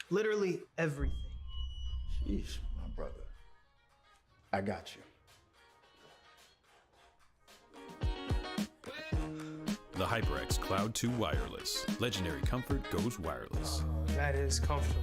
literally everything. Sheesh, my brother. I got you. The HyperX Cloud 2 Wireless. Legendary comfort goes wireless. That is comfortable.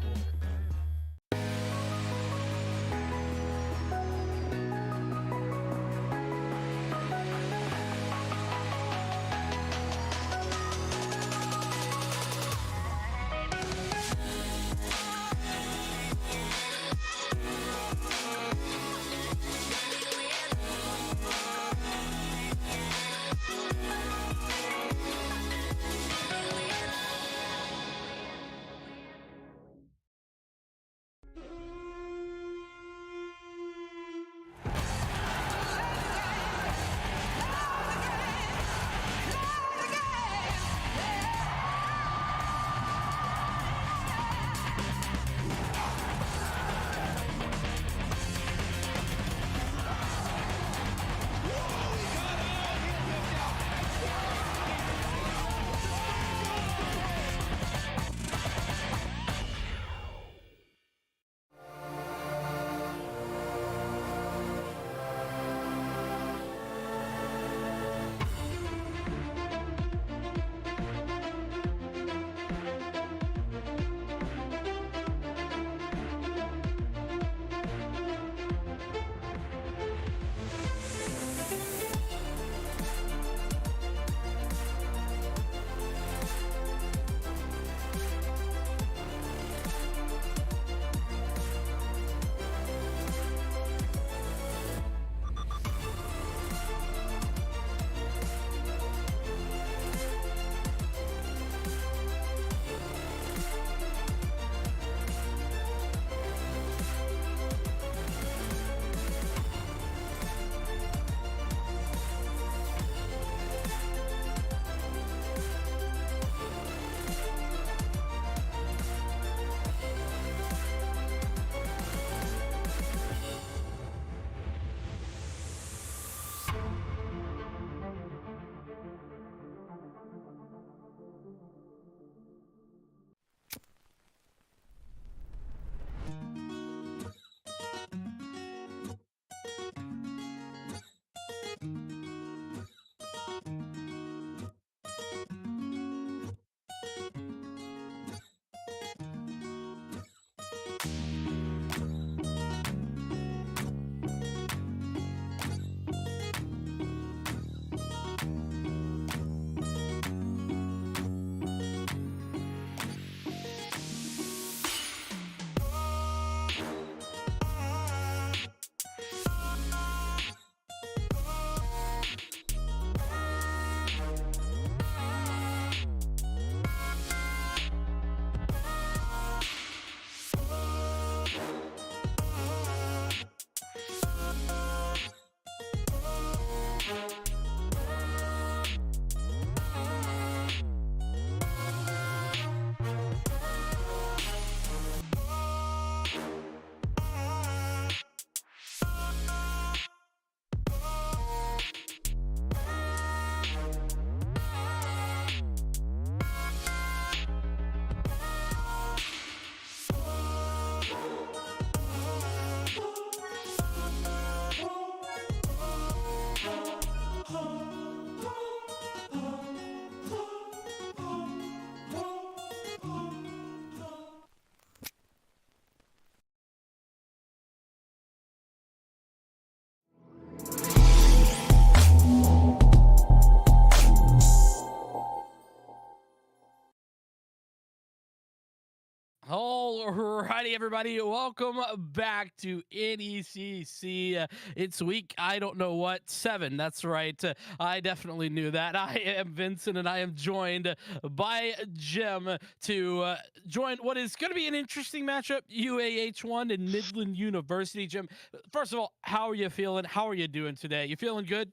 Alrighty, everybody, welcome back to NECC. It's week, I don't know what, 7. That's right. I definitely knew that. I am Vincent, and I am joined by Jim to join what is going to be an interesting matchup, UAH 1 and Midland University. Jim, first of all, how are you feeling? How are you doing today? You feeling good?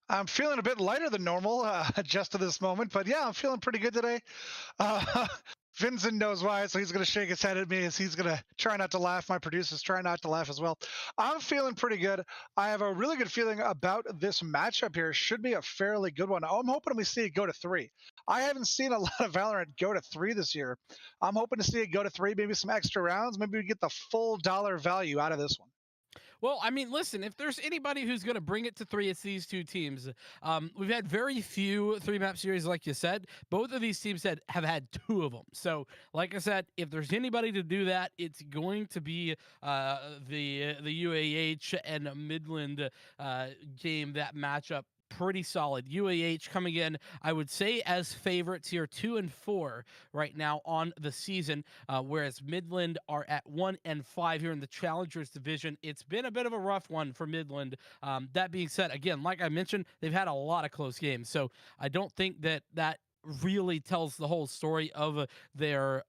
I'm feeling a bit lighter than normal just to this moment, but yeah, I'm feeling pretty good today. Uh, Vincent knows why, so he's going to shake his head at me as he's going to try not to laugh. My producers try not to laugh as well. I'm feeling pretty good. I have a really good feeling about this matchup here. Should be a fairly good one. I'm hoping we see it go to 3. I haven't seen a lot of Valorant go to 3 this year. I'm hoping to see it go to 3, maybe some extra rounds. Maybe we get the full dollar value out of this one. Well, I mean, listen, if there's anybody who's going to bring it to 3, it's these two teams. We've had very few 3-map series, like you said. Both of these teams have had 2 of them. So, like I said, if there's anybody to do that, it's going to be the UAH and Midland game, that matchup. Pretty solid. UAH coming in, I would say, as favorites here, 2 and 4 right now on the season, whereas Midland are at 1 and 5 here in the Challengers division. It's been a bit of a rough one for Midland. That being said, again, like I mentioned, they've had a lot of close games, so I don't think that really tells the whole story of their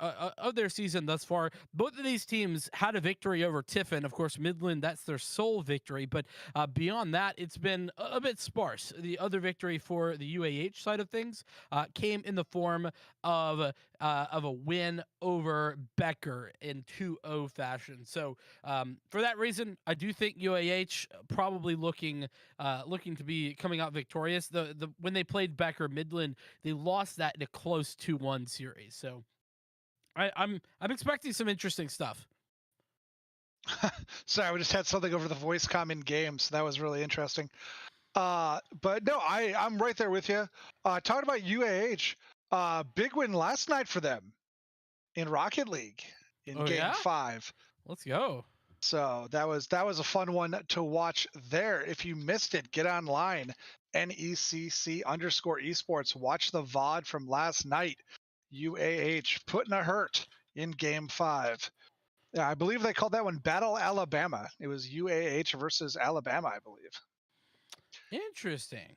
season thus far. Both of these teams had a victory over Tiffin. Of course, Midland, that's their sole victory, but beyond that, it's been a bit sparse. The other victory for the UAH side of things came in the form of a win over Becker in 2-0 fashion. So for that reason, I do think UAH probably looking to be coming out victorious. When they played Becker, Midland, they lost that in a close 2-1 series. So I'm expecting some interesting stuff. Sorry, we just had something over the voice comm in game, so that was really interesting. But no, I'm right there with you. Talking about UAH, big win last night for them in Rocket League in Game 5. Let's go. So that was a fun one to watch there. If you missed it, get online, NECC_esports. Watch the VOD from last night. UAH putting a hurt in Game 5. Yeah, I believe they called that one Battle Alabama. It was UAH versus Alabama, I believe. Interesting.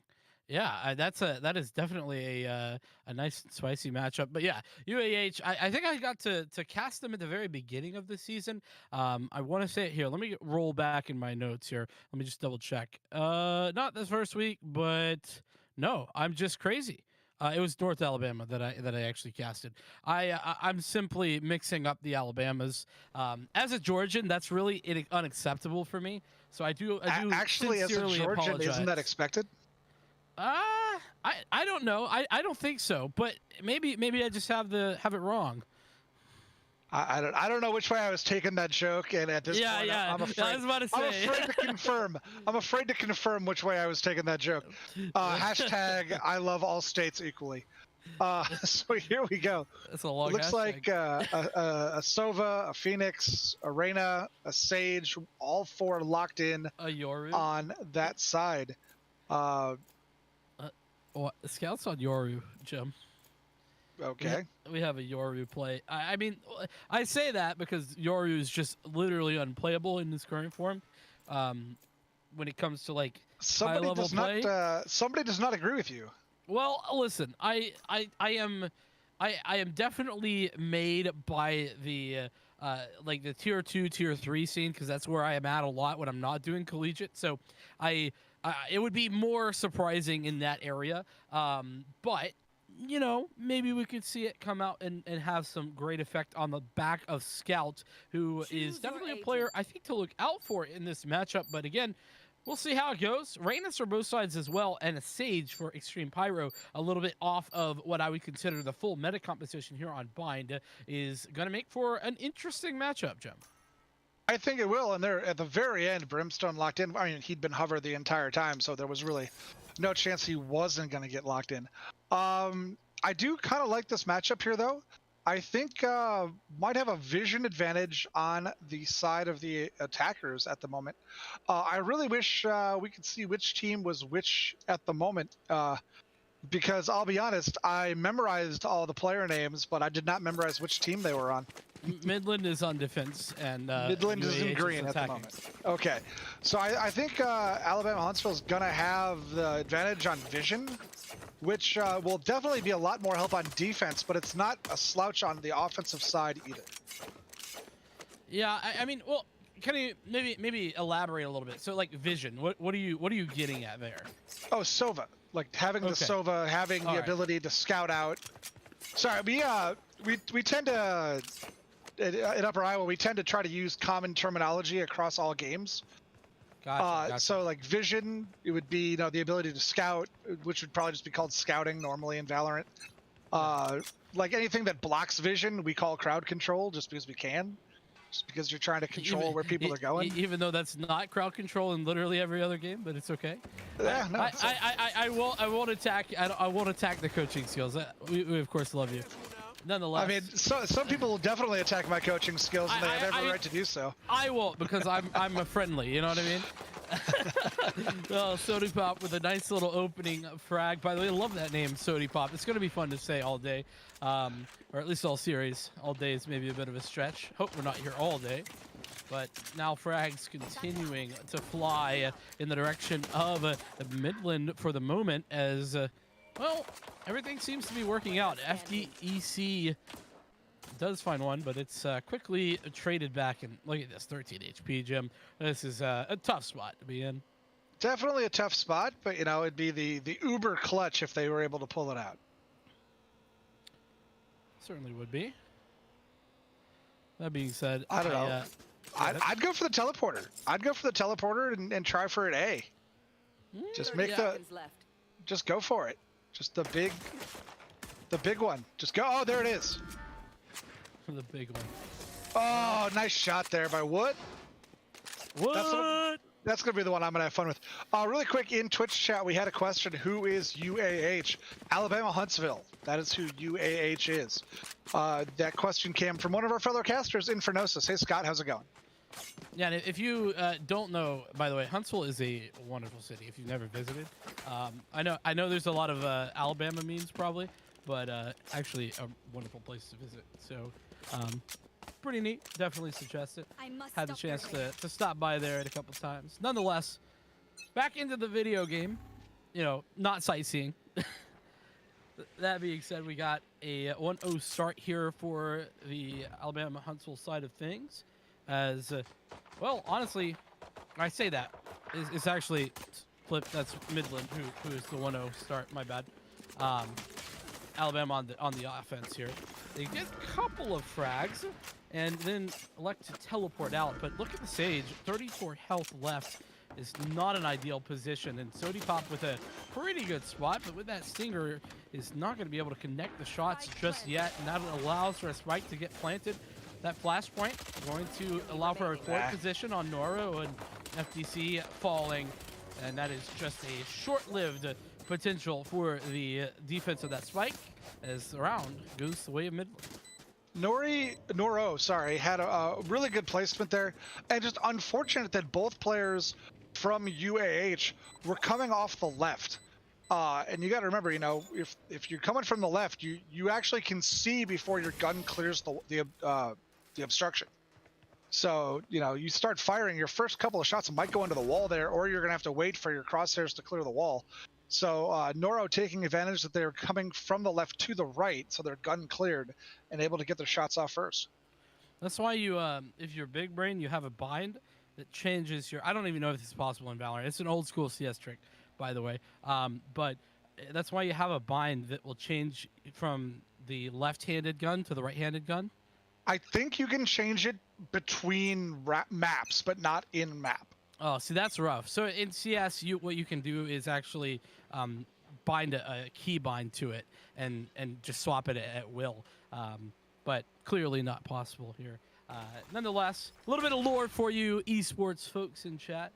Yeah, that is definitely a nice spicy matchup. But yeah, UAH, I think I got to cast them at the very beginning of the season. I want to say it here. Let me roll back in my notes here. Let me just double check. Not this first week, but no, I'm just crazy. It was North Alabama that I actually casted. I'm simply mixing up the Alabamas. As a Georgian, that's really unacceptable for me. So I do actually, as a Georgian, apologize. Isn't that expected? I don't know. I don't think so. But maybe I just have it wrong. I don't know which way I was taking that joke, and at this point, I'm afraid. I was about to say. I'm afraid to confirm. I'm afraid to confirm which way I was taking that joke. Hashtag I love all states equally. So here we go. That's a long. It looks hashtag. like a Sova, a Phoenix, a Reyna, a Sage, all 4 locked in A Yoru on that side. Scouts on Yoru, Jim. Okay. We have a Yoru play. I mean, I say that because Yoru is just literally unplayable in his current form. When it comes to like high level play, somebody does not agree with you. Well, listen, I am definitely made by the like the tier 2, tier 3 scene, because that's where I am at a lot when I'm not doing collegiate. So it would be more surprising in that area. But you know, maybe we could see it come out and have some great effect on the back of Scout, who is definitely a player I think to look out for in this matchup. But again, we'll see how it goes. Reyna's for both sides as well, and a Sage for Extreme Pyro, a little bit off of what I would consider the full meta composition here on Bind, is going to make for an interesting matchup, Jim. I think it will, and they're at the very end, Brimstone locked in. I mean, he'd been hover the entire time, so there was really no chance he wasn't going to get locked in. I do kind of like this matchup here, though. I think might have a vision advantage on the side of the attackers at the moment. I really wish we could see which team was which at the moment, because I'll be honest, I memorized all the player names, but I did not memorize which team they were on. Midland is on defense, and Midland is in UAH green at the moment. Okay, so I think Alabama Huntsville is going to have the advantage on vision, which will definitely be a lot more help on defense, but it's not a slouch on the offensive side either. Yeah, I mean, well, can you maybe elaborate a little bit? So, like vision, what are you getting at there? Oh, Sova, like having the Sova, having the ability to scout out. Sorry, we tend to in Upper Iowa we tend to try to use common terminology across all games. Gotcha. So like vision, it would be the ability to scout, which would probably just be called scouting normally in Valorant. Like anything that blocks vision, we call crowd control, just because we can, just because you're trying to control where people are going. Even though that's not crowd control in literally every other game, but it's okay. Yeah, no. I won't attack. I won't attack the coaching skills. We of course love you. Nonetheless, I mean, some people will definitely attack my coaching skills, and they have every right to do so. I won't, because I'm a friendly. You know what I mean? Oh, Sody Pop with a nice little opening frag. By the way, I love that name, Sody Pop. It's gonna be fun to say all day, or at least all series. All day is maybe a bit of a stretch. Hope we're not here all day. But now frags continuing to fly in the direction of Midland for the moment, as well, everything seems to be working out. FDEC does find one, but it's quickly traded back. And look at this, 13 HP, Jim. This is a tough spot to be in. Definitely a tough spot, but it'd be the uber clutch if they were able to pull it out. Certainly would be. That being said, I don't know. I'd go for the teleporter. I'd go for the teleporter and try for an A. Just make just go for it. Just the big one. Just go. Oh, there it is. The big one. Oh, nice shot there by Wood. What? That's going to be the one I'm going to have fun with. Really quick, in Twitch chat, we had a question. Who is UAH? Alabama Huntsville. That is who UAH is. That question came from one of our fellow casters, Infernosis. Hey, Scott, how's it going? Yeah, and if you don't know, by the way, Huntsville is a wonderful city if you've never visited. I know there's a lot of Alabama memes probably, but actually a wonderful place to visit. So pretty neat. Definitely suggest it. Had the chance to stop by there a couple times. Nonetheless, back into the video game, not sightseeing. That being said, we got a 1-0 start here for the Alabama Huntsville side of things. As well, honestly, I say that it's actually flip. That's Midland who is the 1-0 start. My bad. Alabama on the offense here. They get a couple of frags and then elect to teleport out. But look at the Sage, 34 health left. Is not an ideal position, and Sody Pop with a pretty good spot, but with that Stinger is not going to be able to connect the shots just yet, and that allows for a spike to get planted. That flashpoint going to allow for a court position on Noro, and FDC falling, and that is just a short-lived potential for the defense of that spike, as the round goes the way of Midland. Noro, had a really good placement there, and just unfortunate that both players from UAH were coming off the left. And you got to remember, if you're coming from the left, you actually can see before your gun clears the obstruction. So, you start firing, your first couple of shots might go into the wall there, or you're going to have to wait for your crosshairs to clear the wall. So Noro taking advantage that they're coming from the left to the right, so they're gun cleared and able to get their shots off first. That's why you, if you're big brain, you have a bind that changes your. I don't even know if this is possible in Valorant. It's an old school CS trick, by the way. But that's why you have a bind that will change from the left-handed gun to the right-handed gun. I think you can change it between maps, but not in map. Oh, see, that's rough. So in CS, what you can do is actually bind a key bind to it and just swap it at will. But clearly not possible here. Nonetheless, a little bit of lore for you esports folks in chat.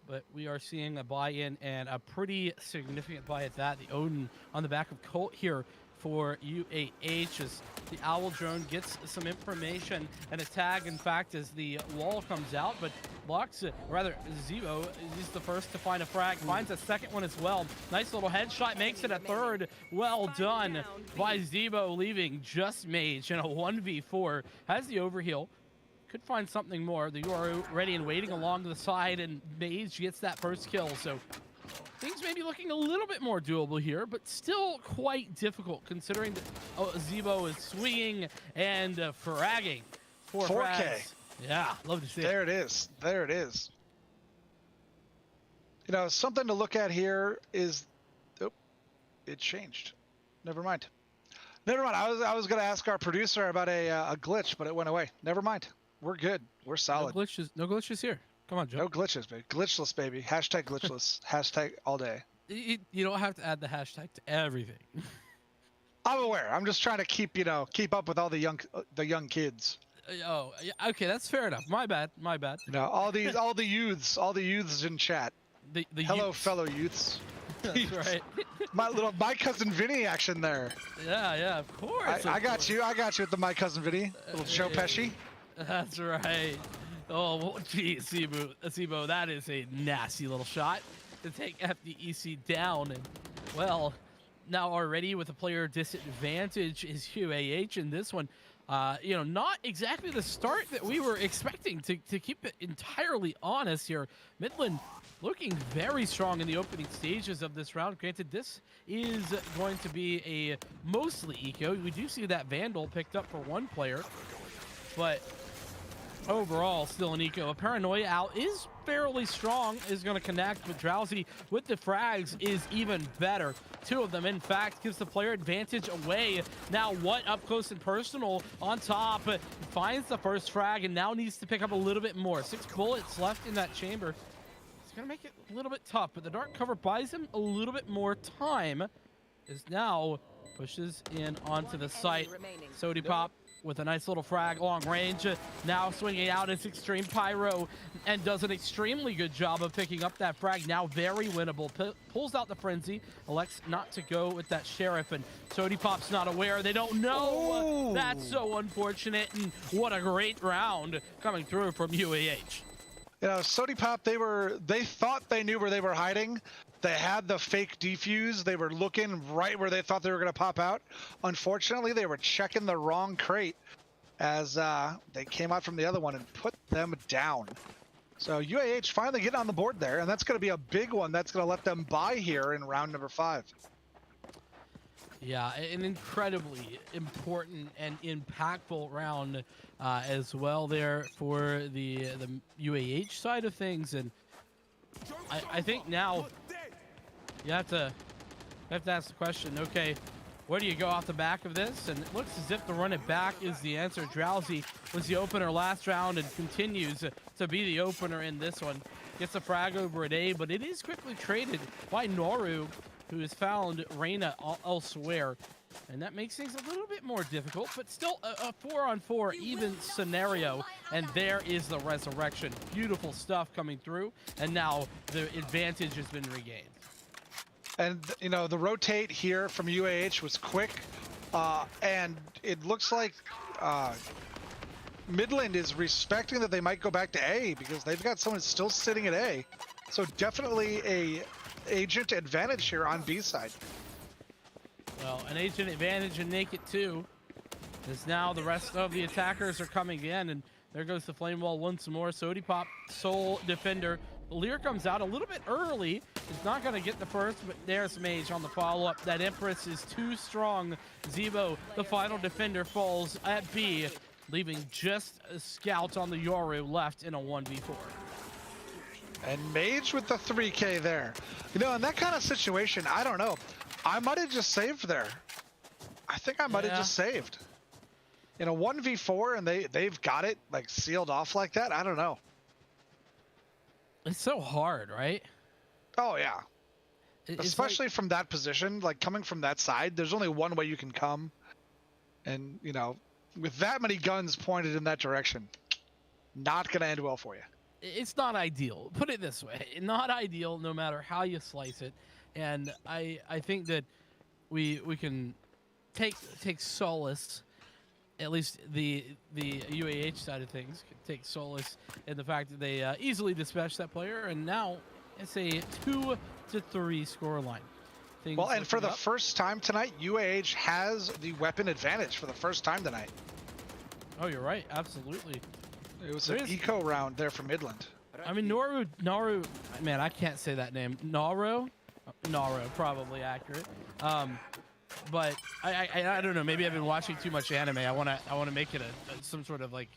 But we are seeing a buy-in and a pretty significant buy at that. The Odin on the back of Colt here for UAH as the Owl drone gets some information and a tag, in fact, as the wall comes out, but blocks it. Rather, Zebo is the first to find a frag, finds a second one as well. Nice little headshot, makes it a third. Well done by Zebo, leaving just Mage in a 1v4. Has the overheal. Could find something more. The URU ready and waiting along the side, and Mage gets that first kill. So things may be looking a little bit more doable here, but still quite difficult considering that Zebo is swinging and fragging. 4K. Frags. Yeah, love to see it. There it is. There it is. Something to look at here is... Oh, it changed. Never mind. Never mind. I was gonna ask our producer about a glitch, but it went away. Never mind. We're good. We're solid. No glitches here. Come on, Joe. No glitches, baby. Glitchless, baby. Hashtag glitchless. Hashtag all day. You don't have to add the hashtag to everything. I'm aware. I'm just trying to keep up with all the young kids. Oh, yeah, okay, that's fair enough. My bad. You know, all the youths in chat. The Hello, youths. fellow youths. That's right. My cousin Vinny action there. Yeah, of course. I got you. I got you with the my cousin Vinny. Little Joe Pesci. That's right. Oh, geez, Sibo, that is a nasty little shot to take FDEC down. And, well, now already with a player disadvantage is UAH in this one. Not exactly the start that we were expecting, to keep it entirely honest here. Midland looking very strong in the opening stages of this round. Granted, this is going to be a mostly eco. We do see that Vandal picked up for one player, but overall still an eco. A Paranoia out is fairly strong, is going to connect, with Drowsy with the frags is even better. Two of them, in fact, gives the player advantage away. Now what, up close and personal on top, finds the first frag and now needs to pick up a little bit more. 6 bullets left in that chamber. It's going to make it a little bit tough, but the dark cover buys him a little bit more time, as now pushes in onto the site. Sody Pop with a nice little frag long range, now swinging out his extreme pyro and does an extremely good job of picking up that frag. Now very winnable, pulls out the frenzy, elects not to go with that sheriff, and Sody Pop's not aware. They don't know. Ooh. That's so unfortunate, and what a great round coming through from UAH. You know, Sody Pop, they thought they knew where they were hiding. They had the fake defuse. They were looking right where they thought they were going to pop out. Unfortunately, they were checking the wrong crate as they came out from the other one and put them down. So UAH finally getting on the board there, and that's going to be a big one. That's going to let them buy here in round number 5. Yeah, an incredibly important and impactful round as well there for the UAH side of things. And I think now you have to ask the question, okay, where do you go off the back of this? And it looks as if the run it back is the answer. Drowsy was the opener last round and continues to be the opener in this one. Gets a frag over at A, but it is quickly traded by Noru, who has found Reyna elsewhere. And that makes things a little bit more difficult, but still a 4-on-4 even scenario. And there is the resurrection. Beautiful stuff coming through. And now the advantage has been regained. And, you know, the rotate here from UAH was quick. And it looks like Midland is respecting that they might go back to A because they've got someone still sitting at A. So definitely a agent advantage here on B side. Well, an agent advantage in Naked 2, as now the rest of the attackers are coming in, and there goes the flame wall once more. Sody Pop, sole defender. Lear comes out a little bit early. Is not going to get the first, but there's Mage on the follow-up. That Empress is too strong. Zebo, the final defender, falls at B, leaving just a scout on the Yoru left in a 1v4. And Mage with the 3K there. You know, in that kind of situation, I don't know. I might have just saved there. I think I might have just saved. In a 1v4 and they've got it like sealed off like that, I don't know. It's so hard, right? Oh yeah. Especially from that position, like coming from that side, there's only one way you can come. And, you know, with that many guns pointed in that direction, not going to end well for you. It's not ideal. Put it this way. Not ideal no matter how you slice it. And I think that we can take solace, at least the UAH side of things, can take solace in the fact that they easily dispatched that player, and now it's a 2-3 scoreline. Well, and for the first time tonight, UAH has the weapon advantage for the first time tonight. Oh, you're right. Absolutely. It was an eco round there for Midland. I mean, Naru, man, I can't say that name. Naru, probably accurate. But I don't know. Maybe I've been watching too much anime. I wanna make it some sort of like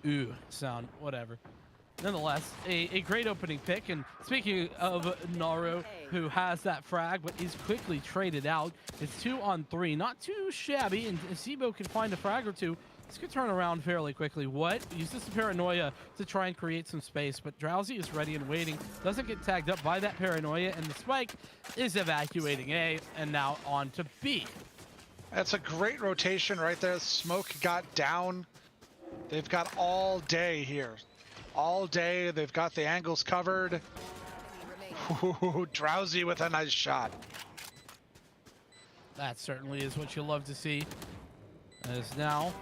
ooh sound, whatever. nonetheless, a great opening pick. And speaking of Naru, who has that frag, but is quickly traded out. It's 2-on-3, not too shabby, and if Sibo can find a frag or two, this could turn around fairly quickly. What? Uses the paranoia to try and create some space, but Drowsy is ready and waiting. Doesn't get tagged up by that paranoia, and the spike is evacuating A, and now on to B. That's a great rotation right there. Smoke got down. They've got all day here. All day. They've got the angles covered. Ooh, Drowsy with a nice shot. That certainly is what you love to see. As now,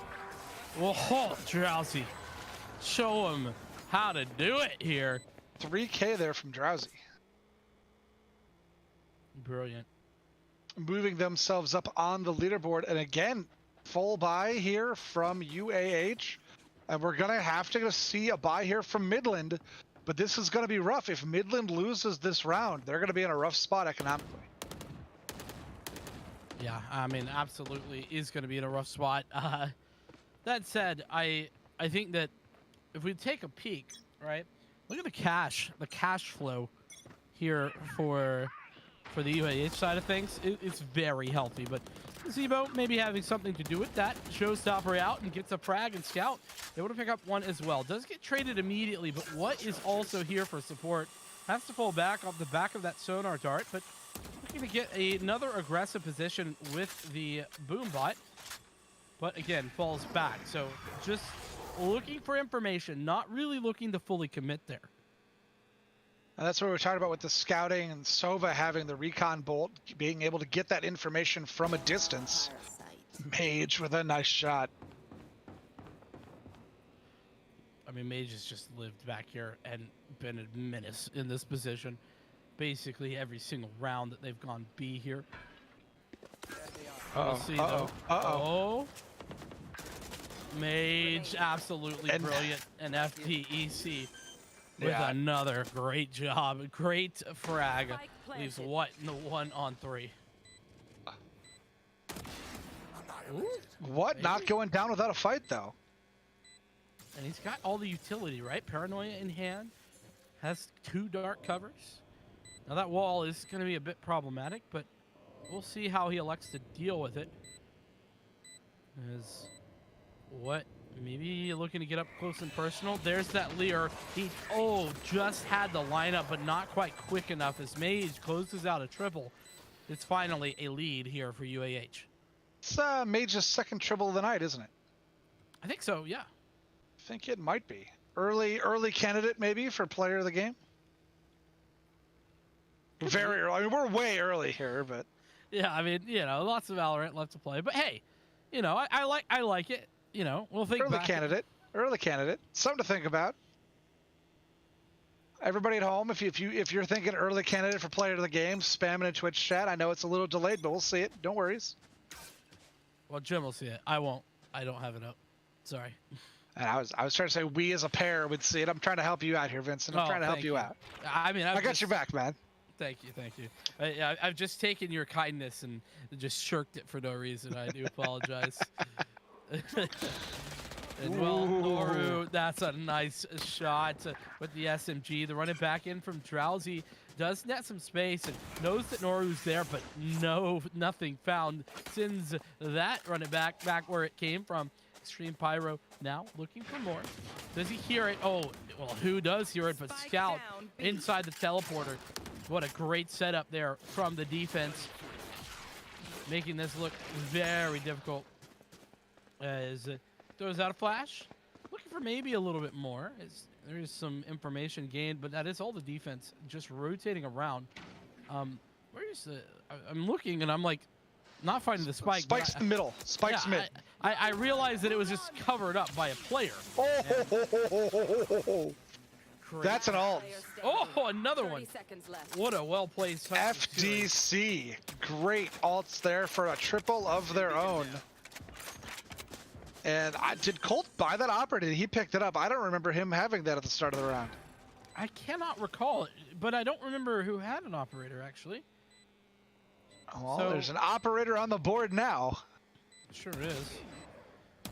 whoa, Drowsy. Show him how to do it here. 3K there from Drowsy. Brilliant. Moving themselves up on the leaderboard. And again, full buy here from UAH. And we're going to have to see a buy here from Midland. But this is going to be rough. If Midland loses this round, they're going to be in a rough spot economically. Yeah, I mean, absolutely is going to be in a rough spot. That said, I think that if we take a peek, right, look at the cash flow here for the UAH side of things. It's very healthy, but Zebo maybe having something to do with that. Shows Stopper out and gets a frag and scout. Able to pick up one as well. Does get traded immediately, but what is also here for support? Has to fall back off the back of that sonar dart, but looking to get another aggressive position with the boom bot. But again, falls back. So just looking for information, not really looking to fully commit there. And that's what we're talking about with the scouting and Sova having the recon bolt, being able to get that information from a distance. Mage with a nice shot. I mean, Mage has just lived back here and been a menace in this position. Basically every single round that they've gone B here. We'll see though. Oh. Mage, absolutely brilliant. And FPEC with another great job. Great frag. Leaves what in the 1-on-3. What? Not going down without a fight though. And he's got all the utility, right? Paranoia in hand. Has 2 dart covers. Now that wall is going to be a bit problematic, but we'll see how he elects to deal with it. As what? Maybe looking to get up close and personal. There's that Lear. He just had the lineup, but not quite quick enough as Mage closes out a triple. It's finally a lead here for UAH. It's Mage's second triple of the night, isn't it? I think so, yeah. I think it might be. Early candidate maybe for player of the game. Very early. I mean, we're way early here, but yeah, I mean, you know, lots of Valorant left to play. But hey, you know, I like it. You know, we'll think early candidate. Something to think about. Everybody at home, if you're thinking early candidate for player of the game, spam in a Twitch chat. I know it's a little delayed, but we'll see it. Don't worries. Well, Jim will see it. I won't. I don't have it up. Sorry. And I was trying to say we as a pair would see it. I'm trying to help you out here, Vincent. I'm trying to help you out. I mean, I got your back, man. Thank you. I've just taken your kindness and just shirked it for no reason. I do apologize. And well, Noru, that's a nice shot with the SMG. The run it back in from Drowsy does net some space and knows that Noru's there, but nothing found. Sends that run it back where it came from. Extreme Pyro now looking for more. Does he hear it? Oh, well, who does hear it but Scout inside the teleporter. What a great setup there from the defense, making this look very difficult. As it throws out a flash, looking for maybe a little bit more. There is some information gained, but that is all the defense just rotating around. Where is the? I'm looking and I'm like, not finding the spike. Spike's in the middle. Spike's mid. I realized that it was just covered up by a player. That's an ult. Oh, another one. What a well-placed FDC. Great ults there for a triple of their own. And did Colt buy that operator? He picked it up. I don't remember him having that at the start of the round. I cannot recall it, but I don't remember who had an operator, actually. Well, there's an operator on the board now. Sure is.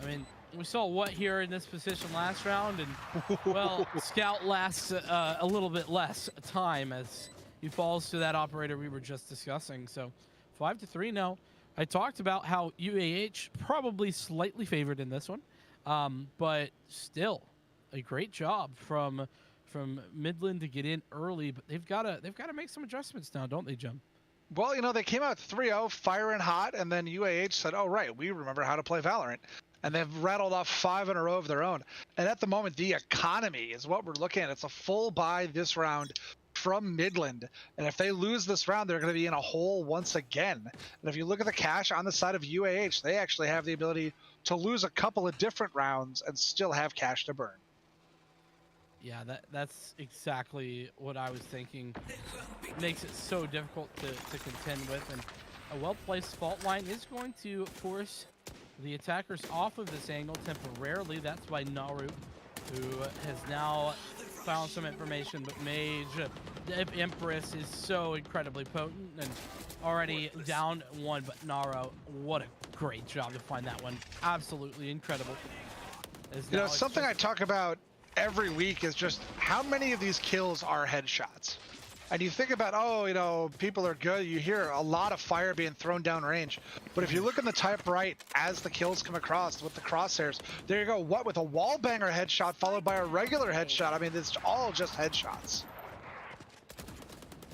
I mean, we saw what here in this position last round, and well, Scout lasts a little bit less time as he falls to that operator we were just discussing. So 5-3 now. I talked about how UAH probably slightly favored in this one, but still a great job from Midland to get in early. But they've got to make some adjustments now, don't they, Jim? Well, you know, they came out 3-0, firing hot, and then UAH said, oh, right, we remember how to play Valorant. And they've rattled off 5 in a row of their own. And at the moment, the economy is what we're looking at. It's a full buy this round from Midland. And if they lose this round, they're going to be in a hole once again. And if you look at the cash on the side of UAH, they actually have the ability to lose a couple of different rounds and still have cash to burn. Yeah, that's exactly what I was thinking. It makes it so difficult to contend with, and a well-placed fault line is going to force the attackers off of this angle temporarily. That's by Naru, who has now found some information, but Mage, the Empress is so incredibly potent and already down one, but Naru, what a great job to find that one. Absolutely incredible. You know, something I talk about every week is just how many of these kills are headshots. And you think about, oh, you know, people are good. You hear a lot of fire being thrown down range. But if you look in the top right as the kills come across with the crosshairs, there you go. What with a wall banger headshot followed by a regular headshot? I mean, it's all just headshots.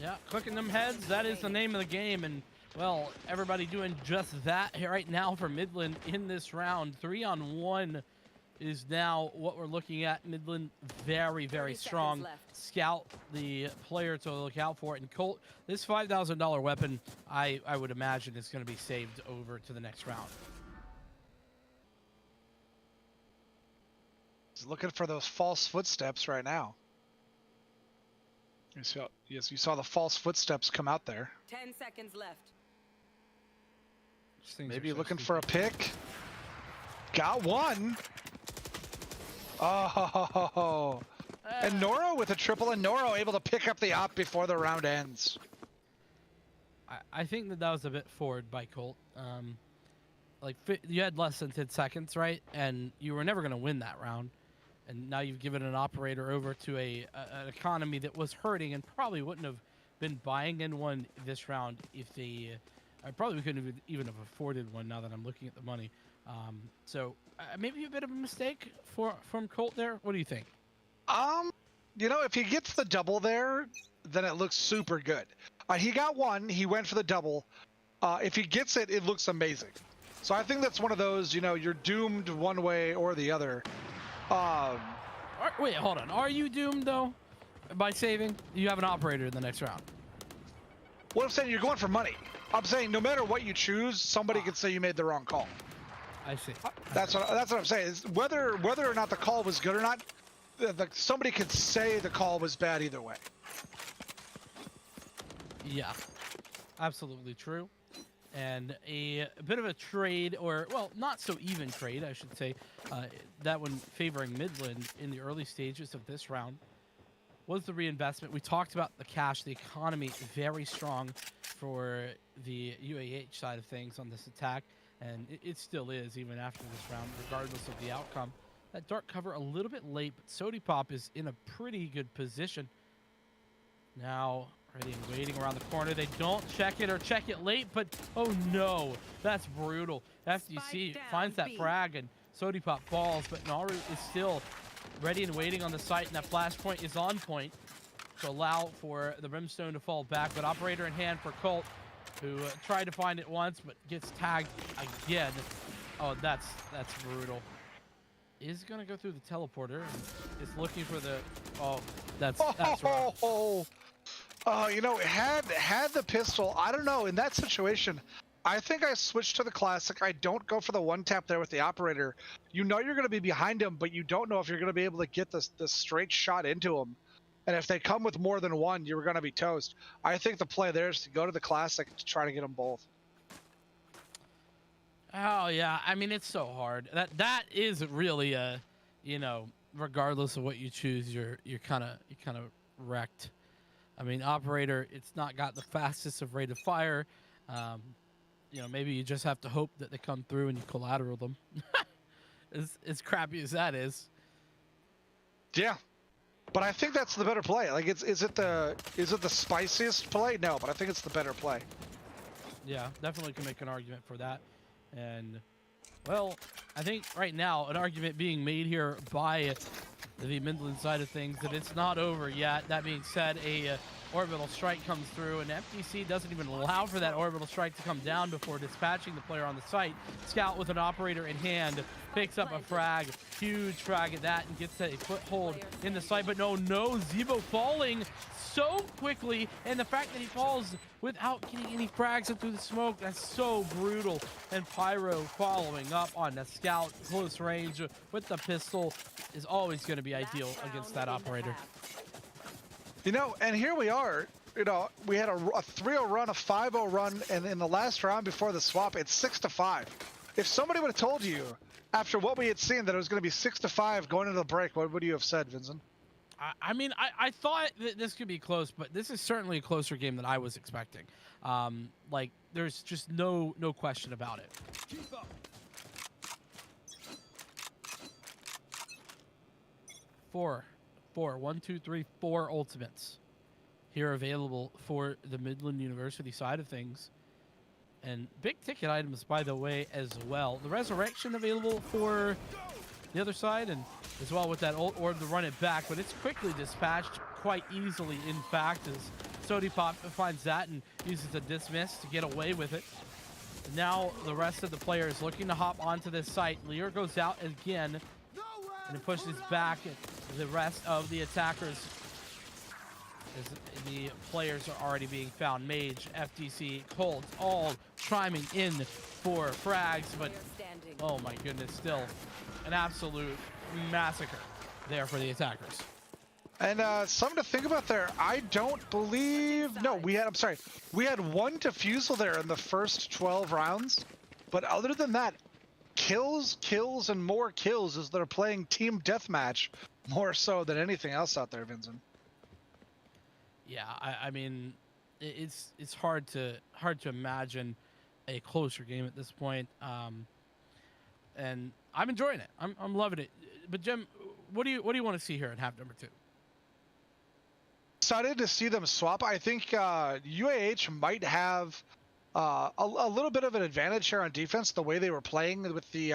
Yeah, cooking them heads, that is the name of the game. And, well, everybody doing just that here right now for Midland in this round. 3-on-1 is now what we're looking at. Midland very, very strong. Scout, the player to look out for. And Colt, this $5,000 weapon, I would imagine is going to be saved over to the next round. He's looking for those false footsteps right now. Yes, you saw the false footsteps come out there. 10 seconds left. Maybe looking for a pick. Got one. Oh, and Noro with a triple, and Noro able to pick up the op before the round ends. I think that was a bit forward by Colt. You had less than 10 seconds, right? And you were never going to win that round. And now you've given an operator over to an economy that was hurting and probably wouldn't have been buying in one this round if they... I probably couldn't even have afforded one now that I'm looking at the money. So maybe a bit of a mistake from Colt there. What do you think? You know, if he gets the double there, then it looks super good. He got one. He went for the double. If he gets it, it looks amazing. So I think that's one of those, you know, you're doomed one way or the other. Wait, hold on. Are you doomed, though, by saving? You have an operator in the next round. What I'm saying, you're going for money. I'm saying no matter what you choose, somebody could say you made the wrong call. I see. That's what I'm saying. Is whether or not the call was good or not, somebody could say the call was bad either way. Yeah, absolutely true. And a bit of a trade, or well, not so even trade, I should say. That one favoring Midland in the early stages of this round was the reinvestment. We talked about the cash, the economy, very strong for the UAH side of things on this attack. And it still is, even after this round, regardless of the outcome. That dark cover a little bit late, but Sody Pop is in a pretty good position. Now, ready and waiting around the corner. They don't check it or check it late, but oh no, that's brutal. FDC finds that frag and Sody Pop falls, but Naru is still ready and waiting on the site, and that flashpoint is on point to allow for the Brimstone to fall back. But operator in hand for Colt, who tried to find it once, but gets tagged again. Oh, that's brutal. Is gonna go through the teleporter and is looking for the... Oh, that's wrong. You know, had the pistol, I don't know, in that situation, I think I switched to the classic. I don't go for the one tap there with the operator. You know you're gonna be behind him, but you don't know if you're gonna be able to get this straight shot into him. And if they come with more than one, you're going to be toast. I think the play there is to go to the classic to try to get them both. Oh, yeah. I mean, it's so hard. That is really a, you know, regardless of what you choose, you're kind of wrecked. I mean, operator, it's not got the fastest of rate of fire. You know, maybe you just have to hope that they come through and you collateral them. as crappy as that is. Yeah, but I think that's the better play. Like, is it the spiciest play? No, but I think it's the better play. Yeah, definitely can make an argument for that. And, well, I think right now an argument being made here by the Midland side of things that it's not over yet. That being said, a orbital strike comes through, and FTC doesn't even allow for that orbital strike to come down before dispatching the player on the site. Scout with an operator in hand picks up a frag, huge frag at that, and gets a foothold in the site. But no, Zebo falling so quickly, and the fact that he falls without getting any frags up through the smoke, that's so brutal. And Pyro following up on the Scout, close range with the pistol is always going to be ideal against that operator. You know, and here we are. You know, we had a 3-0 run, a 5-0 run, and in the last round before the swap, it's 6-5. If somebody would have told you after what we had seen that it was going to be 6-5 going into the break, what would you have said, Vincent? I mean, I thought that this could be close, but this is certainly a closer game than I was expecting. Like, there's just no question about it. Keep up. 1, 2, 3, 4 ultimates here available for the Midland University side of things. And big ticket items, by the way, as well. The Resurrection available for the other side, and as well with that ult orb to run it back, but it's quickly dispatched quite easily, in fact, as Sodipop finds that and uses a dismiss to get away with it. Now the rest of the players looking to hop onto this site. Lear goes out again, and it pushes back the rest of the attackers as the players are already being found. Mage, FTC, Colt, all chiming in for frags, but oh my goodness, still an absolute massacre there for the attackers. And something to think about there. I don't believe. No, we had. I'm sorry. We had one defusal there in the first 12 rounds, but other than that, kills, and more kills as they're playing team deathmatch more so than anything else out there, Vincent. Yeah, I mean, it's hard to imagine a closer game at this point, and I'm enjoying it. I'm loving it. But Jim, what do you want to see here in half number 2? Excited to see them swap. I think UAH might have a little bit of an advantage here on defense. The way they were playing with the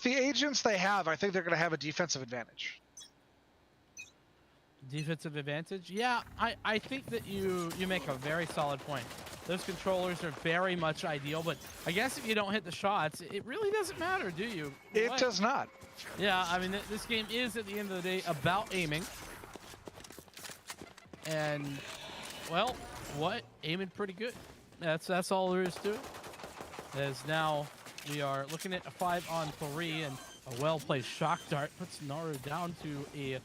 agents they have, I think they're going to have a defensive advantage. Defensive advantage? Yeah, I think that you make a very solid point. Those controllers are very much ideal, but I guess if you don't hit the shots, it really doesn't matter, do you? It does not. Yeah, I mean, this game is, at the end of the day, about aiming. And, well, aiming pretty good. That's all there is to it. As now we are looking at a 5-on-3, and a well-placed shock dart puts Naru down to a,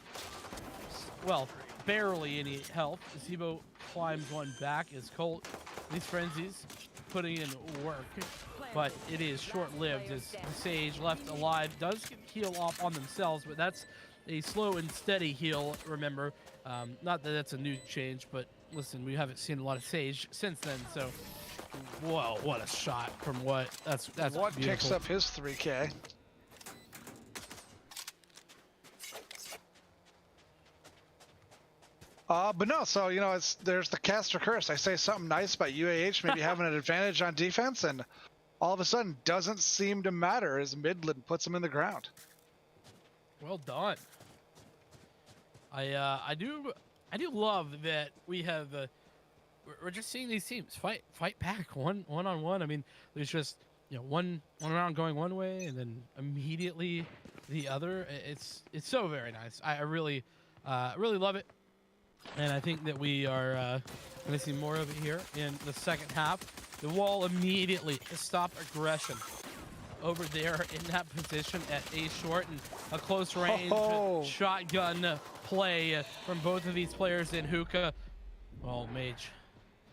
well, barely any health. Zebo climbs one back as Colt, these frenzies, putting in work. But it is short-lived as the Sage, left alive, does heal off on themselves, but that's a slow and steady heal, remember. Not that that's a new change, but listen, we haven't seen a lot of Sage since then, so whoa, what a shot from what. That's what beautiful. Picks up his 3K. But no, so, you know, there's the caster curse. I say something nice about UAH maybe having an advantage on defense, and all of a sudden doesn't seem to matter as Midland puts them in the ground. Well done. I do love that we have we're just seeing these teams fight back one on one. I mean, there's just, you know, one round going one way and then immediately the other. It's so very nice. I really love it, and I think that we are going to see more of it here in the second half. The wall immediately stop aggression over there in that position at A short, and a close range shotgun play from both of these players in hookah. Well, Mage,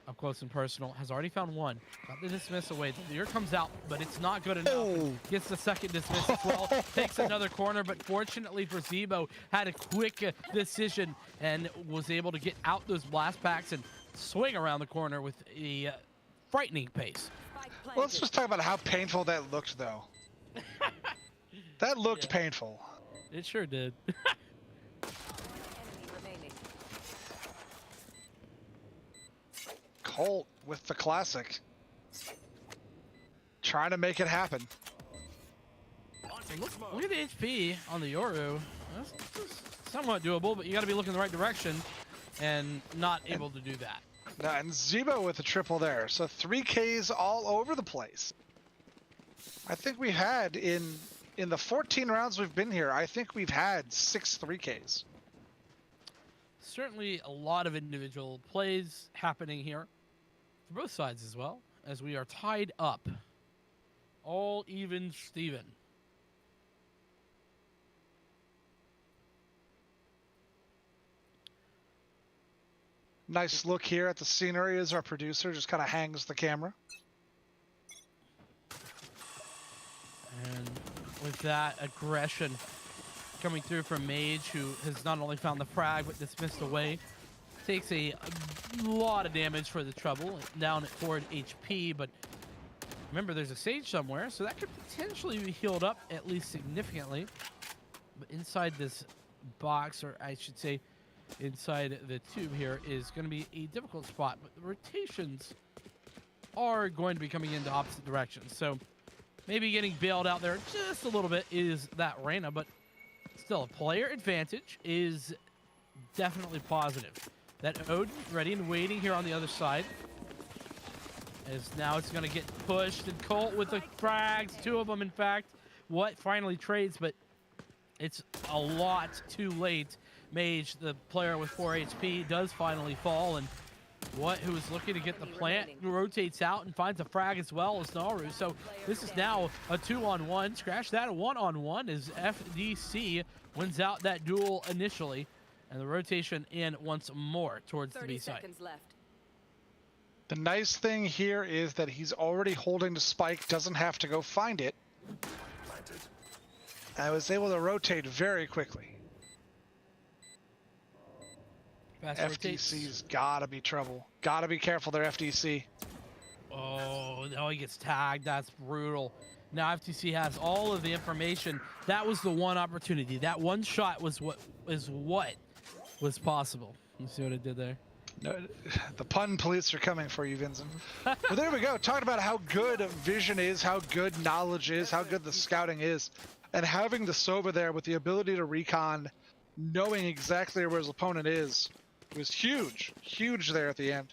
up close and personal, has already found one. Got the dismiss away. The Lear comes out, but it's not good enough. Gets the second dismiss as well. Takes another corner, but fortunately for Zebo, had a quick decision and was able to get out those blast packs and swing around the corner with a frightening pace. Well, let's just talk about how painful that looked, though. That looked Yeah. painful. It sure did. Colt with the classic. Trying to make it happen. Look at the HP on the Yoru. That's somewhat doable, but you got to be looking the right direction and not able to do that. And Zebo with a triple there. So 3Ks all over the place. I think we had in the 14 rounds we've been here, I think we've had 6 3Ks. Certainly a lot of individual plays happening here for both sides as well, as we are tied up. All even Steven. Nice look here at the scenery as our producer just kind of hangs the camera. And with that aggression coming through from Mage, who has not only found the frag but dismissed away, takes a lot of damage for the trouble, down at 4 HP, but remember there's a Sage somewhere, so that could potentially be healed up at least significantly. But inside this box, or I should say inside the tube here, is going to be a difficult spot, but the rotations are going to be coming into opposite directions, so maybe getting bailed out there just a little bit is that Reyna, but still a player advantage is definitely positive. That Odin ready and waiting here on the other side, as now it's going to get pushed, and Colt with the frags, 2 of them in fact. What finally trades, but it's a lot too late. Mage, the player with 4 HP, does finally fall, and What, who is looking to get the plant, rotates out and finds a frag as well as Naru. So this is now a 2-on-1. Scratch that, a 1-on-1 as FDC wins out that duel initially. And the rotation in once more towards the B side. Left. The nice thing here is that he's already holding the spike, doesn't have to go find it. I was able to rotate very quickly. Fast FDC's gotta be trouble. Gotta be careful there, FDC. Oh, no, he gets tagged. That's brutal. Now FTC has all of the information. That was the one opportunity. That one shot was what was possible. You see what I did there? No, the pun police are coming for you, Vincent. But there we go. Talking about how good vision is, how good knowledge is, how good the scouting is, and having the Sova there with the ability to recon, knowing exactly where his opponent is, was huge. Huge there at the end.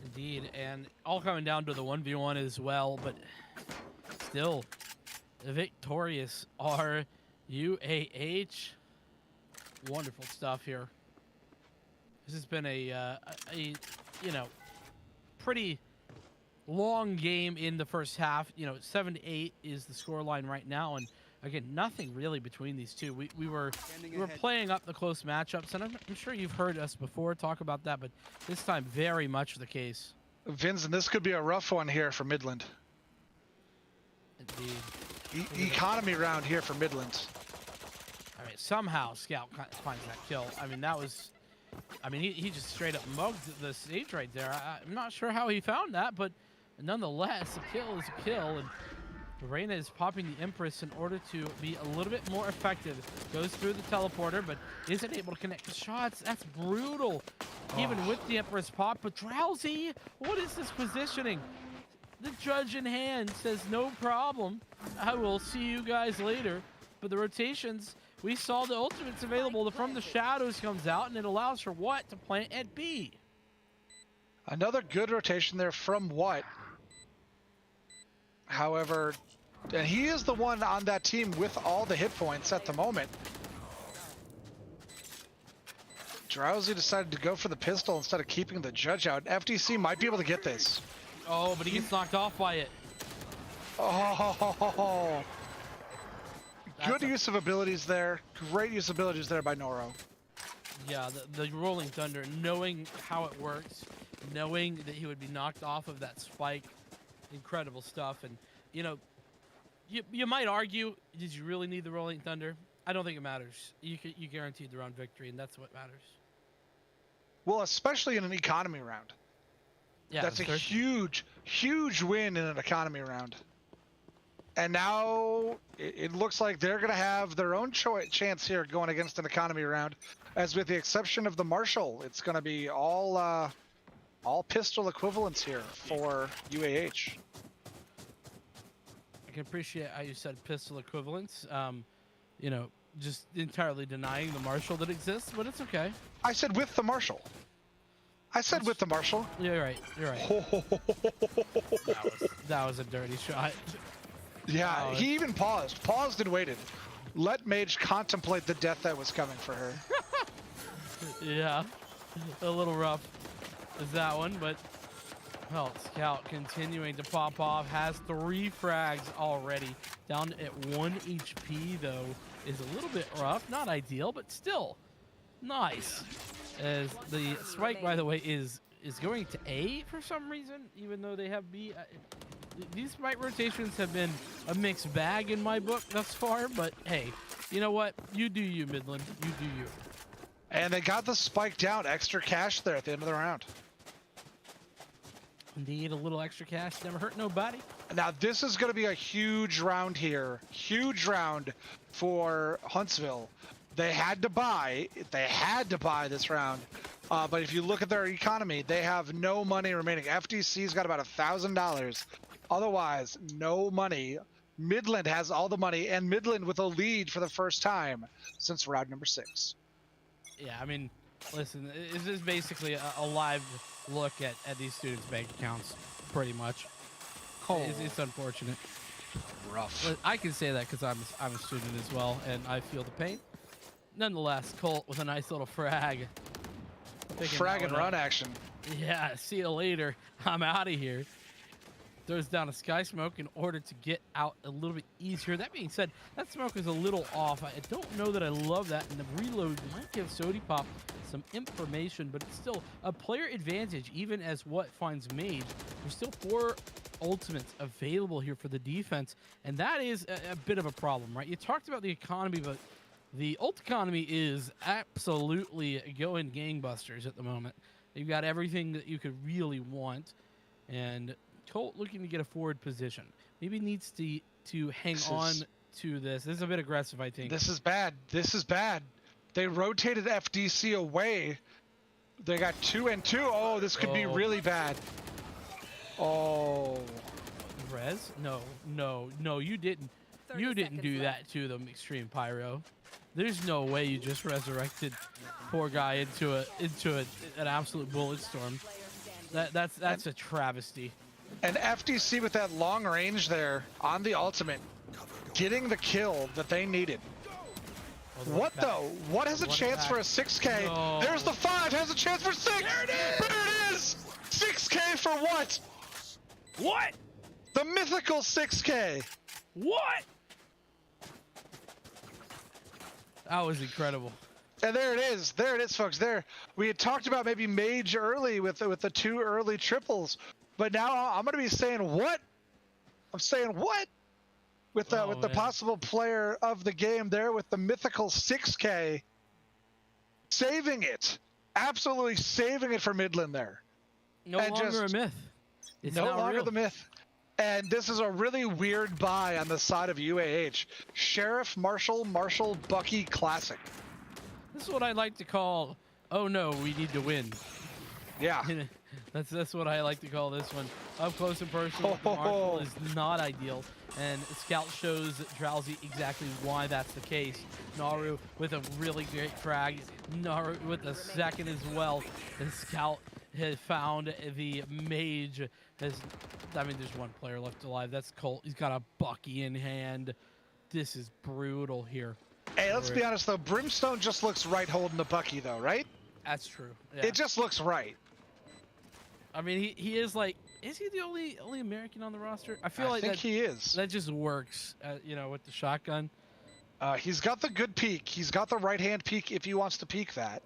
Indeed, and all coming down to the 1v1 as well, but still, the victorious are UAH. Wonderful stuff here. This has been a you know, pretty long game in the first half. You know, 7-8 is the scoreline right now, and again, nothing really between these two. We were playing up the close matchups, and I'm sure you've heard us before talk about that, but this time very much the case. Vincent, this could be a rough one here for Midland. Indeed. Economy round here for Midland. I mean, somehow Scout finds that kill. I mean, that was... I mean, he just straight up mugged the stage right there. I'm not sure how he found that, but nonetheless, a kill is a kill, and Reyna is popping the Empress in order to be a little bit more effective. Goes through the teleporter, but isn't able to connect the shots. That's brutal, even with the Empress pop. But Drowsy, what is this positioning? The judge in hand says, no problem. I will see you guys later. But the rotations, we saw the ultimates available. The From the Shadows comes out, and it allows for What to plant at B. Another good rotation there from What. However, and he is the one on that team with all the hit points at the moment. Drowsy decided to go for the pistol instead of keeping the judge out. FDC might be able to get this. Oh, but he gets knocked off by it. Oh, good use of abilities there. Great use of abilities there by Noro. Yeah, the Rolling Thunder, knowing how it works, knowing that he would be knocked off of that spike. Incredible stuff. And, you know, you might argue, did you really need the Rolling Thunder? I don't think it matters. You guaranteed the round victory, and that's what matters. Well, especially in an economy round. Yeah, that's a huge, huge win in an economy round. And now it looks like they're going to have their own chance here going against an economy round. As with the exception of the Marshall, it's going to be all pistol equivalents here for UAH. I can appreciate how you said pistol equivalents. You know, just entirely denying the Marshall that exists, but it's okay. I said with the Marshall. I said with the Marshall. Yeah, you're right. You're right. that was a dirty shot. Yeah, he even paused and waited. Let Mage contemplate the death that was coming for her. Yeah, a little rough is that one, but well, Scout continuing to pop off, has 3 frags already. Down at 1 HP though is a little bit rough, not ideal, but still nice. As the spike, by the way, is going to A for some reason, even though they have B. These spike rotations have been a mixed bag in my book thus far, but hey, you know what? You do you, Midland. You do you. And they got the spike down. Extra cash there at the end of the round. Indeed, a little extra cash never hurt nobody. Now this is going to be a huge round here. Huge round for Huntsville. They had to buy this round. But if you look at their economy, they have no money remaining. FDC's got about $1,000. Otherwise, no money. Midland has all the money, and Midland with a lead for the first time since round number 6. Yeah, I mean, listen, this is basically a live look at these students' bank accounts, pretty much. Oh. It's unfortunate. Rough. But I can say that because I'm a student as well, and I feel the pain. Nonetheless, Colt with a nice little frag. Frag and run action. Yeah, see you later. I'm out of here. Throws down a sky smoke in order to get out a little bit easier. That being said, that smoke is a little off. I don't know that I love that, and the reload might give Sody Pop some information, but it's still a player advantage, even as what finds Mage. There's still 4 ultimates available here for the defense, and that is a bit of a problem, right? You talked about the economy, but the ult economy is absolutely going gangbusters at the moment. You've got everything that you could really want, and Colt looking to get a forward position. Maybe needs to hang on to this. This is a bit aggressive, I think. This is bad. This is bad. They rotated FDC away. They got 2 and 2. Oh, this could be really bad. Oh. Rez? No, you didn't. You didn't do that to them, Extreme Pyro. There's no way you just resurrected poor guy into an absolute bullet storm. That's a travesty. And FDC with that long range there on the ultimate, getting the kill that they needed. What though? What has a chance for a 6K? No. There's the 5, has a chance for 6! There it is! There it is! 6K for what? What? The mythical 6K! What? That was incredible. And there it is, folks. There, we had talked about maybe Mage early with the 2 early triples, but now I'm going to be saying what? I'm saying what? With the possible player of the game there with the mythical 6K, saving it, absolutely saving it for Midland there. No longer a myth. It's no now longer real. the myth. And this is a really weird buy on the side of UAH. Sheriff Marshall Bucky Classic. This is what I like to call, oh no, we need to win. Yeah. That's what I like to call this one. Up close and personal with the Marshall is not ideal. And Scout shows Drowsy exactly why that's the case. Naru with a really great frag. Naru with the second as well. And Scout has found the Mage. I mean, there's one player left alive. That's Colt. He's got a Bucky in hand. This is brutal here. Hey, let's be honest though. Brimstone just looks right holding the Bucky though, right? That's true. Yeah. It just looks right. I mean, he is like, is he the only American on the roster? I feel I like think he is. That just works, you know, with the shotgun. He's got the good peek. He's got the right hand peek if he wants to peek that.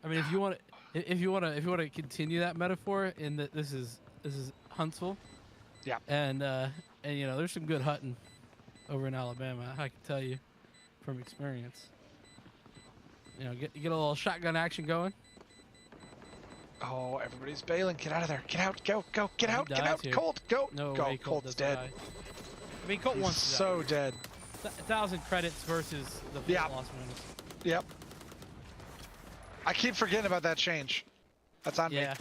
I mean, if you want to continue that metaphor, in that this is Huntsville. Yeah. And you know, there's some good hunting over in Alabama. I can tell you from experience. You know, get a little shotgun action going. Oh, everybody's bailing. Get out of there. Get out. Go. Go. Get He out. Get dies out. here. Colt. Go. No go. way Colt Colt's doesn't dead. die. I mean, Colt He's wants to die. so dead. 1,000 credits versus the full Yeah. loss minus. Yep. I keep forgetting about that change. That's on me. Yeah.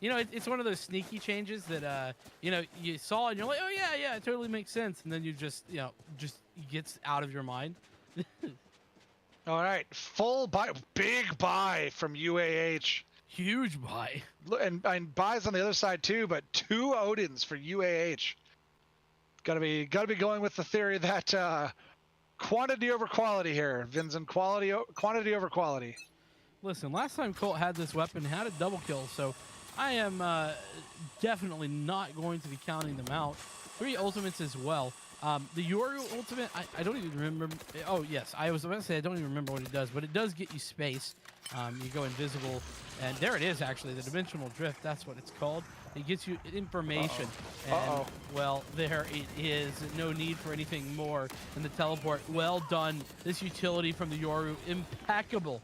It's one of those sneaky changes that you saw and you're like, oh yeah, it totally makes sense, and then you just gets out of your mind. All right. Full buy. Big buy from UAH. Huge buy. And buys on the other side too, but 2 Odins for UAH. Gotta be going with the theory that quantity over quality here, Vincent. Quantity over quality. Listen, last time Colt had this weapon, had a double kill, so I am definitely not going to be counting them out. 3 ultimates as well. The Yoru ultimate, I don't even remember. Oh, yes, I was about to say I don't even remember what it does, but it does get you space. You go invisible, and there it is, actually, the dimensional drift. That's what it's called. It gets you information. And, well, there it is. No need for anything more than the teleport. Well done. This utility from the Yoru, impeccable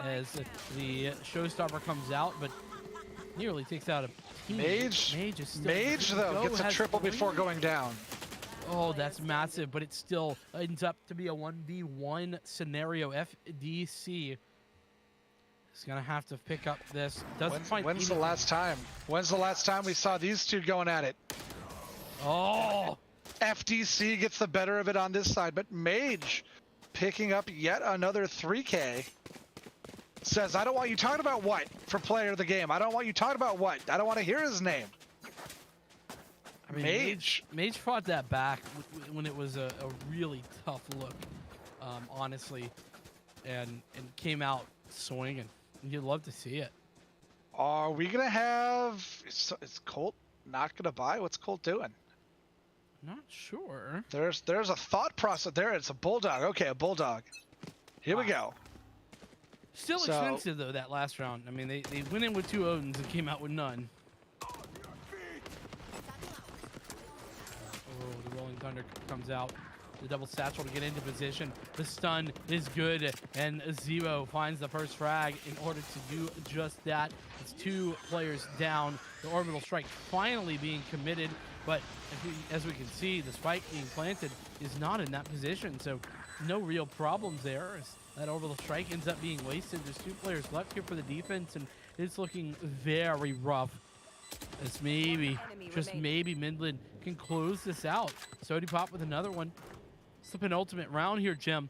as the showstopper comes out, but nearly takes out a team. Mage, is still Mage though, gets a triple before going down. Oh, that's massive, but it still ends up to be a 1v1 scenario. FDC is going to have to pick up this. When's the last time? When's the last time we saw these two going at it? Oh! FDC gets the better of it on this side, but Mage picking up yet another 3K. Says, I don't want you talking about what for player of the game. I don't want you talking about what. I don't want to hear his name. I mean, Mage fought that back when it was a really tough look, honestly, and came out swinging. You'd love to see it. Are we gonna have? Is Colt not gonna buy? What's Colt doing? Not sure. There's a thought process there. It's a bulldog. Okay, a bulldog. Here we go. Still expensive though, that last round. I mean, they went in with 2 Odins and came out with none. Oh, the Rolling Thunder comes out. The double satchel to get into position. The stun is good, and Zero finds the first frag in order to do just that. It's 2 players down. The orbital strike finally being committed, but as we can see, the spike being planted is not in that position, so no real problems there. That orbital strike ends up being wasted. There's 2 players left here for the defense, and it's looking very rough. As maybe, just maybe, Midland can close this out. Sody Pop with another one. It's the penultimate round here, Jim,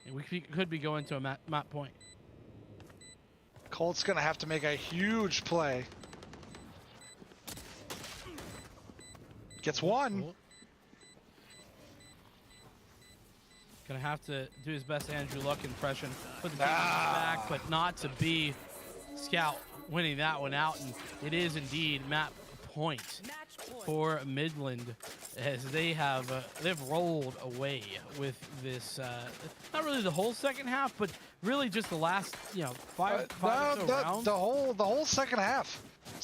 and we could be going to a map point. Colt's gonna have to make a huge play. Gets one. Cool. Gonna have to do his best Andrew Luck impression. Put the back, but not to be. Scout winning that one out, and it is indeed map point for Midland, as they've rolled away with this. Not really the whole second half, but really just the last five or so rounds. The whole second half.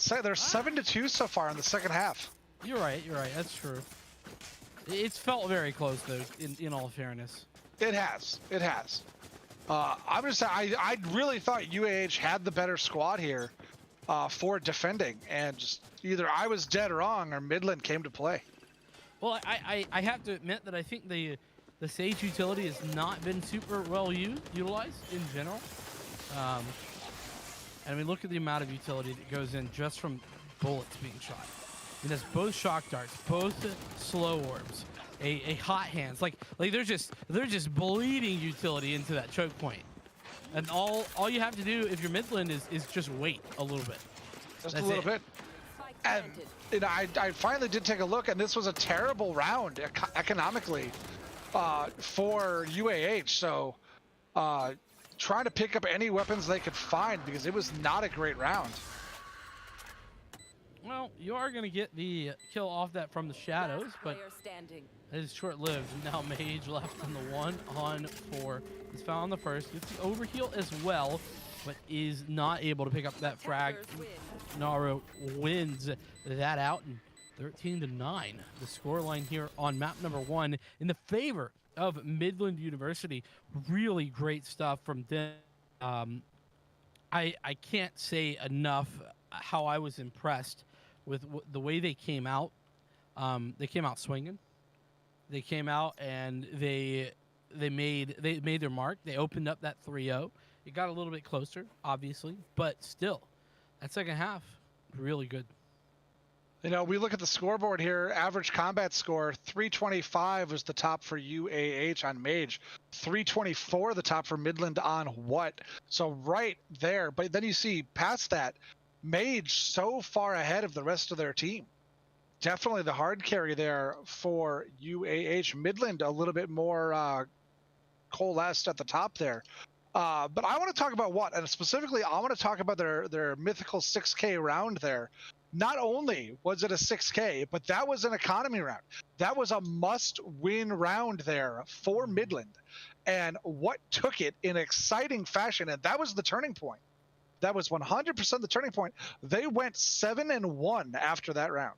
They're 7-2 so far in the second half. You're right. That's true. It's felt very close though. In all fairness, it has. I'm just saying, I really thought UAH had the better squad here for defending, and just either I was dead wrong or Midland came to play. Well, I have to admit that I think the Sage utility has not been super well utilized in general. And I mean, look at the amount of utility that goes in just from bullets being shot. And that's both shock darts, both slow orbs, a hot hands. Like they're just bleeding utility into that choke point. And all you have to do if you're Midland is just wait a little bit. Just a little bit. And I finally did take a look, and this was a terrible round economically for UAH. So trying to pick up any weapons they could find, because it was not a great round. Well, you are going to get the kill off that from the shadows, but it is short-lived. Now Mage left on the 1-on-4. He's found the first. Gets the overheal as well, but is not able to pick up that frag. Naro wins that out, and 13-9. The scoreline here on map number 1 in the favor of Midland University. Really great stuff from them. I can't say enough how I was impressed with the way they came out. They came out swinging. They came out and they made their mark. They opened up that 3-0. It got a little bit closer, obviously, but still, that second half, really good. You know, we look at the scoreboard here. Average combat score 325 was the top for UAH on Mage, 324 the top for Midland on What. So right there. But then you see past that, Mage so far ahead of the rest of their team. Definitely the hard carry there for UAH. Midland a little bit more coalesced at the top there. But I want to talk about What, and specifically I want to talk about their mythical 6K round there. Not only was it a 6K, but that was an economy round. That was a must-win round there for Midland. And What took it in exciting fashion, and that was the turning point. That was 100% the turning point. They went 7-1 after that round.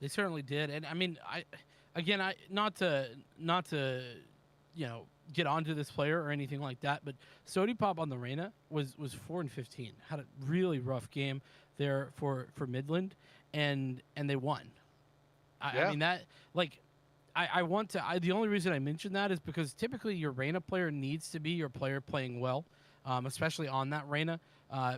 They certainly did. And I mean, I not to get onto this player or anything like that, but Sodipop on the Reyna was 4-15. Had a really rough game there for Midland, and they won. I mean that, like, the only reason I mention that is because typically your Reyna player needs to be your player playing well, especially on that Reyna,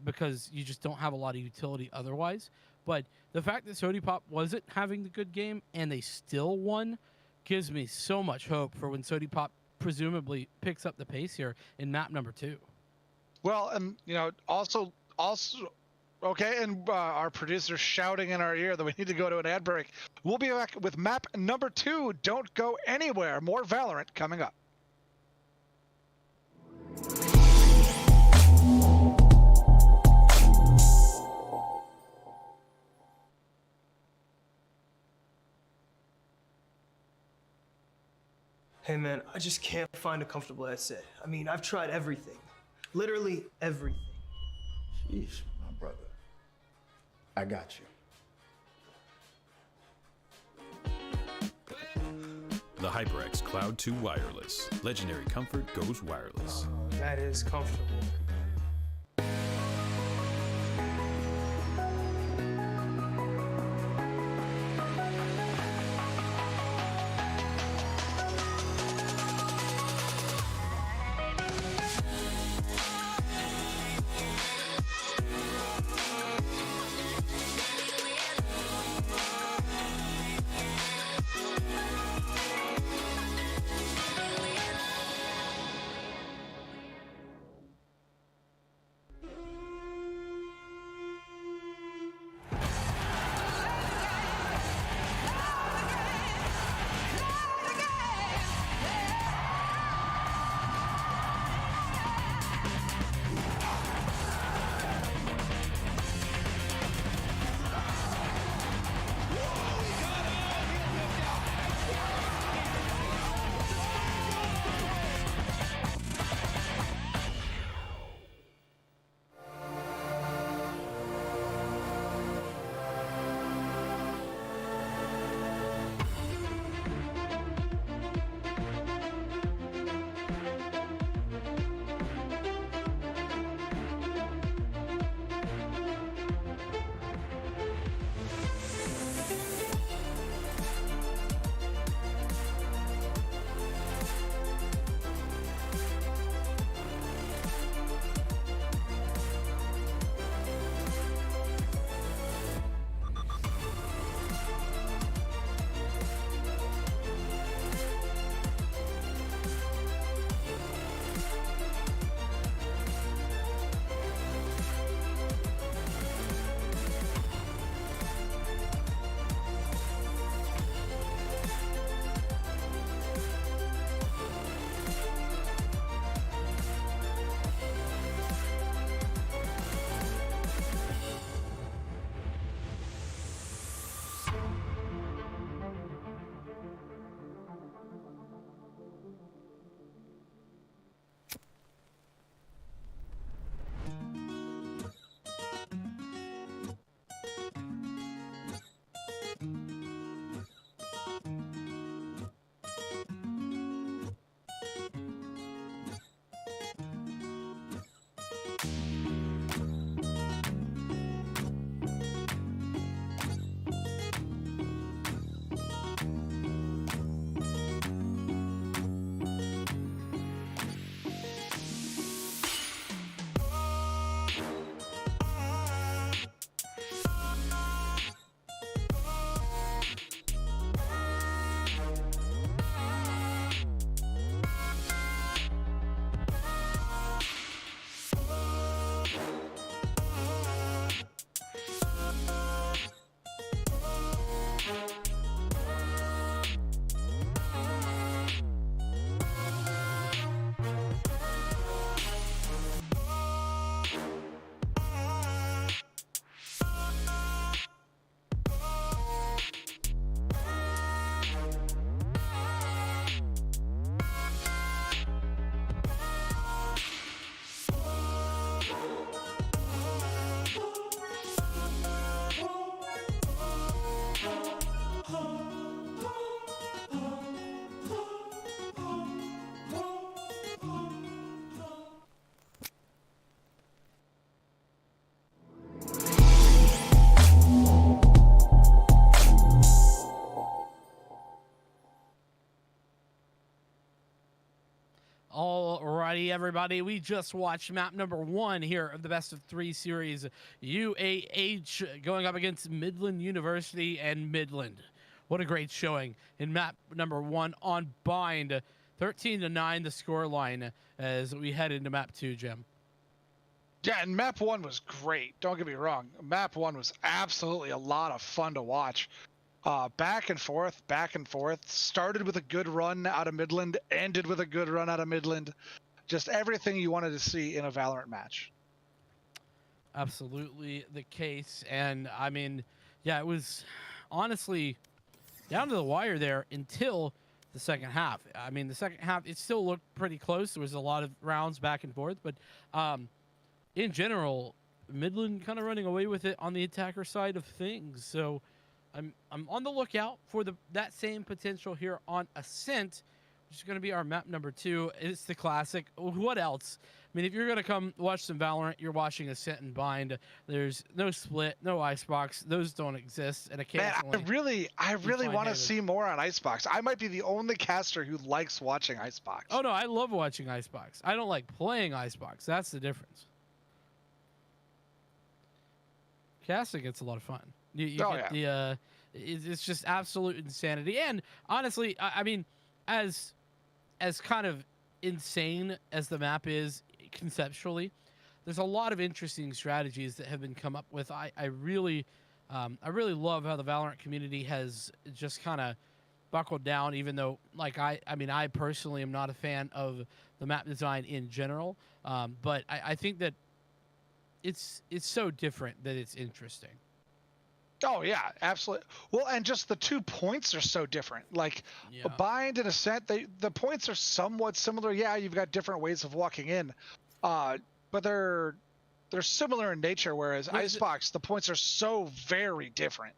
because you just don't have a lot of utility otherwise. But the fact that Sodipop wasn't having the good game and they still won gives me so much hope for when Sodipop presumably picks up the pace here in map number 2. Well, and you know, also, okay, and our producer's shouting in our ear that we need to go to an ad break. We'll be back with map number 2. Don't go anywhere. More Valorant coming up. Hey man, I just can't find a comfortable headset. I mean, I've tried everything. Literally everything. Sheesh, my brother. I got you. The HyperX Cloud 2 Wireless. Legendary comfort goes wireless. That is comfortable. Alrighty, everybody. We just watched map number 1 here of the best of 3 series, UAH going up against Midland University and Midland. What a great showing in map number 1 on Bind. 13-9 the score line as we head into map 2, Jim. Yeah, and map 1 was great. Don't get me wrong. Map 1 was absolutely a lot of fun to watch. Back and forth, back and forth. Started with a good run out of Midland, ended with a good run out of Midland. Just everything you wanted to see in a Valorant match. Absolutely the case. And I mean, yeah, it was honestly down to the wire there until the second half. I mean, the second half, it still looked pretty close. There was a lot of rounds back and forth, but in general, Midland kind of running away with it on the attacker side of things. So I'm on the lookout for that same potential here on Ascent, which is going to be our map number 2. It's the classic. What else? I mean, if you're going to come watch some Valorant, you're watching Ascent and Bind. There's no split, no icebox. Those don't exist. And occasionally, man, I really want to see more on icebox. I might be the only caster who likes watching icebox. Oh no, I love watching icebox. I don't like playing icebox. That's the difference. Casting gets a lot of fun. It's just absolute insanity. And honestly, I mean, as kind of insane as the map is conceptually, there's a lot of interesting strategies that have been come up with. I really love how the Valorant community has just kind of buckled down, even though, like, I mean, I personally am not a fan of the map design in general, but I think that it's so different that it's interesting. Oh yeah, absolutely. Well, and just the 2 points are so different. Like Yeah. Bind and Ascent, the points are somewhat similar. Yeah, you've got different ways of walking in, but they're similar in nature. Whereas Icebox, the points are so very different.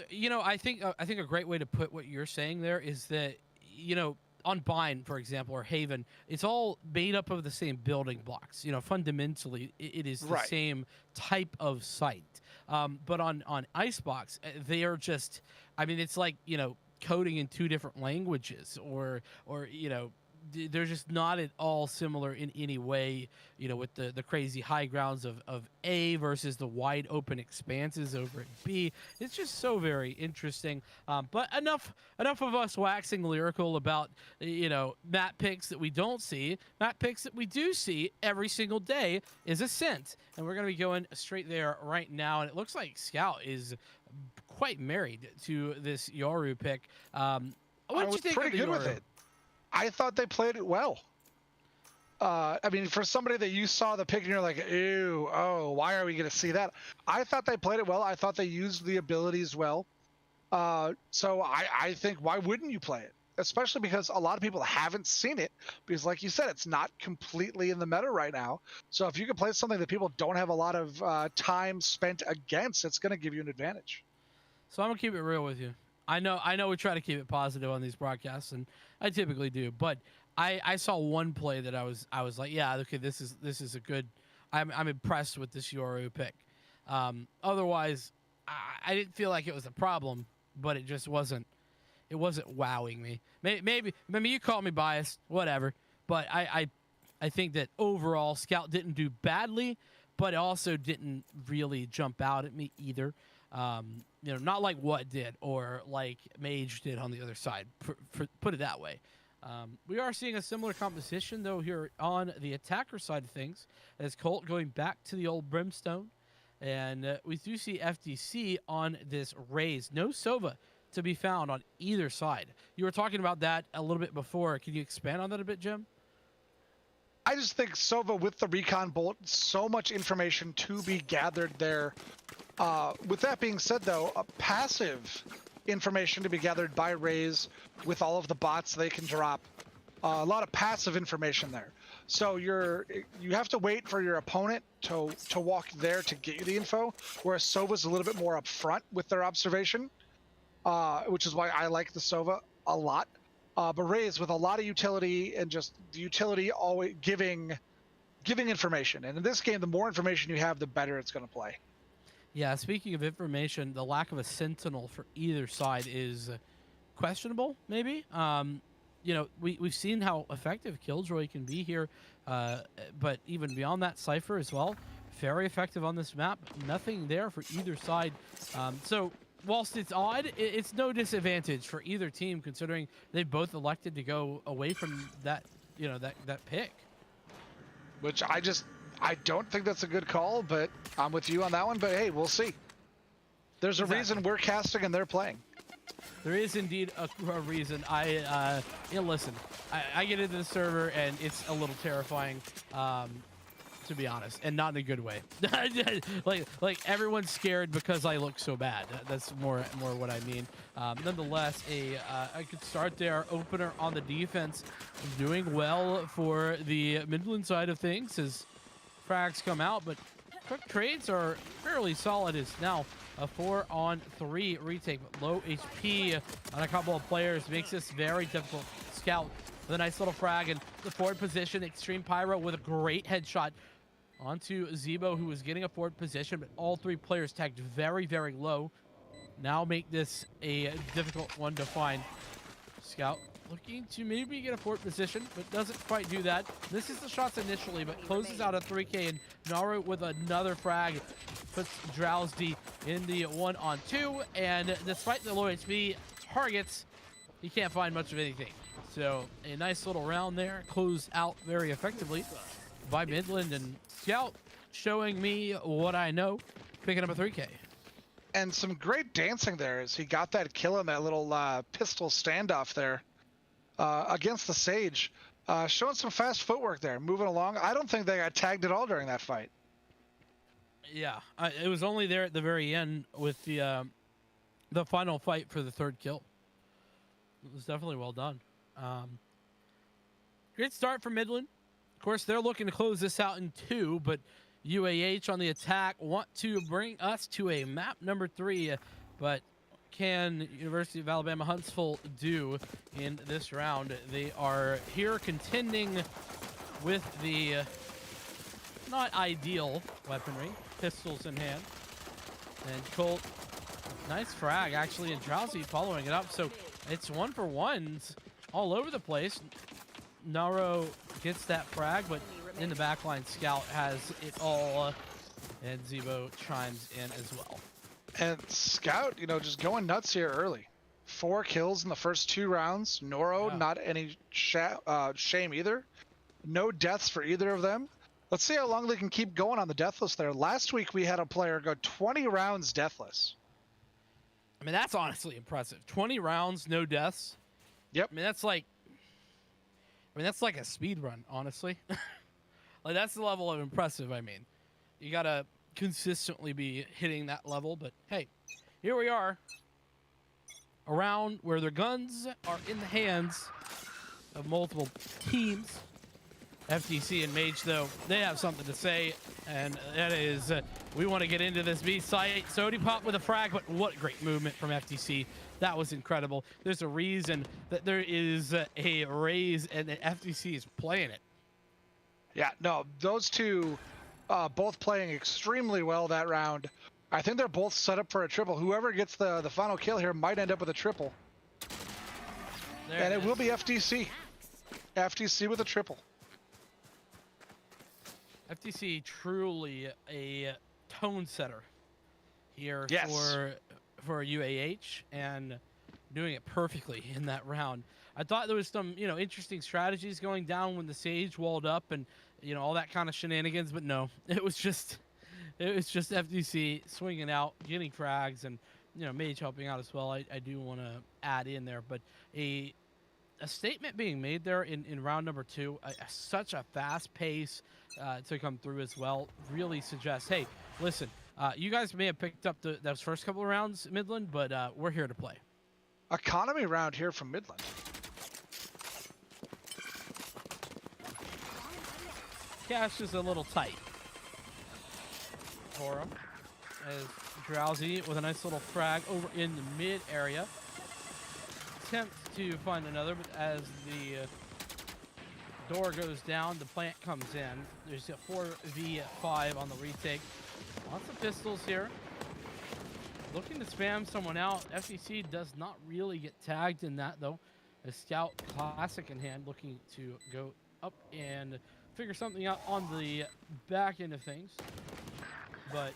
You know, I think a great way to put what you're saying there is that, you know, on Bind, for example, or Haven, it's all made up of the same building blocks. You know, fundamentally, it is the same type of site. But on Icebox, they are just, I mean, it's like, you know, coding in 2 different languages, or you know, they're just not at all similar in any way, you know, with the crazy high grounds of A versus the wide open expanses over at B. It's just so very interesting. But enough of us waxing lyrical about, you know, map picks that we don't see. Map picks that we do see every single day is Ascent. And we're going to be going straight there right now. And it looks like Scout is quite married to this Yoru pick. What did you think of the good Yoru? With it. I thought they played it well. I mean, for somebody that you saw the pick and you're like, ew, oh, why are we going to see that? I thought they played it well. I thought they used the abilities well. So I think, why wouldn't you play it? Especially because a lot of people haven't seen it. Because like you said, it's not completely in the meta right now. So if you can play something that people don't have a lot of time spent against, it's going to give you an advantage. So I'm going to keep it real with you. I know we try to keep it positive on these broadcasts, and I typically do, but I saw one play that I was like, yeah, okay, this is a good. I'm impressed with this Yoru pick. Otherwise, I didn't feel like it was a problem, but it just wasn't. It wasn't wowing me. Maybe you call me biased, whatever. But I think that overall Scout didn't do badly, but it also didn't really jump out at me either. You know, not like What did or like Mage did on the other side. Put it that way. We are seeing a similar composition though here on the attacker side of things, as Colt going back to the old Brimstone, and we do see FDC on this Raze. No Sova to be found on either side. You were talking about that a little bit before. Can you expand on that a bit, Jim? I just think Sova with the recon bolt, so much information to be gathered there. With that being said, though, passive information to be gathered by Raze with all of the bots they can drop. A lot of passive information there. So you have to wait for your opponent to walk there to get you the info, whereas Sova's a little bit more upfront with their observation, which is why I like the Sova a lot. But Raze with a lot of utility and just the utility always giving information. And in this game, the more information you have, the better it's going to play. Yeah, speaking of information, the lack of a sentinel for either side is questionable, maybe. you know, we've seen how effective Killjoy can be here, but even beyond that, Cypher as well, very effective on this map. Nothing there for either side. So whilst it's odd, it's no disadvantage for either team, considering they both elected to go away from that, you know, that pick. Which I don't think that's a good call, but I'm with you on that one. But hey, we'll see. There's a reason we're casting and they're playing. There is indeed a reason. Listen, I get into the server and it's a little terrifying, to be honest, and not in a good way. like everyone's scared because I look so bad. That's more what I mean. Nonetheless, a good start there. Opener on the defense, doing well for the Midland side of things as frags come out, but quick trades are fairly solid. It's now a 4-on-3 retake with low HP on a couple of players. Makes this very difficult. Scout with a nice little frag in the forward position. Extreme Pyro with a great headshot onto Zebo, who was getting a forward position, but all three players tagged very, very low. Now make this a difficult one to find. Scout looking to maybe get a forward position, but doesn't quite do that. This is the shots initially, but closes out a 3K, and Naru with another frag puts Drowsy in the 1-on-2, and despite the low HP targets, he can't find much of anything. So a nice little round there, closed out very effectively by Midland, and Scout showing me what I know, picking up a 3K. And some great dancing there as he got that kill in that little pistol standoff there against the Sage. Showing some fast footwork there, moving along. I don't think they got tagged at all during that fight. Yeah, it was only there at the very end with the final fight for the third kill. It was definitely well done. Great start for Midland. Of course, they're looking to close this out in 2, but UAH on the attack want to bring us to a map number 3, but can University of Alabama Huntsville do in this round? They are here contending with the not ideal weaponry, pistols in hand. And Colt, nice frag actually, and Drowsy following it up. So it's 1-for-1s all over the place. Naro gets that frag, but in the backline, Scout has it all, and Zebo chimes in as well. And Scout, you know, just going nuts here early. 4 kills in the first 2 rounds. Noro, Yeah. not any shame either. No deaths for either of them. Let's see how long they can keep going on the deathless there. Last week we had a player go 20 rounds deathless. I mean, that's honestly impressive. 20 rounds, no deaths. Yep. I mean, that's like a speed run, honestly. Like, that's the level of impressive. I mean, you gotta consistently be hitting that level, but hey, here we are, a round where their guns are in the hands of multiple teams. FTC and Mage, though, they have something to say, and that is, we want to get into this B site. Sody Pop with a frag, but what great movement from FTC. That was incredible. There's a reason that there is a raise, and the FTC is playing it. Yeah, no, those two both playing extremely well that round. I think they're both set up for a triple. Whoever gets the final kill here might end up with a triple. And it will be FTC. FTC with a triple. FTC truly a tone setter here Yes. for UAH, and doing it perfectly in that round. I thought there was some, you know, interesting strategies going down when the Sage walled up and, you know, all that kind of shenanigans, but no, it was just FTC swinging out, getting frags, and, you know, Mage helping out as well. I do want to add in there, but a statement being made there in round number 2, such a fast pace to come through as well, really suggests, hey, listen, you guys may have picked up those first couple of rounds, Midland, but we're here to play. Economy round here from Midland. Cash is a little tight for him, as Drowsy with a nice little frag over in the mid area. Attempts to find another, but as the door goes down, the plant comes in. There's a 4v5 on the retake. Lots of pistols here. Looking to spam someone out. FCC does not really get tagged in that, though. A Scout classic in hand, looking to go up and figure something out on the back end of things. But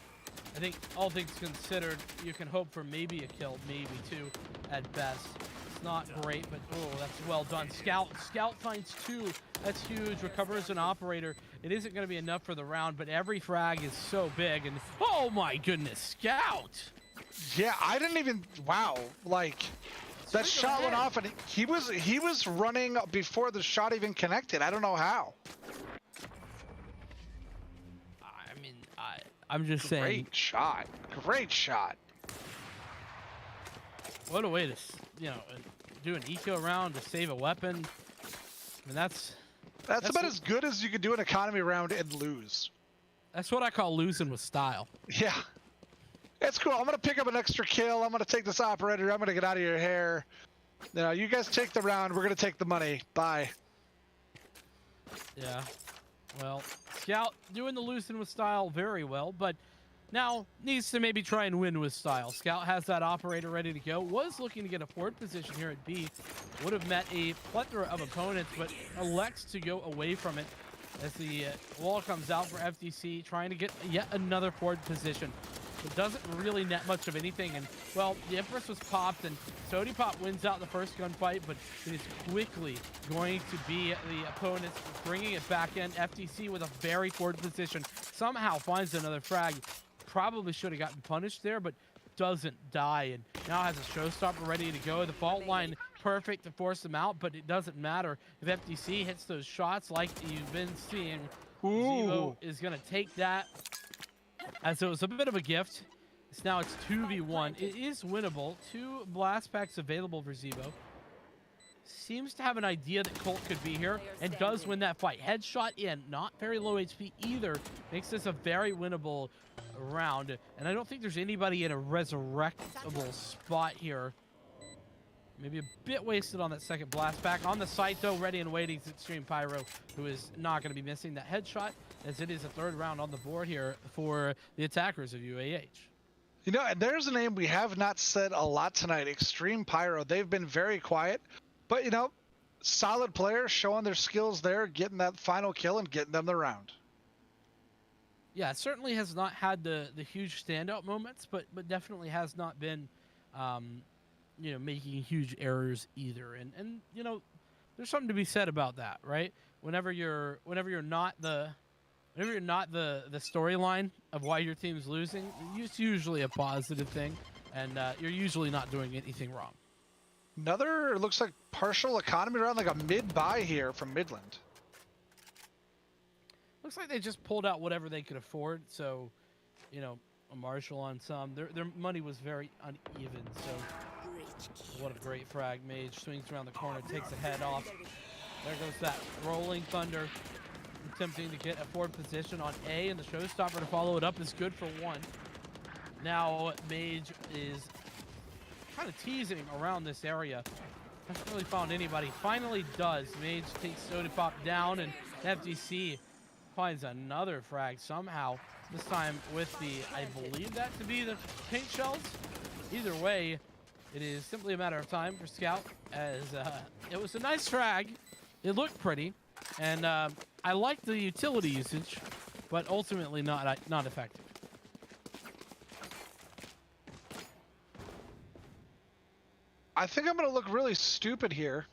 I think all things considered, you can hope for maybe a kill, maybe two at best. It's not great, but oh, that's well done. Scout finds two. That's huge. Recovers an operator. It isn't going to be enough for the round, but every frag is so big. And oh my goodness, Scout! Yeah, I didn't even. Wow, like that shot went off, and he was running before the shot even connected. I don't know how. I mean, I'm just saying. Great shot. Great shot. What a way to, do an eco round to save a weapon. I mean, that's about as good as you could do an economy round and lose. That's what I call losing with style. Yeah. It's cool. I'm going to pick up an extra kill. I'm going to take this operator. I'm going to get out of your hair. You guys take the round. We're going to take the money. Bye. Yeah. Well, Scout doing the losing with style very well, but now needs to maybe try and win with style. Scout has that operator ready to go. Was looking to get a forward position here at B. Would have met a plethora of opponents, but elects to go away from it as the wall comes out for FTC, trying to get yet another forward position. It doesn't really net much of anything, and well, the Empress was popped, and Sodipop wins out the first gunfight, but it is quickly going to be the opponents bringing it back in. FTC with a very forward position somehow finds another frag. Probably should have gotten punished there, but doesn't die, and now has a showstopper ready to go. The fault line perfect to force them out, but it doesn't matter if FTC hits those shots like you've been seeing. Zebo is going to take that as it was a bit of a gift. Now it's 2v1. It is winnable. 2 blast packs available for Zebo. Seems to have an idea that Colt could be here and does win that fight. Headshot in, not very low HP either. Makes this a very winnable round. And I don't think there's anybody in a resurrectable spot here. Maybe a bit wasted on that second blast pack. On the site though, ready and waiting is Extreme Pyro, who is not going to be missing that headshot, as it is a third round on the board here for the attackers of UAH. And there's a name we have not said a lot tonight, Extreme Pyro. They've been very quiet, but solid players showing their skills there, getting that final kill and getting them the round. Yeah, it certainly has not had the huge standout moments, but definitely has not been making huge errors either. And there's something to be said about that, right? Whenever you're not the storyline of why your team's losing, it's usually a positive thing, and you're usually not doing anything wrong. Another, looks like partial economy round, like a mid-buy here from Midland. Looks like they just pulled out whatever they could afford, so, a Marshall on some. Their money was very uneven, so what a great frag. Mage swings around the corner, takes a head off. There goes that rolling thunder. Attempting to get a forward position on A, and the showstopper to follow it up is good for one. Now Mage is kind of teasing around this area. Hasn't really found anybody. Finally does. Mage takes Sodipop down, and FTC finds another frag somehow. This time with the, I believe that to be the pink shells. Either way, it is simply a matter of time for Scout, as it was a nice frag. It looked pretty, and I like the utility usage, but ultimately not effective. I think I'm going to look really stupid here.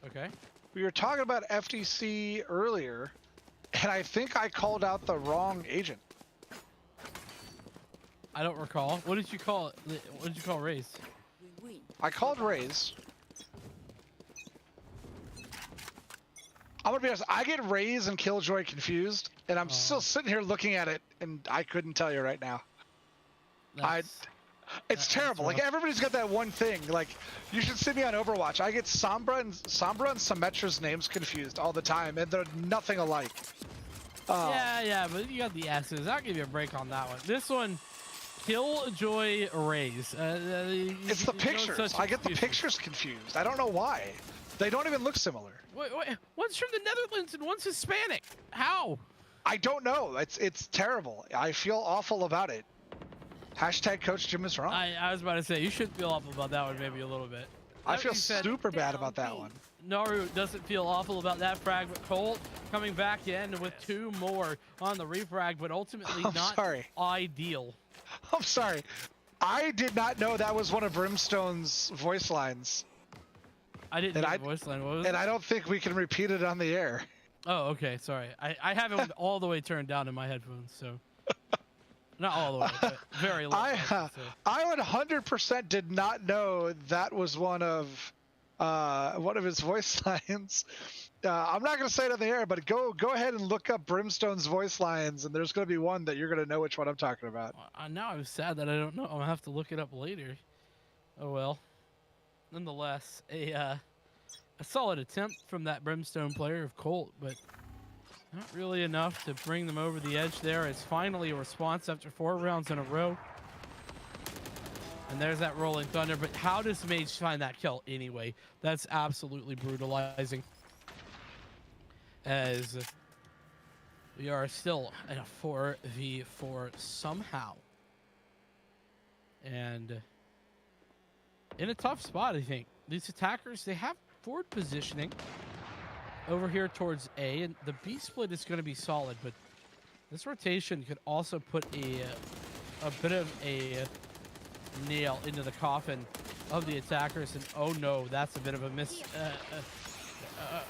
Okay. We were talking about FTC earlier, and I think I called out the wrong agent. I don't recall. What did you call it? What did you call Raze? I called Raze. I'm gonna be honest, I get Raze and Killjoy confused, and I'm still sitting here looking at it, and I couldn't tell you right now. It's terrible. Like, everybody's got that one thing. Like, you should see me on Overwatch. I get Sombra and Symmetra's names confused all the time, and they're nothing alike. Yeah, but you got the S's. I'll give you a break on that one. This one, Killjoy Raze. It's the pictures. I get the pictures confused. I don't know why. They don't even look similar. Wait, one's from the Netherlands and one's Hispanic. How? I don't know. It's terrible. I feel awful about it. Hashtag Coach Jim is wrong. I was about to say, you should feel awful about that one maybe a little bit. I That feel being said, super bad about that one. Naru doesn't feel awful about that frag, but Colt coming back in with 2 more on the refrag, but ultimately I'm not sorry. ideal. I'm sorry. I did not know that was one of Brimstone's voice lines. I didn't And hear the voice line. What was And it? I don't think we can repeat it on the air. Oh, okay. Sorry. I have it all the way turned down in my headphones, so not all the way, but very low. I should say. 100% did not know that was one of his voice lines. I'm not going to say it on the air, but go ahead and look up Brimstone's voice lines, and there's going to be one that you're going to know which one I'm talking about. Now I'm sad that I don't know. I'm gonna have to look it up later. Oh well. Nonetheless, a solid attempt from that Brimstone player of Colt, but not really enough to bring them over the edge there. It's finally a response after 4 rounds in a row. And there's that rolling thunder, but how does Mage find that kill anyway? That's absolutely brutalizing. As we are still in a 4v4 somehow. And in a tough spot, I think. These attackers, they have forward positioning over here towards A, and the B split is going to be solid, but this rotation could also put a bit of a nail into the coffin of the attackers, and oh no, that's a bit of a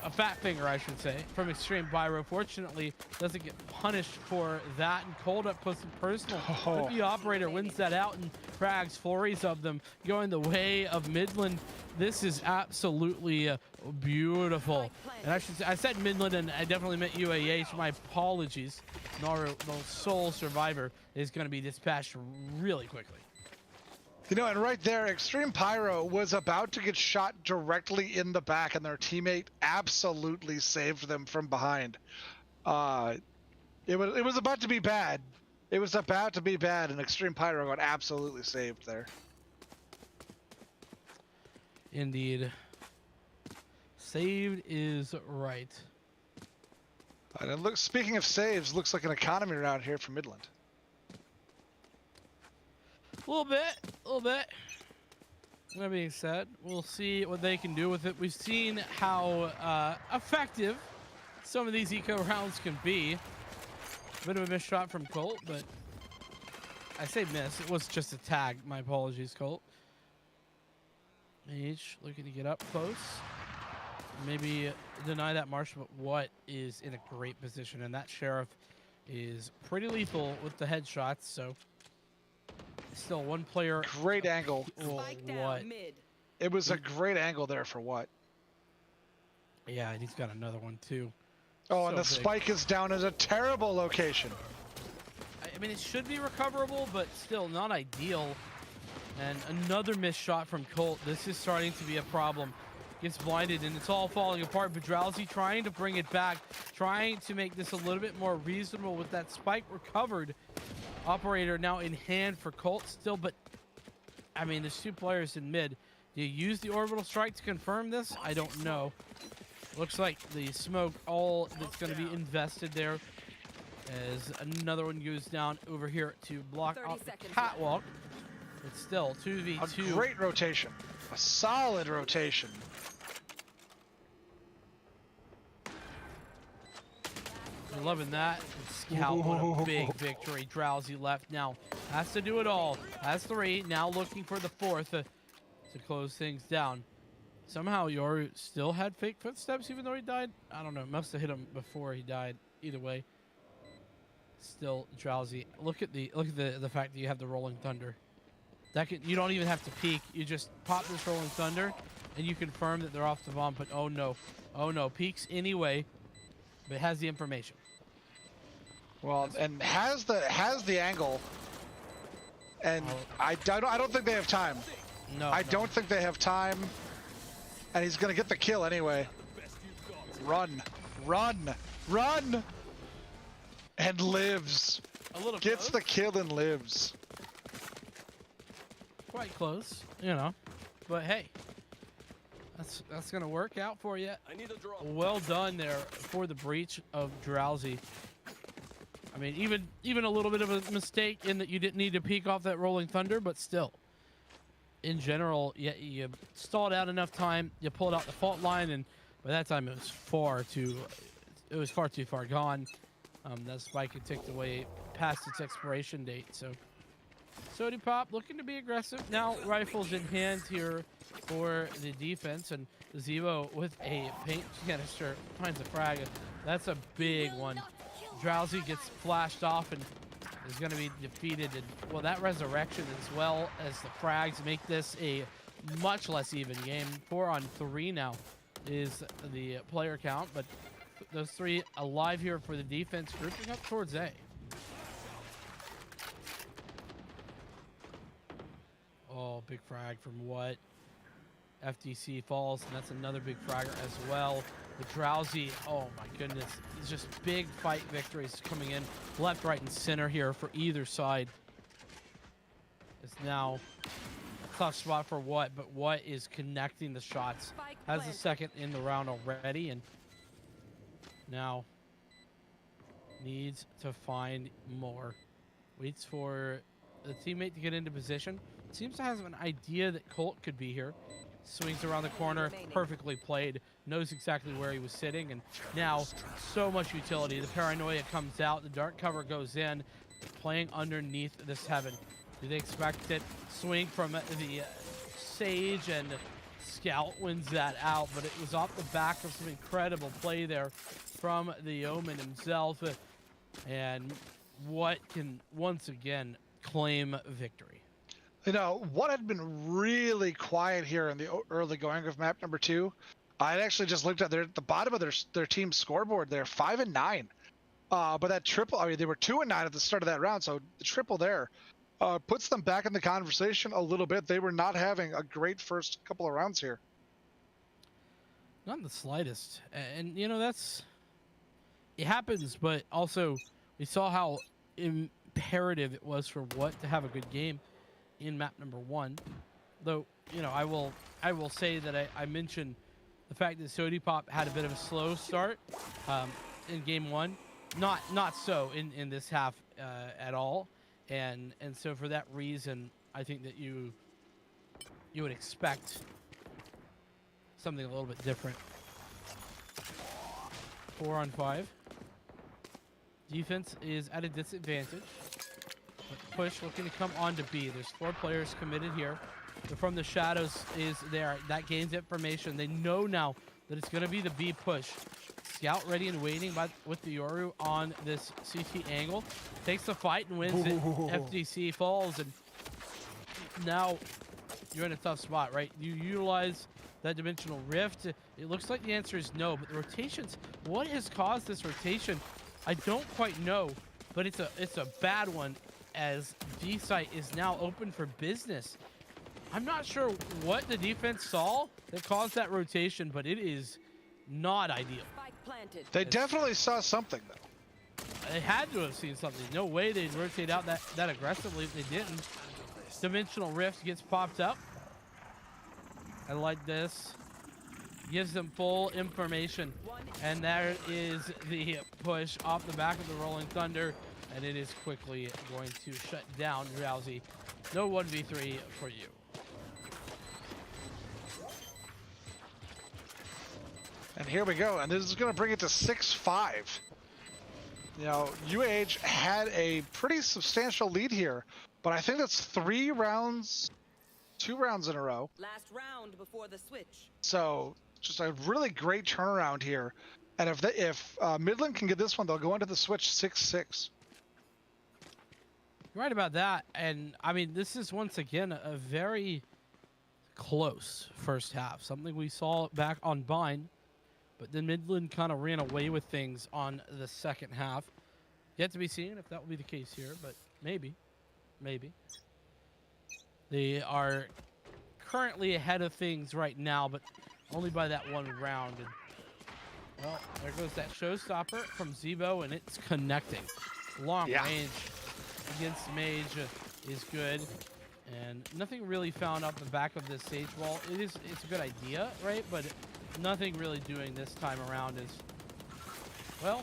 a fat finger, I should say, from Extreme Pyro. Fortunately, doesn't get punished for that, and Cold Up puts him personal. Oh. The operator wins that out and frags flurries of them going the way of Midland. This is absolutely beautiful. And I said Midland, and I definitely meant UAH. My apologies. Naru, the sole survivor, is going to be dispatched really quickly. You know, and right there, Extreme Pyro was about to get shot directly in the back, and their teammate absolutely saved them from behind. It was about to be bad. It was about to be bad, and Extreme Pyro got absolutely saved there. Indeed. Saved is right. And it looks, speaking of saves, looks like an economy round here for Midland. A little bit. That being said, we'll see what they can do with it. We've seen how effective some of these eco rounds can be. Bit of a missed shot from Colt, but I say miss. It was just a tag. My apologies, Colt. Mage looking to get up close. Maybe deny that Marshall, but what is in a great position, and that Sheriff is pretty lethal with the headshots, so still one player. Great angle. Oh, what? It was a great angle there for what? Yeah, and he's got another one too. Oh, and So the big. spike is down at a terrible location. I mean, it should be recoverable, but still not ideal. And another missed shot from Colt. This is starting to be a problem. Gets blinded, and it's all falling apart. But Drowsy trying to bring it back, trying to make this a little bit more reasonable with that spike recovered. Operator now in hand for Colt still, but I mean, there's 2 players in mid. Do you use the orbital strike to confirm this? I don't know. Looks like the smoke all that's going to be invested there as another one goes down over here to block out the catwalk. But still, 2v2. A great rotation. A solid rotation. I'm loving that. Scout, what a big victory. Drowsy left now. Has to do it all. Has 3. Now looking for the 4th to close things down. Somehow Yoru still had fake footsteps even though he died. I don't know. Must have hit him before he died. Either way. Still Drowsy. Look at the fact that you have the rolling thunder. You don't even have to peek. You just pop this rolling thunder and you confirm that they're off the bomb. But oh no. Oh no. Peeks anyway. But it has the information. Well, and has the angle. And I don't think they have time. No. I don't think they have time. And he's gonna get the kill anyway. Run, run, run, and lives. A little Gets close. the kill and lives. Quite close, you know. But hey, that's gonna work out for you. Well done there for the breach of Drowsy. I mean, even a little bit of a mistake in that you didn't need to peek off that rolling thunder, but still. in general, you stalled out enough time, you pulled out the fault line, and by that time it was far too far gone. That spike had ticked away past its expiration date. So Sody Pop looking to be aggressive now. Rifles in hand here for the defense, and Zebo with a paint canister finds a frag. That's a big one. Drowsy gets flashed off and is going to be defeated. And well, that resurrection as well as the frags make this a much less even game. 4 on 3 now is the player count, but those 3 alive here for the defense, grouping up towards A. Oh, big frag from what? FTC falls, and that's another big fragger as well. The Drowsy, oh my goodness, it's just big fight victories coming in left, right, and center here for either side. It's now a tough spot for what, but what is connecting the shots. Has the second in the round already, and now needs to find more. Waits for the teammate to get into position. Seems to have an idea that Colt could be here. Swings around the corner, perfectly played, knows exactly where he was sitting, and now so much utility. The paranoia comes out, the dark cover goes in, playing underneath this heaven. Do they expect it? Swing from the Sage, and Scout wins that out, but it was off the back of some incredible play there from the Omen himself, and what can once again claim victory. You know, what had been really quiet here in the early going of map number 2, I had actually just looked at the bottom of their team scoreboard there, 5 and 9. But that triple, I mean, they were 2 and 9 at the start of that round, so the triple there puts them back in the conversation a little bit. They were not having a great first couple of rounds here. Not in the slightest. And, you know, it happens, but also we saw how imperative it was for what to have a good game in map number 1. Though, you know, I will say that I mentioned the fact that Sody Pop had a bit of a slow start in game 1. Not so in this half at all. And so for that reason, I think that you would expect something a little bit different. 4 on 5. Defense is at a disadvantage. But push looking to come on to B. There's 4 players committed here. The From the Shadows is there. That gains information. They know now that it's going to be the B push. Scout ready and waiting with the Yoru on this CT angle. Takes the fight and wins it. FDC falls, and now you're in a tough spot, right? You utilize that dimensional rift. It looks like the answer is no, but the rotations, what has caused this rotation? I don't quite know, but it's a bad one, as D-Site is now open for business. I'm not sure what the defense saw that caused that rotation, but it is not ideal. They definitely saw something, though. They had to have seen something. No way they'd rotate out that aggressively if they didn't. Dimensional Rift gets popped up. I like this. Gives them full information. And there is the push off the back of the Rolling Thunder. And it is quickly going to shut down Rousey. No 1v3 for you. And here we go. And this is going to bring it to 6-5. You know, UAH had a pretty substantial lead here. But I think that's 2 rounds in a row. Last round before the switch. So just a really great turnaround here. And if Midland can get this one, they'll go into the switch 6-6. You're right about that. And I mean, this is once again a very close first half. Something we saw back on Bind. But then Midland kind of ran away with things on the second half. Yet to be seen if that will be the case here, but maybe. Maybe. They are currently ahead of things right now, but only by that 1 round. And, well, there goes that showstopper from Zebo, and it's connecting. Long range against Mage is good. And nothing really found up the back of this Sage wall. It's a good idea, right? But nothing really doing this time around is, well,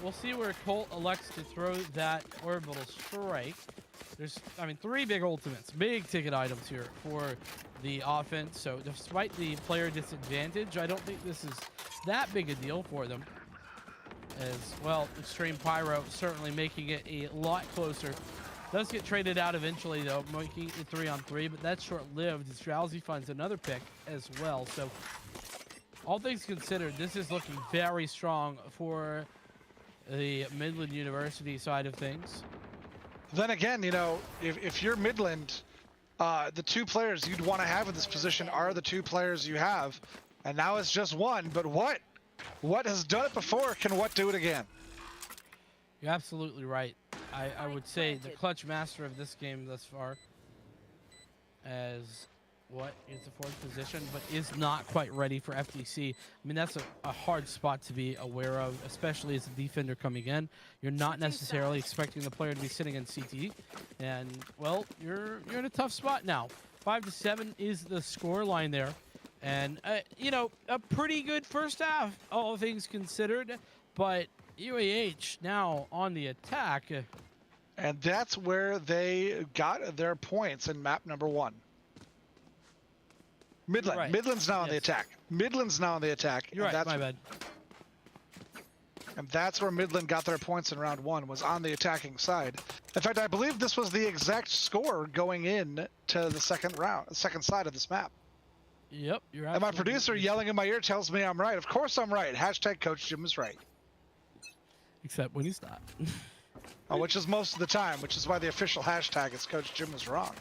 we'll see where Colt elects to throw that orbital strike. there's, I mean, 3 big ultimates, big ticket items here for the offense. So despite the player disadvantage, I don't think this is that big a deal for them. As well, Extreme Pyro certainly making it a lot closer. Does get traded out eventually, though, making it 3-on-3, but that's short-lived as Drowsy finds another pick as well. So all things considered, this is looking very strong for the Midland University side of things. Then again, you know, if you're Midland, the 2 players you'd want to have in this position are the 2 players you have. And now it's just one, but what has done it before can what do it again? You're absolutely right. I would say the clutch master of this game thus far as what is the 4th position, but is not quite ready for FTC. I mean, that's a hard spot to be aware of, especially as a defender coming in. You're not necessarily expecting the player to be sitting in CT, and well, you're in a tough spot now. 5-7 is the score line there, and you know, a pretty good first half, all things considered, but UAH now on the attack. And that's where they got their points in map number 1. Midland. Right. Midland's now on the Yes. attack. Midland's now on the attack. You're and right, that's, my bad. And that's where Midland got their points in round 1, was on the attacking side. In fact, I believe this was the exact score going in to the second side of this map. Yep, you're And my absolutely producer right. yelling in my ear tells me I'm right. Of course I'm right. Hashtag Coach Jim is right. Except when he's not. Which is most of the time, which is why the official hashtag is Coach Jim is wrong.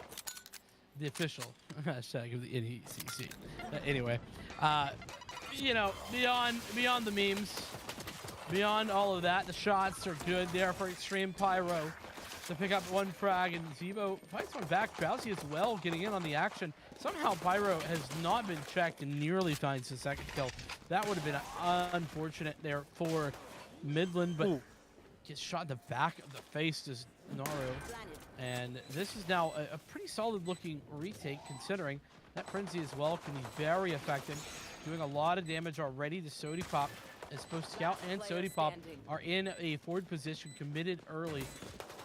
The official hashtag of the NECC. Anyway, you know, beyond the memes, beyond all of that, the shots are good there for Extreme Pyro to pick up 1 frag, and Zebo fights one back. Drowsy as well, getting in on the action. Somehow Pyro has not been checked and nearly finds the 2nd kill. That would have been unfortunate there for Midland, but gets shot in the back of the face, does Naru. And this is now a pretty solid looking retake, considering that Frenzy as well can be very effective, doing a lot of damage already to Sody Pop, as both Scout and Sody Pop are in a forward position, committed early.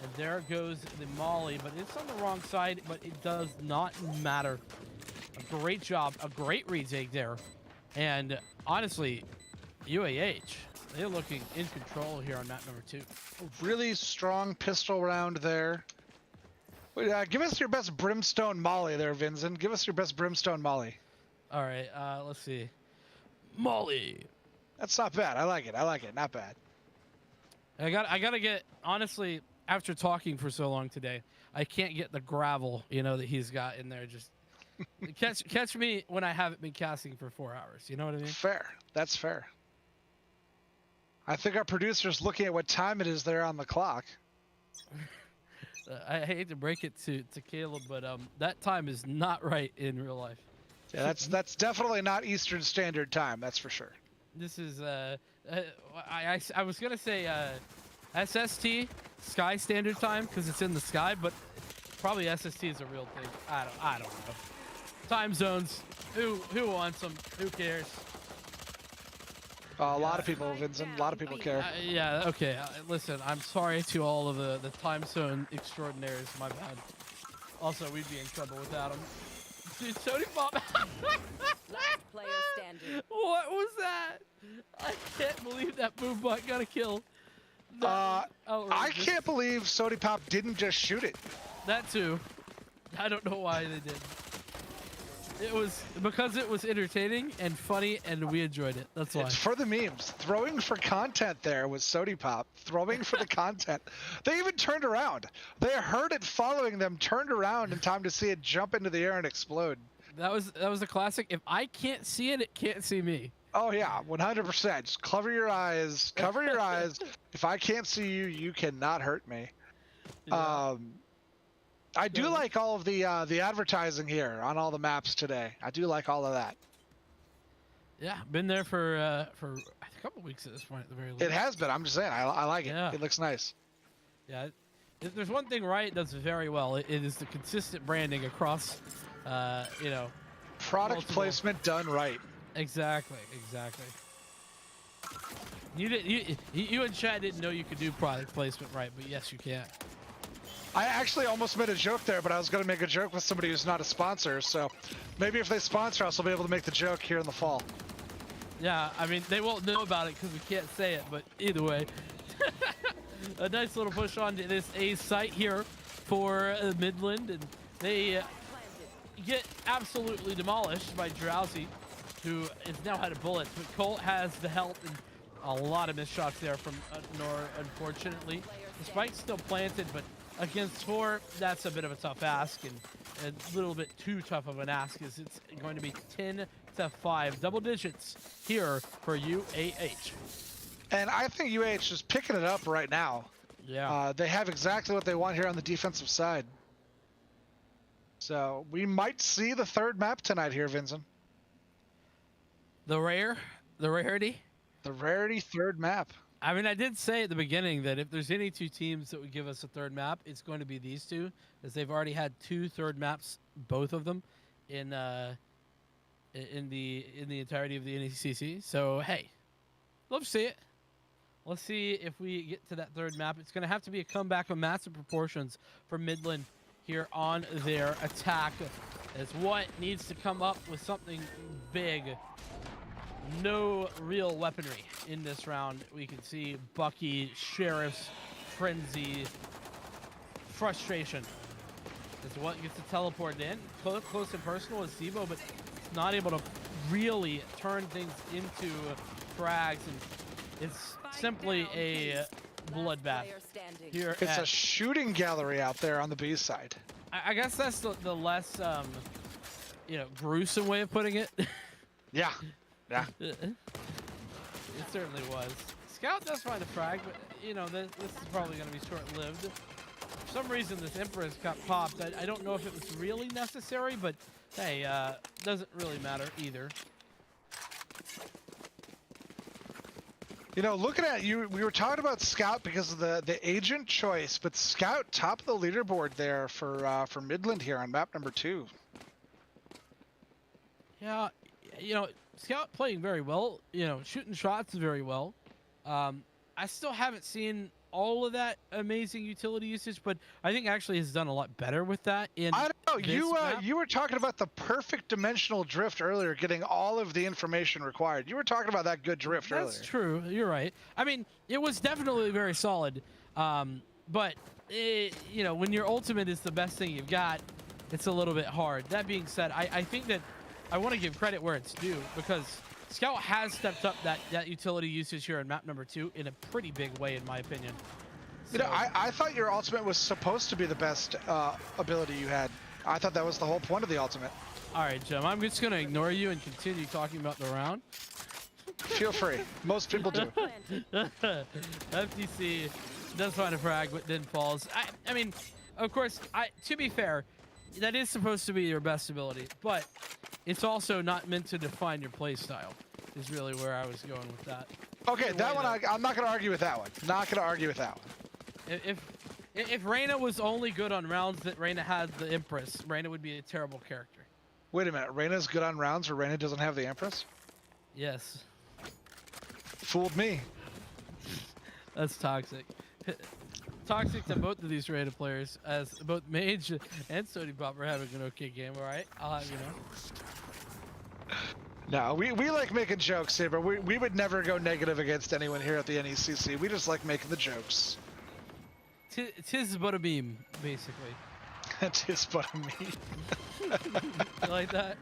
And there goes the Molly, but it's on the wrong side, but it does not matter. A great job, a great retake there. And honestly, UAH, they're looking in control here on map number 2. Really strong pistol round there. Give us your best Brimstone Molly there, Vincent. Give us your best Brimstone Molly. All right, let's see. Molly. That's not bad. I like it. I like it. Not bad. I gotta get, honestly, after talking for so long today, I can't get the gravel, you know, that he's got in there. Just catch me when I haven't been casting for 4 hours. You know what I mean? Fair. That's fair. I think our producer's looking at what time it is there on the clock. I hate to break it to Caleb, but that time is not right in real life. Yeah, that's definitely not Eastern Standard Time. That's for sure. This is I was gonna say SST Sky Standard Time because it's in the sky, but probably SST is a real thing. I don't know. Time zones. Who wants them? Who cares? A lot of people, Vincent. A lot of people care. Yeah. Okay. Listen, I'm sorry to all of the time zone extraordinaires. My bad. Also, we'd be in trouble without them. Dude, Sody Pop. Last player standing. What was that? I can't believe that move bot got a kill. I can't believe Sody Pop didn't just shoot it. That too. I don't know why they did. It was because it was entertaining and funny, and we enjoyed it. That's why. It's for the memes. Throwing for content there was Sody Pop. Throwing for the content. They even turned around. They heard it following them, turned around in time to see it jump into the air and explode. That was a classic. If I can't see it, it can't see me. Oh yeah, 100%. Just cover your eyes. Cover your eyes. If I can't see you, you cannot hurt me. Yeah. I do like all of the advertising here on all the maps today. I do like all of that. Yeah, been there for a couple weeks at this point, at the very least. It has been. I'm just saying. I like it. Yeah. It looks nice. Yeah, if there's one thing Riot does very well, it is the consistent branding across, you know. Product multiple- placement done right. Exactly. You and Chad didn't know you could do product placement right, but yes, you can. I actually almost made a joke there, but I was going to make a joke with somebody who's not a sponsor. So maybe if they sponsor us, I'll be able to make the joke here in the fall. Yeah, I mean, they won't know about it because we can't say it, but either way. A nice little push onto this A site here for Midland, and they get absolutely demolished by Drowsy, who is now out of bullets, but Colt has the health and a lot of missed shots there from Nor, unfortunately. The spike's still planted, but against 4, that's a bit of a tough ask, and a little bit too tough of an ask, as it's going to be 10-5, double digits here for UAH. And I think UAH is picking it up right now. Yeah. They have exactly what they want here on the defensive side. So we might see the third map tonight here, Vincent. The rarity. The rarity third map. I mean, I did say at the beginning that if there's any 2 teams that would give us a third map, it's going to be these 2, as they've already had 2 third maps, both of them, in the entirety of the NECC. So hey, love to see it. Let's see if we get to that third map. It's going to have to be a comeback of massive proportions for Midland here on their attack, as what needs to come up with something big. No real weaponry in this round. We can see Bucky, Sheriff's frenzy, frustration is what gets to teleport in. Close and personal is Zebo, but it's not able to really turn things into frags, and it's simply a bloodbath here. It's a shooting gallery out there on the B side. I guess that's the less, gruesome way of putting it. Yeah. Yeah. It certainly was. Scout does find a frag, but this is probably going to be short-lived. For some reason, this Empress got popped. I don't know if it was really necessary, but hey, doesn't really matter either. Looking at you, we were talking about Scout because of the agent choice, but Scout top of the leaderboard there for Midland here on map number 2. Yeah, Scout playing very well, shooting shots very well. I still haven't seen all of that amazing utility usage, but I think actually has done a lot better with that. I don't know. You were talking about the perfect dimensional drift earlier, getting all of the information required. You were talking about that good drift earlier. That's true. You're right. I mean, it was definitely very solid. But when your ultimate is the best thing you've got, it's a little bit hard. That being said, I think that I want to give credit where it's due, because Scout has stepped up that utility usage here in map number 2 in a pretty big way, in my opinion. So, I thought your ultimate was supposed to be the best ability you had. I thought that was the whole point of the ultimate. All right, Jim, I'm just going to ignore you and continue talking about the round. Feel free. Most people do. FTC does find a frag, but then falls. I mean, of course, to be fair, that is supposed to be your best ability, but it's also not meant to define your play style, is really where I was going with that. Okay, that one, I'm not going to argue with that one. Not going to argue with that one. If Reyna was only good on rounds that Reyna had the Empress, Reyna would be a terrible character. Wait a minute. Reyna's good on rounds where Reyna doesn't have the Empress? Yes. Fooled me. That's toxic. Toxic to both of these Reyna players, as both Mage and Sody Pop are having an okay game. All right, I'll have you know. No, we like making jokes here, but we would never go negative against anyone here at the NECC. We just like making the jokes. Tis but a meme, basically. Tis but a meme. You like that?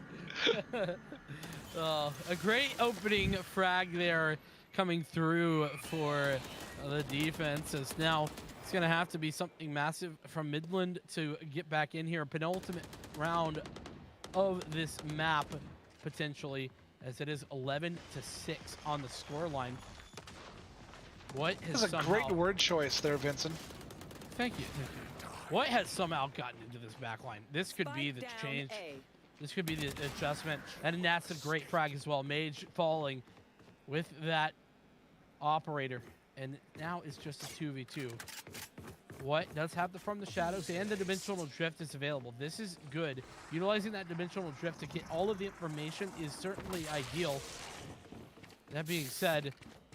A great opening frag there coming through for the defense, as now it's going to have to be something massive from Midland to get back in here. Penultimate round of this map, potentially, as it is 11-6 on the scoreline. What has That's a great word choice there, Vincent. Thank you. What has somehow gotten into this backline? This could be the change. This could be the adjustment. And that's a great frag as well. Mage falling with that operator. And now it's just a 2v2. What does have the From the Shadows and the Dimensional Drift is available. This is good. Utilizing that Dimensional Drift to get all of the information is certainly ideal. That being said,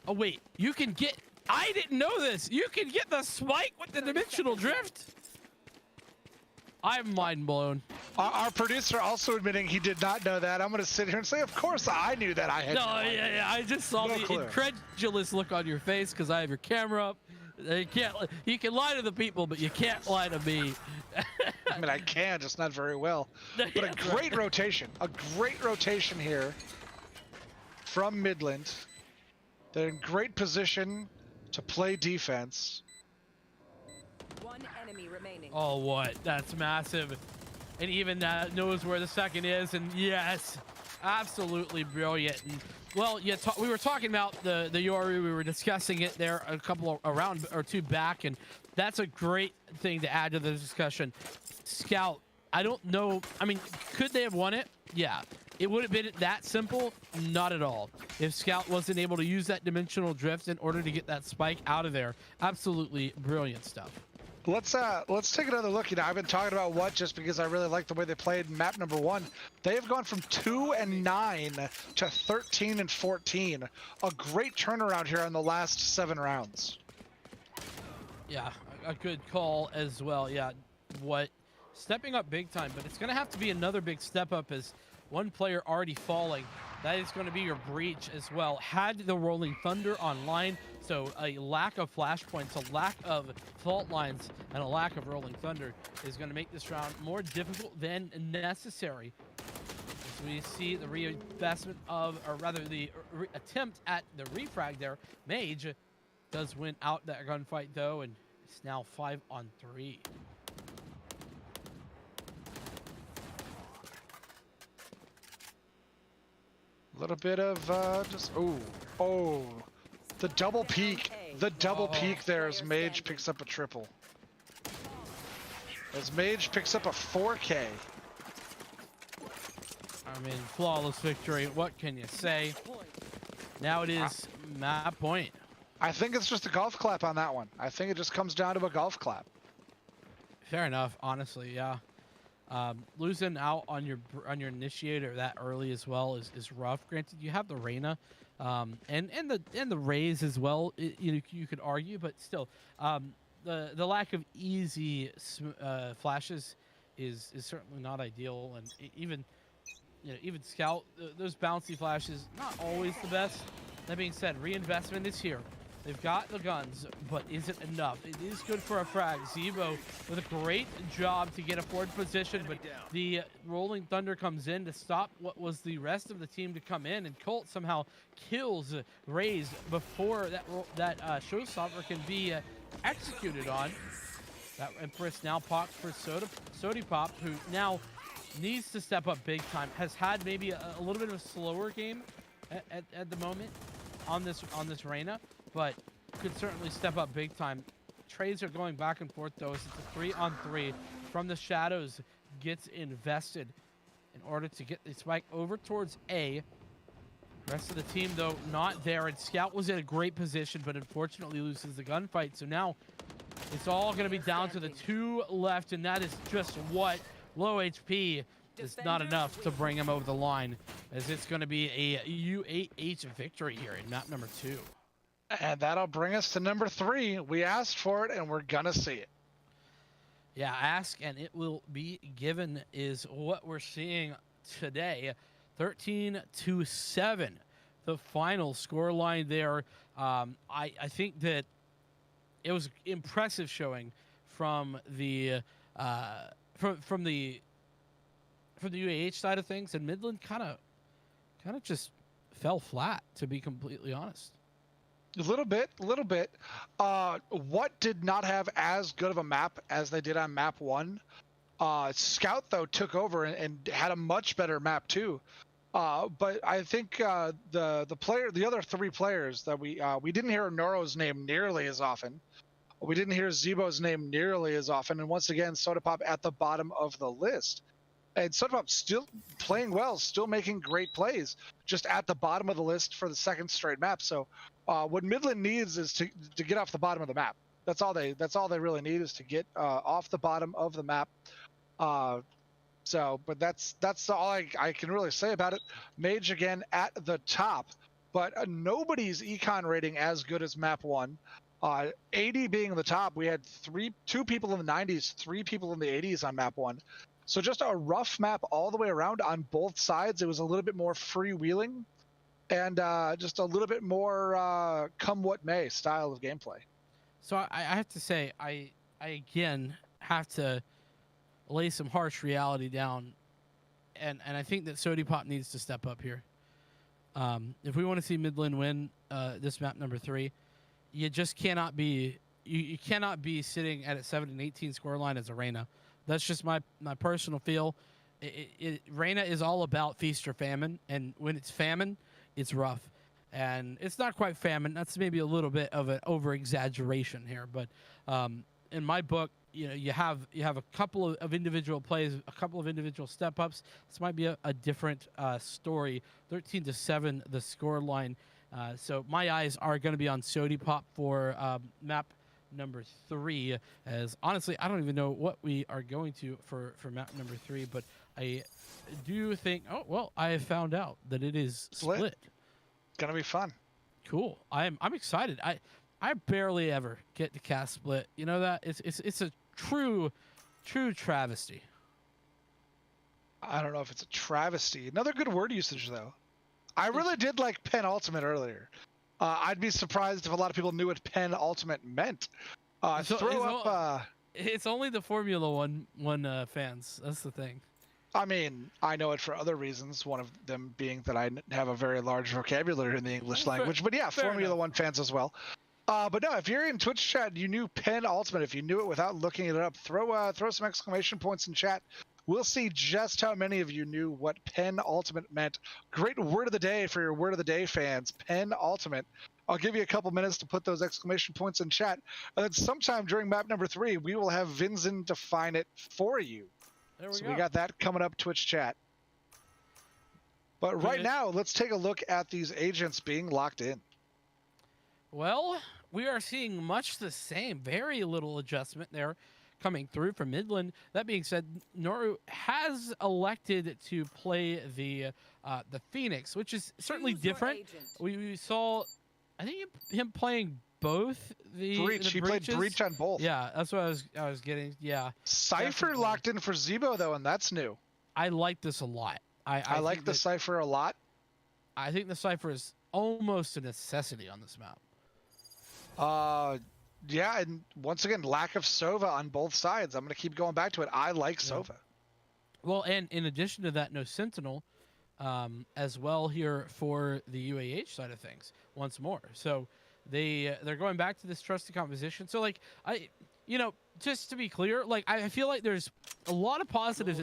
oh wait, you can get, I didn't know this. You can get the spike with the Dimensional Drift. I'm mind blown. Our producer also admitting he did not know that. I'm going to sit here and say, of course I knew that. I had No, no idea. yeah, I just saw No the clue. incredulous look on your face because I have your camera up. You can lie to the people, but you can't lie to me. I mean, I can, just not very well. But a Yeah, great rotation. A great rotation here from Midland. They're in great position to play defense. One enemy remaining. Oh, what? That's massive. And even that knows where the second is. And yes, absolutely brilliant. And well, yeah, we were talking about the Yori. We were discussing it there a round or two back, and that's a great thing to add to the discussion. Scout, I don't know. I mean, could they have won it? Yeah. It would have been that simple? Not at all. If Scout wasn't able to use that dimensional drift in order to get that spike out of there, absolutely brilliant stuff. Let's take another look. You know, I've been talking about what just because I really like the way they played map number 1. They have gone from 2-9 to 13-14. A great turnaround here in the last 7 rounds. Yeah, a good call as well. Yeah, what stepping up big time, but it's going to have to be another big step up as one player already falling. That is going to be your breach as well. Had the Rolling Thunder online, so a lack of flashpoints, a lack of fault lines, and a lack of Rolling Thunder is going to make this round more difficult than necessary. As we see the reinvestment of, or rather the attempt at the refrag there. Mage does win out that gunfight though, and it's now 5-on-3. A little bit of the double peek. The double peek there as Mage picks up a triple. As Mage picks up a 4K. I mean, flawless victory. What can you say? Now it is map point. I think it's just a golf clap on that one. I think it just comes down to a golf clap. Fair enough, honestly, yeah. Losing out on your initiator that early as well is rough. Granted, you have the Reyna, and the Rays as well. You could argue, but still, the lack of easy flashes is certainly not ideal. And even Scout, those bouncy flashes not always the best. That being said, reinvestment is here. They've got the guns, but is it enough? It is good for a frag. Zebo with a great job to get a forward position, but the Rolling Thunder comes in to stop what was the rest of the team to come in, and Colt somehow kills Raze before that showstopper can be executed on. That Empress now popped for Sody Pop, who now needs to step up big time. Has had maybe a little bit of a slower game at the moment on this Reyna, but could certainly step up big time. Trades are going back and forth though. It's a 3-on-3 from the shadows. Gets invested in order to get the spike over towards A. Rest of the team though not there, and Scout was in a great position, but unfortunately loses the gunfight. So now it's all going to be down to the 2 left, and that is just what low HP is not enough to bring him over the line, as it's going to be a UAH victory here in map number 2. And that'll bring us to number 3. We asked for it, and we're gonna see it. Yeah, ask and it will be given is what we're seeing today. 13-7, the final score line there. I think that it was impressive showing from the from the UAH side of things, and Midland kind of just fell flat, to be completely honest. A little bit. What did not have as good of a map as they did on map 1? Scout though took over and had a much better map too. But I think the other 3 players that we didn't hear Noro's name nearly as often. We didn't hear Zebo's name nearly as often, and once again, Sodapop at the bottom of the list. And Sodapop still playing well, still making great plays, just at the bottom of the list for the 2nd straight map. So what Midland needs is to get off the bottom of the map. That's all they really need, is to get off the bottom of the map. But that's all I can really say about it. Mage again at the top, but nobody's econ rating as good as map 1. 80 being the top, we had two people in the 90s, 3 people in the 80s on map 1. So just a rough map all the way around on both sides. It was a little bit more freewheeling and just a little bit more come what may style of gameplay. So I have to say, I again have to lay some harsh reality down, and I think that Sody Pop needs to step up here. If we want to see Midland win this map number 3, you just cannot be you cannot be sitting at a 7-18 scoreline as a Reyna. That's just my personal feel. Reyna is all about feast or famine, and when it's famine, it's rough. And it's not quite famine. That's maybe a little bit of an over-exaggeration here, but in my book, you have a couple of individual plays, a couple of individual step-ups. This might be a different story. 13-7, the score line. So my eyes are going to be on Sody Pop for map number 3, as honestly I don't even know what we are going to for map number 3, but I do think, oh well, I have found out that it is split. Gonna be fun. Cool. I'm excited. I barely ever get to cast split. You know that it's a true travesty. I don't know if it's a travesty. Another good word usage though. I really did like Pen Ultimate earlier. I'd be surprised if a lot of people knew what Pen Ultimate meant. It's only the Formula One fans. That's the thing. I mean, I know it for other reasons. One of them being that I have a very large vocabulary in the English language. But yeah, Formula One fans as well. But no, if you're in Twitch chat, you knew Pen Ultimate. If you knew it without looking it up, throw some exclamation points in chat. We'll see just how many of you knew what Pen Ultimate meant. Great word of the day for your word of the day fans. Pen Ultimate. I'll give you a couple minutes to put those exclamation points in chat. And then sometime during map number 3, we will have Vincent define it for you. We got that coming up, Twitch chat. But right now, let's take a look at these agents being locked in. Well, we are seeing much the same. Very little adjustment there coming through from Midland. That being said, Noru has elected to play the Phoenix, which is certainly different. We saw, I think, him playing both the Breach. He played Breach on both. Yeah, that's what I was getting. Yeah. Cypher locked in for Zebo though, and that's new. I like this a lot. I like the Cypher a lot. I think the Cypher is almost a necessity on this map. Yeah, and once again, lack of Sova on both sides. I'm going to keep going back to it. I like Sova. Well, and in addition to that, no Sentinel as well here for the UAH side of things once more. So they're going back to this trusted composition. So like just to be clear, like I feel like there's a lot of positives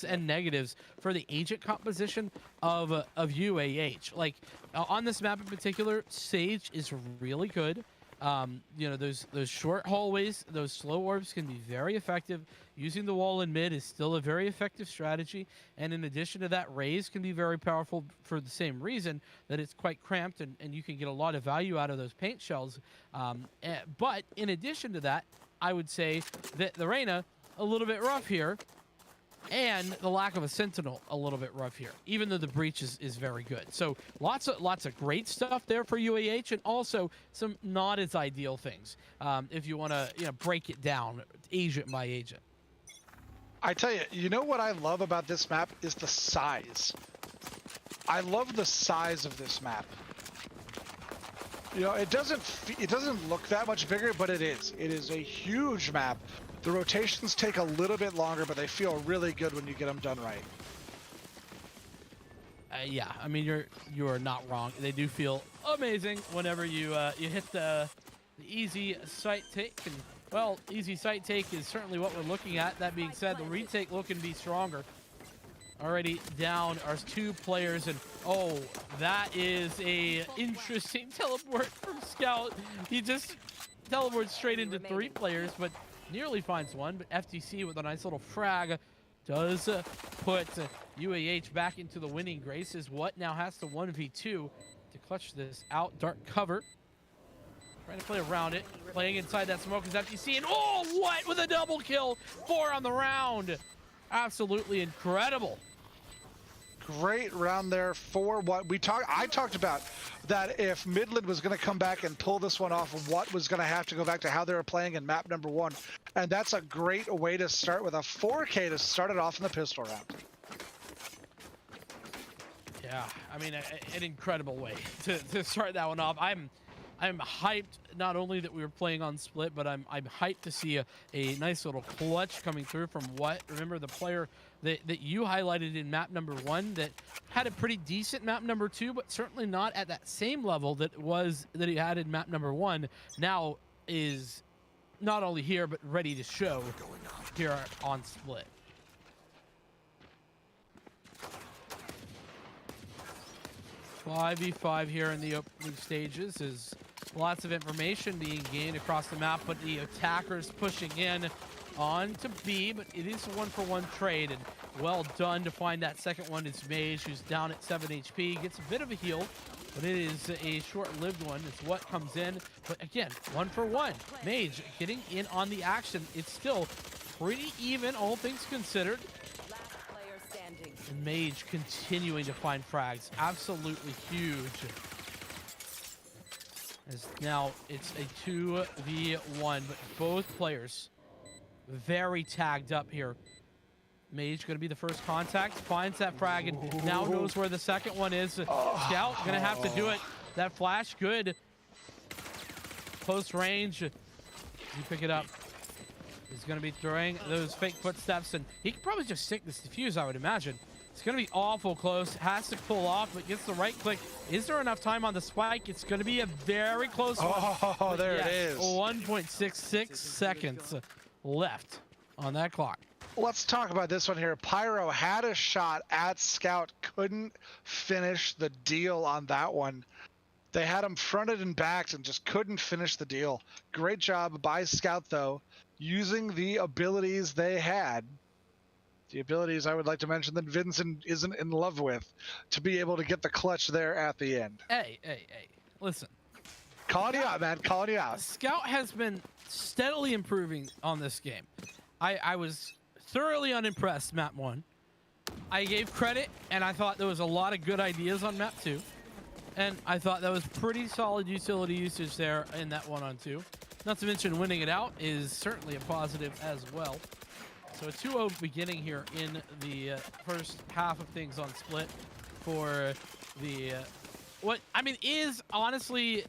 and negatives for the agent composition of UAH. Like on this map in particular, Sage is really good. Those short hallways, those slow orbs can be very effective. Using the wall in mid is still a very effective strategy. And in addition to that, Raze can be very powerful for the same reason, that it's quite cramped and you can get a lot of value out of those paint shells. But in addition to that, I would say that the Reyna, a little bit rough here. And the lack of a Sentinel, a little bit rough here, even though the Breach is very good. So lots of great stuff there for UAH, and also some not as ideal things if you want to break it down agent by agent. I tell you, you know what I love about this map is the size. I love the size of this map. It doesn't look that much bigger, but it is. It is a huge map. The rotations take a little bit longer, but they feel really good when you get them done right. Yeah, I mean you are not wrong. They do feel amazing whenever you hit the easy site take. And well, easy site take is certainly what we're looking at. That being said, the retake looking to be stronger. Already down are 2 players, and oh, that is a interesting teleport from Scout. He just teleports straight into 3 players, but nearly finds one. But FTC with a nice little frag does put UAH back into the winning graces. What now has to 1v2 to clutch this out. Dark cover. Trying to play around it. Playing inside that smoke is FTC. And oh, what? With a double kill. 4 on the round. Absolutely incredible. great round there for what I talked about, that if Midland was going to come back and pull this one off, what was going to have to go back to how they were playing in map number 1. And that's a great way to start with a 4K to start it off in the pistol round. Yeah, I mean, an incredible way to start that one off. I'm hyped not only that we were playing on split, but I'm hyped to see a nice little clutch coming through from what, remember, the player that you highlighted in map number 1 that had a pretty decent map number 2, but certainly not at that same level that he had in map number 1, now is not only here but ready to show here on split. Five v 5 here in the opening stages is lots of information being gained across the map, but the attackers pushing in on to B, but it is a 1-for-1 trade, and well done to find that second one. It's Mage, who's down at 7 HP, gets a bit of a heal, but it is a short-lived one. It's what comes in, but again, 1-for-1. Mage getting in on the action. It's still pretty even, all things considered. And Mage continuing to find frags. Absolutely huge. As now it's a 2v1, but both players very tagged up here. Mage going to be the first contact. Finds that frag and now knows where the second one is. Scout going to have to do it. That flash good. Close range. You pick it up. He's going to be throwing those fake footsteps, and he can probably just stick this defuse, I would imagine. It's going to be awful close. Has to pull off, but gets the right click. Is there enough time on the spike? It's going to be a very close one. Oh, there it is. 1.66 seconds left on that clock. Let's talk about this one here. Pyro had a shot at Scout, couldn't finish the deal on that one. They had him fronted and backed and just couldn't finish the deal. Great job by Scout, though, using the abilities they had. The abilities I would like to mention that Vincent isn't in love with, to be able to get the clutch there at the end. Hey, listen. Calling you out, man. Calling you out. Scout has been steadily improving on this game. I was thoroughly unimpressed map 1. I gave credit, and I thought there was a lot of good ideas on map 2. And I thought that was pretty solid utility usage there in that 1-on-2. Not to mention winning it out is certainly a positive as well. So a 2-0 beginning here in the first half of things on split for the what I mean is honestly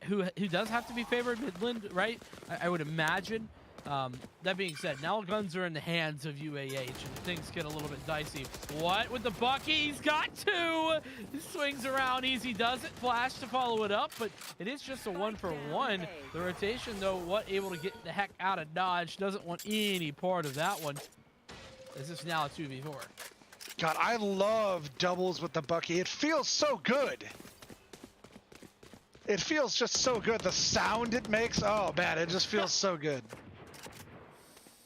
who does have to be favored, Midland, right? I would imagine. That being said, now guns are in the hands of UAH and things get a little bit dicey. What with the Bucky? He's got 2. He swings around easy, does it? Flash to follow it up, but it is just a 1-for-1. The rotation, though, what able to get the heck out of dodge, doesn't want any part of that one. This is now a 2v4. God, I love doubles with the Bucky. It feels so good. It feels just so good. The sound it makes, oh man, it just feels so good.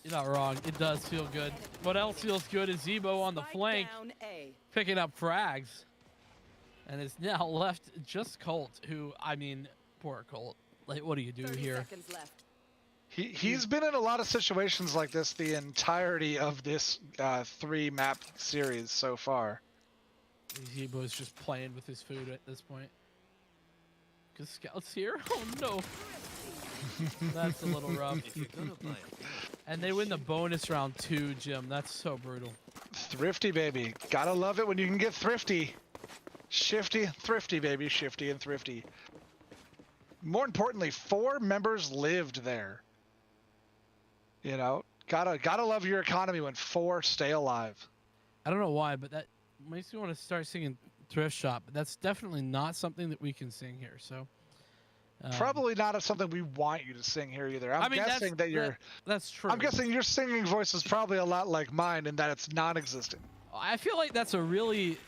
You're not wrong. It does feel good. What else feels good is Zebo on the flank, picking up frags. And it's now left just Colt, who, I mean, poor Colt. Like, what do you do here? He's been in a lot of situations like this the entirety of this 3-map series so far. Zebo's just playing with his food at this point. Because Scout's here? Oh, no. That's a little rough. And they win the bonus round too, Jim. That's so brutal. Thrifty, baby. Gotta love it when you can get thrifty. Shifty, thrifty, baby. Shifty and thrifty. More importantly, 4 members lived there. You know, gotta love your economy when 4 stay alive. I don't know why, but that makes me want to start singing Thrift Shop. But that's definitely not something that we can sing here. So probably not something we want you to sing here either. I'm guessing that's true. I'm guessing your singing voice is probably a lot like mine in that it's non-existent. I feel like that's a really,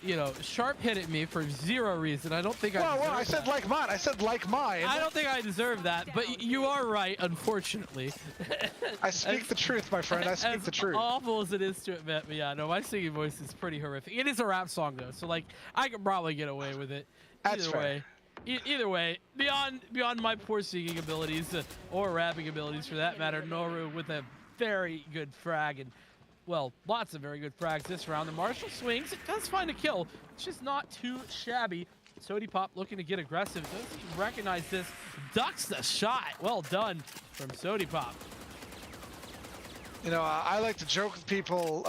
sharp hit at me for 0 reason. I don't think I said like mine. I said like mine. I don't think I deserve that, but you are right, unfortunately. I speak the truth, my friend. I speak the truth. As awful as it is to admit, but yeah, no, my singing voice is pretty horrific. It is a rap song, though, so, like, I could probably get away with it. That's fair. Either way, beyond my poor singing abilities, or rapping abilities for that matter, Noru with a very good frag, and well, lots of very good frags this round. The Marshall swings. It does find a kill. It's just not too shabby. Sody Pop looking to get aggressive. Does he recognize this? Ducks the shot. Well done from Sody Pop. You know, I like to joke with people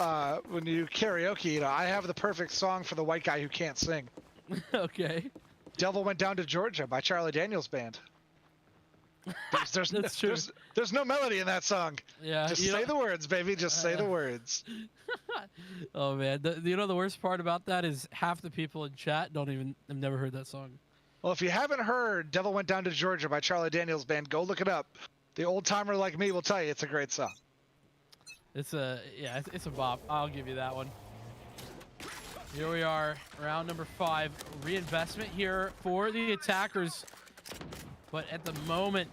when you karaoke. You know, I have the perfect song for the white guy who can't sing. Okay. Devil Went Down to Georgia by Charlie Daniels Band. That's true. There's no melody in that song. Yeah. Just say the words, baby. Just say the words. Oh man, you know the worst part about that is half the people in chat have never heard that song. Well, if you haven't heard Devil Went Down to Georgia by Charlie Daniels Band, go look it up. The old timer like me will tell you it's a great song. It's a bop. I'll give you that one. Here we are, round number 5. Reinvestment here for the attackers. But at the moment,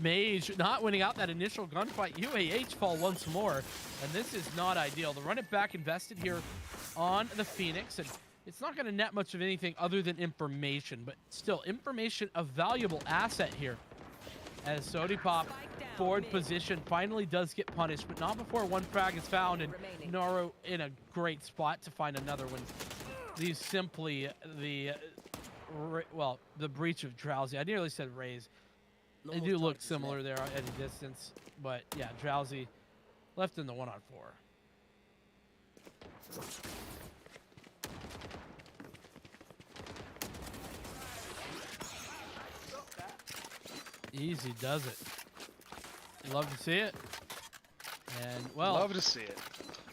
Mage not winning out that initial gunfight. UAH fall once more, and this is not ideal. The run it back invested here on the Phoenix, and it's not going to net much of anything other than information, but still, information a valuable asset here. As Sody Pop forward position finally does get punished, but not before one frag is found, and Noro in a great spot to find another one. These simply the breach of Drowsy. I nearly said Raze. They do look similar there at a distance, but yeah, Drowsy left in the 1-on-4. Easy does it. Love to see it. And well, love to see it.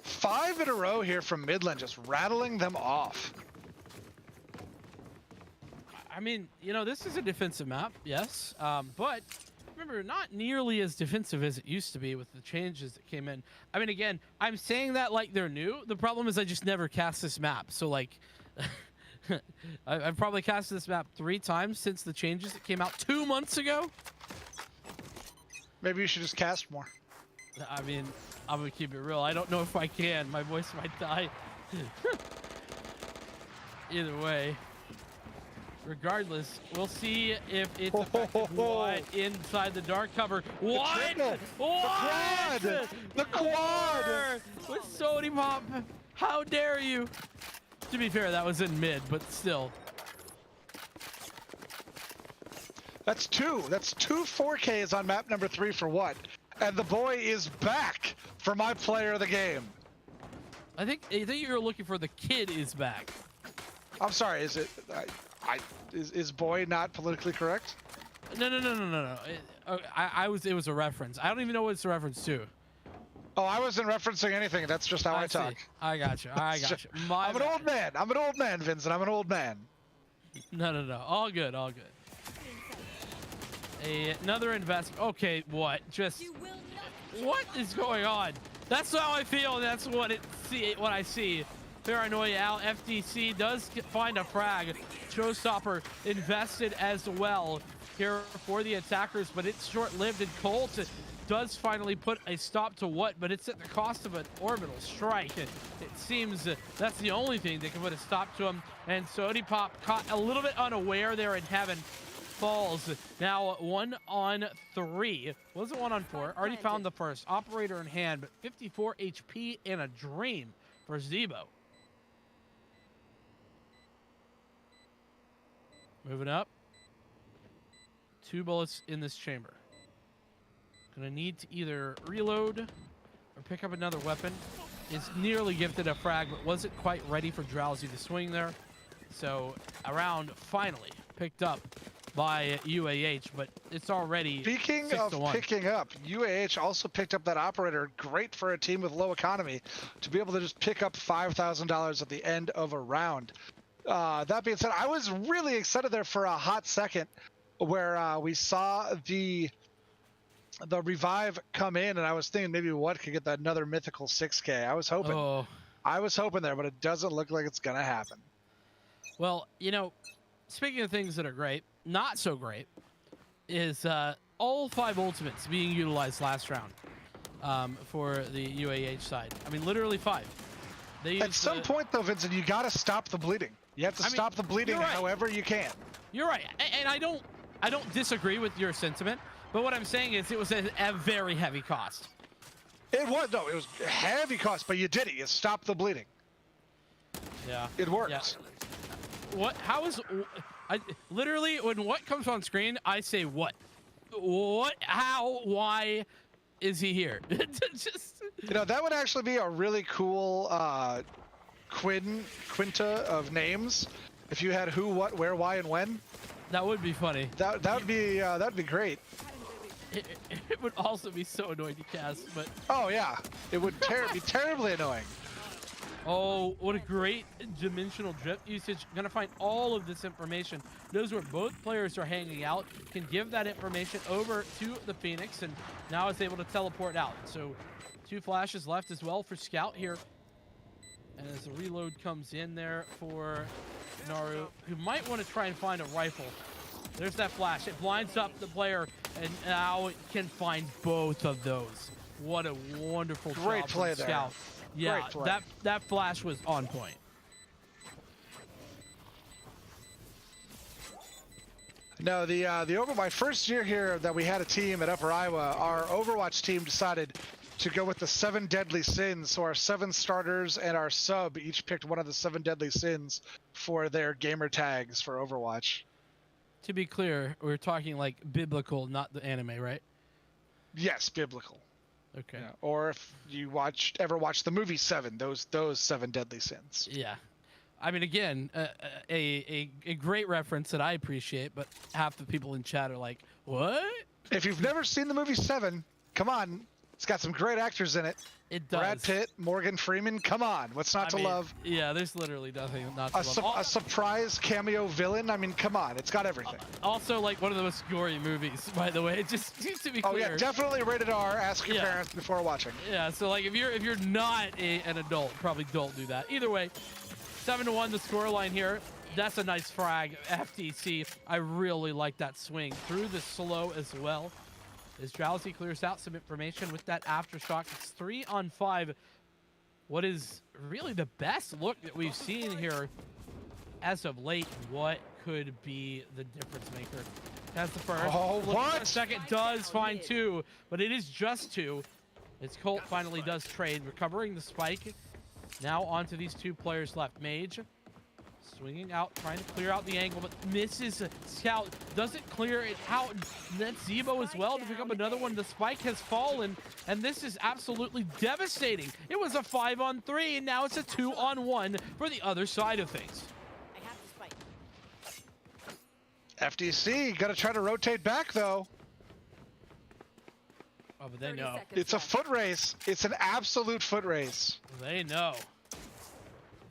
5 in a row here from Midland, just rattling them off. I mean, you know, this is a defensive map, yes, but remember, not nearly as defensive as it used to be with the changes that came in. I mean, again, I'm saying that like they're new. The problem is I just never cast this map, so like I've probably casted this map 3 times since the changes that came out 2 months ago. Maybe you should just cast more. I mean, I'm gonna keep it real. I don't know if I can. My voice might die. Either way. Regardless, we'll see if it's effective. What inside the dark cover? What? What? The quad! With Sody Pop. How dare you? To be fair, that was in mid, but still. That's 2. That's 2 4Ks on map number 3 for what? And the boy is back for my player of the game. I think you're looking for the kid is back. I'm sorry. Is it? Is boy not politically correct? No. It was a reference. I don't even know what it's a reference to. Oh, I wasn't referencing anything. That's just how I talk. I got you. I'm an old man. I'm an old man, Vincent. I'm an old man. No. All good. Another investment. Okay, what? Just what is going on? That's how I feel. That's what I see. Paranoia out. FDC does find a frag. Showstopper invested as well here for the attackers, but it's short-lived, and Colt does finally put a stop to what, but it's at the cost of an orbital strike. It seems that's the only thing that can put a stop to him, and Sody Pop caught a little bit unaware there in heaven. Falls now 1-on-3. Was it 1-on-4? Already found the first. Operator in hand, but 54 HP in a dream for Zebo. Moving up. 2 bullets in this chamber. Gonna need to either reload or pick up another weapon. Is nearly gifted a frag, but wasn't quite ready for Drowsy to swing there. So a round finally picked up by UAH, but it's already Speaking of picking up, UAH also picked up that operator. Great for a team with low economy to be able to just pick up $5,000 at the end of a round. That being said, I was really excited there for a hot second where we saw the revive come in, and I was thinking maybe what could get that another mythical 6K. I was hoping there, but it doesn't look like it's gonna happen. Well, you know, speaking of things that are great, not so great is all 5 ultimates being utilized last round for the UAH side. I mean, literally 5. At some point, though, Vincent, you got to stop the bleeding. You have to stop the bleeding however you can. You're right, and I don't disagree with your sentiment, but what I'm saying is it was a very heavy cost. It was heavy cost, but you did it. You stopped the bleeding. Yeah. It worked. Yeah. What? How is? I literally when what comes on screen, I say what? What? How? Why is he here? Just. You know, that would actually be a really cool quinta of names. If you had who, what, where, why, and when. That would be funny. That'd be great. It would also be so annoying to cast, but Oh yeah, it would be terribly annoying. oh, what a great dimensional drip usage. Gonna find all of this information. Knows where both players are hanging out. Can give that information over to the Phoenix, and now is able to teleport out. So 2 flashes left as well for Scout here. And as the reload comes in there for Naru, who might want to try and find a rifle. There's that flash. It blinds up the player, and now it can find both of those. What a wonderful Great job play from there. Scout. Yeah, Great play. that flash was on point. No, my first year here that we had a team at Upper Iowa, our Overwatch team decided to go with the 7 deadly sins. So our 7 starters and our sub each picked one of the 7 deadly sins for their gamer tags for Overwatch. To be clear, we're talking like biblical, not the anime, right? Yes, biblical. Okay. Yeah. Or if you ever watched the movie 7, those 7 deadly sins. Yeah. I mean, again, a great reference that I appreciate, but half the people in chat are like, what? If you've never seen the movie 7, come on. It's got some great actors in it. It does. Brad Pitt, Morgan Freeman, come on. What's not to love? Yeah, there's literally nothing not to love. A surprise cameo villain? I mean, come on. It's got everything. Also, like, one of the most gory movies, by the way. Just to be clear. Oh, yeah, definitely rated R. Ask your Yeah. parents before watching. Yeah, so, like, if you're not an adult, probably don't do that. Either way, 7-1 the scoreline here. That's a nice frag, FTC. I really like that swing through the slow as well. As Drowsy clears out some information with that aftershock. It's 3 on 5. What is really the best look that we've seen here as of late. What could be the difference maker? That's the first. Oh, what? The second does find 2, but it is just 2. As Colt finally does trade, recovering the spike. Now onto these 2 players left. Mage swinging out, trying to clear out the angle, but misses. Scout doesn't clear it out. And then Zebo as well to pick up another one. The spike has fallen, and this is absolutely devastating. It was a 5 on 3, and now it's a 2 on 1 for the other side of things. I have the spike. FDC, got to try to rotate back, though. Oh, but they 30 know. seconds It's a left. foot race. It's an absolute foot race. They know.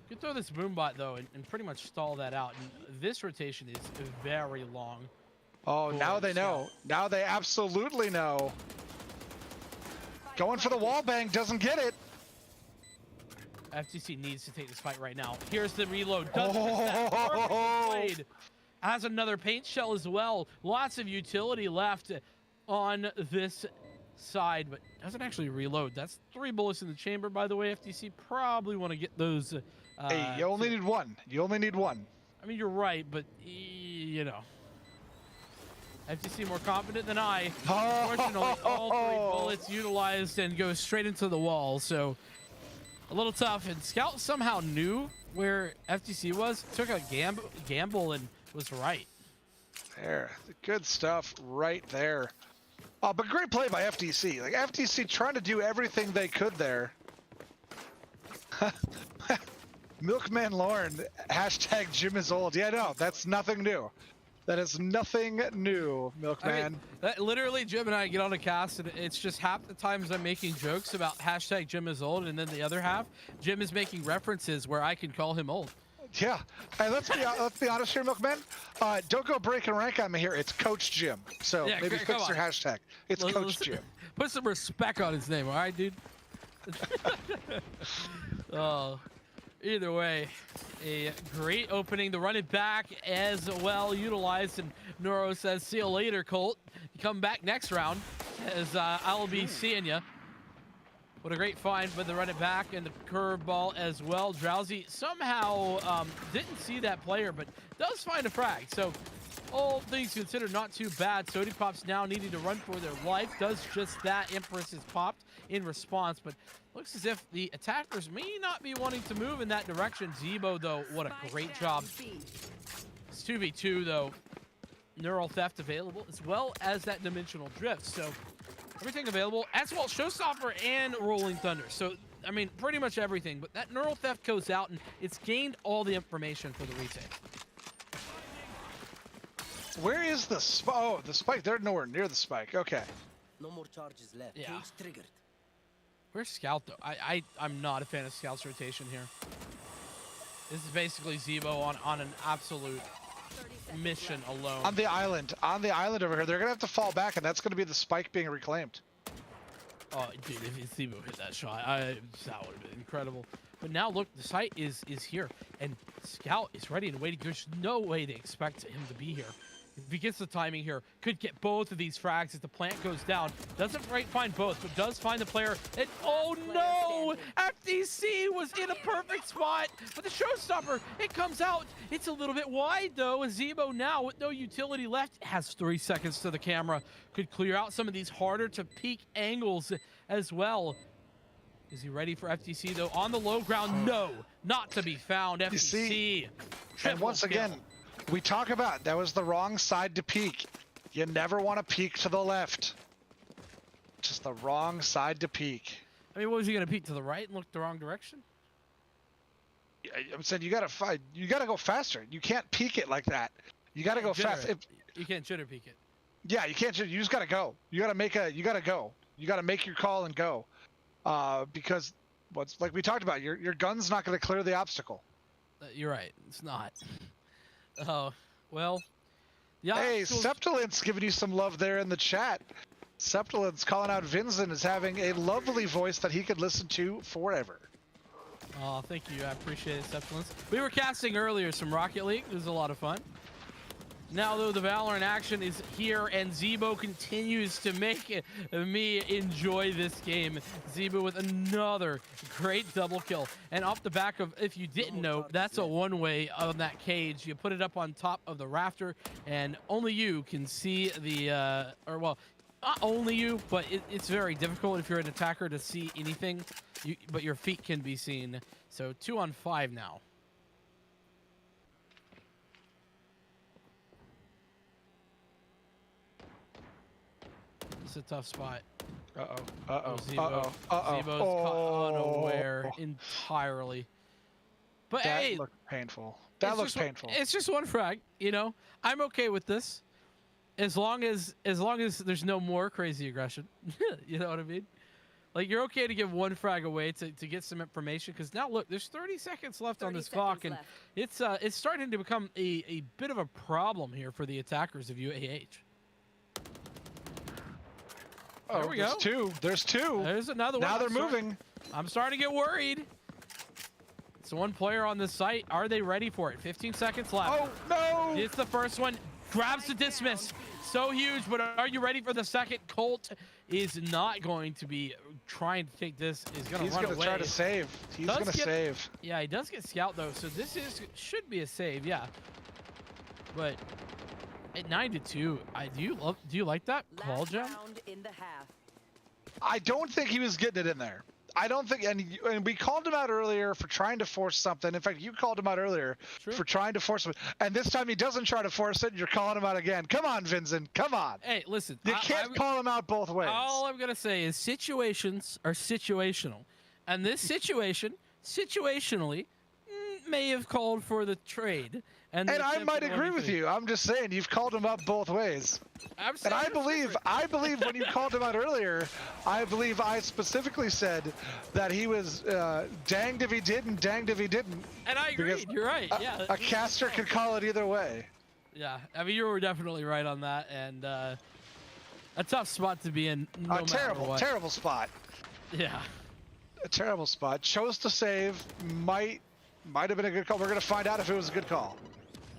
Could throw this boombot, though, and pretty much stall that out. And this rotation is very long. Oh, now they know. Now they absolutely know. Going for the wall bang, doesn't get it. FTC needs to take this fight right now. Here's the reload. Doesn't miss that. Perfectly played. Has another paint shell as well. Lots of utility left on this side, but doesn't actually reload. That's 3 bullets in the chamber, by the way. FTC probably want to get those. Hey, you only need 1. You only need 1. I mean, you're right, but you know. FTC more confident than I. Unfortunately, all 3 bullets utilized and go straight into the wall, so a little tough. And Scout somehow knew where FTC was, took a gamble and was right. There, good stuff right there. Oh, but great play by FTC. Like, FTC trying to do everything they could there. Milkman Lauren, hashtag Jim is old. Yeah, no, that's nothing new. That is nothing new, Milkman. I mean, literally, Jim and I get on a cast, and it's just half the times I'm making jokes about hashtag Jim is old, and then the other half, Jim is making references where I can call him old. Yeah, hey, let's be honest here, Milkman. Don't go breaking rank on me here. It's Coach Jim. So Yeah, maybe come fix your on. hashtag. It's Coach Jim. Put some respect on his name, all right, dude? Oh, either way, a great opening. The run it back as well utilized, and Noro says, "See you later, Colt. You come back next round, as I'll be seeing you." What a great find, but the run it back and the curveball as well. Drowsy somehow didn't see that player, but does find a frag. So all things considered, not too bad. Sody Pop's now needing to run for their life. Does just that. Empress is popped in response, but looks as if the attackers may not be wanting to move in that direction. Zebo, though, what a great job. It's 2v2, though. Neural Theft available, as well as that Dimensional Drift. So everything available, as well Showstopper and Rolling Thunder. So, I mean, pretty much everything. But that Neural Theft goes out, and it's gained all the information for the retake. Where is the spike? Oh, the spike. They're nowhere near the spike. Okay. No more charges left. Yeah. Cage triggered. Where's Scout, though? I'm not a fan of Scout's rotation here. This is basically Zebo on an absolute mission alone. On the island over here, they're gonna have to fall back, and that's gonna be the spike being reclaimed. Oh, dude, if Zebo hit that shot, that would have been incredible. But now, look, the site is here, and Scout is ready and waiting. There's no way they expect him to be here. If he gets the timing here, could get both of these frags as the plant goes down. Doesn't find both, but does find the player. And oh no! FDC was in a perfect spot, but the Showstopper, it comes out. It's a little bit wide though, and Zebo now with no utility left has 3 seconds to the camera. Could clear out some of these harder to peak angles as well. Is he ready for FTC though? On the low ground, no, not to be found. FTC. And once again, we talk about that was the wrong side to peek. You never want to peek to the left. Just the wrong side to peek. I mean, what was he gonna peek to the right and look the wrong direction? I'm saying you gotta fight. You gotta go faster. You can't peek it like that. You gotta go fast. You can't jitter peek it. Yeah, you can't. You just gotta go. You gotta go. You gotta make your call and go. Because what's like we talked about, your gun's not gonna clear the obstacle. You're right. It's not. Oh, well. Yeah. Hey, Septilant's giving you some love there in the chat. Septilant's calling out Vincent as having a lovely voice that he could listen to forever. Oh, thank you. I appreciate it, Septilance. We were casting earlier some Rocket League. It was a lot of fun. Now, though, the Valorant action is here, and Zebo continues to make me enjoy this game. Zebo with another great double kill. And off the back of, if you didn't know, that's a one-way on that cage. You put it up on top of the rafter, and only you can see the, well, not only you, but it's very difficult if you're an attacker to see anything, but your feet can be seen. So 2 on 5 now. It's a tough spot. Zebo's caught unaware entirely. But that hey, looked painful. That looks painful. It's just one frag, you know. I'm okay with this, as long as there's no more crazy aggression. You know what I mean? Like, you're okay to give one frag away to get some information, because now look, there's 30 seconds left on this clock, and it's starting to become a bit of a problem here for the attackers of UAH. Oh, there we go. There's two. There's another one. Now they're moving. I'm starting to get worried. It's one player on the site. Are they ready for it? 15 seconds left. Oh, no. It's the first one. Grabs the dismiss. So huge, but are you ready for the second? Colt is not going to be trying to take this. He's going to run away. He's going to try to save. He's going to save. Yeah, he does get scout, though, so this should be a save, yeah. But at 9-2, do you like that call, Jen? I don't think he was getting it in there. I don't think, and we called him out earlier for trying to force something. In fact, you called him out earlier for trying to force something. And this time he doesn't try to force it, and you're calling him out again. Come on, Vincent. Come on. Hey, listen. You can't call him out both ways. All I'm going to say is situations are situational. And this situation, situationally, may have called for the trade. And I might agree with you. I'm just saying, you've called him up both ways. And I believe when you called him out earlier, I believe I specifically said that he was danged if he did and danged if he didn't. And I agreed. You're right. Yeah. A caster could call it either way. Yeah. I mean, you were definitely right on that. And a tough spot to be in. No terrible spot. Yeah. A terrible spot. Chose to save. Might have been a good call. We're going to find out if it was a good call.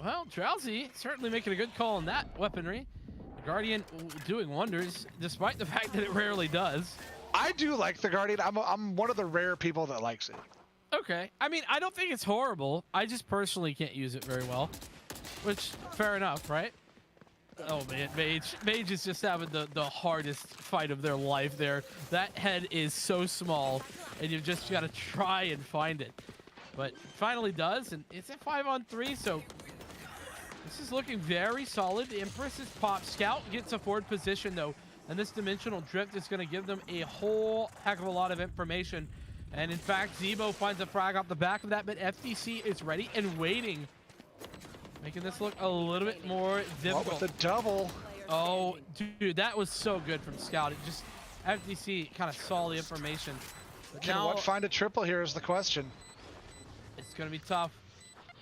Well, Drowsy certainly making a good call on that weaponry. The Guardian doing wonders, despite the fact that it rarely does. I do like the Guardian. I'm one of the rare people that likes it. Okay. I mean, I don't think it's horrible. I just personally can't use it very well. Which, fair enough, right? Oh man, Mage is just having the hardest fight of their life there. That head is so small, and you've just got to try and find it. But finally does, and it's a 5-on-3, so this is looking very solid. The Empress is pop. Scout gets a forward position though, and this dimensional drift is going to give them a whole heck of a lot of information. And in fact, Zebo finds a frag off the back of that, but FTC is ready and waiting, making this look a little bit more difficult. What with the double? Oh, dude, that was so good from Scout. It just, FTC kind of saw the information. But Can now what find a triple here is the question. it's going to be tough.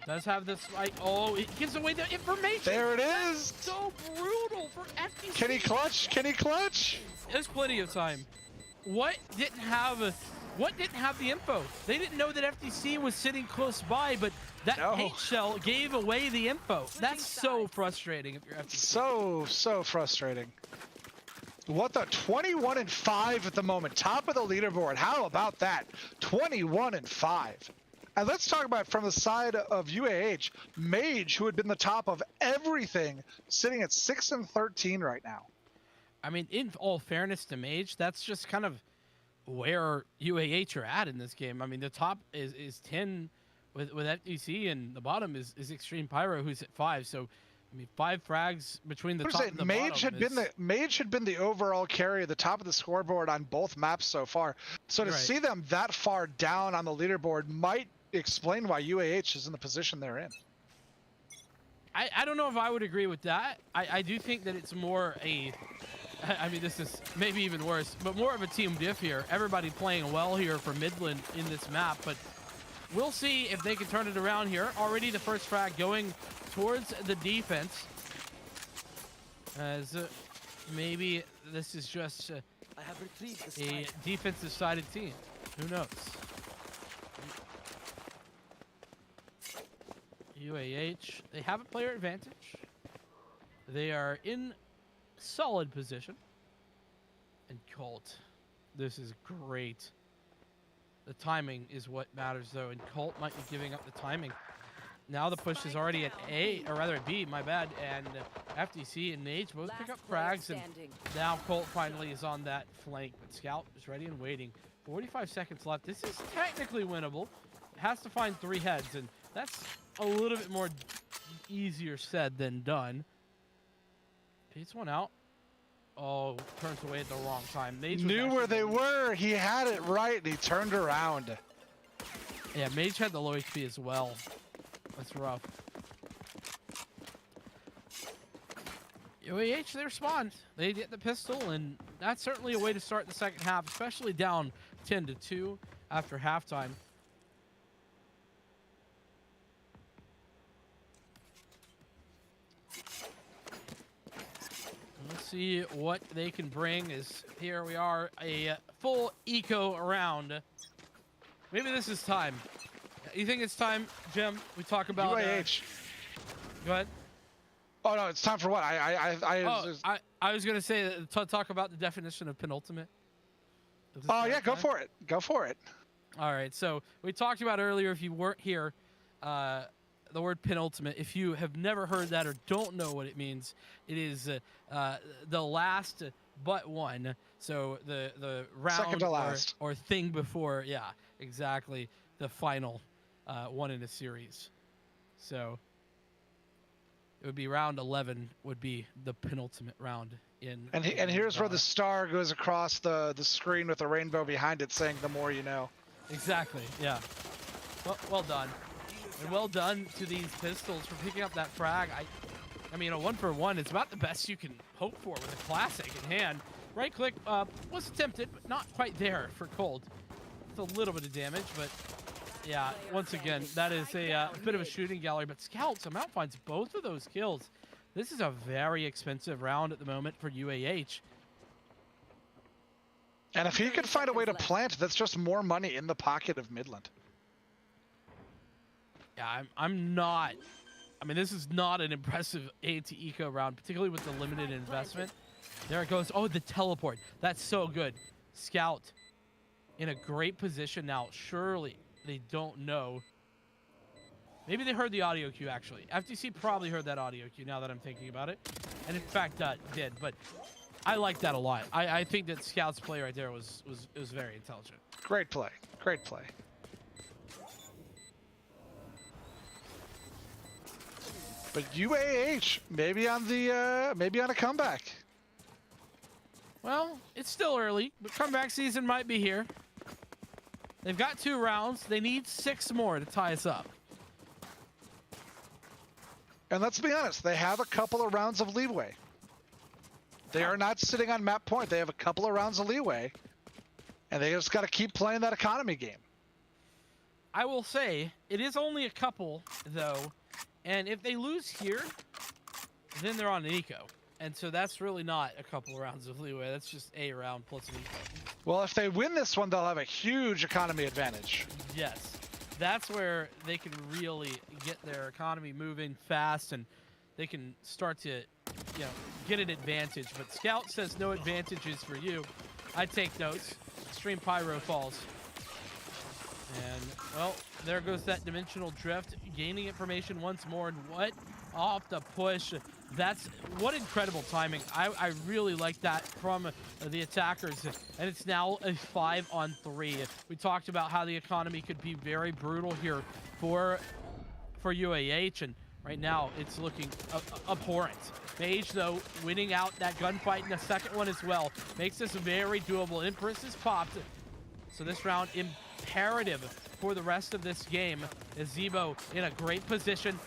Does have this right. Oh, it gives away the information. There it is. So brutal for FTC. Can he clutch? Can he clutch? There's plenty of time. What didn't have the info? They didn't know that FTC was sitting close by, but that hate shell gave away the info. That's so frustrating if you're FTC. So frustrating. What the 21-5 at the moment, top of the leaderboard. How about that? 21-5. And let's talk about from the side of UAH, Mage, who had been the top of everything, sitting at 6-13 right now. I mean, in all fairness to Mage, that's just kind of where UAH are at in this game. I mean, the top is 10 with FTC, and the bottom is Extreme Pyro, who's at 5. So, I mean, 5 frags between the top and the Mage bottom. Mage had been the overall carry, the top of the scoreboard on both maps so far. So to see them that far down on the leaderboard might explain why UAH is in the position they're in. I don't know if I would agree with that. I do think that it's more a, I mean, this is maybe even worse, but more of a team diff here. Everybody playing well here for Midland in this map, but we'll see if they can turn it around here. Already the first frag going towards the defense. As maybe this is just I have retrieved the a spike. defensive sided team. Who knows? UAH, they have a player advantage. They are in solid position. And Colt, this is great. The timing is what matters though, and Colt might be giving up the timing. Now the push is already at A, or rather at B, my bad, and FTC and Mage both pick up frags, and now Colt finally is on that flank, but Scout is ready and waiting. 45 seconds left. This is technically winnable. It has to find 3 heads, and that's a little bit more easier said than done. Beats one out. Oh, turns away at the wrong time. Mage Knew where they were. He had it right, and he turned around. Yeah, Mage had the low HP as well. That's rough. UAH, they respond. They get the pistol, and that's certainly a way to start the second half, especially down 10-2 after halftime. Let's see what they can bring. Is here we are, a full eco round. Maybe this is time. You think it's time, Jim? We talk about UAH. Go ahead. Oh no, it's time for what? I was gonna say to talk about the definition of penultimate. Oh yeah, go for it. Go for it. All right. So we talked about earlier. If you weren't here, the word penultimate. If you have never heard that or don't know what it means, it is the last but one. So the round Second to last. or thing before. Yeah, exactly. The final one in a series. So it would be round 11 would be the penultimate round in. And here's where the star goes across the screen with a rainbow behind it saying "the more you know." Exactly. Yeah. Well done. And well done to these pistols for picking up that frag. I mean, a 1-for-1 is about the best you can hope for with a classic in hand. Right click was attempted, but not quite there for Cold. It's a little bit of damage, but yeah, once again, that is a bit of a shooting gallery. But Scout somehow finds both of those kills. This is a very expensive round at the moment for UAH. And if he could find a way to plant, that's just more money in the pocket of Midland. Yeah, I'm not. I mean, this is not an impressive A to eco round, particularly with the limited investment. There it goes. Oh, the teleport. That's so good. Scout in a great position now. Surely they don't know. Maybe they heard the audio cue, actually. FTC probably heard that audio cue now that I'm thinking about it. And in fact, did. But I like that a lot. I think that Scout's play right there was very intelligent. Great play. Great play. But UAH maybe on a comeback. Well, it's still early, but comeback season might be here. They've got 2 rounds. They need 6 more to tie us up. And let's be honest, they have a couple of rounds of leeway. They are not sitting on map point. They have a couple of rounds of leeway, and they just got to keep playing that economy game. I will say, it is only a couple, though, and if they lose here, then they're on an eco. And so that's really not a couple of rounds of leeway. That's just a round plus an eco. Well, if they win this one, they'll have a huge economy advantage. Yes. That's where they can really get their economy moving fast, and they can start to, get an advantage. But Scout says no advantages for you. I take notes. Extreme Pyro falls. And, well, there goes that dimensional drift, gaining information once more. And what? Off the push. What incredible timing. I really like that from the attackers. And it's now a 5-on-3. We talked about how the economy could be very brutal here for UAH, and right now it's looking abhorrent. Mage, though, winning out that gunfight in the second one as well. Makes this very doable. Empress is popped. So this round imperative for the rest of this game. Is Zebo in a great position.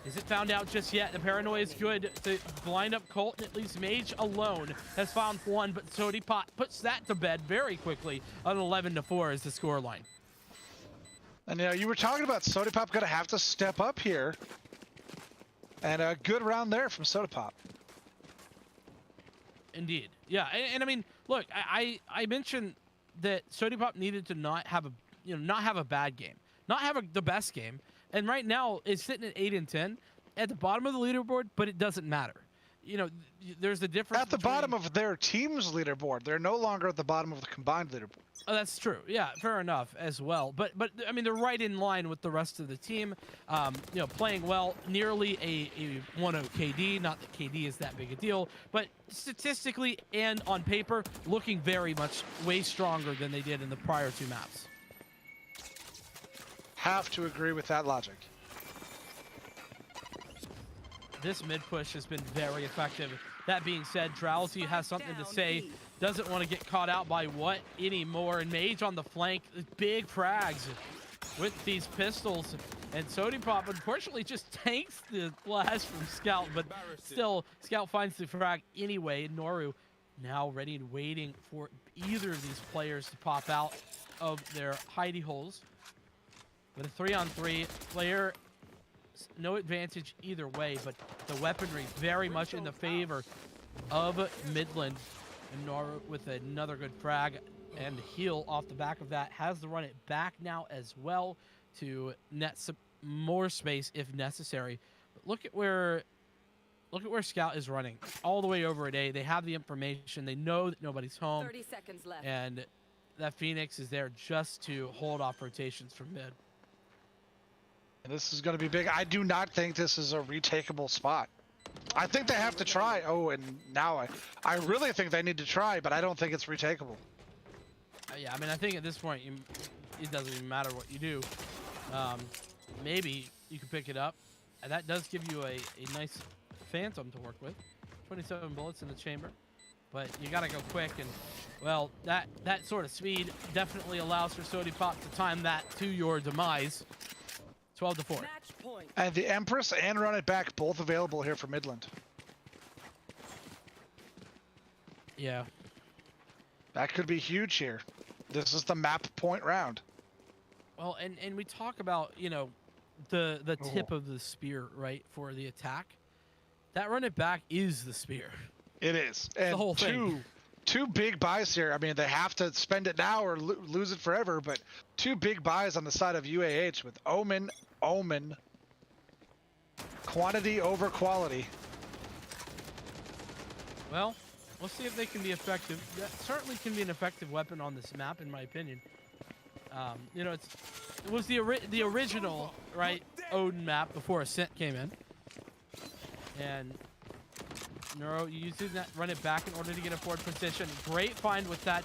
Isn't found out just yet. The paranoia is good to blind up Colt, and at least Mage alone has found one, but Sodipop puts that to bed very quickly on 11-4 is the scoreline. And you were talking about Sodipop going to have to step up here. And a good round there from Sodipop. Indeed. Yeah, and I mean, look, I mentioned that Sodipop needed to not have a bad game. Not have the best game. And right now, it's sitting at 8-10 at the bottom of the leaderboard, but it doesn't matter. There's a difference. At the bottom of their team's leaderboard. They're no longer at the bottom of the combined leaderboard. Oh, that's true. Yeah, fair enough as well. But I mean, they're right in line with the rest of the team. Playing well, nearly a 1-0 KD. Not that KD is that big a deal, but statistically and on paper, looking very much way stronger than they did in the prior 2 maps. Have to agree with that logic. This mid push has been very effective. That being said, Drowsy has something to say. Doesn't want to get caught out by what anymore. And Mage on the flank, big frags with these pistols. And Sodipop unfortunately just tanks the blast from Scout, but still Scout finds the frag anyway. Noru now ready and waiting for either of these players to pop out of their hidey holes. With a 3-on-3 player, no advantage either way, but the weaponry very much in the favor of Midland. And Noru with another good frag and heal off the back of that has to run it back now as well to net some more space if necessary. But look at where Scout is running all the way over at A. They have the information. They know that nobody's home. 30 seconds left. And that Phoenix is there just to hold off rotations from mid. And this is going to be big. I do not think this is a retakeable spot. I think they have to try. Oh, and now I really think they need to try, but I don't think it's retakeable. Yeah, I mean, I think at this point, it doesn't even matter what you do. Maybe you can pick it up. And that does give you a nice Phantom to work with. 27 bullets in the chamber. But you got to go quick. And, well, that sort of speed definitely allows for Sodipop to time that to your demise. 12-4. Match point. And the Empress and Run It Back both available here for Midland. Yeah. That could be huge here. This is the map point round. Well, and we talk about, the tip of the spear, right, for the attack. That Run It Back is the spear. It is. And the whole thing. Two big buys here. I mean, they have to spend it now or lose it forever, but 2 big buys on the side of UAH with Omen. Quantity over quality. Well, we'll see if they can be effective. That certainly can be an effective weapon on this map, in my opinion. It was the original, right, Odin map before Ascent came in. And Neuro using that, run it back in order to get a forward position. Great find with that,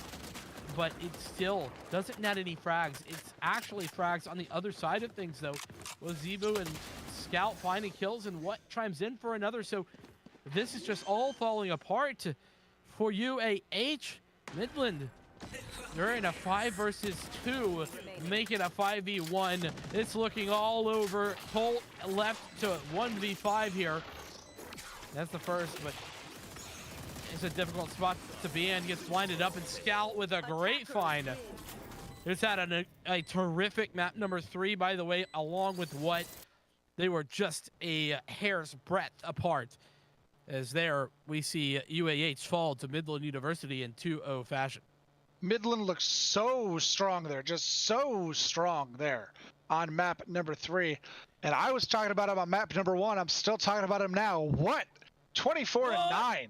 but it still doesn't net any frags. It's actually frags on the other side of things, though. With Zebu and Scout finding kills, and What chimes in for another. So this is just all falling apart for UAH. Midland, they're in a 5 versus 2, making a 5v1. It's looking all over. Colt left to 1v5 here. That's the first, but it's a difficult spot to be in. Gets blinded up, and Scout with a great find. It's had a terrific map number 3, by the way, along with What. They were just a hair's breadth apart. As there, we see UAH fall to Midland University in 2-0 fashion. Midland looks so strong there, just so strong there on map number 3. And I was talking about him on map number 1. I'm still talking about him now. What? 24-9.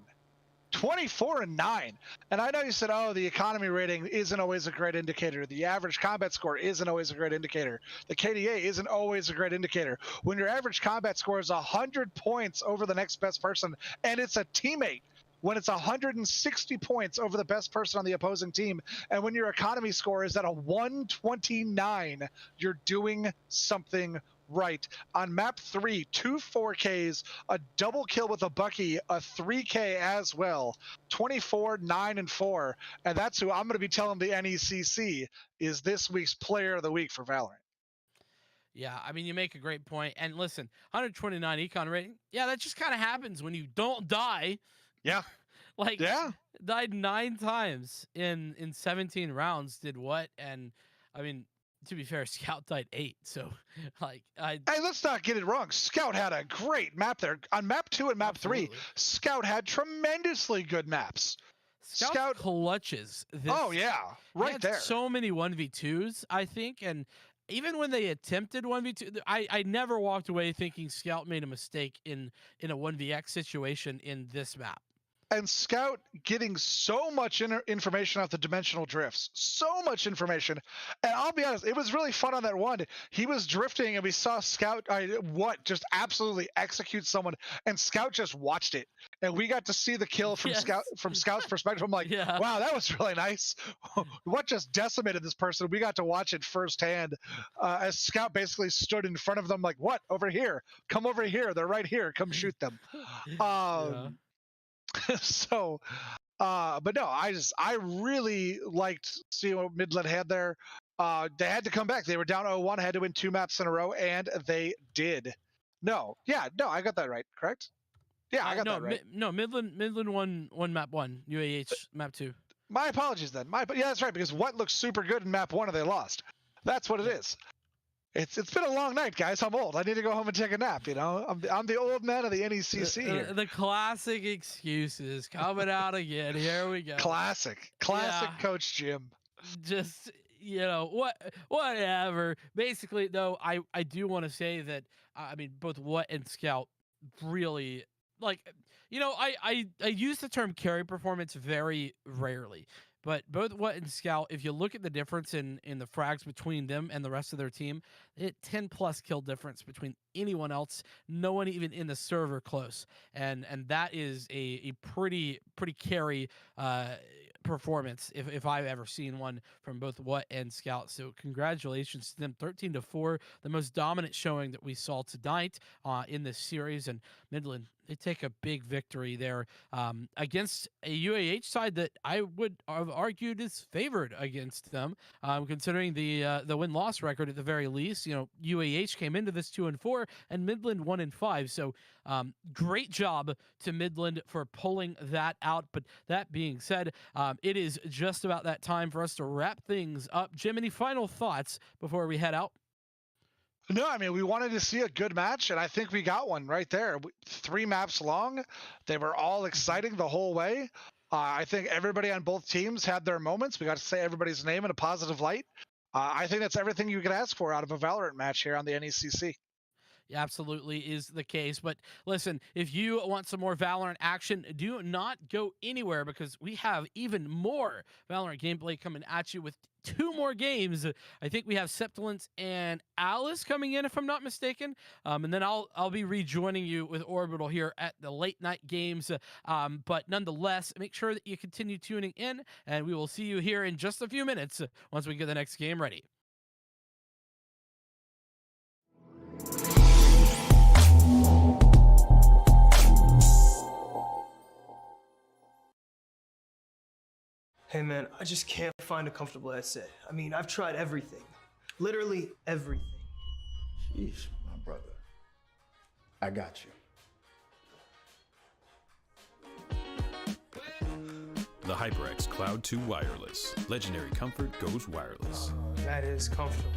24-9. And I know you said, oh, the economy rating isn't always a great indicator. The average combat score isn't always a great indicator. The KDA isn't always a great indicator. When your average combat score is 100 points over the next best person, and it's a teammate, when it's 160 points over the best person on the opposing team, and when your economy score is at a 129, you're doing something right. On map 3, 2 4Ks, a double kill with a Bucky, a 3K as well. 24, 9, and 4. And that's who I'm going to be telling the NECC is this week's player of the week for Valorant. Yeah, I mean, you make a great point. And listen, 129 econ rating. Yeah, that just kind of happens when you don't die. Yeah. Like, yeah. Died 9 times in 17 rounds. Did What? And I mean, to be fair, Scout died 8. So, like, hey, let's not get it wrong. Scout had a great map there. On map 2 and map 3, Scout had tremendously good maps. Scout clutches this. Oh, yeah. Right there. So many 1v2s, I think. And even when they attempted 1v2, I never walked away thinking Scout made a mistake in a 1vx situation in this map. And Scout getting so much information off the dimensional drifts. So much information. And I'll be honest, it was really fun on that one. He was drifting and we saw Scout, What, just absolutely execute someone. And Scout just watched it. And we got to see the kill from Scout's perspective. I'm like, wow, that was really nice. What just decimated this person? We got to watch it firsthand as Scout basically stood in front of them like, what? Over here. Come over here. They're right here. Come shoot them. So, but no, I really liked seeing what Midland had there. They had to come back. They were down 0-1, had to win 2 maps in a row, and they did. I got that right, correct? Yeah, I got that right. Midland won map 1, UAH map 2. My apologies then. Yeah, that's right, because What looks super good in map 1 and they lost. That's what it is. It's been a long night, guys. I'm old. I need to go home and take a nap. You know, I'm the old man of the NECC here. The classic excuses coming out again. Here we go. Classic, Coach Jim. Just whatever. Basically, though, I do want to say that I mean both What and Scout really I use the term carry performance very rarely. But both What and Scout, if you look at the difference in the frags between them and the rest of their team, 10+ kill difference between anyone else. No one even in the server close, and that is a pretty carry performance if I've ever seen one from both What and Scout. So congratulations to them. 13-4, the most dominant showing that we saw tonight in this series. And Midland, they take a big victory there against a UAH side that I would have argued is favored against them, considering the win-loss record at the very least. You know, UAH came into this 2-4 and Midland 1-5. So great job to Midland for pulling that out. But that being said, it is just about that time for us to wrap things up. Jim, any final thoughts before we head out? No, I mean, we wanted to see a good match, and I think we got one right there. 3 maps long. They were all exciting the whole way. I think everybody on both teams had their moments. We got to say everybody's name in a positive light. I think that's everything you could ask for out of a Valorant match here on the NECC. absolutely is the case. But listen, if you want some more Valorant action, do not go anywhere because we have even more Valorant gameplay coming at you with 2 more games. I think we have Septilence and Alice coming in, if I'm not mistaken. And then I'll be rejoining you with Orbital here at the late night games. But nonetheless, make sure that you continue tuning in, and we will see you here in just a few minutes once we get the next game ready. Hey man, I just can't find a comfortable headset. I mean, I've tried everything. Literally everything. Jeez, my brother. I got you. The HyperX Cloud 2 Wireless. Legendary comfort goes wireless. That is comfortable.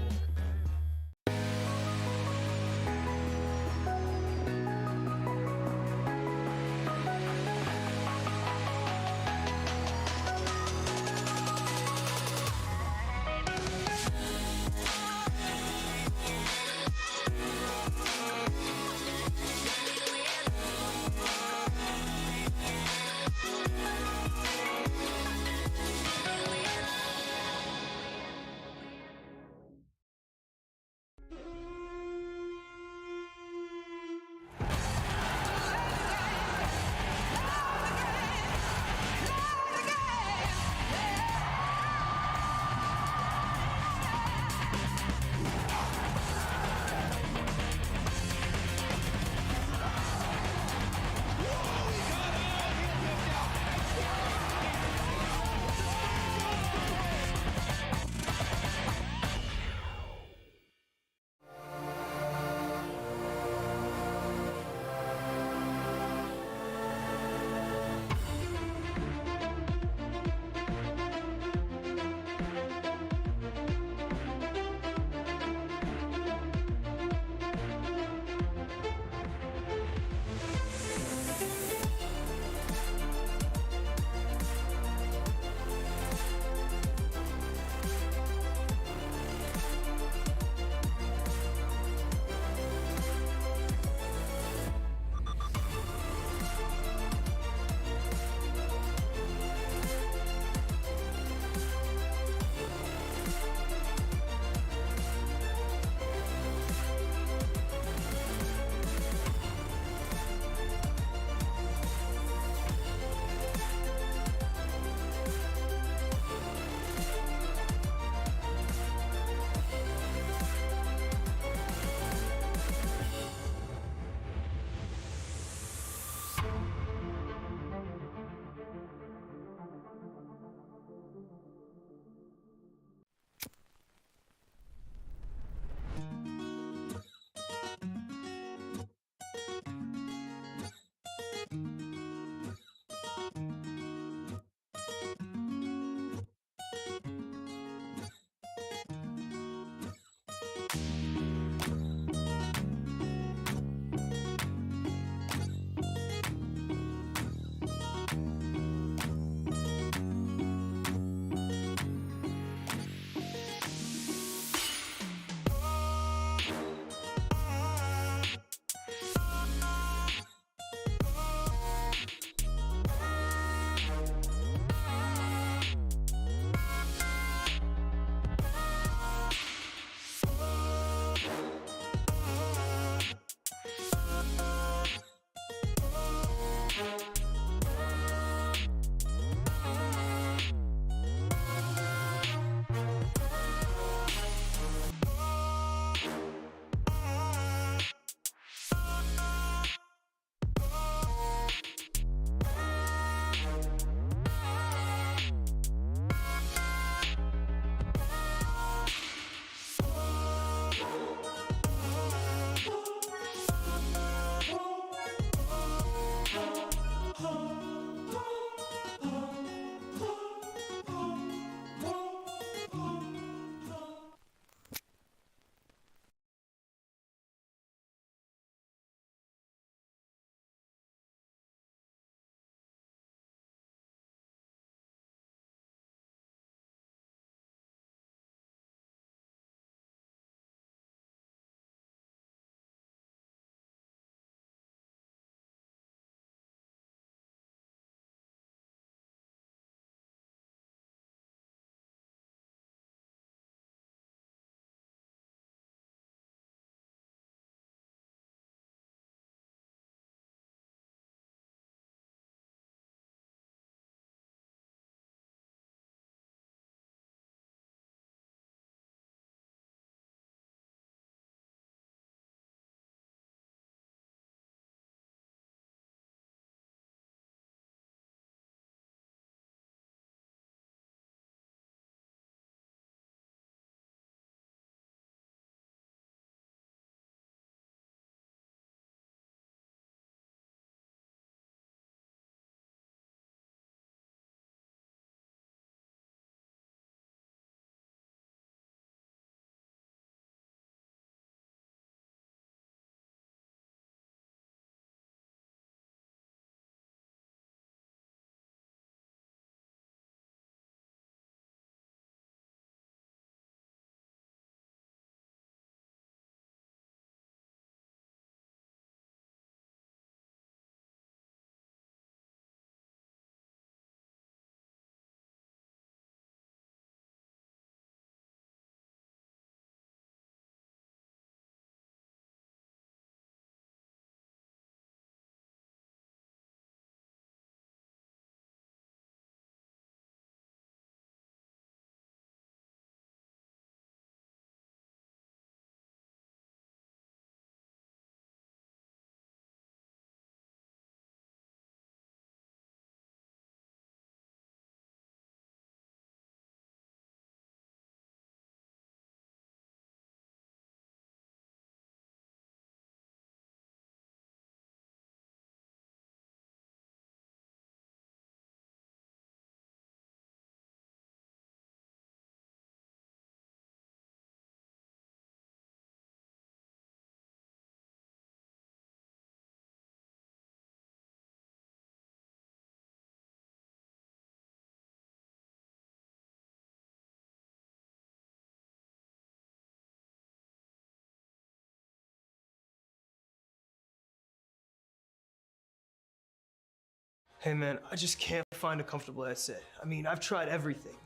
Hey man, I just can't find a comfortable headset. I mean, I've tried everything.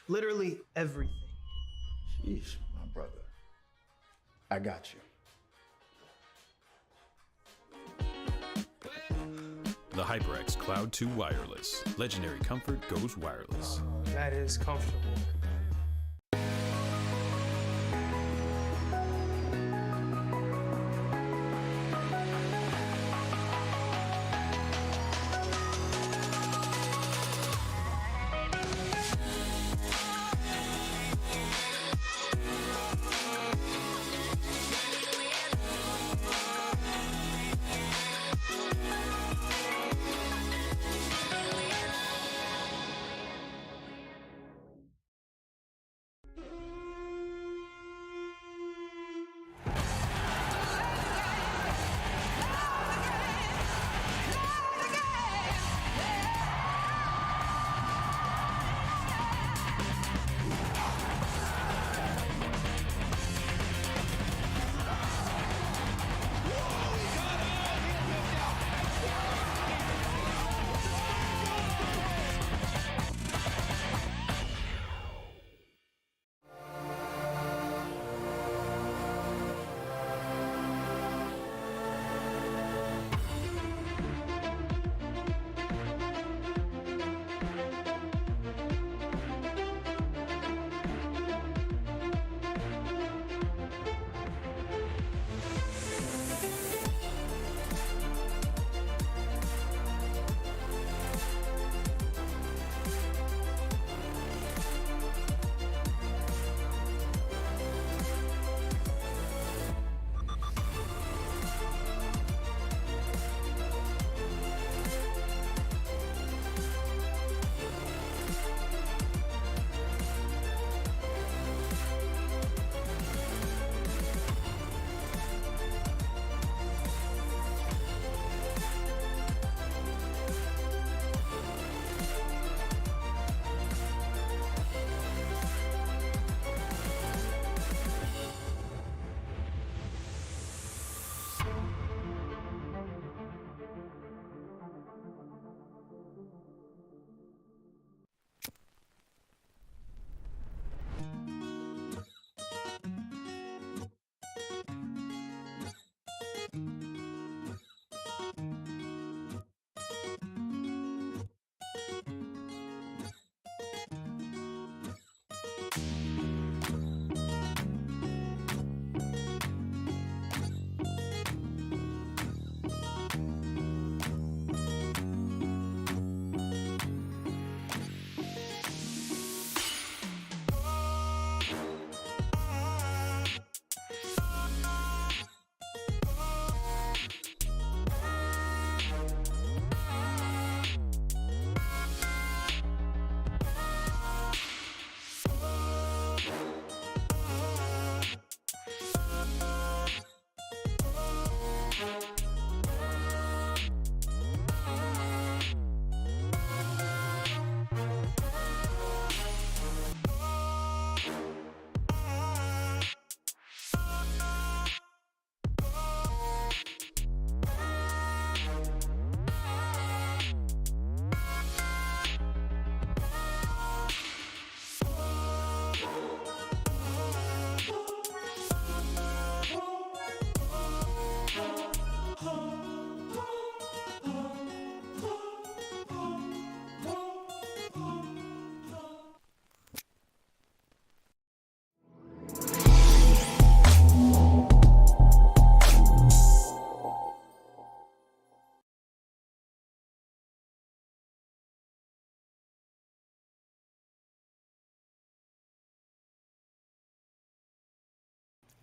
Literally everything. Jeez, my brother. I got you. The HyperX Cloud 2 Wireless. Legendary comfort goes wireless. That is comfortable.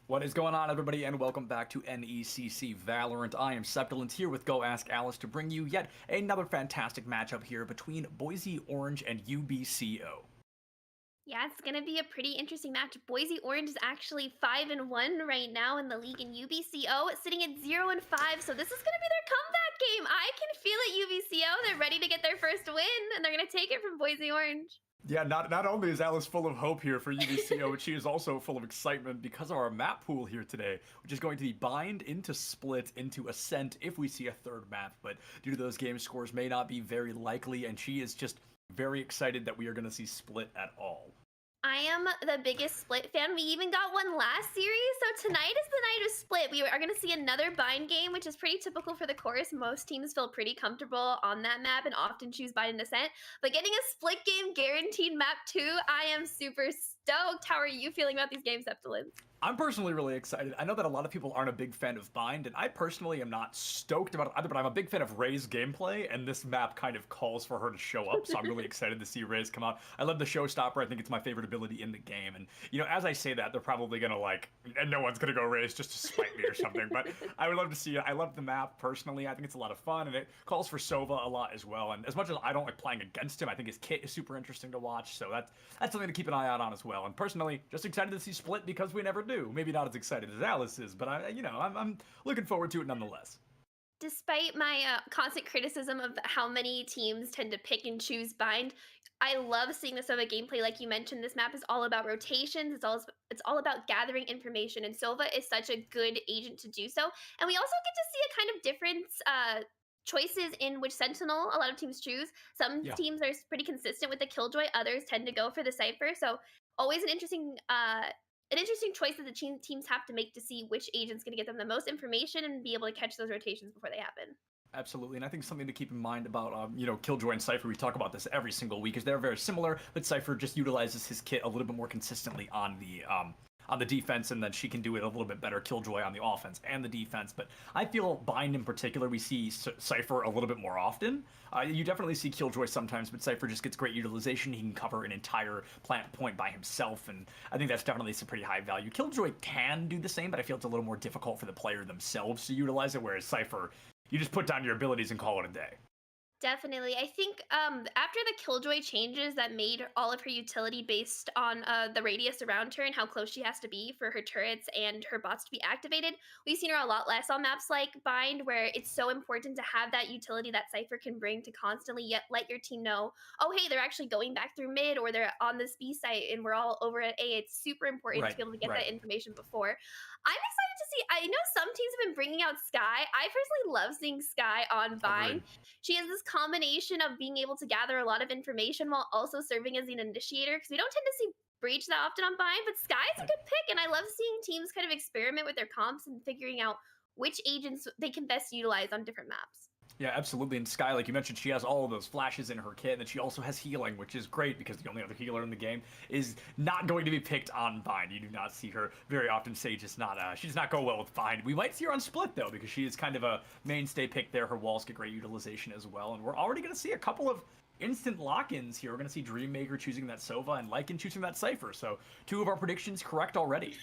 What is going on, everybody, and welcome back to NECC Valorant. I am Septilance here with Go Ask Alice to bring you yet another fantastic matchup here between Boise Orange and UBCO. Yeah, it's gonna be a pretty interesting match. Boise Orange is actually 5-1 right now in the league, and UBCO sitting at 0-5. So this is gonna be their comeback game. I can feel it, UBCO. They're ready to get their first win, and they're gonna take it from Boise Orange. Yeah, not only is Alice full of hope here for UBCO, but she is also full of excitement because of our map pool here today, which is going to be Bind into Split into Ascent if we see a third map. But due to those game scores, may not be very likely, and she is just very excited that we are going to see Split at all. I am the biggest Split fan. We even got one last series, so tonight is the night of Split. We are going to see another Bind game, which is pretty typical for the chorus. Most teams feel pretty comfortable on that map and often choose Bind and Ascent. But getting a Split game guaranteed map 2, I am super stoked. How are you feeling about these games, Septilin? I'm personally really excited. I know that a lot of people aren't a big fan of Bind, and I personally am not stoked about it either, but I'm a big fan of Ray's gameplay, and this map kind of calls for her to show up, so I'm really excited to see Ray's come out. I love the showstopper. I think it's my favorite ability in the game, and, you know, as I say that, they're probably gonna, like, and no one's gonna go Ray's just to spite me or something, but I would love to see it. I love the map, personally. I think it's a lot of fun, and it calls for Sova a lot as well, and as much as I don't like playing against him, I think his kit is super interesting to watch, so that's something to keep an eye out on as well, and personally, just excited to see Split because we never do. Maybe not as excited as Alice is, but I'm looking forward to it nonetheless. Despite my constant criticism of how many teams tend to pick and choose Bind, I love seeing the Sova gameplay. Like you mentioned, this map is all about rotations. It's all about gathering information, and Sova is such a good agent to do so. And we also get to see a kind of different choices in which Sentinel a lot of teams choose. Some teams are pretty consistent with the Killjoy. Others tend to go for the Cypher. So always an interesting choice that the teams have to make to see which agent's going to get them the most information and be able to catch those rotations before they happen. Absolutely, and I think something to keep in mind about, Killjoy and Cypher, we talk about this every single week, is they're very similar, but Cypher just utilizes his kit a little bit more consistently on the defense, and then she can do it a little bit better, Killjoy on the offense and the defense. But I feel Bind in particular, we see Cypher a little bit more often. You definitely see Killjoy sometimes, but Cypher just gets great utilization. He can cover an entire plant point by himself, and I think that's definitely some pretty high value. Killjoy can do the same, but I feel it's a little more difficult for the player themselves to utilize it, whereas Cypher, you just put down your abilities and call it a day. Definitely. I think after the Killjoy changes that made all of her utility based on the radius around her and how close she has to be for her turrets and her bots to be activated, we've seen her a lot less on maps like Bind, where it's so important to have that utility that Cypher can bring to constantly let your team know, oh, hey, they're actually going back through mid, or they're on this B site and we're all over at A. It's super important to be able to get that information before. I'm excited to see. I know some teams have been bringing out Skye. I personally love seeing Skye on Bind. She has this combination of being able to gather a lot of information while also serving as an initiator, because we don't tend to see Breach that often on Bind, but Skye's a good pick, and I love seeing teams kind of experiment with their comps and figuring out which agents they can best utilize on different maps. Yeah, absolutely. And Skye, like you mentioned, she has all of those flashes in her kit, and then she also has healing, which is great because the only other healer in the game is not going to be picked on Bind. You do not see her very often. Sage is not, she does not go well with Bind. We might see her on Split, though, because she is kind of a mainstay pick there. Her walls get great utilization as well, and we're already going to see a couple of instant lock-ins here. We're going to see Dreammaker choosing that Sova and Lycan choosing that Cypher. So 2 of our predictions correct already.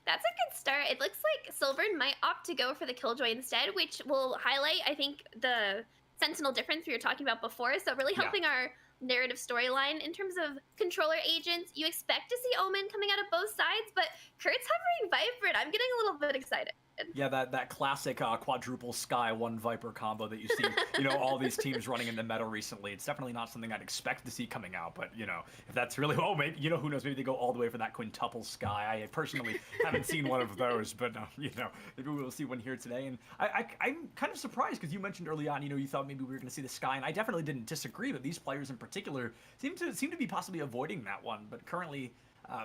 That's a good start. It looks like Silvern might opt to go for the Killjoy instead, which will highlight, I think, the Sentinel difference we were talking about before. So really helping our narrative storyline in terms of controller agents. You expect to see Omen coming out of both sides, but Kurt's hovering Viper. I'm getting a little bit excited. Yeah, that classic quadruple Skye 1 Viper combo that you see, all these teams running in the meta recently. It's definitely not something I'd expect to see coming out, but, if that's really, maybe, who knows, maybe they go all the way for that quintuple Skye. I personally haven't seen one of those, but, maybe we'll see one here today. And I'm kind of surprised because you mentioned early on, you thought maybe we were going to see the Skye, and I definitely didn't disagree, but these players in particular seem to be possibly avoiding that one, but currently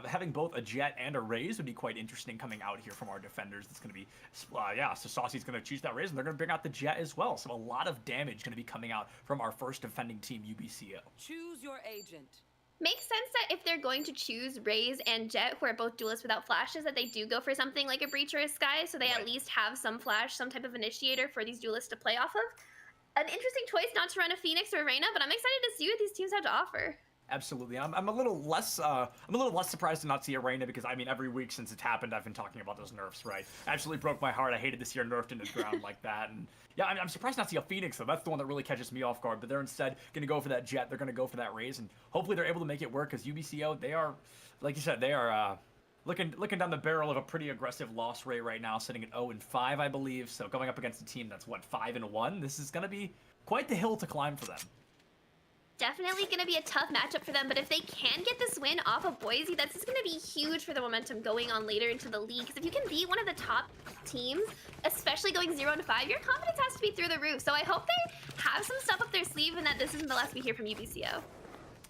having both a Jet and a Raze would be quite interesting coming out here from our defenders. It's going to be, so Saucy's going to choose that Raze, and they're going to bring out the Jet as well. So a lot of damage going to be coming out from our first defending team, UBCO. Choose your agent. Makes sense that if they're going to choose Raze and Jet, who are both duelists without flashes, that they do go for something like a Breach or a Skye, so they at least have some flash, some type of initiator for these duelists to play off of. An interesting choice not to run a Phoenix or a Reyna, but I'm excited to see what these teams have to offer. Absolutely. I'm a little less surprised to not see Arena because I mean every week since it's happened I've been talking about those nerfs, right? Absolutely broke my heart. I hated to see her nerfed into the ground like that. And yeah, I'm surprised not to see a Phoenix though. That's the one that really catches me off guard. But they're instead going to go for that Jet. They're going to go for that Raze, and hopefully they're able to make it work because UBCO, they are, like you said, they are looking down the barrel of a pretty aggressive loss rate right now, sitting at 0-5, I believe. So going up against a team that's what 5-1, this is going to be quite the hill to climb for them. Definitely going to be a tough matchup for them, but if they can get this win off of Boise, that's just going to be huge for the momentum going on later into the league. Because if you can be one of the top teams, especially going 0-5, your confidence has to be through the roof. So I hope they have some stuff up their sleeve and that this isn't the last we hear from UBCO.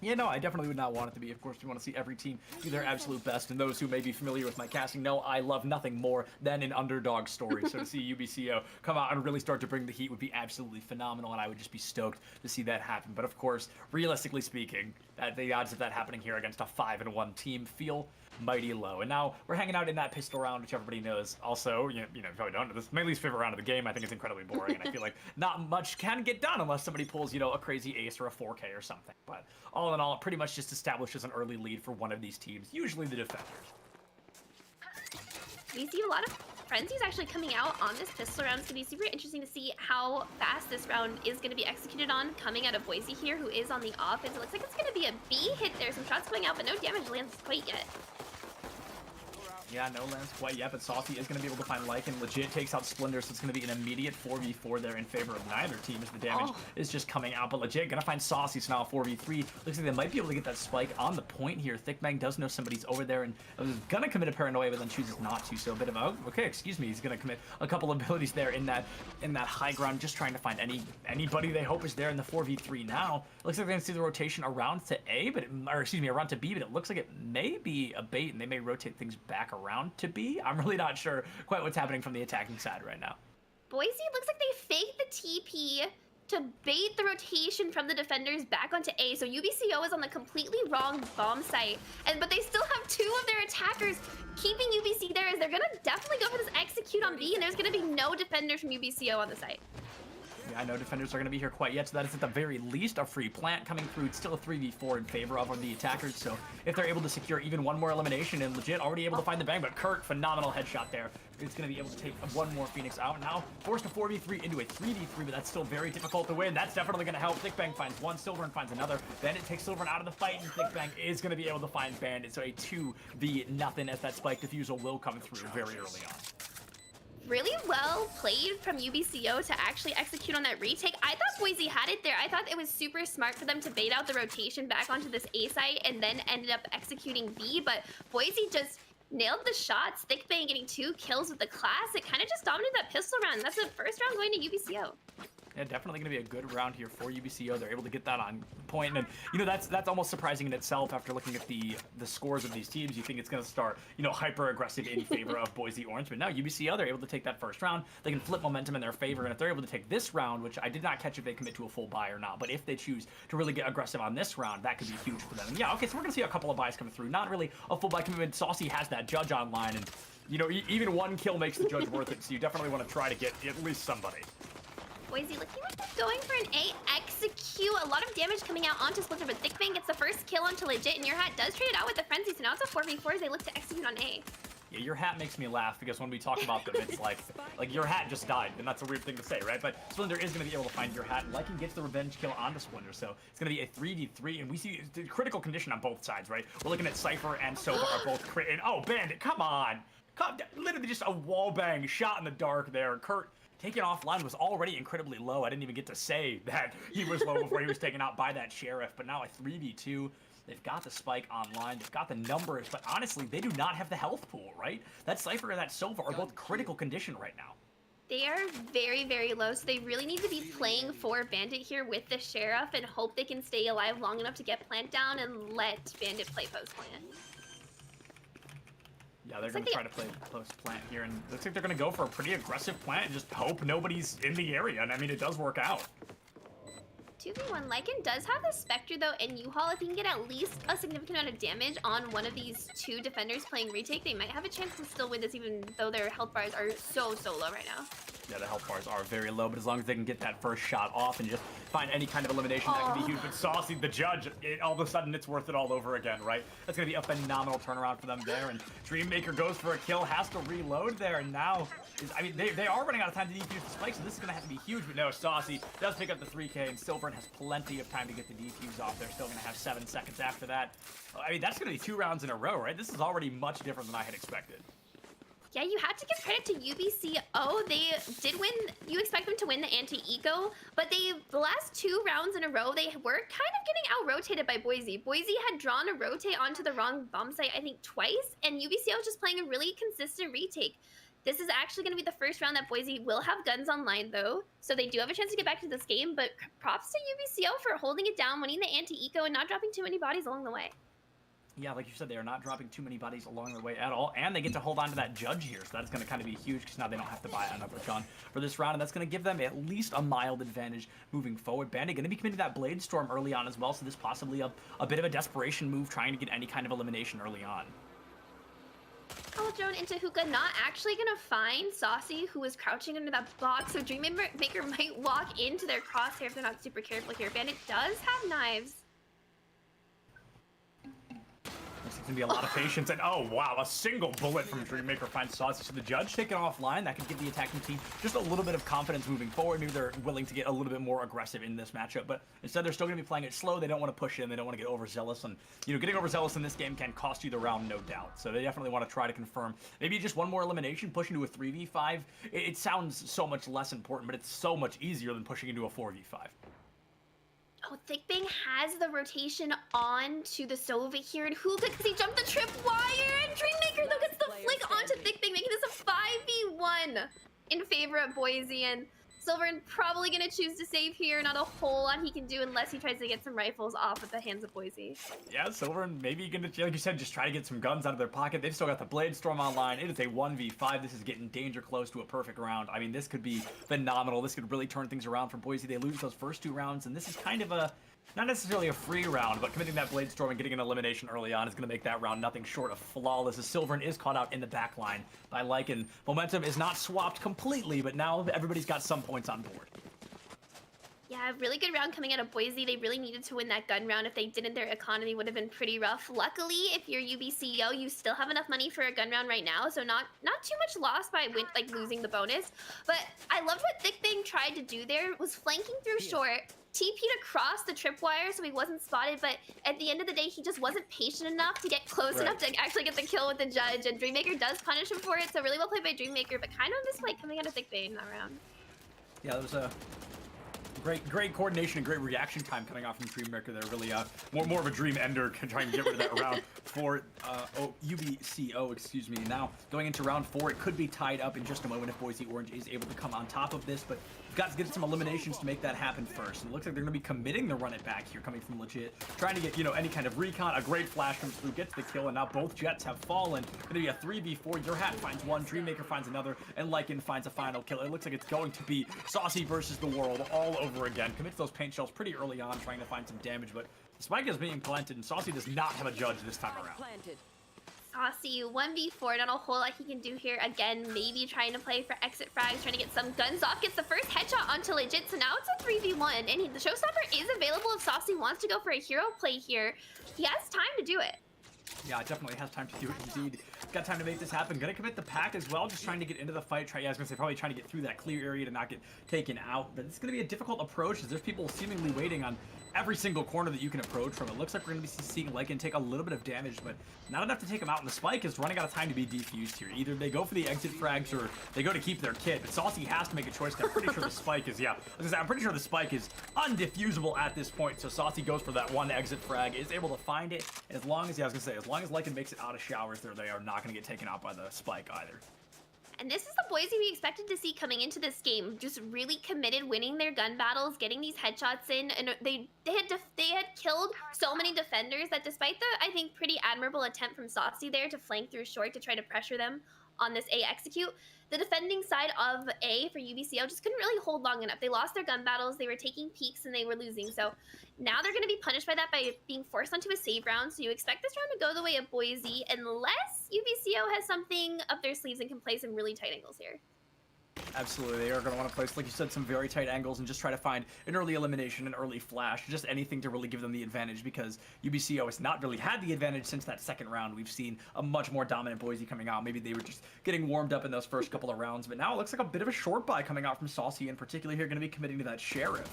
Yeah, no, I definitely would not want it to be. Of course, we want to see every team do their absolute best, and those who may be familiar with my casting know I love nothing more than an underdog story. So to see UBCO come out and really start to bring the heat would be absolutely phenomenal, and I would just be stoked to see that happen. But of course, realistically speaking, the odds of that happening here against a 5-1 team feel mighty low. And now we're hanging out in that pistol round, which everybody knows. Also, you probably don't know this. My least favorite round of the game. I think it's incredibly boring, and I feel like not much can get done unless somebody pulls, a crazy ace or a 4K or something. But all in all, it pretty much just establishes an early lead for one of these teams, usually the defenders. We see a lot of frenzies actually coming out on this pistol round. It's going to be super interesting to see how fast this round is going to be executed on, coming out of Boise here, who is on the offense. It looks like it's going to be a B hit there. Some shots going out, but no damage lands quite yet. Yeah, no lands quite yet, but Saucy is going to be able to find Lycan. Legit takes out Splendor, so it's going to be an immediate 4v4 there in favor of neither team as the damage is just coming out. But Legit going to find Saucy, so now a 4v3. Looks like they might be able to get that spike on the point here. Thickbang does know somebody's over there and was going to commit a paranoia, but then chooses not to. So a bit of a, okay, excuse me, he's going to commit a couple abilities there in that high ground, just trying to find anybody they hope is there in the 4v3 now. Looks like they're going to see the rotation around to A, around to B, but it looks like it may be a bait, and they may rotate things back around to B. I'm really not sure quite what's happening from the attacking side right now. Boise looks like they faked the TP to bait the rotation from the defenders back onto A. So UBCO is on the completely wrong bomb site, but they still have two of their attackers keeping UBC there, as they're gonna definitely go for this execute on B, and there's gonna be no defenders from UBCO on the site. Yeah, I know defenders are going to be here quite yet, so that is at the very least a free plant coming through. It's still a 3v4 in favor of the attackers, so if they're able to secure even one more elimination, and Legit already able to find the bang, but Kurt, phenomenal headshot there. It's going to be able to take one more Phoenix out. Now, forced a 4v3 into a 3v3, but that's still very difficult to win. That's definitely going to help. Thickbang finds one, Silver finds another. Bandit takes Silver out of the fight, and Thickbang is going to be able to find Bandit, so a 2v0 as that spike defusal will come through very early on. Really well played from UBCO to actually execute on that retake. I thought Boise had it there. I thought it was super smart for them to bait out the rotation back onto this A site and then ended up executing B, but Boise just nailed the shots. Thickbang getting 2 kills with the classic, kind of just dominated that pistol round. That's the first round going to UBCO. Yeah, definitely going to be a good round here for UBCO. They're able to get that on point, and that's almost surprising in itself after looking at the scores of these teams. You think it's going to start hyper aggressive in favor of Boise Orange, but now UBCO, they're able to take that first round. They can flip momentum in their favor, and if they're able to take this round, which I did not catch if they commit to a full buy or not, but if they choose to really get aggressive on this round, that could be huge for them. And yeah, okay, so we're going to see a couple of buys coming through. Not really a full buy commitment. Saucy has that judge online, and even one kill makes the judge worth it, so you definitely want to try to get at least somebody. Boise looking like they're going for an A execute. A lot of damage coming out onto Splinter, but Thickbang gets the first kill onto Legit, and Your Hat does trade it out with the Frenzy, so now it's a 4v4 as they look to execute on A. Yeah, Your Hat makes me laugh because when we talk about them, it's like Your Hat just died, and that's a weird thing to say, right? But Splinter is going to be able to find Your Hat. Lycan gets the revenge kill onto Splinter, so it's going to be a 3v3, and we see the critical condition on both sides, right? We're looking at Cypher and Sova are both crit, and oh, Bandit, come on! Literally just a wall bang shot in the dark there. Kurt taken offline was already incredibly low. I didn't even get to say that he was low before he was taken out by that Sheriff, but now a 3v2. They've got the spike online, they've got the numbers, but honestly, they do not have the health pool, right? That Cypher and that Sova are both critical condition right now. They are very, very low, so they really need to be playing for Bandit here with the Sheriff and hope they can stay alive long enough to get plant down and let Bandit play post plant. Yeah, they're going to try to play post plant here, and looks like they're going to go for a pretty aggressive plant and just hope nobody's in the area, and I mean, it does work out. 2v1. Lycan does have the Spectre though, and U-Haul. If he can get at least a significant amount of damage on one of these two defenders playing retake, they might have a chance to still win this, even though their health bars are so low right now. Yeah, the health bars are very low, but as long as they can get that first shot off and just find any kind of elimination, that can be huge. But Saucy, the judge, all of a sudden it's worth it all over again, right? That's going to be a phenomenal turnaround for them there. And Dreammaker goes for a kill, has to reload there, and now, I mean, they are running out of time to defuse the spike, so this is going to have to be huge. But no, Saucy does pick up the 3K, and Silvern has plenty of time to get the defuse off. They're still going to have 7 seconds after that. I mean, that's going to be 2 rounds in a row, right? This is already much different than I had expected. Yeah, you have to give credit to UBCO. They did win. You expect them to win the anti-eco, but the last 2 rounds in a row, they were kind of getting out-rotated by Boise. Boise had drawn a rotate onto the wrong bomb site, I think, twice, and UBCO was just playing a really consistent retake. This is actually going to be the first round that Boise will have guns online, though, so they do have a chance to get back to this game, but props to UBCO for holding it down, winning the anti-eco, and not dropping too many bodies along the way. Yeah, like you said, they are not dropping too many bodies along the way at all, and they get to hold on to that judge here, so that's going to kind of be huge, because now they don't have to buy another gun for this round, and that's going to give them at least a mild advantage moving forward. Bandit going to be committing that Blade Storm early on as well, so this possibly a bit of a desperation move, trying to get any kind of elimination early on. Call drone into Hookah, not actually going to find Saucy, who is crouching under that box, so Dreammaker might walk into their crosshair if they're not super careful here. Bandit does have knives. There's going to be a lot of patience, and oh wow, a single bullet from Dreammaker finds Saucy. So the judge taken offline, that could give the attacking team just a little bit of confidence moving forward. Maybe they're willing to get a little bit more aggressive in this matchup, but instead they're still going to be playing it slow. They don't want to push in, they don't want to get overzealous, and you know, getting overzealous in this game can cost you the round, no doubt. So they definitely want to try to confirm maybe just one more elimination, push into a 3v5. It sounds so much less important, but it's so much easier than pushing into a 4v5. Oh, Thickbang has the rotation on to the Sova here, and Hookah, because he jumped the trip wire, and Dreammaker, though, gets the flick onto Thickbang, making this a 5v1 in favor of Boise, and Silvern probably going to choose to save here. Not a whole lot he can do unless he tries to get some rifles off at the hands of Boise. Yeah, Silvern maybe going to, like you said, just try to get some guns out of their pocket. They've still got the Blade Storm online. It is a 1v5. This is getting danger close to a perfect round. I mean, this could be phenomenal. This could really turn things around for Boise. They lose those first 2 rounds, and this is kind of a, not necessarily a free round, but committing that Blade Storm and getting an elimination early on is going to make that round nothing short of flawless, as Silvern is caught out in the back line by Lycan. Momentum is not swapped completely, but now everybody's got some points on board. Yeah, really good round coming out of Boise. They really needed to win that gun round. If they didn't, their economy would have been pretty rough. Luckily, if you're UBCO, you still have enough money for a gun round right now, so not too much loss by losing the bonus. But I loved what Thickbang tried to do there. Was flanking through short, TP'd across the tripwire so he wasn't spotted, but at the end of the day, he just wasn't patient enough to get close enough to actually get the kill with the judge, and Dreammaker does punish him for it, so really well played by Dreammaker, but kind of a misplay coming out of Thickbang in that round. Yeah, that was a great coordination and great reaction time coming off from Dreammaker there. Really more of a dream ender trying to get rid of that round for UBCO, excuse me. Now going into round 4, it could be tied up in just a moment if Boise Orange is able to come on top of this, but we've got to get some eliminations to make that happen first. And it looks like they're going to be committing the run it back here, coming from Legit, trying to get, you know, any kind of recon. A great flash comes through, gets the kill, and now both Jets have fallen. Going to be a 3v4. Your Hat finds one, Dreammaker finds another, and Lycan finds a final kill. It looks like it's going to be Saucy versus the world all over again. Commits those paint shells pretty early on, trying to find some damage, but the spike is being planted, and Saucy does not have a judge this time around. Saucy, 1v4, not a whole lot he can do here. Again, maybe trying to play for exit frags, trying to get some guns off. Gets the first headshot onto Legit, so now it's a 3v1. And the Showstopper is available if Saucy wants to go for a hero play here. He has time to do it. Yeah, it definitely has time to do it indeed. Got time to make this happen. Gonna commit the pack as well, just trying to get into the fight. I was gonna say probably trying to get through that clear area to not get taken out. But it's gonna be a difficult approach as there's people seemingly waiting on every single corner that you can approach from. It looks like we're gonna be seeing Lycan take a little bit of damage, but not enough to take him out. And the spike is running out of time to be defused here. Either they go for the exit frags or they go to keep their kit. But Saucy has to make a choice. I'm pretty sure the spike is, I'm pretty sure the spike is undefusable at this point. So Saucy goes for that one exit frag, is able to find it. As long as, as long as Lycan makes it out of showers there, they are not gonna get taken out by the spike either. And this is the Boise we expected to see coming into this game. Just really committed, winning their gun battles, getting these headshots in, and they had killed so many defenders that despite the, I think, pretty admirable attempt from Saucy there to flank through short to try to pressure them on this A execute. The defending side of A for UBCO just couldn't really hold long enough. They lost their gun battles, they were taking peeks, and they were losing. So now they're going to be punished by that by being forced onto a save round. So you expect this round to go the way of Boise unless UBCO has something up their sleeves and can play some really tight angles here. Absolutely, they are going to want to place, like you said, some very tight angles and just try to find an early elimination, an early flash, just anything to really give them the advantage, because UBCO has not really had the advantage since that second round. We've seen a much more dominant Boise coming out. Maybe they were just getting warmed up in those first couple of rounds, but now it looks like a bit of a short buy coming out from Saucy, in particular here, going to be committing to that Sheriff.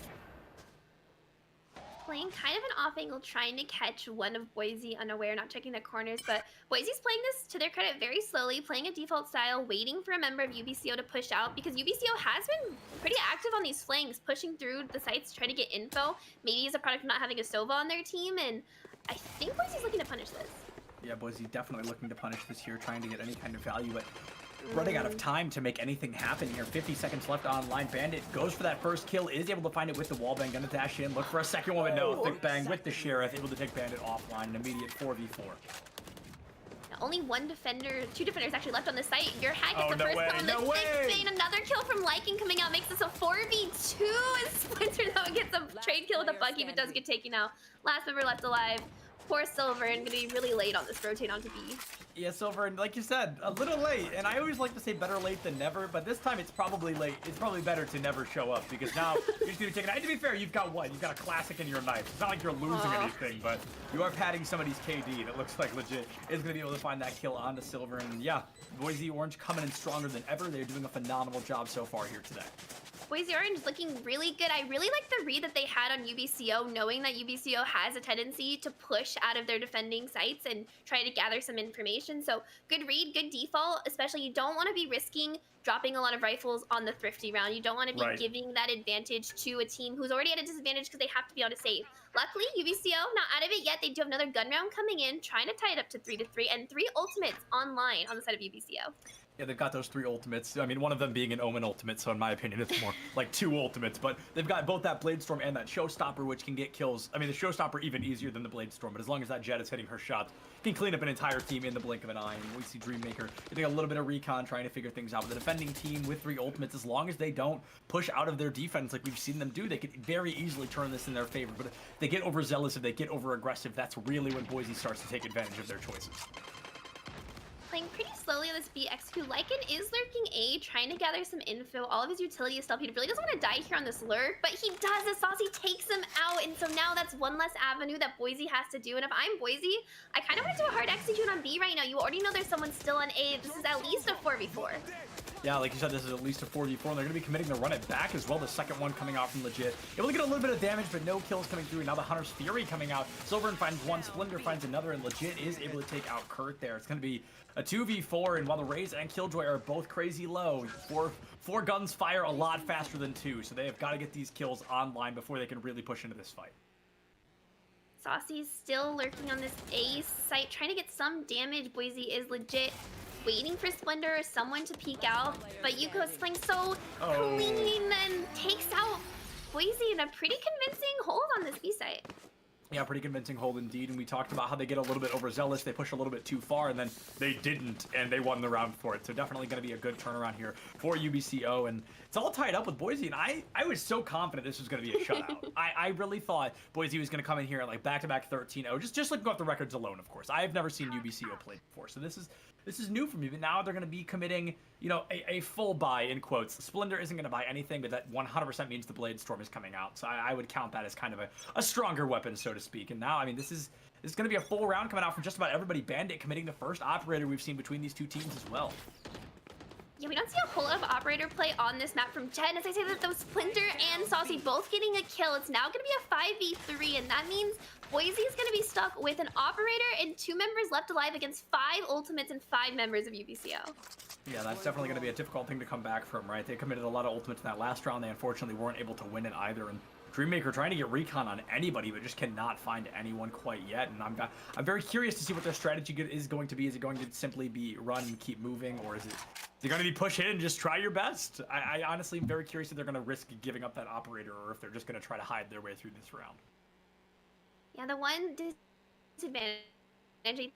Playing kind of an off angle, trying to catch one of Boise unaware, not checking the corners, but Boise's playing this, to their credit, very slowly, playing a default style, waiting for a member of UBCO to push out, because UBCO has been pretty active on these flanks, pushing through the sites to try to get info, maybe as a product of not having a Sova on their team, and I think Boise's looking to punish this. Yeah, Boise definitely looking to punish this here, trying to get any kind of value, but running out of time to make anything happen here. 50 seconds left online. Bandit goes for that first kill, is able to find it with the wallbang, gonna dash in, look for a second one, but no, thick bang with the Sheriff, able to take Bandit offline, an immediate 4v4. Now, only one defender, two defenders actually left on the site. Your hack gets the first kill on the thick bane, another kill from Lycan coming out, makes this a 4v2 as Splinter though gets a trade kill with a buggy, but does get taken out. Last member left alive. Poor Silver, and gonna be really late on this rotate onto B. Yeah, Silver, and like you said, a little late, and I always like to say better late than never, but this time it's probably late. It's probably better to never show up, because now you're just gonna be taken. And to be fair, you've got what? You've got a classic in your knife. It's not like you're losing anything, but you are padding somebody's KD, and it looks like legit is gonna be able to find that kill onto Silver. And yeah, Boise Orange coming in stronger than ever. They're doing a phenomenal job so far here today. Boise Orange looking really good. I really like the read that they had on UBCO, knowing that UBCO has a tendency to push out of their defending sites and try to gather some information. So good read, good default, especially you don't want to be risking dropping a lot of rifles on the thrifty round. You don't want to be giving that advantage to a team who's already at a disadvantage because they have to be able to save. Luckily, UBCO, not out of it yet. They do have another gun round coming in, trying to tie it up to 3-3, and 3 ultimates online on the side of UBCO. Yeah, they've got those 3 ultimates. I mean, one of them being an Omen ultimate, so in my opinion, it's more like 2 ultimates. But they've got both that Bladestorm and that Showstopper, which can get kills. I mean, the Showstopper even easier than the Bladestorm, but as long as that Jet is hitting her shots, can clean up an entire team in the blink of an eye. And we see Dreammaker getting a little bit of recon, trying to figure things out. But the defending team with 3 ultimates, as long as they don't push out of their defense like we've seen them do, they could very easily turn this in their favor. But if they get overzealous, if they get over-aggressive, that's really when Boise starts to take advantage of their choices. Playing pretty slowly on this B execute. Lycan is lurking A, trying to gather some info. All of his utility is stealth. He really doesn't want to die here on this lurk, but he does as Saucy takes him out, and so now that's one less avenue that Boise has to do. And if I'm Boise, I kind of want to do a hard execute on B right now. You already know there's someone still on A. This is at least a 4v4. Yeah, like you said, this is at least a 4v4, and they're going to be committing to run it back as well. The second one coming out from Legit. Able to get a little bit of damage, but no kills coming through. Now the Hunter's Fury coming out. Silver finds one, Splendor finds another, and Legit is able to take out Kurt there. It's going to be a 2v4, and while the Raze and Killjoy are both crazy low, four guns fire a lot faster than 2, so they have got to get these kills online before they can really push into this fight. Saucy's still lurking on this A site, trying to get some damage. Boise is legit waiting for Splendor or someone to peek out, but Yuko's playing so clean and takes out Boise in a pretty convincing hold on this B site. Yeah, pretty convincing hold indeed, and we talked about how they get a little bit overzealous, they push a little bit too far, and then they didn't, and they won the round for it. So definitely going to be a good turnaround here for UBCO, and it's all tied up with Boise, and I was so confident this was going to be a shutout. I really thought Boise was going to come in here at like back-to-back 13-0, just looking off the records alone, of course. I've never seen UBCO play before, so this is new for me, but now they're going to be committing, you know, a full buy, in quotes. Splendor isn't going to buy anything, but that 100% means the Bladestorm is coming out, so I would count that as kind of a stronger weapon, so to speak. And now, I mean, this is going to be a full round coming out from just about everybody. Bandit committing the first operator we've seen between these two teams as well. Yeah, we don't see a whole lot of operator play on this map from Jet. As I say that those Splinter and Saucy both getting a kill, it's now going to be a 5v3, and that means Boise is going to be stuck with an operator and 2 members left alive against 5 ultimates and 5 members of UBCO. Yeah, that's definitely going to be a difficult thing to come back from, right? They committed a lot of ultimates in that last round. They unfortunately weren't able to win it either, and Dreammaker trying to get recon on anybody, but just cannot find anyone quite yet. And I'm very curious to see what their strategy is going to be. Is it going to simply be run and keep moving, or is it going to be push in and just try your best? I honestly am very curious if they're going to risk giving up that operator, or if they're just going to try to hide their way through this round. Yeah, the one disadvantage I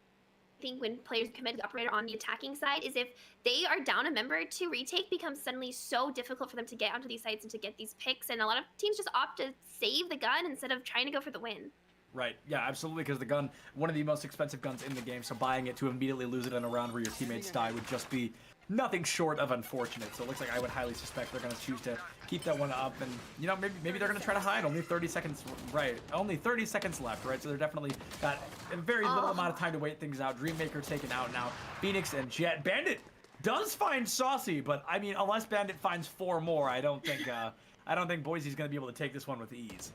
think when players commit the operator on the attacking side is if they are down a member to retake becomes suddenly so difficult for them to get onto these sites and to get these picks, and a lot of teams just opt to save the gun instead of trying to go for the win. Right, yeah, absolutely, because the gun, one of the most expensive guns in the game, so buying it to immediately lose it in a round where your teammates die would just be nothing short of unfortunate. So it looks like I would highly suspect they're going to choose to keep that one up, and, you know, maybe they're going to try to hide. Only 30 seconds, right, only 30 seconds left, right, so they're definitely got a very little amount of time to wait things out. Dreammaker taken out now. Phoenix and Jet. Bandit does find Saucy, but, I mean, unless Bandit finds 4 more, I don't think Boise's going to be able to take this one with ease.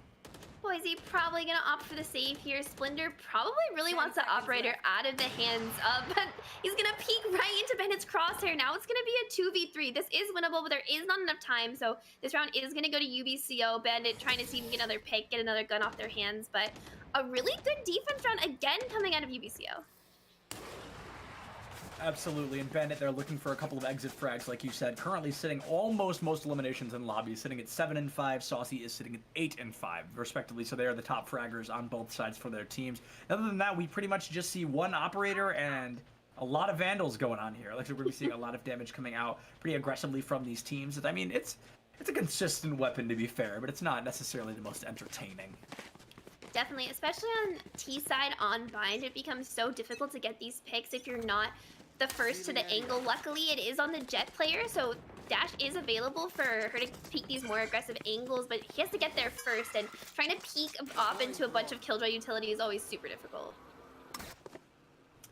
Boise probably gonna opt for the save here. Splendor probably really wants the operator out of the hands of, but he's gonna peek right into Bandit's crosshair. Now it's gonna be a 2v3. This is winnable, but there is not enough time, so this round is gonna go to UBCO. Bandit trying to see if he can get another pick, get another gun off their hands, but a really good defense round again coming out of UBCO. Absolutely, and Bandit, they're looking for a couple of exit frags, like you said. Currently sitting almost most eliminations in lobbies, sitting at 7 and 5. Saucy is sitting at 8 and 5, respectively. So they are the top fraggers on both sides for their teams. Other than that, we pretty much just see one operator and a lot of vandals going on here. Like, we're going to be seeing a lot of damage coming out pretty aggressively from these teams. I mean, it's a consistent weapon, to be fair, but it's not necessarily the most entertaining. Definitely, especially on T side on Bind, it becomes so difficult to get these picks if you're not the first to the angle. Luckily, it is on the Jet player, so Dash is available for her to peek these more aggressive angles, but he has to get there first, and trying to peek off into a bunch of Killjoy utility is always super difficult.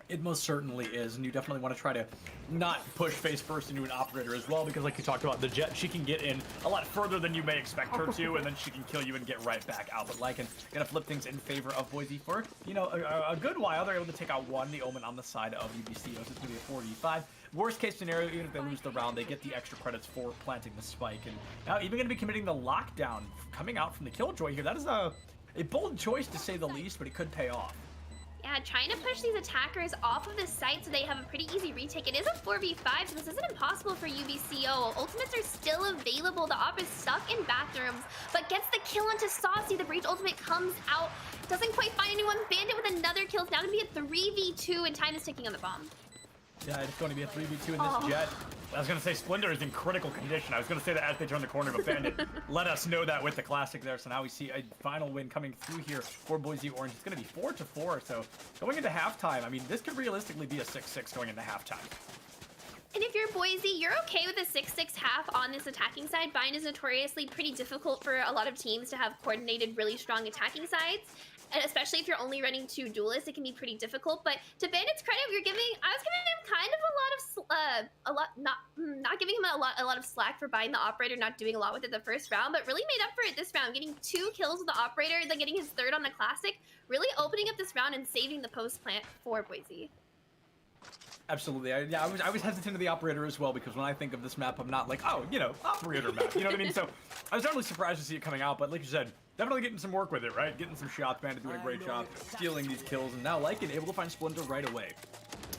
It most certainly is, and you definitely want to try to not push face first into an operator as well, because like you talked about, the Jet, she can get in a lot further than you may expect her to, and then she can kill you and get right back out. But Lycan gonna flip things in favor of Boise for, you know, a good while. They're able to take out one, the Omen on the side of UBCO, so it's gonna be a 4v5. Worst case scenario, even if they lose the round, they get the extra credits for planting the spike. And now even gonna be committing the lockdown coming out from the Killjoy here. That is a bold choice to say the least, but it could pay off. Yeah, trying to push these attackers off of the site so they have a pretty easy retake. It is a 4v5, so this isn't impossible for UBCO. Ultimates are still available. The op is stuck in bathrooms, but gets the kill onto Saucy. The Breach ultimate comes out, doesn't quite find anyone. Bandit with another kill. It's now gonna be a 3v2, and time is ticking on the bomb. Yeah, it's going to be a 3v2 in this Jet. I was going to say Splendor is in critical condition. I was going to say that as they turn the corner, but Bandit let us know that with the classic there. So now we see a final win coming through here for Boise Orange. It's going to be 4-4. So going into halftime, I mean, this could realistically be a 6-6 going into halftime. And if you're Boise, you're okay with a 6-6 half on this attacking side. Bind is notoriously pretty difficult for a lot of teams to have coordinated, really strong attacking sides. And especially if you're only running 2 duelists, it can be pretty difficult. But to Bandit's credit, I was giving him kind of not giving him a lot of slack for buying the operator, not doing a lot with it the first round, but really made up for it this round, getting 2 kills with the operator, then getting his 3rd on the classic, really opening up this round and saving the post plant for Boise. Absolutely. I was hesitant to the operator as well, because when I think of this map, I'm not like, oh, you know, operator map. You know what I mean? So I was definitely surprised to see it coming out, but like you said, definitely getting some work with it, right? Getting some shots, Bandit doing a great job, stealing these kills, and now Lycan able to find Splinter right away.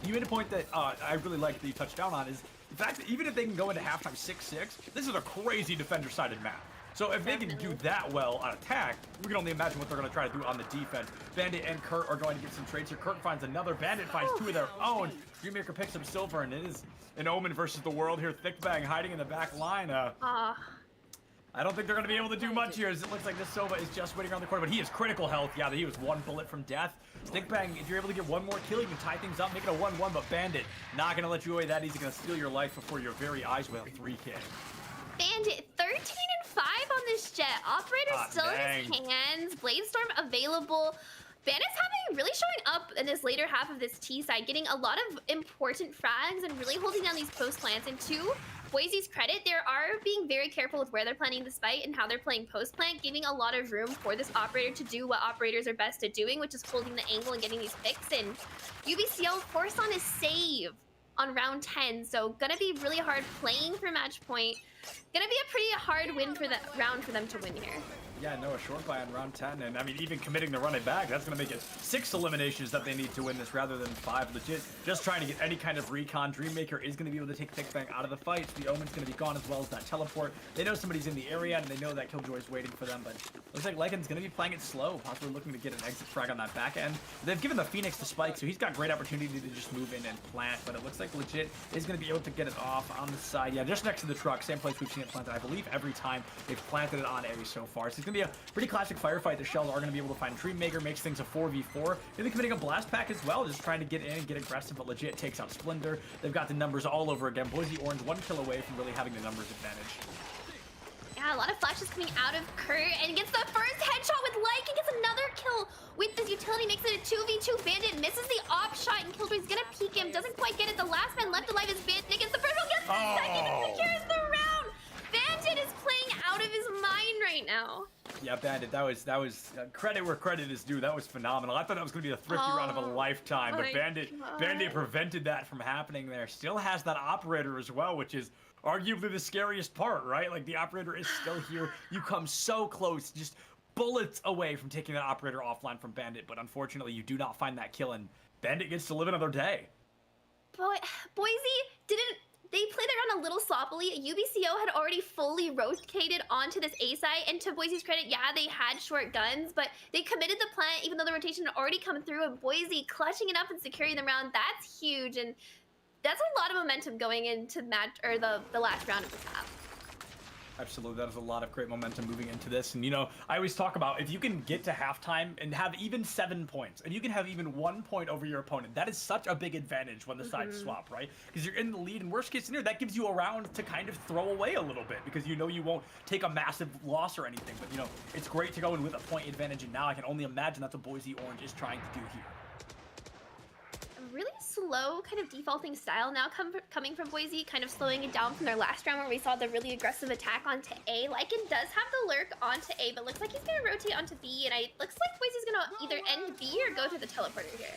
You made a point that I really like that you touched down on, is the fact that even if they can go into halftime 6-6, this is a crazy defender-sided map. So if they can do that well on attack, we can only imagine what they're going to try to do on the defense. Bandit and Kurt are going to get some trades here. Kurt finds another. Bandit finds 2 of their own. Dreammaker picks up silver, and it is an Omen versus the world here. Thickbang hiding in the back line. I don't think they're going to be able to do much here, as it looks like this Sova is just waiting around the corner, but he is critical health. Yeah, he was 1 bullet from death. Thickbang, if you're able to get 1 more kill, you can tie things up, make it a 1-1, but Bandit not going to let you away that easy. Going to steal your life before your very eyes with a 3K. Bandit 13 and 5 on this Jet. Operator still in his hands. Bladestorm available. Bandit's really showing up in this later half of this T side, getting a lot of important frags and really holding down these post plants. And to Boise's credit, they are being very careful with where they're planting the spike and how they're playing post plant, giving a lot of room for this operator to do what operators are best at doing, which is holding the angle and getting these picks. And UBCO forced on a save on round 10, so gonna be really hard playing for match point. Gonna be a pretty hard win for the round for them to win here. Yeah, no, a short buy on round 10, and I mean, even committing to run it back, that's going to make it 6 eliminations that they need to win this rather than 5. Legit, just trying to get any kind of recon. Dreammaker is going to be able to take Pickbang out of the fight. The Omen's going to be gone as well as that teleport. They know somebody's in the area, and they know that Killjoy is waiting for them, but looks like Lycan's going to be playing it slow, possibly looking to get an exit frag on that back end. They've given the Phoenix the spike, so he's got great opportunity to just move in and plant, but it looks like Legit is going to be able to get it off on the side. Yeah, just next to the truck, same place we've seen it planted, I believe, every time they've planted it on A so far. So it's going to be a pretty classic firefight. The Shells are going to be able to find Dreammaker, makes things a 4v4. Maybe committing a blast pack as well, just trying to get in and get aggressive, but Legit takes out Splendor. They've got the numbers all over again. Boise Orange 1 kill away from really having the numbers advantage. Yeah, a lot of flashes coming out of Kurt, and gets the first headshot with Lycan, gets another kill with this utility, makes it a 2v2. Bandit misses the op shot, and Killjoy's gonna peek him, doesn't quite get it. The last man left alive is Bandit, gets the first one, gets the second, and secures the round. Bandit is playing out of his mind right now. Yeah, Bandit, that was credit where credit is due. That was phenomenal. I thought that was going to be the thrifty round of a lifetime, but Bandit prevented that from happening there. Still has that operator as well, which is arguably the scariest part, right? Like, the operator is still here. You come so close, just bullets away from taking that operator offline from Bandit, but unfortunately you do not find that kill, and Bandit gets to live another day. Boise didn't. They played around a little sloppily. UBCO had already fully rotated onto this A site, and to Boise's credit, yeah, they had short guns, but they committed the plant even though the rotation had already come through, and Boise clutching it up and securing the round, that's huge, and that's a lot of momentum going into the last round of this half. Absolutely, that is a lot of great momentum moving into this. And, you know, I always talk about if you can get to halftime and have even 7 points, and you can have even 1 point over your opponent, that is such a big advantage when the sides swap, right? Because you're in the lead, and worst case scenario, that gives you a round to kind of throw away a little bit, because you know you won't take a massive loss or anything. But, you know, it's great to go in with a point advantage, and now I can only imagine that's what Boise Orange is trying to do here. Really slow kind of defaulting style now coming from Boise, kind of slowing it down from their last round where we saw the really aggressive attack onto A. Lycan does have the lurk onto A, but looks like he's going to rotate onto B, and it looks like Boise's going to either end B or go to the teleporter here.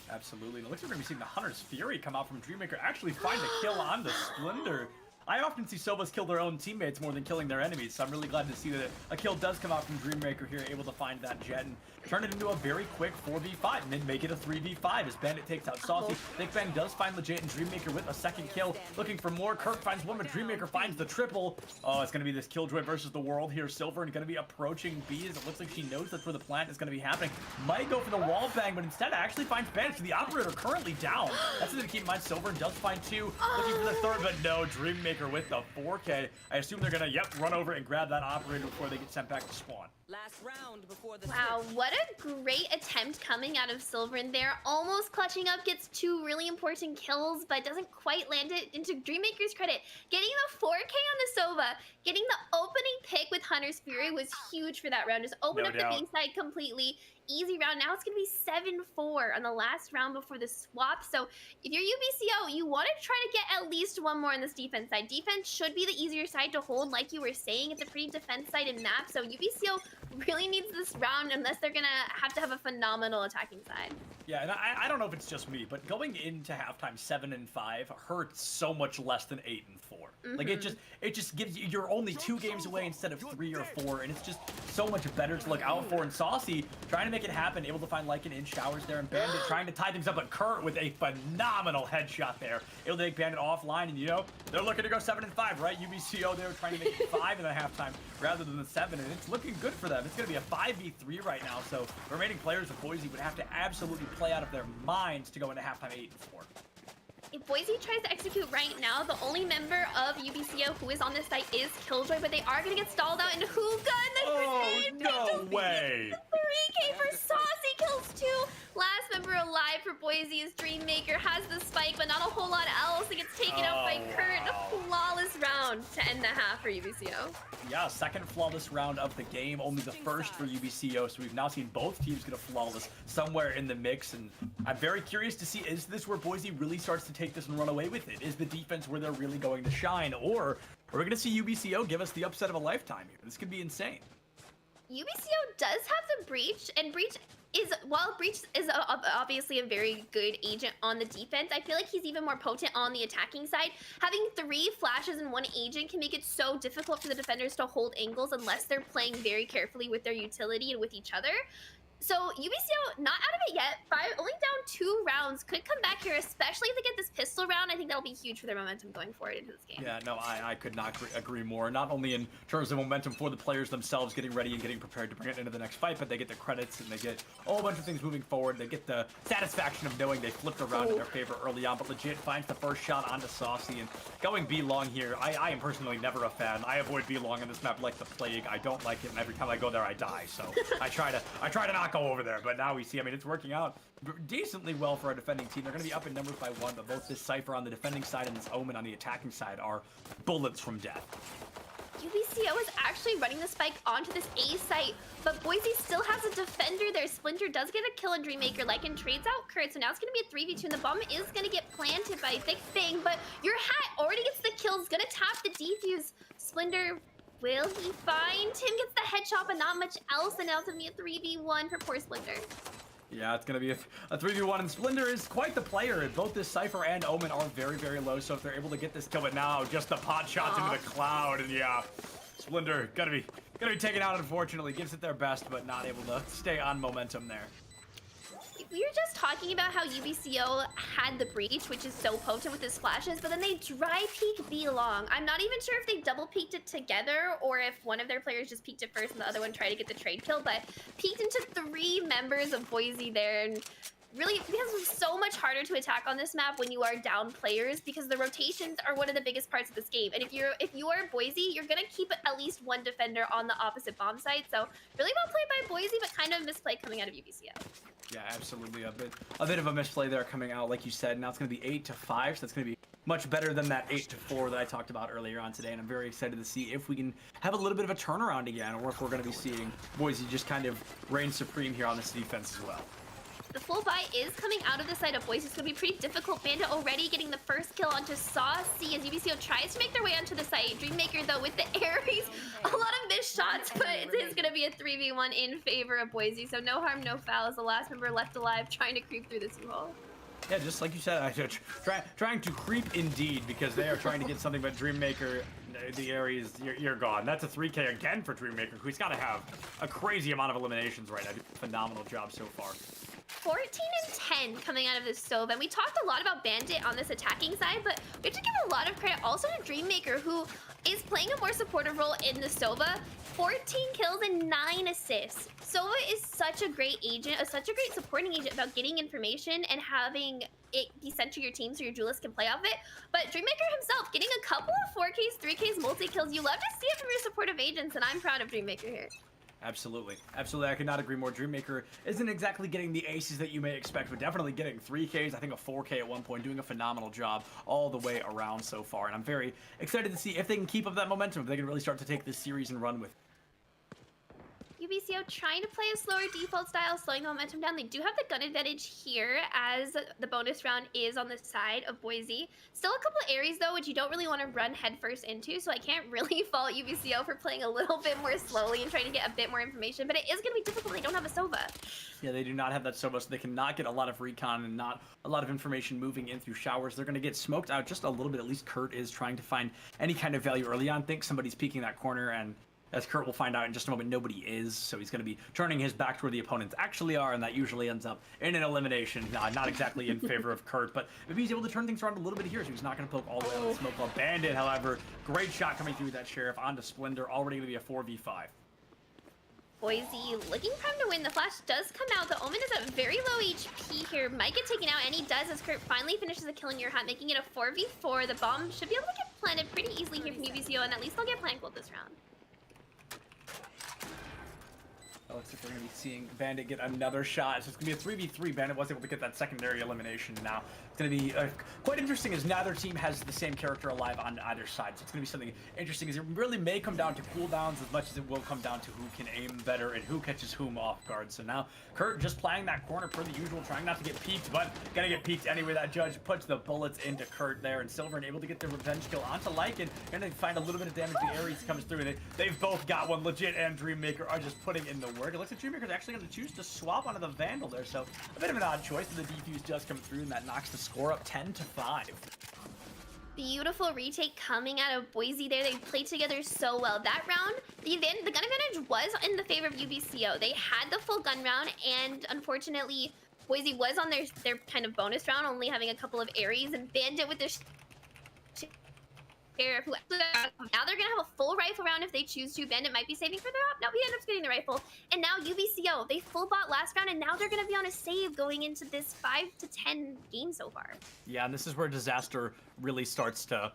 Absolutely. And it looks like we're going to be seeing the Hunter's Fury come out from Dreammaker, actually find a kill on the Splendor. I often see Sovas kill their own teammates more than killing their enemies, so I'm really glad to see that a kill does come out from Dreammaker here, able to find that Jet and turn it into a very quick 4v5, and then make it a 3v5 as Bandit takes out Saucy. Big Bang does find Legit and Dreammaker with a second kill, looking for more. Kirk finds one, but Dreammaker finds the triple. Oh, it's going to be this Killjoy versus the world here. Silver and going to be approaching B as it looks like she knows that's where the plant is going to be happening. Might go for the wall bang, but instead actually finds Bandit, so the operator currently down. That's something to keep in mind. Silver does find 2, looking for the third, but no, Dreammaker with the 4K. I assume they're going to, run over and grab that operator before they get sent back to spawn. Last round before the Wow, what a great attempt coming out of Silver in there. Almost clutching up, gets 2 really important kills, but doesn't quite land it. Into Dreammaker's credit, getting the 4K on the Sova, getting the opening pick with Hunter's Fury was huge for that round. Just open up the B side completely. Easy round. Now it's going to be 7-4 on the last round before the swap. So if you're UBCO, you want to try to get at least 1 more on this defense side. Defense should be the easier side to hold, like you were saying. It's a pretty defense-sided map, so UBCO really needs this round unless they're going to have a phenomenal attacking side. Yeah, and I don't know if it's just me, but going into halftime 7-5 hurts so much less than 8-4. Like, it just gives you, you're only 2 games away instead of 3 or 4, and it's just so much better to look out for. And Saucy trying to make it happen, able to find Lycan in showers there, and Bandit trying to tie things up, but Kurt with a phenomenal headshot there, able to take Bandit offline, and you know, they're looking to go 7-5, right? UBCO, they were trying to make it 5 in the halftime rather than the 7, and it's looking good for them. It's going to be a 5v3 right now, so the remaining players of Boise would have to absolutely play out of their minds to go into halftime 8-4. If Boise tries to execute right now, the only member of UBCO who is on this site is Killjoy, but they are going to get stalled out in Hookah, and the no way! 3K for Saucy, kills 2. Last member alive for Boise is Dreammaker, has the spike, but not a whole lot else. It gets taken out by Kurt. A flawless round to end the half for UBCO. Yeah, second flawless round of the game, only the first for UBCO, so we've now seen both teams get a flawless somewhere in the mix, and I'm very curious to see, is this where Boise really starts to take this and run away with it? Is the defense where they're really going to shine, or are we going to see UBCO give us the upset of a lifetime here? This could be insane. UBCO does have the breach, and breach while Breach is obviously a very good agent on the defense, I feel like he's even more potent on the attacking side. Having 3 flashes in one agent can make it so difficult for the defenders to hold angles unless they're playing very carefully with their utility and with each other. So UBCO not out of it yet. Only down 2 rounds. Could come back here, especially if they get this pistol round. I think that'll be huge for their momentum going forward into this game. Yeah, no, I could not agree more. Not only in terms of momentum for the players themselves getting ready and getting prepared to bring it into the next fight, but they get the credits and they get a whole bunch of things moving forward. They get the satisfaction of knowing they flipped around in their favor early on, but legit finds the first shot onto Saucy and going B long here. I am personally never a fan. I avoid B long on this map like the plague. I don't like it, and every time I go there, I die. So I try to not go over there. But now we see, I mean, it's working out decently well for our defending team. They're going to be up in numbers by 1, but both this Cypher on the defending side and this Omen on the attacking side are bullets from death. UBCO is actually running the spike onto this A site, but Boise still has a defender there. Splinter does get a kill on Dreammaker, like, and trades out Kurt, so now it's going to be a 3v2, and the bomb is going to get planted by Thick Fang, but your hat already gets the kill, is going to tap the defuse. Splinter, will he find him? Gets the headshot, but not much else, and now it's going to be a 3v1 for poor Splinter. Yeah, it's going to be a 3v1, and Splinter is quite the player. Both this Cypher and Omen are very, very low, so if they're able to get this kill, but now just the pot shots into the cloud, and yeah, Splinter gonna be taken out, unfortunately. Gives it their best, but not able to stay on momentum there. We were just talking about how UBCO had the breach, which is so potent with his flashes, but then they dry peek B long. I'm not even sure if they double peeked it together or if one of their players just peeked it first and the other one tried to get the trade kill, but peeked into 3 members of Boise there, and really, because it's so much harder to attack on this map when you are down players, because the rotations are one of the biggest parts of this game. And if you are Boise, you're gonna keep at least 1 defender on the opposite bomb site. So really well played by Boise, but kind of a misplay coming out of UBCO. Yeah, absolutely. A bit of a misplay there coming out, like you said. Now it's going to be 8-5, so that's going to be much better than that 8-4 that I talked about earlier on today. And I'm very excited to see if we can have a little bit of a turnaround again, or if we're going to be seeing Boise just kind of reign supreme here on this defense as well. The full buy is coming out of the side of Boise. It's going to be pretty difficult. Bandit already getting the first kill onto Saucy as UBCO tries to make their way onto the site. Dreammaker, though, with the Aries, a lot of missed shots, but it is going to be a 3v1 in favor of Boise. So no harm, no foul as the last member left alive trying to creep through this U-Haul. Yeah, just like you said, trying to creep indeed, because they are trying to get something, but Dreammaker, the Aries, you're gone. That's a 3K again for Dreammaker, who's got to have a crazy amount of eliminations right now. Phenomenal job so far. 14 and 10 coming out of this Sova. And we talked a lot about Bandit on this attacking side, but we have to give a lot of credit also to Dreammaker, who is playing a more supportive role in the Sova. 14 kills and 9 assists. Sova is such a great agent, such a great supporting agent about getting information and having it be sent to your team so your duelist can play off it. But Dreammaker himself getting a couple of 4Ks, 3Ks, multi-kills. You love to see it from your supportive agents, and I'm proud of Dreammaker here. Absolutely. Absolutely. I could not agree more. Dreammaker isn't exactly getting the aces that you may expect, but definitely getting 3Ks, I think a 4K at one point, doing a phenomenal job all the way around so far. And I'm very excited to see if they can keep up that momentum, if they can really start to take this series and run with it. UBCO trying to play a slower default style, slowing the momentum down. They do have the gun advantage here as the bonus round is on the side of Boise. Still a couple of areas though, which you don't really want to run headfirst into, so I can't really fault UBCO for playing a little bit more slowly and trying to get a bit more information, but it is going to be difficult. They don't have a Sova. Yeah, they do not have that Sova, so they cannot get a lot of recon and not a lot of information moving in through showers. They're going to get smoked out just a little bit. At least Kurt is trying to find any kind of value early on. Think somebody's peeking that corner, and as Kurt will find out in just a moment, nobody is, so he's going to be turning his back to where the opponents actually are, and that usually ends up in an elimination. Not exactly in favor of Kurt, but maybe he's able to turn things around a little bit here, so he's not going to poke all the way on the smoke club. Bandit, however, great shot coming through that Sheriff onto Splendor, already going to be a 4v5. Boise looking prime to win. The flash does come out. The Omen is at very low HP here. Might get taken out, and he does as Kurt finally finishes a kill in your hat, making it a 4v4. The bomb should be able to get planted pretty easily here from UBCO, and at least they'll get plant gold this round. Looks like we're going to be seeing Bandit get another shot. So it's going to be a 3v3. Bandit was able to get that secondary elimination. Now it's going to be quite interesting as neither team has the same character alive on either side. So it's going to be something interesting as it really may come down to cooldowns as much as it will come down to who can aim better and who catches whom off guard. So now Kurt just playing that corner per the usual, trying not to get peeked, but going to get peeked anyway. That judge puts the bullets into Kurt there, and Silver able to get the revenge kill onto Lycan. Going to find a little bit of damage. The Ares comes through, and they've both got one. Legit and Dreammaker are just putting in the work work. It looks like Dreammaker's actually going to choose to swap onto the Vandal there, so a bit of an odd choice, but the defuse does come through, and that knocks the score up 10-5. Beautiful retake coming out of Boise there. They played together so well. That round, the gun advantage was in the favor of UBCO. They had the full gun round, and unfortunately, Boise was on their kind of bonus round, only having a couple of Aries, and Bandit with their Sheriff, who now they're gonna have a full rifle round if they choose to. Bandit might be saving for their op. No, he ends up getting the rifle. And now UBCO, they full bought last round, and now they're gonna be on a save going into this 5-10 game so far. Yeah, and this is where disaster really starts to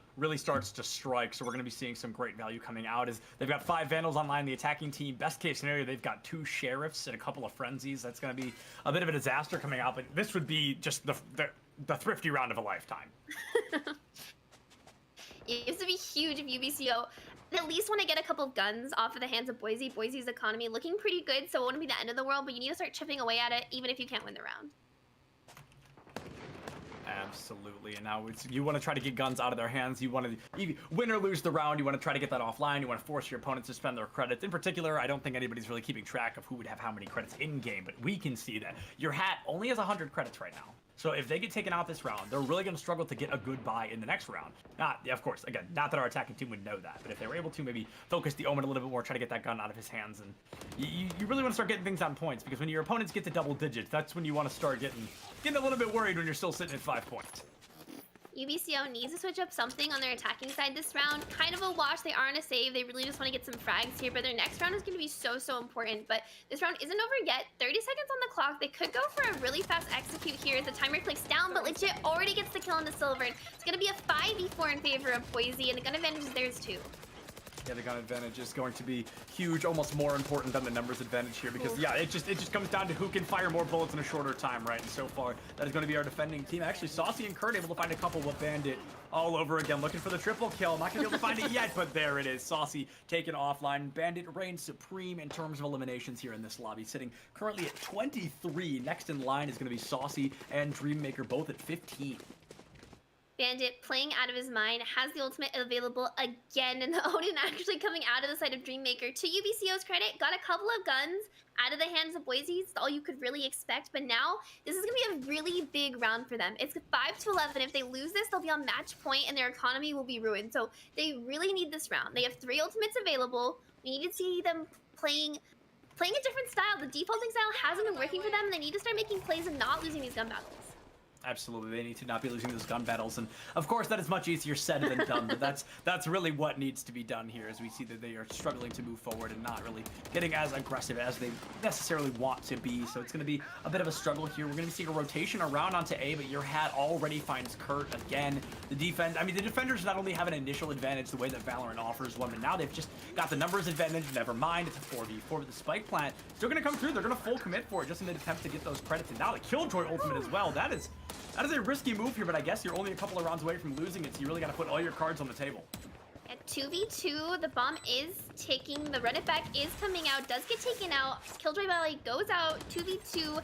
strike. So we're going to be seeing some great value coming out. As they've got 5 Vandals online, the attacking team. Best case scenario, they've got 2 Sheriffs and a couple of Frenzies. That's going to be a bit of a disaster coming out, but this would be just the thrifty round of a lifetime. It used to be huge if UBCO at least want to get a couple of guns off of the hands of Boise. Boise's economy looking pretty good, so it wouldn't be the end of the world, but you need to start chipping away at it, even if you can't win the round. Absolutely, and now you want to try to get guns out of their hands. You want to win or lose the round. You want to try to get that offline. You want to force your opponents to spend their credits. In particular, I don't think anybody's really keeping track of who would have how many credits in game, but we can see that your hat only has 100 credits right now. So if they get taken out this round, they're really going to struggle to get a good buy in the next round. Of course, again, not that our attacking team would know that, but if they were able to maybe focus the Omen a little bit more, try to get that gun out of his hands, and you really want to start getting things on points, because when your opponents get to double digits, that's when you want to start getting a little bit worried when you're still sitting at 5 points. UBCO needs to switch up something on their attacking side this round. Kind of a wash. They are in a save. They really just want to get some frags here, but their next round is going to be so important. But this round isn't over yet. 30 seconds on the clock. They could go for a really fast execute here as the timer clicks down, but Legit already gets the kill on the Silver. It's going to be a 5v4 in favor of Boise, and the gun advantage is theirs too. Yeah, the gun advantage is going to be huge, almost more important than the numbers advantage here, because yeah, it just comes down to who can fire more bullets in a shorter time, right? And so far, that is going to be our defending team. Actually, Saucy and Kurt able to find a couple with Bandit all over again, looking for the triple kill. Not going to be able to find it yet, but there it is. Saucy taken offline. Bandit reigns supreme in terms of eliminations here in this lobby, sitting currently at 23. Next in line is going to be Saucy and Dreammaker, both at 15. Bandit playing out of his mind, has the ultimate available again, and the Odin actually coming out of the side of Dreammaker. To UBCO's credit, got a couple of guns out of the hands of Boise. It's all you could really expect, but now this is going to be a really big round for them. It's 5-11. If they lose this, they'll be on match point, and their economy will be ruined. So they really need this round. They have 3 ultimates available. We need to see them playing a different style. The defaulting style hasn't been working for them, and they need to start making plays and not losing these gun battles. Absolutely, they need to not be losing those gun battles, and of course that is much easier said than done, but that's really what needs to be done here, as we see that they are struggling to move forward and not really getting as aggressive as they necessarily want to be. So it's going to be a bit of a struggle here. We're going to be seeing a rotation around onto A, but your hat already finds Kurt again. The defenders not only have an initial advantage the way that Valorant offers one, but now they've just got the numbers advantage. Never mind, it's a 4v4 with the spike plant. Still going to come through. They're going to full commit for it just in an attempt to get those credits, and now the Killjoy ultimate as well. That is a risky move here, but I guess you're only a couple of rounds away from losing it, so you really got to put all your cards on the table. At 2v2, the bomb is ticking. The run it back is coming out, does get taken out. Killjoy Valley goes out, 2v2.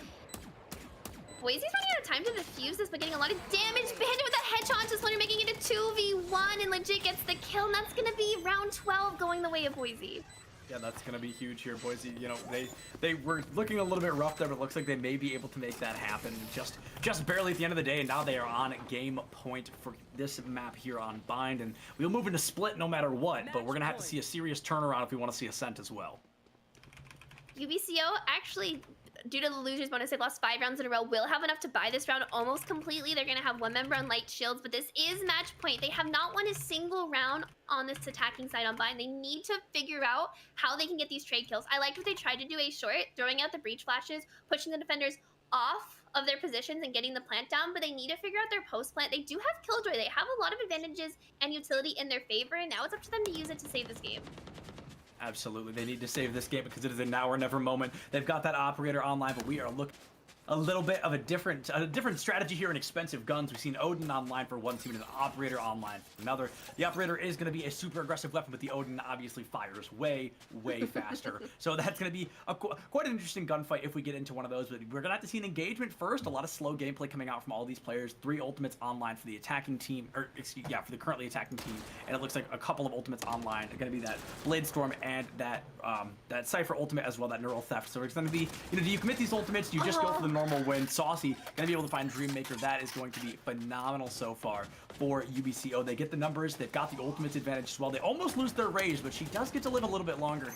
Boise's running out of time to defuse this, but getting a lot of damage. Bandit with a headshot to Splinter, making it a 2v1, and Legit gets the kill, and that's going to be round 12 going the way of Boise. Yeah, that's going to be huge here. Boise, you know, they were looking a little bit rough there, but it looks like they may be able to make that happen just barely at the end of the day, and now they are on game point for this map here on Bind, and we'll move into split no matter what, but we're going to have to see a serious turnaround if we want to see Ascent as well. UBCO actually, due to the losers bonus, they've lost 5 rounds in a row, will have enough to buy this round almost completely. They're going to have 1 member on light shields, but this is match point. They have not won a single round on this attacking side on Bind. They need to figure out how they can get these trade kills. I liked what they tried to do a short, throwing out the breach flashes, pushing the defenders off of their positions and getting the plant down, but they need to figure out their post plant. They do have Killjoy. They have a lot of advantages and utility in their favor, and now it's up to them to use it to save this game. Absolutely, they need to save this game because it is a now or never moment. They've got that operator online, but we are looking a little bit of a different strategy here in expensive guns. We've seen Odin online for one team and an Operator online for another. The Operator is going to be a super aggressive weapon, but the Odin obviously fires way faster. So that's going to be quite an interesting gunfight if we get into one of those. But we're going to have to see an engagement first. A lot of slow gameplay coming out from all these players. 3 ultimates online for the attacking team, or excuse, yeah, for the currently attacking team. And it looks like a couple of ultimates online are going to be that Blade Storm and that Cypher ultimate as well, that Neural Theft. So it's going to be, do you commit these ultimates? Do you just go for the normal win? Saucy gonna be able to find Dreammaker. That is going to be phenomenal so far for UBCO. They get the numbers, they've got the ultimates advantage as well. They almost lose their rage, but she does get to live a little bit longer.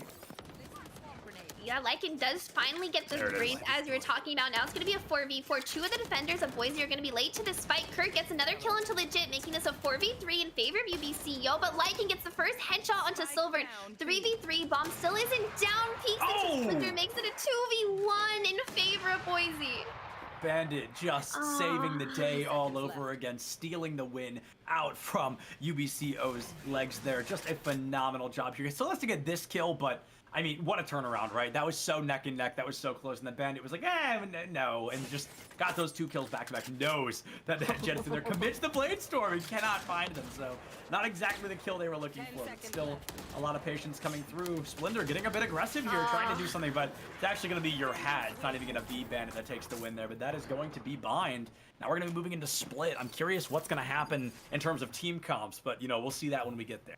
Yeah, Lycan does finally get the raise as we were talking about. Now it's going to be a 4v4. 2 of the defenders of Boise are going to be late to this fight. Kurt gets another kill into Legit, making this a 4v3 in favor of UBCO. But Lycan gets the first headshot onto Silver. 3v3. Bomb still isn't down. Peeks into Splinter, makes it a 2v1 in favor of Boise. Bandit just saving the day all over again, stealing the win out from UBCO's legs there. Just a phenomenal job here. So let's get this kill, but I mean, what a turnaround, right? That was so neck and neck. That was so close. And the Bandit was like, no. And just got those 2 kills back to back. Knows that Jet's in there. Commits the Blade Storm. He cannot find them. So not exactly the kill they were looking for. But still a lot of patience coming through. Splinter getting a bit aggressive here, trying to do something. But it's actually going to be your hat. It's not even going to be Bandit that takes the win there. But that is going to be Bind. Now we're going to be moving into Split. I'm curious what's going to happen in terms of team comps. But, we'll see that when we get there.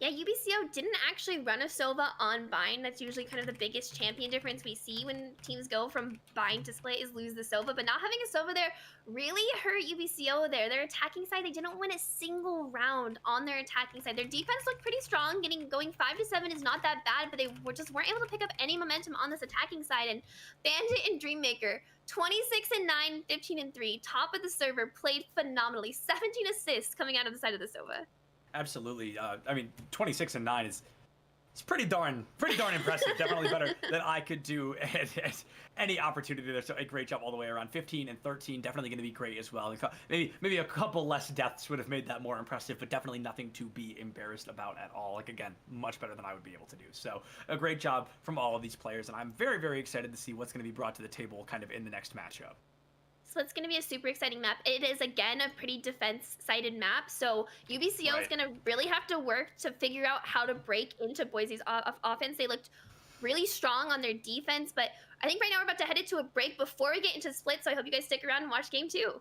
Yeah, UBCO didn't actually run a Sova on Bind. That's usually kind of the biggest champion difference we see when teams go from Bind to Split is lose the Sova. But not having a Sova there really hurt UBCO there. Their attacking side, they didn't win a single round on their attacking side. Their defense looked pretty strong. Going 5-7 is not that bad, but they just weren't able to pick up any momentum on this attacking side. And Bandit and Dreammaker, 26-9, 15-3, top of the server, played phenomenally. 17 assists coming out of the side of the Sova. Absolutely. I mean, 26-9 is pretty darn impressive. Definitely better than I could do at any opportunity there. So a great job all the way around. 15-13, definitely going to be great as well. Maybe a couple less deaths would have made that more impressive, but definitely nothing to be embarrassed about at all. Like, again, much better than I would be able to do. So a great job from all of these players, and I'm very, very excited to see what's going to be brought to the table kind of in the next matchup. So it's going to be a super exciting map. It is, again, a pretty defense-sided map. So UBCO is going to really have to work to figure out how to break into Boise's offense. They looked really strong on their defense. But I think right now we're about to head into a break before we get into Split. So I hope you guys stick around and watch game 2.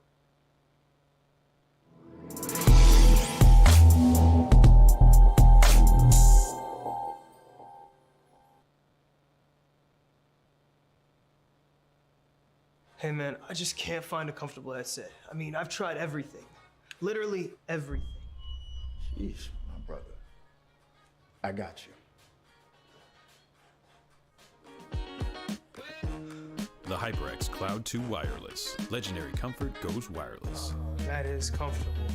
Hey man, I just can't find a comfortable headset. I mean, I've tried everything. Literally everything. Jeez, my brother. I got you. The HyperX Cloud 2 Wireless. Legendary comfort goes wireless. That is comfortable.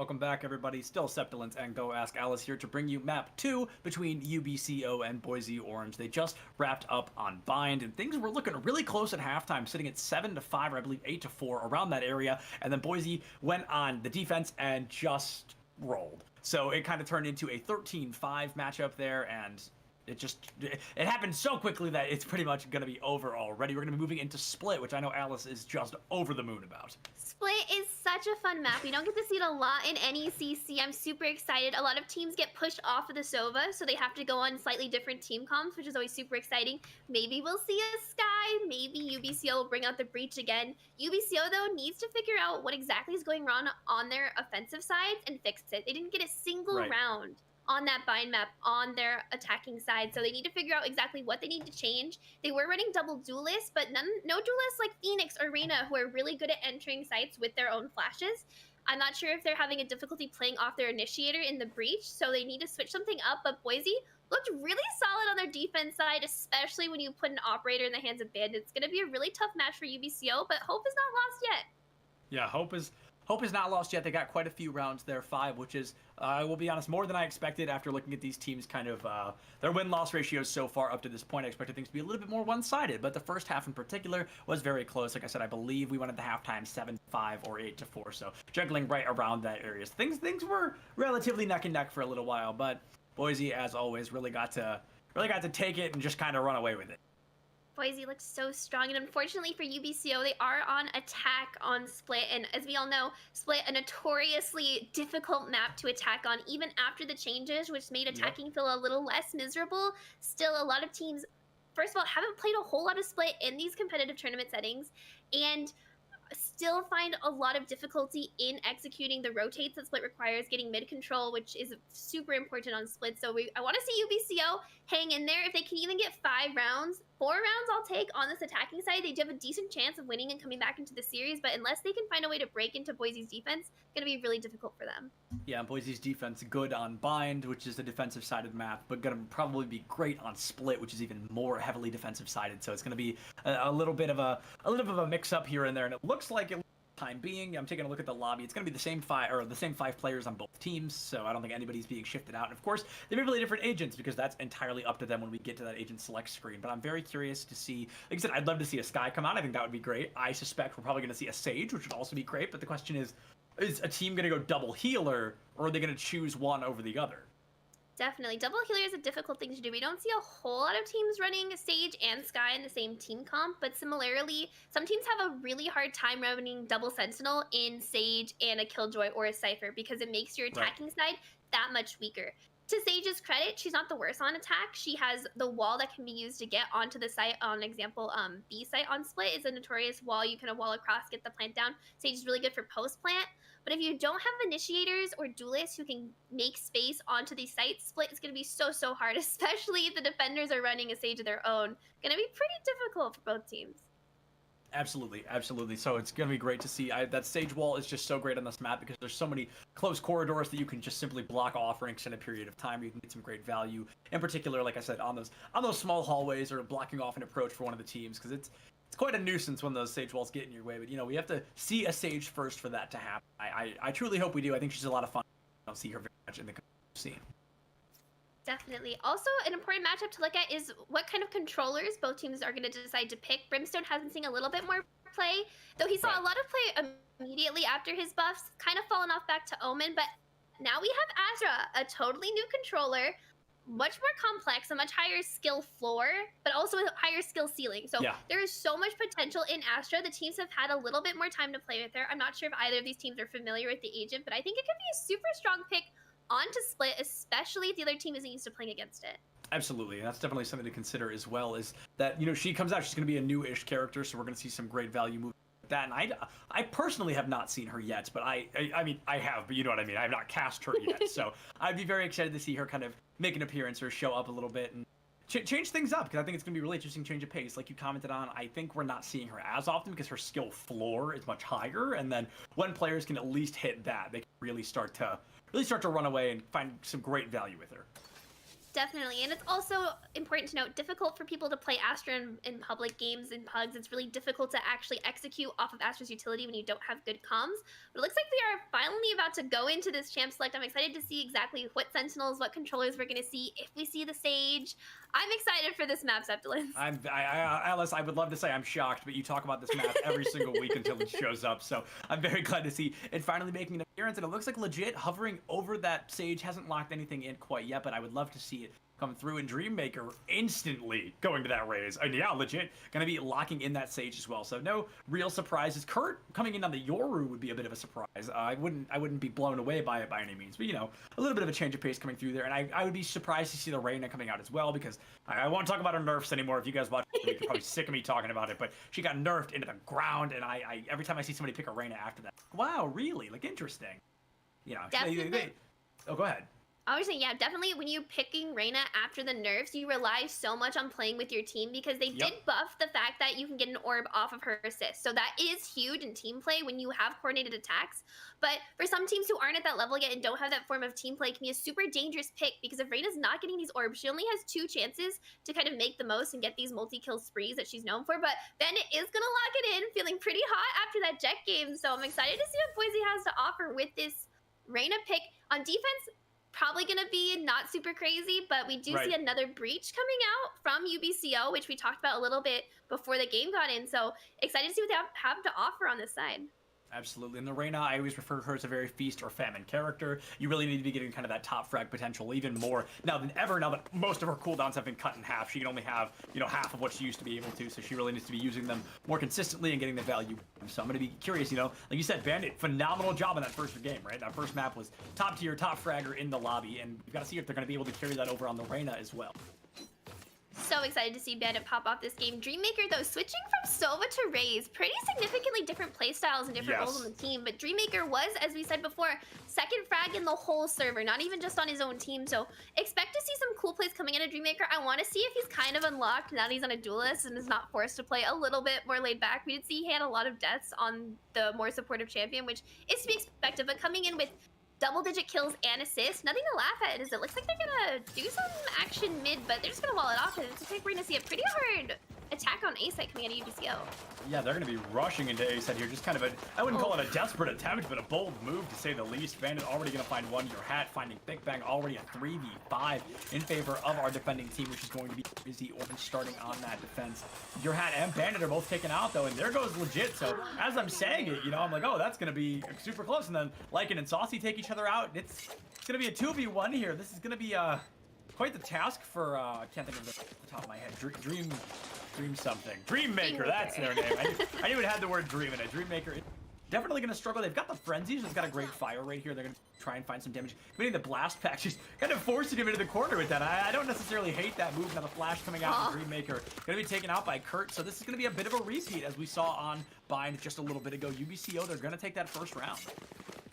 Welcome back, everybody. Still Septilence and Go Ask Alice here to bring you map 2 between UBCO and Boise Orange. They just wrapped up on Bind, and things were looking really close at halftime, sitting at 7-5, or I believe 8-4, around that area. And then Boise went on the defense and just rolled. So it kind of turned into a 13-5 matchup there, and it happened so quickly that it's pretty much going to be over already. We're going to be moving into Split, which I know Alice is just over the moon about. Split is such a fun map. We don't get to see it a lot in NECC. I'm super excited. A lot of teams get pushed off of the Sova, so they have to go on slightly different team comps, which is always super exciting. Maybe we'll see a Sky. Maybe UBCO will bring out the Breach again. UBCO, though, needs to figure out what exactly is going on their offensive sides and fix it. They didn't get a single round on that Bind map on their attacking side, so they need to figure out exactly what they need to change. They were running double duelists, but no duelists like Phoenix or Reyna, who are really good at entering sites with their own flashes. I'm not sure if they're having a difficulty playing off their initiator in the Breach, so they need to switch something up. But Boise looked really solid on their defense side, especially when you put an operator in the hands of Bandits. It's going to be a really tough match for UBCO, but hope is not lost yet. Yeah, hope is not lost yet. They got quite a few rounds there, 5, which is, I will be honest, more than I expected after looking at these teams kind of, their win-loss ratios so far up to this point. I expected things to be a little bit more one-sided, but the first half in particular was very close. Like I said, I believe we went at the halftime 7-5 or 8-4, so juggling right around that area. So things were relatively neck and neck for a little while, but Boise, as always, really got to take it and just kind of run away with it. Boise looks so strong, and unfortunately for UBCO, they are on attack on Split, and as we all know, Split, a notoriously difficult map to attack on, even after the changes, which made attacking feel a little less miserable. Still, a lot of teams, first of all, haven't played a whole lot of Split in these competitive tournament settings, and still find a lot of difficulty in executing the rotates that Split requires, getting mid control, which is super important on Split. So I want to see UBCO hang in there. If they can even get 5 rounds, 4 rounds I'll take on this attacking side. They do have a decent chance of winning and coming back into the series, but unless they can find a way to break into Boise's defense, it's going to be really difficult for them. Yeah, Boise's defense good on Bind, which is the defensive sided map, but going to probably be great on Split, which is even more heavily defensive sided. So it's going to be a little bit of a mix up here and there, and it looks like time being, I'm taking a look at the lobby. It's going to be the same 5 players on both teams, so I don't think anybody's being shifted out. And of course, they may be really different agents because that's entirely up to them when we get to that agent select screen. But I'm very curious to see, like I said, I'd love to see a Sky come out. I think that would be great. I suspect we're probably going to see a Sage, which would also be great. But the question is a team going to go double healer, or are they going to choose one over the other? Definitely. Double healer is a difficult thing to do. We don't see a whole lot of teams running Sage and Sky in the same team comp, but similarly, some teams have a really hard time running double Sentinel in Sage and a Killjoy or a Cypher because it makes your attacking side that much weaker. To Sage's credit, she's not the worst on attack. She has the wall that can be used to get onto the site. On example, B site on Split is a notorious wall. You can wall across, get the plant down. Sage is really good for post plant. But if you don't have initiators or duelists who can make space onto these sites, Split is going to be so hard, especially if the defenders are running a Sage of their own. Going to be pretty difficult for both teams. Absolutely, absolutely. So it's going to be great to see. That Sage wall is just so great on this map because there's so many close corridors that you can just simply block off for an extended period of time. You can get some great value, in particular, like I said, on those small hallways or blocking off an approach for one of the teams, because it's quite a nuisance when those Sage walls get in your way. But you know, we have to see a Sage first for that to happen. I truly hope we do. I think she's a lot of fun. I don't see her very much in the scene. Definitely. Also, an important matchup to look at is what kind of controllers both teams are going to decide to pick. Brimstone has been seeing a little bit more play, though he saw a lot of play immediately after his buffs, kind of fallen off back to Omen, but now we have Astra, a totally new controller, much more complex, a much higher skill floor, but also a higher skill ceiling. So there is so much potential in Astra. The teams have had a little bit more time to play with her. I'm not sure if either of these teams are familiar with the agent, but I think it could be a super strong pick onto Split, especially if the other team isn't used to playing against it. Absolutely, and that's definitely something to consider as well, is that, you know, she comes out, she's going to be a new-ish character, so we're going to see some great value moving with that. And I personally have not seen her yet, but I mean, I have, but you know what I mean. I have not cast her yet, so I'd be very excited to see her kind of make an appearance or show up a little bit and change things up, because I think it's going to be a really interesting change of pace. Like you commented on, I think we're not seeing her as often because her skill floor is much higher, and then when players can at least hit that, they can really start to run away and find some great value with her. Definitely, and it's also important to note, difficult for people to play Astra in public games and pugs. It's really difficult to actually execute off of Astra's utility when you don't have good comms. But it looks like we are finally about to go into this champ select. I'm excited to see exactly what sentinels, what controllers we're going to see, if we see the Sage. I'm excited for this map, Septilance. Alice, I would love to say I'm shocked, but you talk about this map every single week until it shows up, so I'm very glad to see it finally making an appearance, and it looks like legit hovering over that Sage. Hasn't locked anything in quite yet, but I would love to see it come through, and Dreammaker instantly going to that raise. And yeah, legit gonna be locking in that Sage as well. So no real surprises. Kurt coming in on the Yoru would be a bit of a surprise. I wouldn't be blown away by it by any means, but you know, a little bit of a change of pace coming through there. And I would be surprised to see the Reyna coming out as well, because I won't talk about her nerfs anymore. If you guys watch it, you're probably sick of me talking about it, but she got nerfed into the ground, and I every time I see somebody pick a Reyna after that, wow, really? Like, interesting. You know, oh, go ahead. I was saying, yeah, definitely when you're picking Reyna after the nerfs, you rely so much on playing with your team, because they did buff the fact that you can get an orb off of her assist. So that is huge in team play when you have coordinated attacks. But for some teams who aren't at that level yet and don't have that form of team play, it can be a super dangerous pick, because if Reyna's not getting these orbs, she only has 2 chances to kind of make the most and get these multi-kill sprees that she's known for. But Bandit is going to lock it in, feeling pretty hot after that Jet game. So I'm excited to see what Boise has to offer with this Reyna pick. On defense, probably going to be not super crazy, but we do see another breach coming out from UBCO, which we talked about a little bit before the game got in. So excited to see what they have to offer on this side. Absolutely. And the Reyna, I always refer to her as a very feast or famine character. You really need to be getting kind of that top frag potential even more now than ever, now that most of her cooldowns have been cut in half. She can only have, you know, half of what she used to be able to, so she really needs to be using them more consistently and getting the value. So I'm going to be curious, you know, like you said, Bandit, phenomenal job in that first game, right? That first map was top tier, top fragger in the lobby, and we've got to see if they're going to be able to carry that over on the Reyna as well. So excited to see Bandit pop off this game. Dreammaker, though, switching from Sova to Raze, pretty significantly different playstyles and different roles on the team. But Dreammaker was, as we said before, second frag in the whole server, not even just on his own team. So expect to see some cool plays coming in at Dreammaker. I want to see if he's kind of unlocked now that he's on a duelist and is not forced to play a little bit more laid back. We did see he had a lot of deaths on the more supportive champion, which is to be expected. But coming in with double-digit kills and assists, nothing to laugh at is it looks like they're gonna do some action mid, but they're just gonna wall it off, and it's like we're gonna see a pretty hard attack on A site coming out of UBCO. Yeah, they're going to be rushing into A site here. Just kind of a, I wouldn't call it a desperate attempt, but a bold move to say the least. Bandit already going to find one. Your Hat finding Big Bang already a 3v5 in favor of our defending team, which is going to be Busy Orange starting on that defense. Your Hat and Bandit are both taken out though, and there goes Legit. So as I'm saying it, you know, I'm like, oh, that's going to be super close. And then Lycan and Saucy take each other out. It's going to be a 2v1 here. This is going to be quite the task for, I can't think of the top of my head. Dream something. Dreammaker, that's their name. I knew it had the word dream in it. Dreammaker is definitely going to struggle. They've got the Frenzies. It's got a great fire rate here. They're going to try and find some damage. Getting the Blast Pack, she's kind of forcing him into the corner with that. I don't necessarily hate that move. Now the Flash coming out from Dreammaker. Going to be taken out by Kurt. So this is going to be a bit of a repeat as we saw on Bind just a little bit ago. UBCO, they're going to take that first round.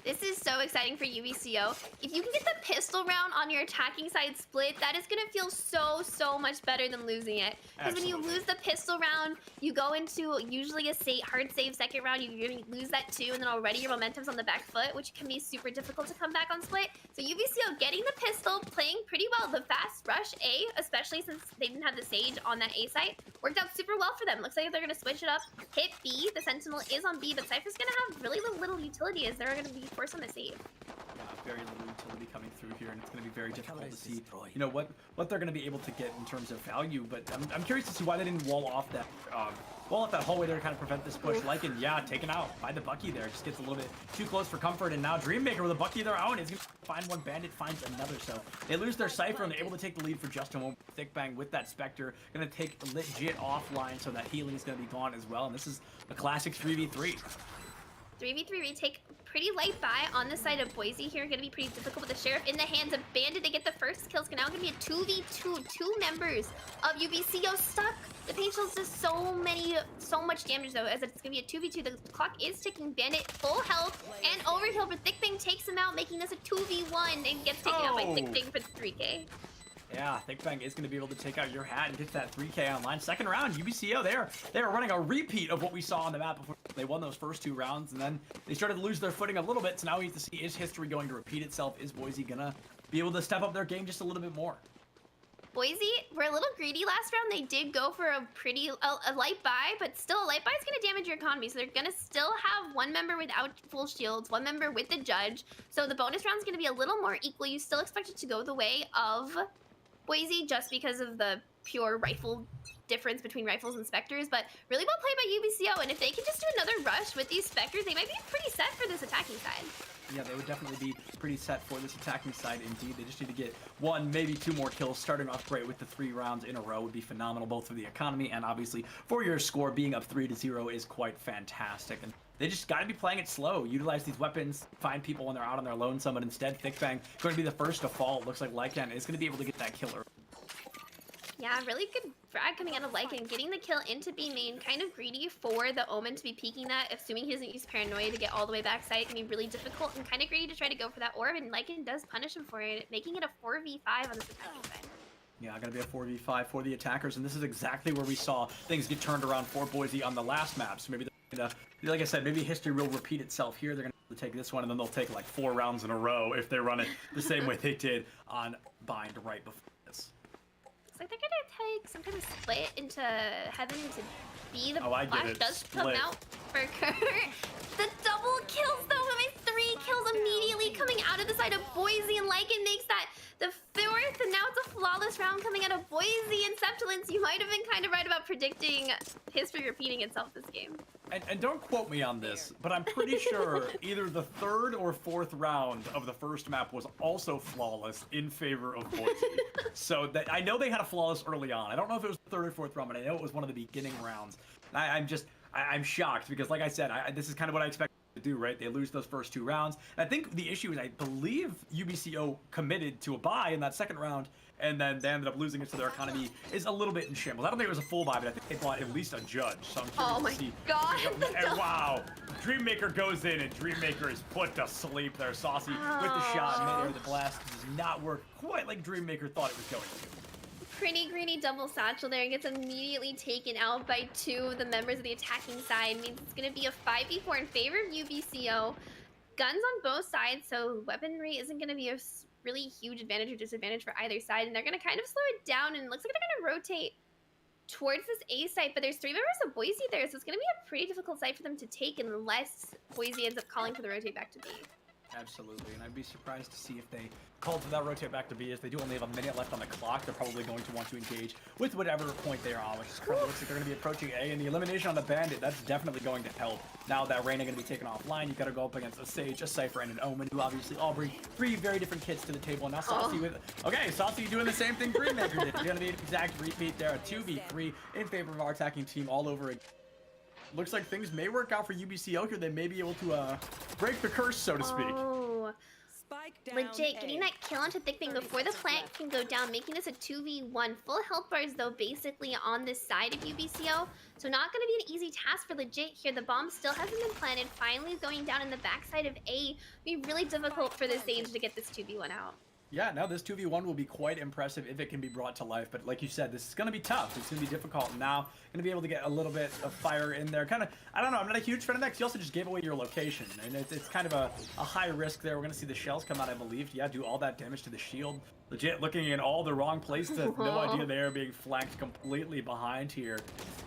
This is so exciting for UBCO. If you can get the pistol round on your attacking side split, that is going to feel so much better than losing it. Because when you lose the pistol round, you go into usually a hard save second round, you lose that too, and then already your momentum's on the back foot, which can be super difficult to come back on split. So UBCO getting the pistol, playing pretty well. The fast rush A, especially since they didn't have the Sage on that A site, worked out super well for them. Looks like they're going to switch it up, hit B. The Sentinel is on B, but Cypher's going to have really little utility as they're going to be forced on the save. Yeah, very little utility coming through here, and it's going to be very difficult to see, you know, what they're going to be able to get in terms of value. But I'm curious to see why they didn't wall off that hallway there to kind of prevent this push. Lycan, yeah, taken out by the Bucky there. Just gets a little bit too close for comfort, and now Dreammaker with a Bucky of their own is going to find one. Bandit finds another, so they lose their Cypher, and they're able to take the lead for just a moment. Thick Bang with that Spectre, going to take legit offline, so that healing is going to be gone as well, and this is a classic 3v3. 3v3 retake, pretty light buy on the side of Boise here. Going to be pretty difficult with the Sheriff in the hands of Bandit. They get the first kills. Now going to be a 2v2. 2 members of UBCO stuck. The paint shield's just so much damage though, as it's going to be a 2v2. The clock is ticking. Bandit full health and overkill, but Thick Bang takes him out, making this a 2v1 and gets taken out by Thick Bang for the 3k. Yeah, Thick Bang is going to be able to take out Your Hat and get that 3k online. Second round, UBCO, they are running a repeat of what we saw on the map before they won those first 2 rounds, and then they started to lose their footing a little bit, so now we have to see, is history going to repeat itself? Is Boise going to be able to step up their game just a little bit more? Boise were a little greedy last round. They did go for a light buy, but still a light buy is going to damage your economy. So they're going to still have one member without full shields, one member with the judge. So the bonus round is going to be a little more equal. You still expect it to go the way of Boise just because of the pure rifle difference between rifles and specters, but really well played by UBCO. And if they can just do another rush with these specters, they might be pretty set for this attacking side. Yeah, they would definitely be pretty set for this attacking side indeed. They just need to get one, maybe two more kills. Starting off great with the 3 rounds in a row would be phenomenal, both for the economy and obviously for your score. Being up 3-0 is quite fantastic. And they just got to be playing it slow. Utilize these weapons, find people when they're out on their lonesome, but instead Thickfang going to be the first to fall. It looks like Lycan is going to be able to get that killer. Yeah, really good frag coming out of Lycan, getting the kill into B main. Kind of greedy for the Omen to be peeking that, assuming he doesn't use Paranoia to get all the way backside. It can be really difficult, and kind of greedy to try to go for that orb, and Lycan does punish him for it, making it a 4v5 on this attacking side. Yeah, going to be a 4v5 for the attackers, and this is exactly where we saw things get turned around for Boise on the last map. So maybe, like I said, maybe history will repeat itself here. They're going to take this one, and then they'll take like 4 rounds in a row if they run it the same way they did on Bind right before this. Looks like they're gonna take some kind of split into Heaven into B. The I get flash it. does come Split. out for Kurt. The double kills though, with 3 kills immediately coming out of the side of Boise, and Lycan makes that the 4th, and now it's a flawless round coming out of Boise and Septilence. You might have been kind of right about predicting history repeating itself this game. And don't quote me on this, but I'm pretty sure either the 3rd or 4th round of the first map was also flawless in favor of Boise. So that I know they had a flawless early on. I don't know if it was the 3rd or 4th round, but I know it was one of the beginning rounds. And I'm shocked because, like I said, this is kind of what I expected to do, right? They lose those first 2 rounds. And I think the issue is I believe UBCO committed to a bye in that 2nd round, and then they ended up losing it, so their economy is a little bit in shambles. I don't think it was a full buy, but I think they bought at least a judge. So I'm curious to see. God! And wow, Dreammaker goes in, and Dreammaker is put to sleep there. Saucy with the shot, and the blast does not work quite like Dreammaker thought it was going to. Pretty greedy double satchel there, and gets immediately taken out by 2 of the members of the attacking side. Means it's going to be a 5v4 in favor of UBCO. Guns on both sides, so weaponry isn't going to be a really huge advantage or disadvantage for either side, and they're going to kind of slow it down, and it looks like they're going to rotate towards this A site, but there's 3 members of Boise there, so it's going to be a pretty difficult site for them to take unless Boise ends up calling for the rotate back to B. Absolutely, and I'd be surprised to see if they called for that rotate back to B, as they do only have a minute left on the clock. They're probably going to want to engage with whatever point they are on, which currently looks like they're going to be approaching A, and the elimination on the Bandit, that's definitely going to help. Now that Reyna going to be taken offline, you got to go up against a Sage, a Cypher, and an Omen, who obviously all bring 3 very different kits to the table. And now Saucy with... Okay, Saucy doing the same thing Dreammaker did. It's going to be an exact repeat there, a 2v3 in favor of our attacking team all over again. Looks like things may work out for UBCO here. They may be able to break the curse, so to speak. Oh, Spike down legit. Getting that kill onto Thickfang before the plant can go down, making this a 2v1. Full health bars, though, basically on this side of UBCO. So not going to be an easy task for legit here. The bomb still hasn't been planted. Finally going down in the backside of A. Be really difficult for this Sage to get this 2v1 out. Yeah, now this 2v1 will be quite impressive if it can be brought to life, but like you said, this is going to be tough. It's going to be difficult. Now, going to be able to get a little bit of fire in there. Kind of, I don't know, I'm not a huge fan of that, because you also just gave away your location, and it's kind of a high risk there. We're going to see the shells come out, I believe. Yeah, do all that damage to the shield. Legit looking in all the wrong places. No idea they are being flanked completely behind here.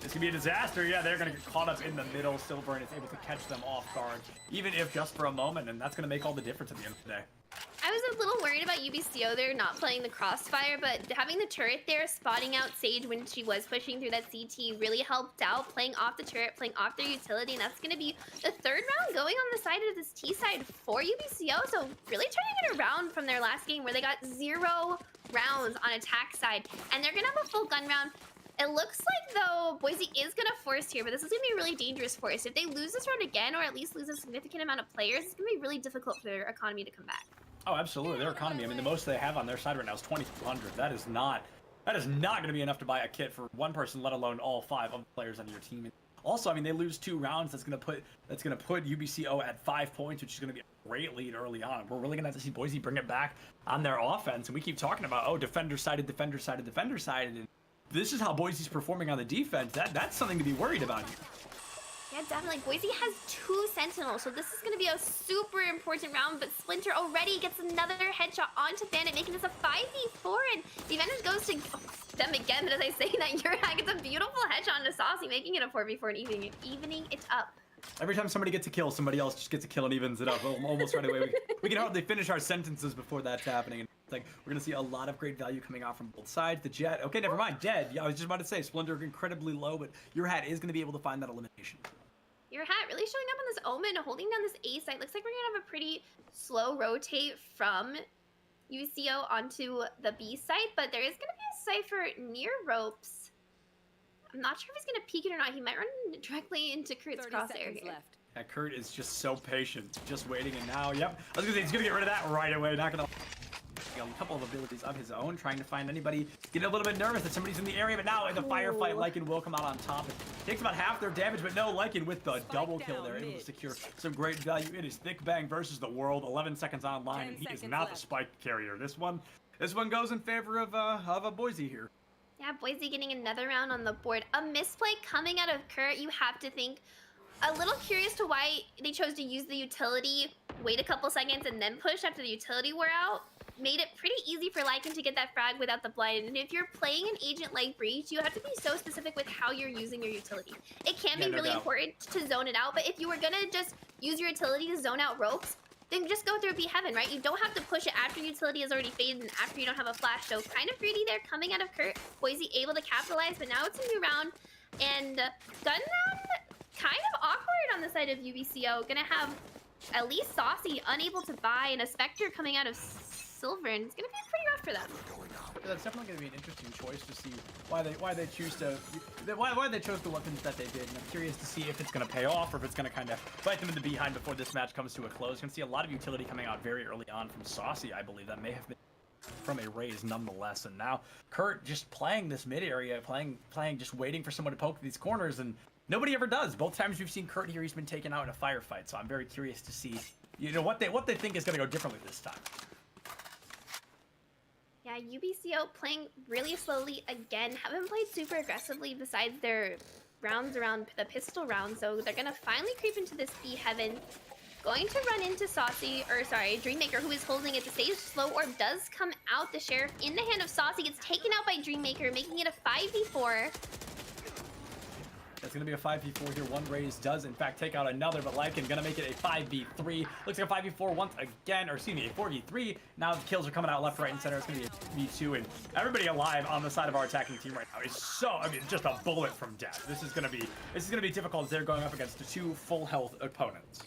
This could be a disaster. Yeah, they're going to get caught up in the middle. Silver is able to catch them off guard, even if just for a moment, and that's going to make all the difference at the end of the day. I was a little worried about UBCO there not playing the crossfire, but having the turret there, spotting out Sage when she was pushing through that CT really helped out, playing off the turret, playing off their utility, and that's going to be the 3rd round going on the side of this T side for UBCO, so really turning it around from their last game where they got 0 rounds on attack side, and they're going to have a full gun round. It looks like, though, Boise is going to force here, but this is going to be a really dangerous force. If they lose this round again, or at least lose a significant amount of players, it's going to be really difficult for their economy to come back. Oh, absolutely. Their economy, I mean, the most they have on their side right now is 2,200. That is not going to be enough to buy a kit for one person, let alone all 5 of the players on your team. And also, I mean, they lose 2 rounds. That's going to put UBCO at 5 points, which is going to be a great lead early on. We're really going to have to see Boise bring it back on their offense. And we keep talking about, oh, defender-sided, defender-sided, defender-sided. And this is how Boise's performing on the defense. That's something to be worried about here. Yeah, definitely. Boise has 2 Sentinels, so this is going to be a super important round, but Splinter already gets another headshot onto Bandit, making this a 5v4, and the advantage goes to them again, but as I say that, UAH gets a beautiful headshot onto Saucy, making it a 4v4 and evening it up. Every time somebody gets a kill, somebody else just gets a kill and evens it up almost right away. We can hardly finish our sentences before that's happening. And it's like, we're going to see a lot of great value coming out from both sides. The Jet, okay, never mind, Dead. Yeah, I was just about to say, Splinter incredibly low, but UAH is going to be able to find that elimination. UAH really showing up on this Omen, holding down this A site. Looks like we're going to have a pretty slow rotate from UCO onto the B site, but there is going to be a Cypher near ropes. I'm not sure if he's going to peek it or not. He might run directly into Kurt's crosshair here. Left. Yeah, Kurt is just so patient, just waiting, and now, yep. I was going to say, he's going to get rid of that right away. Not going to... A couple of abilities of his own, trying to find anybody, getting a little bit nervous that somebody's in the area, but now in the firefight, Lycan will come out on top. It takes about half their damage, but no, Lycan with the double kill there, able to secure some great value. It is Thick Bang versus the world, 11 seconds online, and he is not the spike carrier. This one goes in favor of a Boise here. Yeah, Boise getting another round on the board. A misplay coming out of Kurt, you have to think. A little curious to why they chose to use the utility, wait a couple seconds, and then push after the utility wore out. Made it pretty easy for Lycan to get that frag without the blind. And if you're playing an agent like Breach, you have to be so specific with how you're using your utility. It can be really important to zone it out, but if you were gonna just use your utility to zone out ropes, then just go through Be Heaven, right? You don't have to push it after utility has already faded and after you don't have a flash. So kind of greedy there coming out of Kurt. Boise able to capitalize, but now it's a new round. And gun round, kind of awkward on the side of UBCO. Gonna have at least Saucy unable to buy, and a Spectre coming out of Silver, and it's gonna be pretty rough for them. Yeah, that's definitely gonna be an interesting choice to see why they chose the weapons that they did. And I'm curious to see if it's gonna pay off or if it's gonna kind of bite them in the behind before this match comes to a close. You're gonna see a lot of utility coming out very early on from Saucy, I believe. That may have been from a raise nonetheless. And now Kurt just playing this mid area, playing, just waiting for someone to poke these corners, and nobody ever does. Both times we've seen Kurt here, he's been taken out in a firefight. So I'm very curious to see, what they think is gonna go differently this time. Yeah, UBCO playing really slowly again. Haven't played super aggressively besides their rounds around the pistol round. So they're gonna finally creep into this Be Heaven. Going to run into Dreammaker, who is holding it. The stage slow orb does come out. The Sheriff in the hand of Saucy gets taken out by Dreammaker, making it a 5v4. It's going to be a 5v4 here. One raise does, in fact, take out another, but Lycan going to make it a 5v3. Looks like a 5v4 once again, or excuse me, a 4v3. Now the kills are coming out left, right, and center. It's going to be a 2v2, and everybody alive on the side of our attacking team right now is just a bullet from death. This is going to be difficult as they're going up against the 2 full health opponents.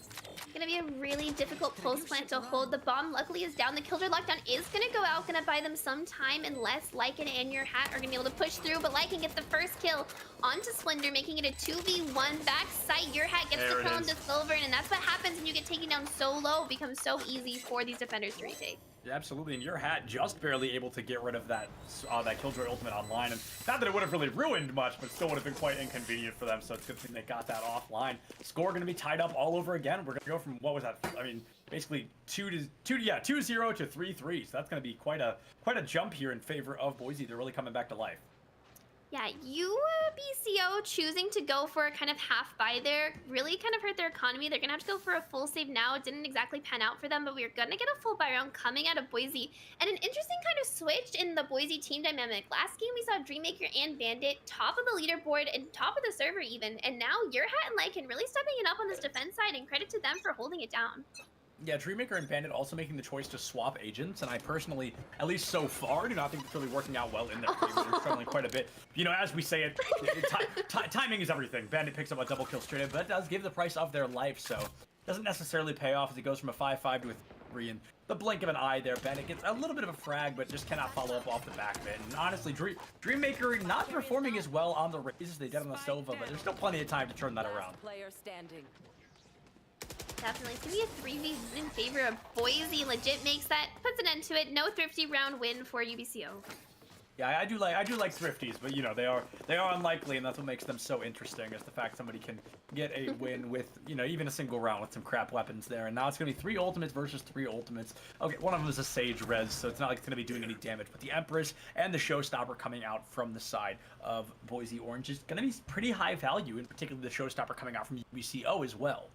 Gonna be a really difficult post plant to hold. The bomb luckily is down. The Killjoy lockdown is gonna go out, gonna buy them some time unless Lycan and UAH are gonna be able to push through, but Lycan gets the first kill onto Splinter, making it a 2v1 back sight. UAH gets the crown to Silver, and that's what happens when you get taken down so low. It becomes so easy for these defenders to retake. Yeah, absolutely, and UAH just barely able to get rid of that Killjoy ultimate online, and not that it would have really ruined much, but still would have been quite inconvenient for them, so it's a good thing they got that offline. Score going to be tied up all over again. We're going to go from, what was that? I mean, basically 2-0 to 3-3, so that's going to be quite a jump here in favor of Boise. They're really coming back to life. Yeah, UBCO choosing to go for a kind of half buy there really kind of hurt their economy. They're going to have to go for a full save now. It didn't exactly pan out for them, but we're going to get a full buy round coming out of Boise. And an interesting kind of switch in the Boise team dynamic. Last game, we saw Dreammaker and Bandit top of the leaderboard and top of the server even. And now UAH and Lycan really stepping it up on this defense side, and credit to them for holding it down. Yeah, Dreammaker and Bandit also making the choice to swap agents, and I personally, at least so far, do not think it's really working out well in their favor. They're struggling quite a bit. As we say it, timing is everything. Bandit picks up a double kill straight in, but it does give the price of their life, so it doesn't necessarily pay off as it goes from a 5-5 to a 3, and the blink of an eye there. Bandit gets a little bit of a frag, but just cannot follow up off the back of it. And honestly, Dreammaker not performing as well on the raises as they did on the Sova, but there's still plenty of time to turn that around. Player standing. Definitely. It's going to be a 3v in favor of Boise. Legit makes that, puts an end to it. No thrifty round win for UBCO. Yeah, I do like Thrifties, but you know they are unlikely, and that's what makes them so interesting. Is the fact somebody can get a win with even a single round with some crap weapons there. And now it's gonna be 3 ultimates versus 3 ultimates. Okay, one of them is a Sage res, so it's not like it's gonna be doing any damage. But the Empress and the Showstopper coming out from the side of Boise Orange is gonna be pretty high value, in particular the Showstopper coming out from UBCO as well.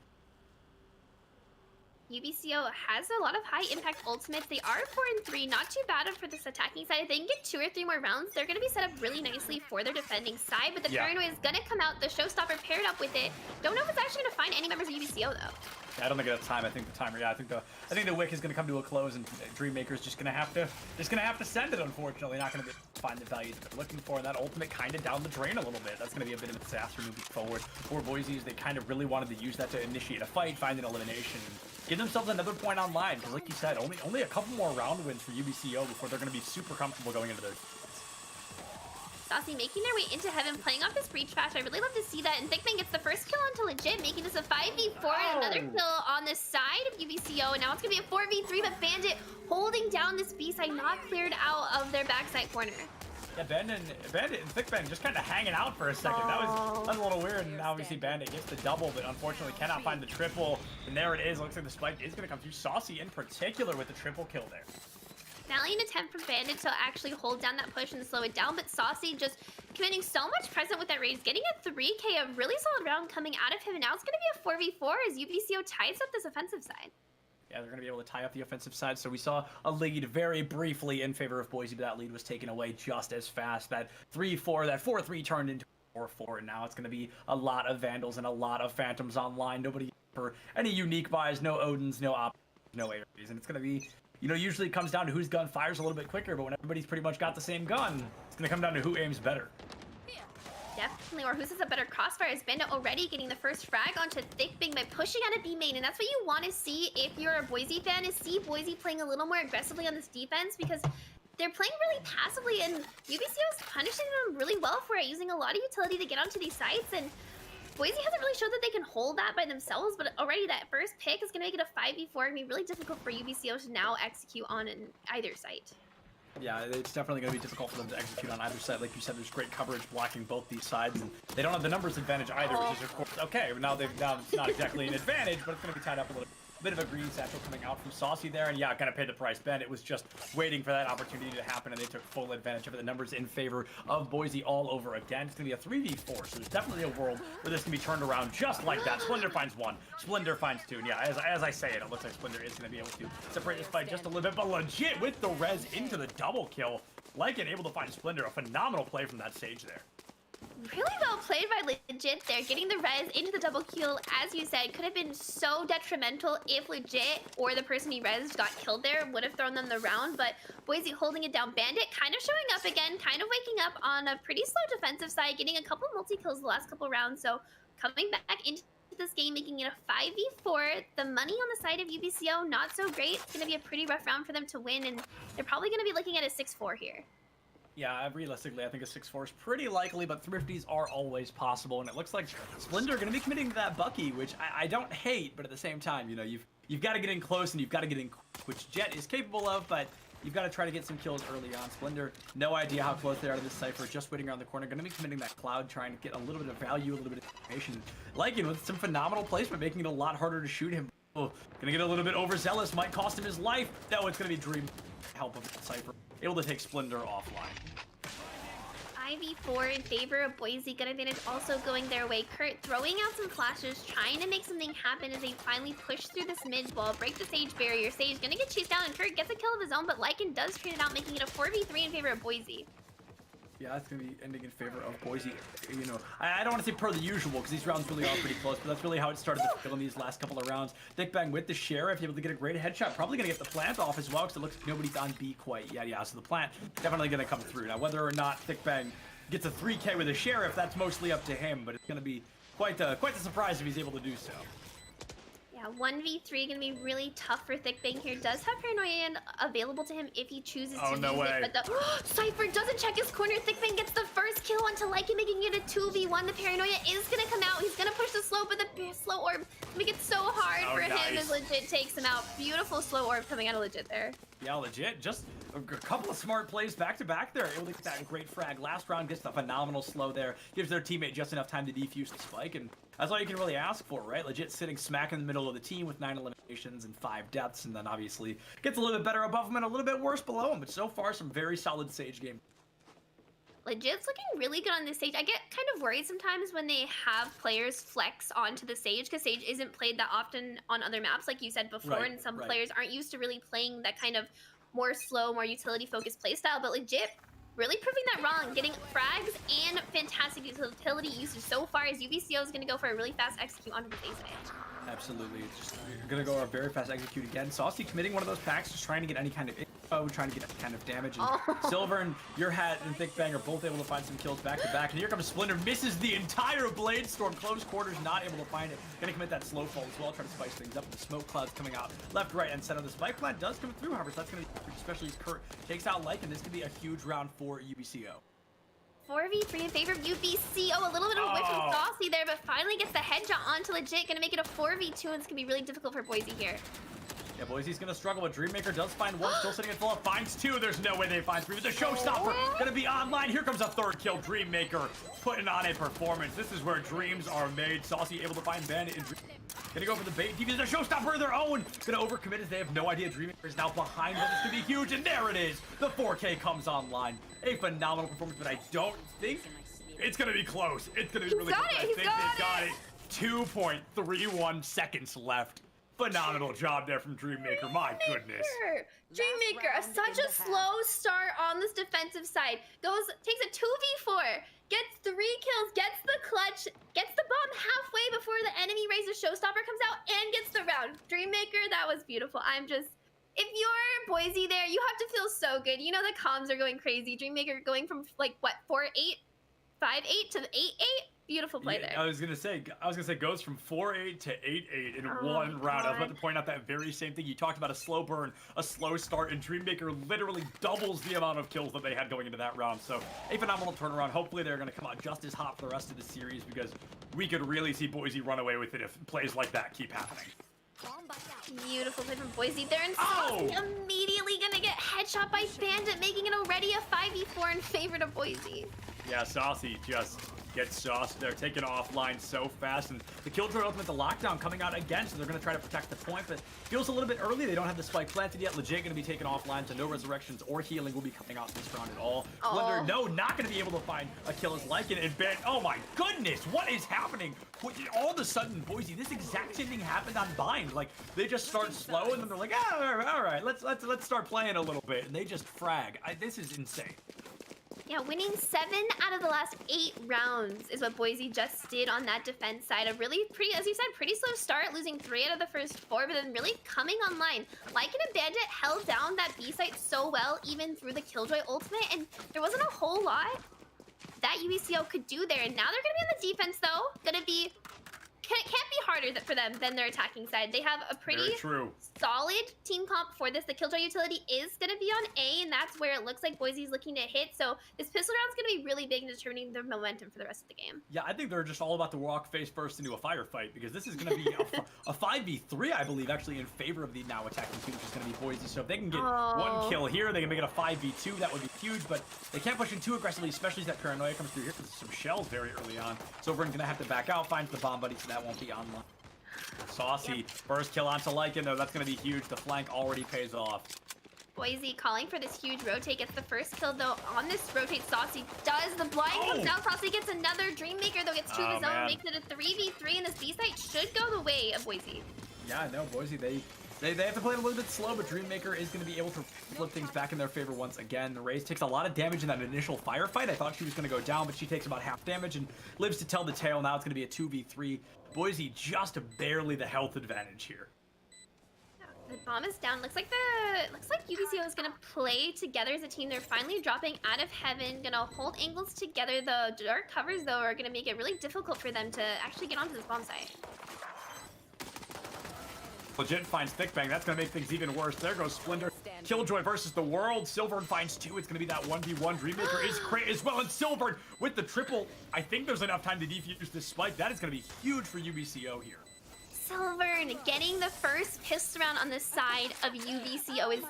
UBCO has a lot of high impact ultimates. They are 4 and 3, not too bad for this attacking side. If they can get 2 or 3 more rounds, they're going to be set up really nicely for their defending side. But the paranoia is going to come out. The Showstopper paired up with it. Don't know if it's actually going to find any members of UBCO though. I don't think it's time. I think the timer. Yeah, I think the wick is going to come to a close, and Dreammaker's just going to have to send it. Unfortunately, not going to be able to find the value that they're looking for. And that ultimate kind of down the drain a little bit. That's going to be a bit of a disaster moving forward for Boise. As they kind of really wanted to use that to initiate a fight, find an elimination, and give themselves another point online. Because like you said, only a couple more round wins for UBCO before they're going to be super comfortable going into their. Saucy making their way into heaven, playing off this breach fast. I really love to see that. And Thickman gets the first kill onto Legit, making this a 5v4. Another kill on the side of UBCO. And now it's going to be a 4v3, but Bandit holding down this B-side, not cleared out of their backside corner. Yeah, Bandit and Thickman just kind of hanging out for a second. That was a little weird. And now we see Bandit gets the double, but unfortunately cannot find the triple. And there it is. Looks like the spike is going to come through. Saucy in particular with the triple kill there. Valiant attempt from Bandit to actually hold down that push and slow it down, but Saucy just committing so much present with that raise, getting a 3K, a really solid round coming out of him, and now it's going to be a 4v4 as UBCO ties up this offensive side. Yeah, they're going to be able to tie up the offensive side. So we saw a lead very briefly in favor of Boise, but that lead was taken away just as fast. That 3-4, that 4-3 turned into 4-4, and now it's going to be a lot of Vandals and a lot of Phantoms online. Nobody for any unique buys, no Odins, no Op, no Ares, and it's going to be... usually it comes down to whose gun fires a little bit quicker, but when everybody's pretty much got the same gun, it's going to come down to who aims better. Definitely, or who has a better crossfire. Is Bandit already getting the first frag onto Thick Bing by pushing out a B main, and that's what you want to see if you're a Boise fan, is see Boise playing a little more aggressively on this defense, because they're playing really passively, and UBCO is punishing them really well for it, using a lot of utility to get onto these sites, and Boise hasn't really showed that they can hold that by themselves, but already that first pick is going to make it a 5v4 and be really difficult for UBCO to now execute on either site. Yeah, it's definitely going to be difficult for them to execute on either side. Like you said, there's great coverage blocking both these sides, and they don't have the numbers advantage either, which is, of course, okay. Now it's not exactly an advantage, but it's going to be tied up a little bit. Bit of a green satchel coming out from Saucy there, and yeah, gotta pay the price. Bandit was just waiting for that opportunity to happen, and they took full advantage of it. The numbers in favor of Boise all over again. It's gonna be a 3v4, so there's definitely a world where this can be turned around just like that. Splendor finds 1, Splendor finds 2, and yeah, as I say it looks like Splendor is gonna be able to separate this fight just a little bit, but legit with the res into the double kill. Like and able to find Splendor, a phenomenal play from that stage there. Really well played by Legit there, getting the res into the double kill, as you said, could have been so detrimental if Legit or the person he res got killed there, would have thrown them the round, but Boise holding it down. Bandit kind of showing up again, kind of waking up on a pretty slow defensive side, getting a couple multi-kills the last couple rounds, so coming back into this game, making it a 5v4. The money on the side of UBCO, not so great. It's going to be a pretty rough round for them to win, and they're probably going to be looking at a 6-4 here. Yeah, realistically, I think a 6-4 is pretty likely, but Thrifties are always possible, and it looks like Splendor going to be committing to that Bucky, which I don't hate, but at the same time, you've got to get in close and you've got to get in, which Jet is capable of, but you've got to try to get some kills early on. Splendor, no idea how close they are to this Cypher, just waiting around the corner, going to be committing that Cloud, trying to get a little bit of value, a little bit of information. Lycan with some phenomenal placement, making it a lot harder to shoot him. Oh, gonna get a little bit overzealous, might cost him his life. No, it's gonna be Dream help of the Cypher, able to take Splendor offline. 5v4 in favor of Boise. Gun advantage also going their way. Kurt throwing out some flashes, trying to make something happen as they finally push through this mid wall, break the Sage barrier. Sage gonna get chased down, and Kurt gets a kill of his own, but Lycan does trade it out, making it a 4v3 in favor of Boise. Yeah, it's going to be ending in favor of Boise. I don't want to say per the usual, because these rounds really are pretty close, but that's really how it started to feel in these last couple of rounds. Thick Bang with the Sheriff, able to get a great headshot. Probably going to get the plant off as well, because it looks like nobody's on B quite yet. Yeah, so the plant definitely going to come through. Now, whether or not Thick Bang gets a 3K with a Sheriff, that's mostly up to him, but it's going to be quite the surprise if he's able to do so. Yeah, 1v3 gonna be really tough for Thickbang here. Does have Paranoia available to him if he chooses to use it. But the Cypher doesn't check his corner. Thickbang gets the first kill onto Lycan, making it a 2v1. The Paranoia is gonna come out. He's gonna push the slow, but the slow orb make it so hard for him as Legit takes him out. Beautiful slow orb coming out of Legit there. Yeah, Legit. Just a couple of smart plays back to back there. Able to get that great frag. Last round gets the phenomenal slow there. Gives their teammate just enough time to defuse the spike, and that's all you can really ask for, right? Legit sitting smack in the middle of the team with 9 eliminations and 5 deaths, and then obviously gets a little bit better above him and a little bit worse below him. But so far, some very solid Sage game. Legit's looking really good on this stage. I get kind of worried sometimes when they have players flex onto the stage because Sage isn't played that often on other maps, like you said before, and some players aren't used to really playing that kind of more slow, more utility-focused playstyle. But Legit really proving that wrong, getting frags and fantastic utility usage so far as UBCO is going to go for a really fast execute onto the base stage. Absolutely. Just going to go a very fast execute again. Saucy committing one of those packs, just trying to get any kind of info, trying to get any kind of damage. And Silver and Your Hat and Thickbang are both able to find some kills back to back. And here comes Splinter, misses the entire Blade Storm. Close quarters, not able to find it. Going to commit that slow fall as well, try to spice things up. The smoke clouds coming out left, right, and center. The spike plant does come through, however, so that's going to be, especially as Kurt takes out Lycan. This could be a huge round for UBCO. 4v3 in favor of UBCO. A little bit of a whiff from Saucy there, but finally gets the headshot onto Legit. Gonna make it a 4v2, and it's gonna be really difficult for Boise here. Yeah, Boise's gonna struggle, but Dreammaker does find one, still sitting at full, finds 2. There's no way they find 3. But the showstopper gonna be online. Here comes a 3rd kill. Dreammaker putting on a performance. This is where dreams are made. Saucy able to find Bandit and gonna go for the bait. Defuse the showstopper of their own. Gonna overcommit as they have no idea Dreammaker is now behind them. It's gonna be huge, and there it is. The 4K comes online. A phenomenal performance, but I don't think it's gonna be close. It's gonna be really close. I think they got it. 2.31 seconds left. Phenomenal job there from Dreammaker. My goodness. Dreammaker, such a slow start on this defensive side. Takes a 2v4, gets 3 kills, gets the clutch, gets the bomb halfway before the enemy raises showstopper comes out, and gets the round. Dreammaker, that was beautiful. If you're Boise there, you have to feel so good. You know the comms are going crazy. Dreammaker going from like what, 4-8, 5-8 to 8-8. Beautiful play there. I was gonna say goes from 4-8 to 8-8 in one round. I was about to point out that very same thing. You talked about a slow burn, a slow start, and Dreammaker literally doubles the amount of kills that they had going into that round. So a phenomenal turnaround. Hopefully they're gonna come out just as hot for the rest of the series, because we could really see Boise run away with it if plays like that keep happening. Beautiful play from Boise there, and Saucy immediately gonna get headshot by Bandit, making it already a 5v4 in favor of Boise. Yeah, Saucy just gets sauced there, taken offline so fast, and the Killjoy ultimate, the lockdown coming out again, so they're going to try to protect the point, but feels a little bit early. They don't have the spike planted yet. Legit going to be taken offline, so no resurrections or healing will be coming out this round at all. Splinter, no, not going to be able to find a kill as Lycan, and Ben, oh my goodness, what is happening? All of a sudden, Boise, this exact same thing happened on Bind. Like, they just start slow, and then they're like, all right, let's start playing a little bit, and they just frag. This is insane. Yeah, winning 7 out of the last 8 rounds is what Boise just did on that defense side. A really pretty, as you said, pretty slow start, losing 3 out of the first 4, but then really coming online. Lycan and Bandit held down that B site so well, even through the Killjoy ultimate, and there wasn't a whole lot that UBCO could do there. And now they're gonna be on the defense though. Gonna be can't be harder for them than their attacking side. They have a pretty solid team comp for this. The Killjoy utility is going to be on A, and that's where it looks like Boise's looking to hit. So this pistol round is going to be really big in determining their momentum for the rest of the game. Yeah, I think they're just all about to walk face first into a firefight, because this is going to be a 5v3, I believe, actually in favor of the now attacking team, which is going to be Boise. So if they can get 1 kill here, they can make it a 5v2. That would be huge, but they can't push in too aggressively, especially as that Paranoia comes through here. There's some shells very early on. So we're going to have to back out, finds the bomb buddy, so that won't be online. Saucy, first kill onto Lycan, though. That's going to be huge. The flank already pays off. Boise calling for this huge rotate, gets the first kill, though. On this rotate, Saucy does. The blind comes out. Saucy gets another Dreammaker, though. Gets 2 of his own, makes it a 3v3, and this B site should go the way of Boise. Yeah, no, Boise, they have to play it a little bit slow, but Dreammaker is going to be able to flip things back in their favor once again. The Raze takes a lot of damage in that initial firefight. I thought she was going to go down, but she takes about half damage and lives to tell the tale. Now it's going to be a 2v3. Boise just barely the health advantage here. The bomb is down. Looks like UBCO is gonna play together as a team. They're finally dropping out of heaven, gonna hold angles together. The dark covers though are gonna make it really difficult for them to actually get onto this bomb site. Legit finds Thickbang. That's going to make things even worse. There goes Splinter. Killjoy versus the world. Silvern finds 2. It's going to be that 1v1. Dreammaker is great as well. And Silvern with the triple. I think there's enough time to defuse this spike. That is going to be huge for UBCO here. Silvern getting the first pistol round on the side of UBCO is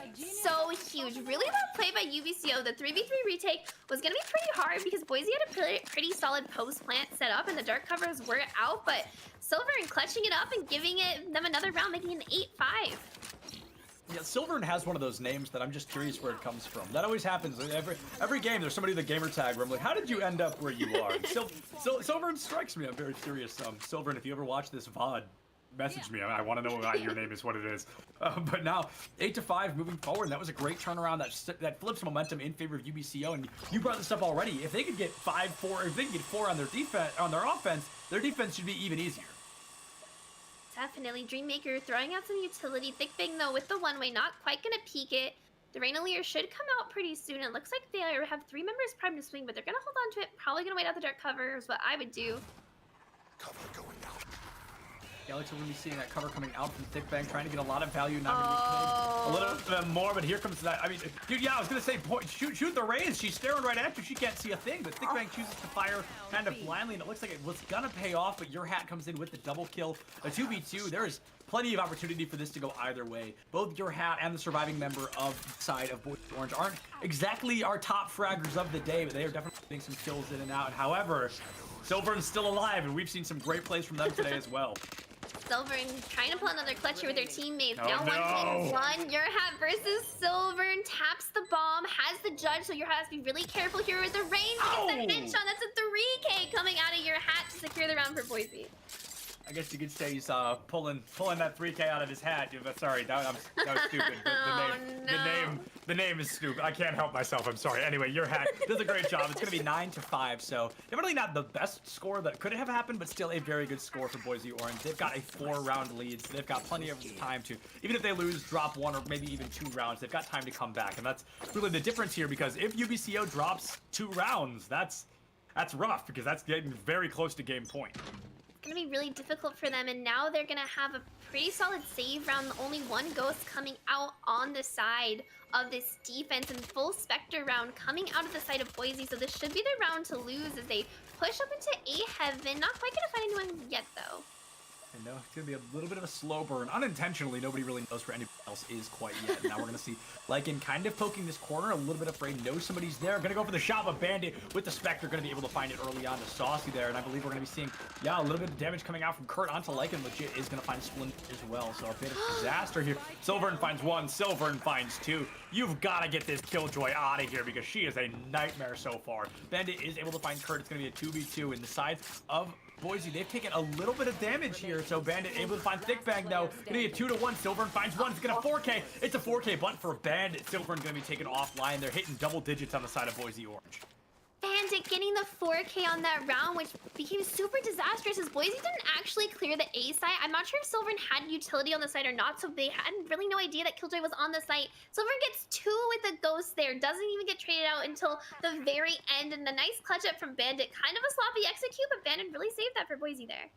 so huge. Really well played by UBCO. The 3v3 retake was going to be pretty hard because Boise had a pretty solid post plant set up and the dark covers were out, but Silvern clutching it up and giving them another round, making an 8-5. Yeah, Silvern has one of those names that I'm just curious where it comes from. That always happens. Every game, there's somebody with a gamer tag where I'm like, how did you end up where you are? Silvern strikes me. I'm very curious. Silvern, if you ever watch this VOD, message me. I want to know why your name is what it is. But now 8-5 moving forward. And that was a great turnaround that flips momentum in favor of UBCO. And you brought this up already. If they could get 5-4, if they could get 4 on their defense, on their offense, their defense should be even easier. Definitely. Dreammaker throwing out some utility. Thickbang though with the one-way, not quite gonna peek it. The Rainolier should come out pretty soon. It looks like they have 3 members primed to swing, but they're gonna hold on to it. Probably gonna wait out the dark cover is what I would do. Cover going out. Yeah, looks like we're going to be seeing that cover coming out from Thickbang, trying to get a lot of value, not going to be paid a little bit more, but here comes that. I mean, dude, yeah, I was going to say, shoot the raise. She's staring right at you. She can't see a thing, but Thickbang chooses to fire kind of blindly, and it looks like it was going to pay off, but your hat comes in with the double kill. A 2v2, there is plenty of opportunity for this to go either way. Both your hat and the surviving member of the side of Boise Orange aren't exactly our top fraggers of the day, but they are definitely getting some kills in and out. However, Silvern's still alive, and we've seen some great plays from them today as well. Silvern trying to pull another clutch here with their teammates. Oh, Down 1v1. Your hat versus Silvern. Taps the bomb. Has the judge, so your hat has to be really careful here with the range. Gets the headshot. That's a 3K coming out of your hat to secure the round for Boise. I guess you could say he's pulling that 3K out of his hat. But sorry, that was stupid. The name is stupid. I can't help myself. I'm sorry. Anyway, your hat does a great job. It's gonna be 9-5. So definitely not the best score that could have happened, but still a very good score for Boise Orange. They've got a 4-round lead, so they've got plenty of time to, even if they lose, drop 1 or maybe even 2 rounds, they've got time to come back, and that's really the difference here. Because if UBCO drops 2 rounds, that's rough because that's getting very close to game point. Gonna be really difficult for them, and now they're gonna have a pretty solid save round. Only 1 ghost coming out on the side of this defense, and full Spectre round coming out of the side of Boise. So this should be their round to lose as they push up into A heaven. Not quite gonna find anyone yet though. I know it's gonna be a little bit of a slow burn. Unintentionally, nobody really knows where anybody else is quite yet. Now we're gonna see Lycan kind of poking this corner, a little bit afraid, knows somebody's there. Gonna go for the shot, but Bandit with the Spectre gonna be able to find it early on to Saucy there, and I believe we're gonna be seeing, yeah, a little bit of damage coming out from Kurt onto Lycan. Legit is gonna find Splinter as well, so a bit of disaster here. Silvern finds 1, Silvern finds 2. You've gotta get this Killjoy out of here because she is a nightmare so far. Bandit is able to find Kurt. It's gonna be a 2v2 in the side of Boise. They've taken a little bit of damage here, so Bandit able to find Thickbang though. Gonna be a 2-1. Silvern finds 1. It's gonna 4K. It's a 4K button for Bandit. Silvern gonna be taken offline. They're hitting double digits on the side of Boise Orange. Bandit getting the 4K on that round, which became super disastrous as Boise didn't actually clear the A site. I'm not sure if Silvern had utility on the site or not, so they had really no idea that Killjoy was on the site. Silvern gets 2 with a ghost there, doesn't even get traded out until the very end, and a nice clutch up from Bandit. Kind of a sloppy execute, but Bandit really saved that for Boise there.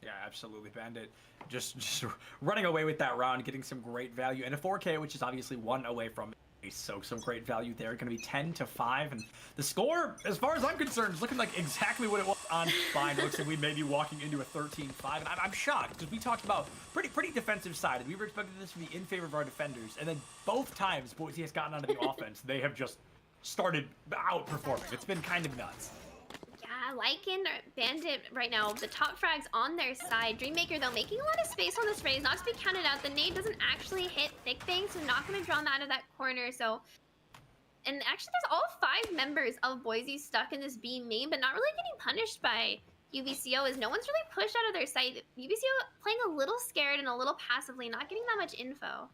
Yeah, absolutely. Bandit just running away with that round, getting some great value, and a 4K, which is obviously 1 away from it. So some great value there. Going to be 10-5, and the score, as far as I'm concerned, is looking like exactly what it was on Bind. It looks like we may be walking into a 13-5, and I'm shocked because we talked about pretty defensive side. We were expecting this to be in favor of our defenders, and then both times Boise has gotten onto the offense, they have just started outperforming. It's been kind of nuts. Yeah, Lycan, Bandit right now, the top frags on their side. Dreammaker, though, making a lot of space on this raise, not to be counted out. The nade doesn't actually hit Thickbang, so not going to draw him out of that corner. So, and actually, there's all 5 members of Boise stuck in this B main, but not really getting punished by UBCO, as no one's really pushed out of their site. UBCO playing a little scared and a little passively, not getting that much info.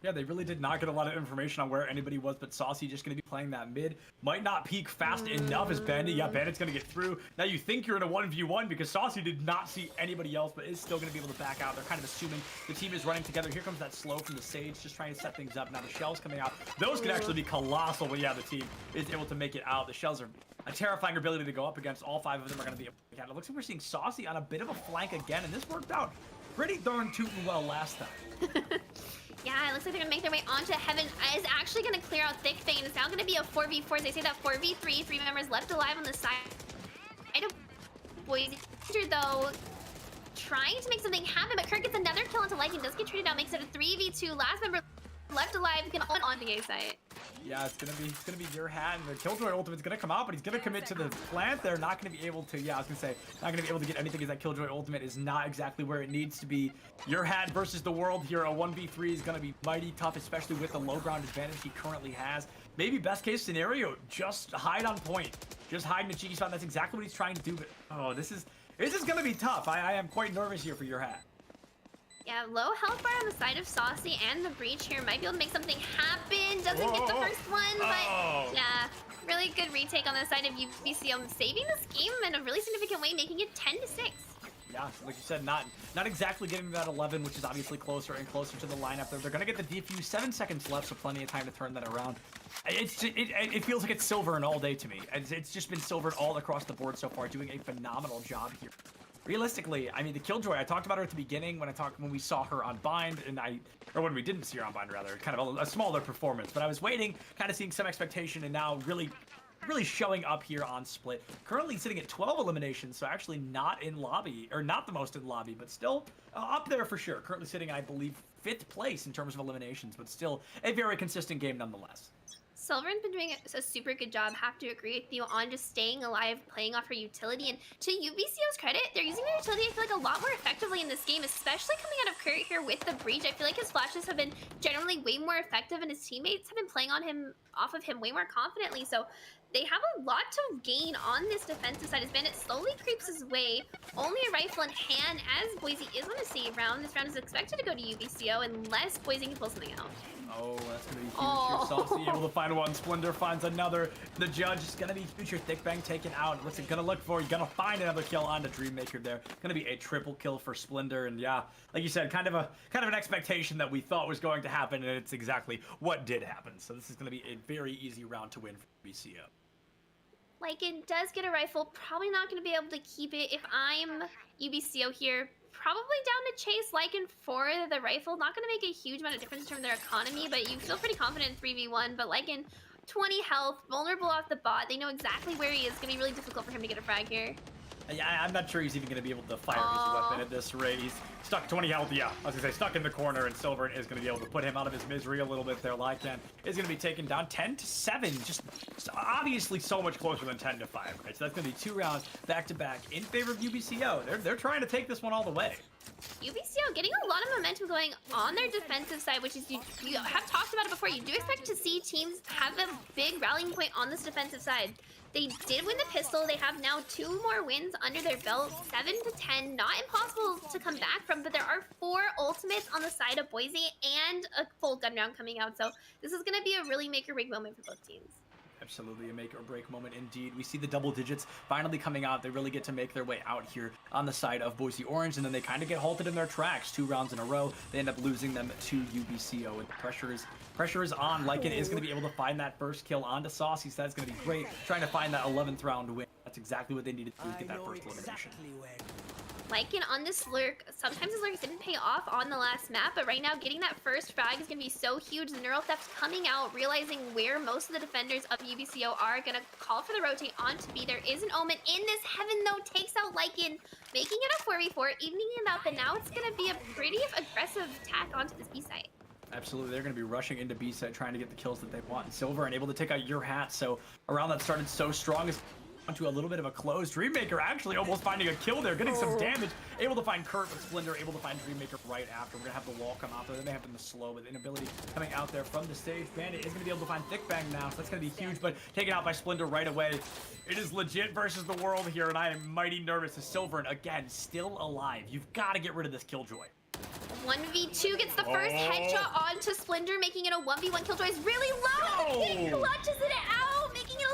Yeah, they really did not get a lot of information on where anybody was, but Saucy just going to be playing that mid. Might not peak fast enough as Bandit. Yeah, Bandit's going to get through. Now you think you're in a 1v1 because Saucy did not see anybody else, but is still going to be able to back out. They're kind of assuming the team is running together. Here comes that slow from the Sage, just trying to set things up. Now the shells coming out. Those could actually be colossal, but yeah, the team is able to make it out. The shells are a terrifying ability to go up against. All 5 of them are going to be able to. It looks like we're seeing Saucy on a bit of a flank again, and this worked out pretty darn tootin' well last time. Yeah, it looks like they're gonna make their way onto Heaven. Is actually gonna clear out Thick Fang. It's now gonna be a 4v4. They say that 4v3, 3 members left alive on the side. I don't. Boys, though, trying to make something happen, but Kurt gets another kill onto Lycan. Does get traded out, makes it a 3v2. Last member left alive, gonna on the A site. Yeah, it's gonna be your hat, and the Killjoy ultimate's gonna come out, but he's gonna commit to the plant. They're not gonna be able to. Yeah, I was gonna say not gonna be able to get anything, as that Killjoy ultimate is not exactly where it needs to be. Your hat versus the world here. A 1v3 is gonna be mighty tough, especially with the low ground advantage he currently has. Maybe best case scenario, just hide on point, just hide in a cheeky spot. That's exactly what he's trying to do. But oh, this is gonna be tough. I am quite nervous here for your hat. Yeah, low health bar on the side of Saucy and the Breach here might be able to make something happen. Doesn't get the first one, but yeah, really good retake on the side of UBCO, saving this game in a really significant way, making it 10-6. Yeah, like you said, not exactly getting that 11, which is obviously closer and closer to the lineup. They're gonna get the defuse. 7 seconds left, so plenty of time to turn that around. It feels like it's Silver all day to me. It's just been Silver all across the board so far, doing a phenomenal job here. Realistically, I mean, the Killjoy, I talked about her at the beginning when we saw her on Bind, or when we didn't see her on Bind, rather, kind of a smaller performance. But I was waiting, kind of seeing some expectation, and now really showing up here on Split. Currently sitting at 12 eliminations, so actually not in lobby, or not the most in lobby, but still up there for sure. Currently sitting, I believe, 5th place in terms of eliminations, but still a very consistent game nonetheless. Silver's been doing a super good job, have to agree with you, on just staying alive, playing off her utility. And to UBCO's credit, they're using their utility, I feel like, a lot more effectively in this game, especially coming out of Kurt here with the Breach. I feel like his flashes have been generally way more effective, and his teammates have been playing off of him way more confidently. So they have a lot to gain on this defensive side as Bandit slowly creeps his way. Only a rifle in hand, as Boise is on a save round. This round is expected to go to UBCO unless Boise can pull something out. Oh, that's gonna be huge. Saucy able to find one. Splendor finds another. The judge is gonna be future Thick Bang taken out. What's it gonna look for? You're gonna find another kill on the Dreammaker there. Gonna be a triple kill for Splendor, and yeah, like you said, kind of an expectation that we thought was going to happen, and it's exactly what did happen. So this is gonna be a very easy round to win for BCO. Lycan does get a rifle, probably not going to be able to keep it. If I'm UBCO here, probably down to chase Lycan for the rifle. Not going to make a huge amount of difference in terms of their economy, but you feel pretty confident in 3v1. But Lycan, 20 health, vulnerable off the bot. They know exactly where he is. It's going to be really difficult for him to get a frag here. Yeah, I'm not sure he's even going to be able to fire his weapon at this rate. He's stuck 20 health. Yeah, I was going to say stuck in the corner, and Silver is going to be able to put him out of his misery a little bit there. Lycan is going to be taken down 10-7. Just obviously so much closer than 10-5. Right, so that's going to be 2 rounds back-to-back in favor of UBCO. They're trying to take this one all the way. UBCO getting a lot of momentum going on their defensive side, which is, you have talked about it before, you do expect to see teams have a big rallying point on this defensive side. They did win the pistol. They have now 2 more wins under their belt, 7-10. Not impossible to come back from, but there are 4 ultimates on the side of Boise and a full gun round coming out. So this is going to be a really make or break moment for both teams. Absolutely a make or break moment indeed. We see the double digits finally coming out. They really get to make their way out here on the side of Boise Orange, and then they kind of get halted in their tracks 2 rounds in a row. They end up losing them to UBCO, and pressure is on. Lycan is going to be able to find that first kill onto Saucy, so that's going to be great. Trying to find that 11th round win. That's exactly what they needed to do to get that first elimination. Lycan on this lurk, sometimes his lurks didn't pay off on the last map, but right now getting that first frag is going to be so huge. The neural theft coming out, realizing where most of the defenders of UBCO are, going to call for the rotate onto B. There is an Omen in this. Heaven, though, takes out Lycan, making it a 4v4, evening it out, but now it's going to be a pretty aggressive attack onto this B site. Absolutely, they're going to be rushing into B side, trying to get the kills that they want. Silver and able to take out your hat, so a round that started so strong is onto a little bit of a close. Dreammaker actually almost finding a kill there, getting some damage. Able to find Kurt with Splendor, able to find Dreammaker right after. We're going to have the wall come out there. They may have been the slow, but the inability coming out there from the stage. Bandit is going to be able to find Thick Bang now, so that's going to be huge, but taken out by Splendor right away. It is legit versus the world here, and I am mighty nervous as Silver, and again, still alive. You've got to get rid of this Killjoy. 1v2 gets the first headshot onto Splendor, making it a 1v1. Killjoy is really low. He clutches it out, making it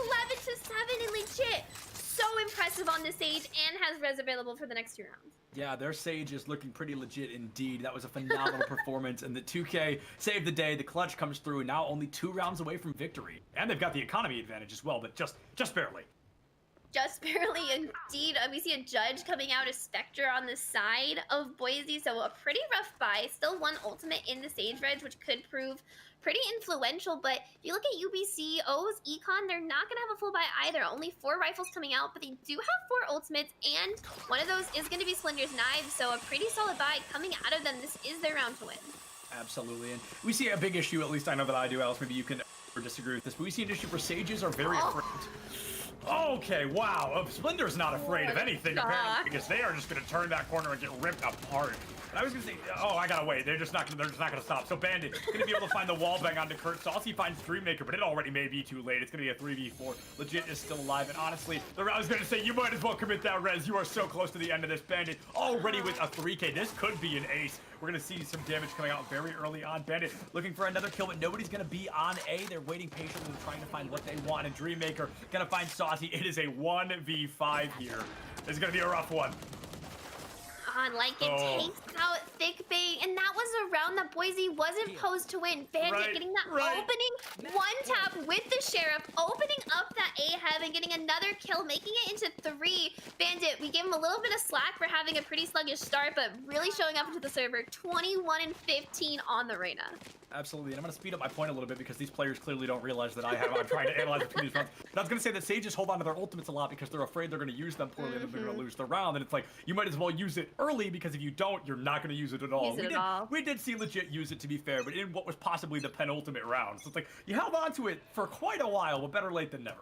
11-7, and legit. So impressive on this stage, and has res available for the next 2 rounds. Yeah, their Sage is looking pretty legit indeed. That was a phenomenal performance, and the 2K saved the day. The clutch comes through, now only 2 rounds away from victory. And they've got the economy advantage as well, but just barely. just barely indeed. We see a judge coming out, a Spectre on the side of Boise, so a pretty rough buy. Still one ultimate in the Sage Reg, which could prove pretty influential, but if you look at UBCO's econ, they're not going to have a full buy either. Only 4 rifles coming out, but they do have 4 ultimates, and one of those is going to be Splender's Knives, so a pretty solid buy coming out of them. This is their round to win. Absolutely, and we see a big issue, at least I know that I do, Alice, maybe you can disagree with this, but we see an issue where Sages are very afraid. Okay, wow, Splender's not afraid of anything, apparently, because they are just going to turn that corner and get ripped apart. And I was gonna say, oh, I gotta wait. They're just not gonna stop. So Bandit gonna be able to find the wall bang onto Kurt. Saucy finds Dreammaker, but it already may be too late. It's gonna be a 3v4. Legit is still alive, and honestly, I was gonna say you might as well commit that res. You are so close to the end of this. Bandit already with a 3K. This could be an ace. We're gonna see some damage coming out very early on. Bandit looking for another kill, but nobody's gonna be on A. They're waiting patiently, trying to find what they want. And Dreammaker gonna find Saucy. It is a 1v5 here. This is gonna be a rough one. Like it takes out Thick Bang, and that was a round that Boise wasn't posed to win. Bandit getting that opening one tap with the Sheriff, opening up that A heaven, getting another kill, making it into 3. Bandit, we gave him a little bit of slack for having a pretty sluggish start, but really showing up into the server. 21 and 15 on the Reyna. Absolutely, and I'm going to speed up my point a little bit because these players clearly don't realize that I'm trying to analyze between these rounds. But I was going to say that Sages hold on to their ultimates a lot because they're afraid they're going to use them poorly and then they're going to lose the round. And it's like, you might as well use it early because if you don't, you're not going to use it at all. We did see legit use it, to be fair, but in what was possibly the penultimate round. So it's like, you held on to it for quite a while, but better late than never.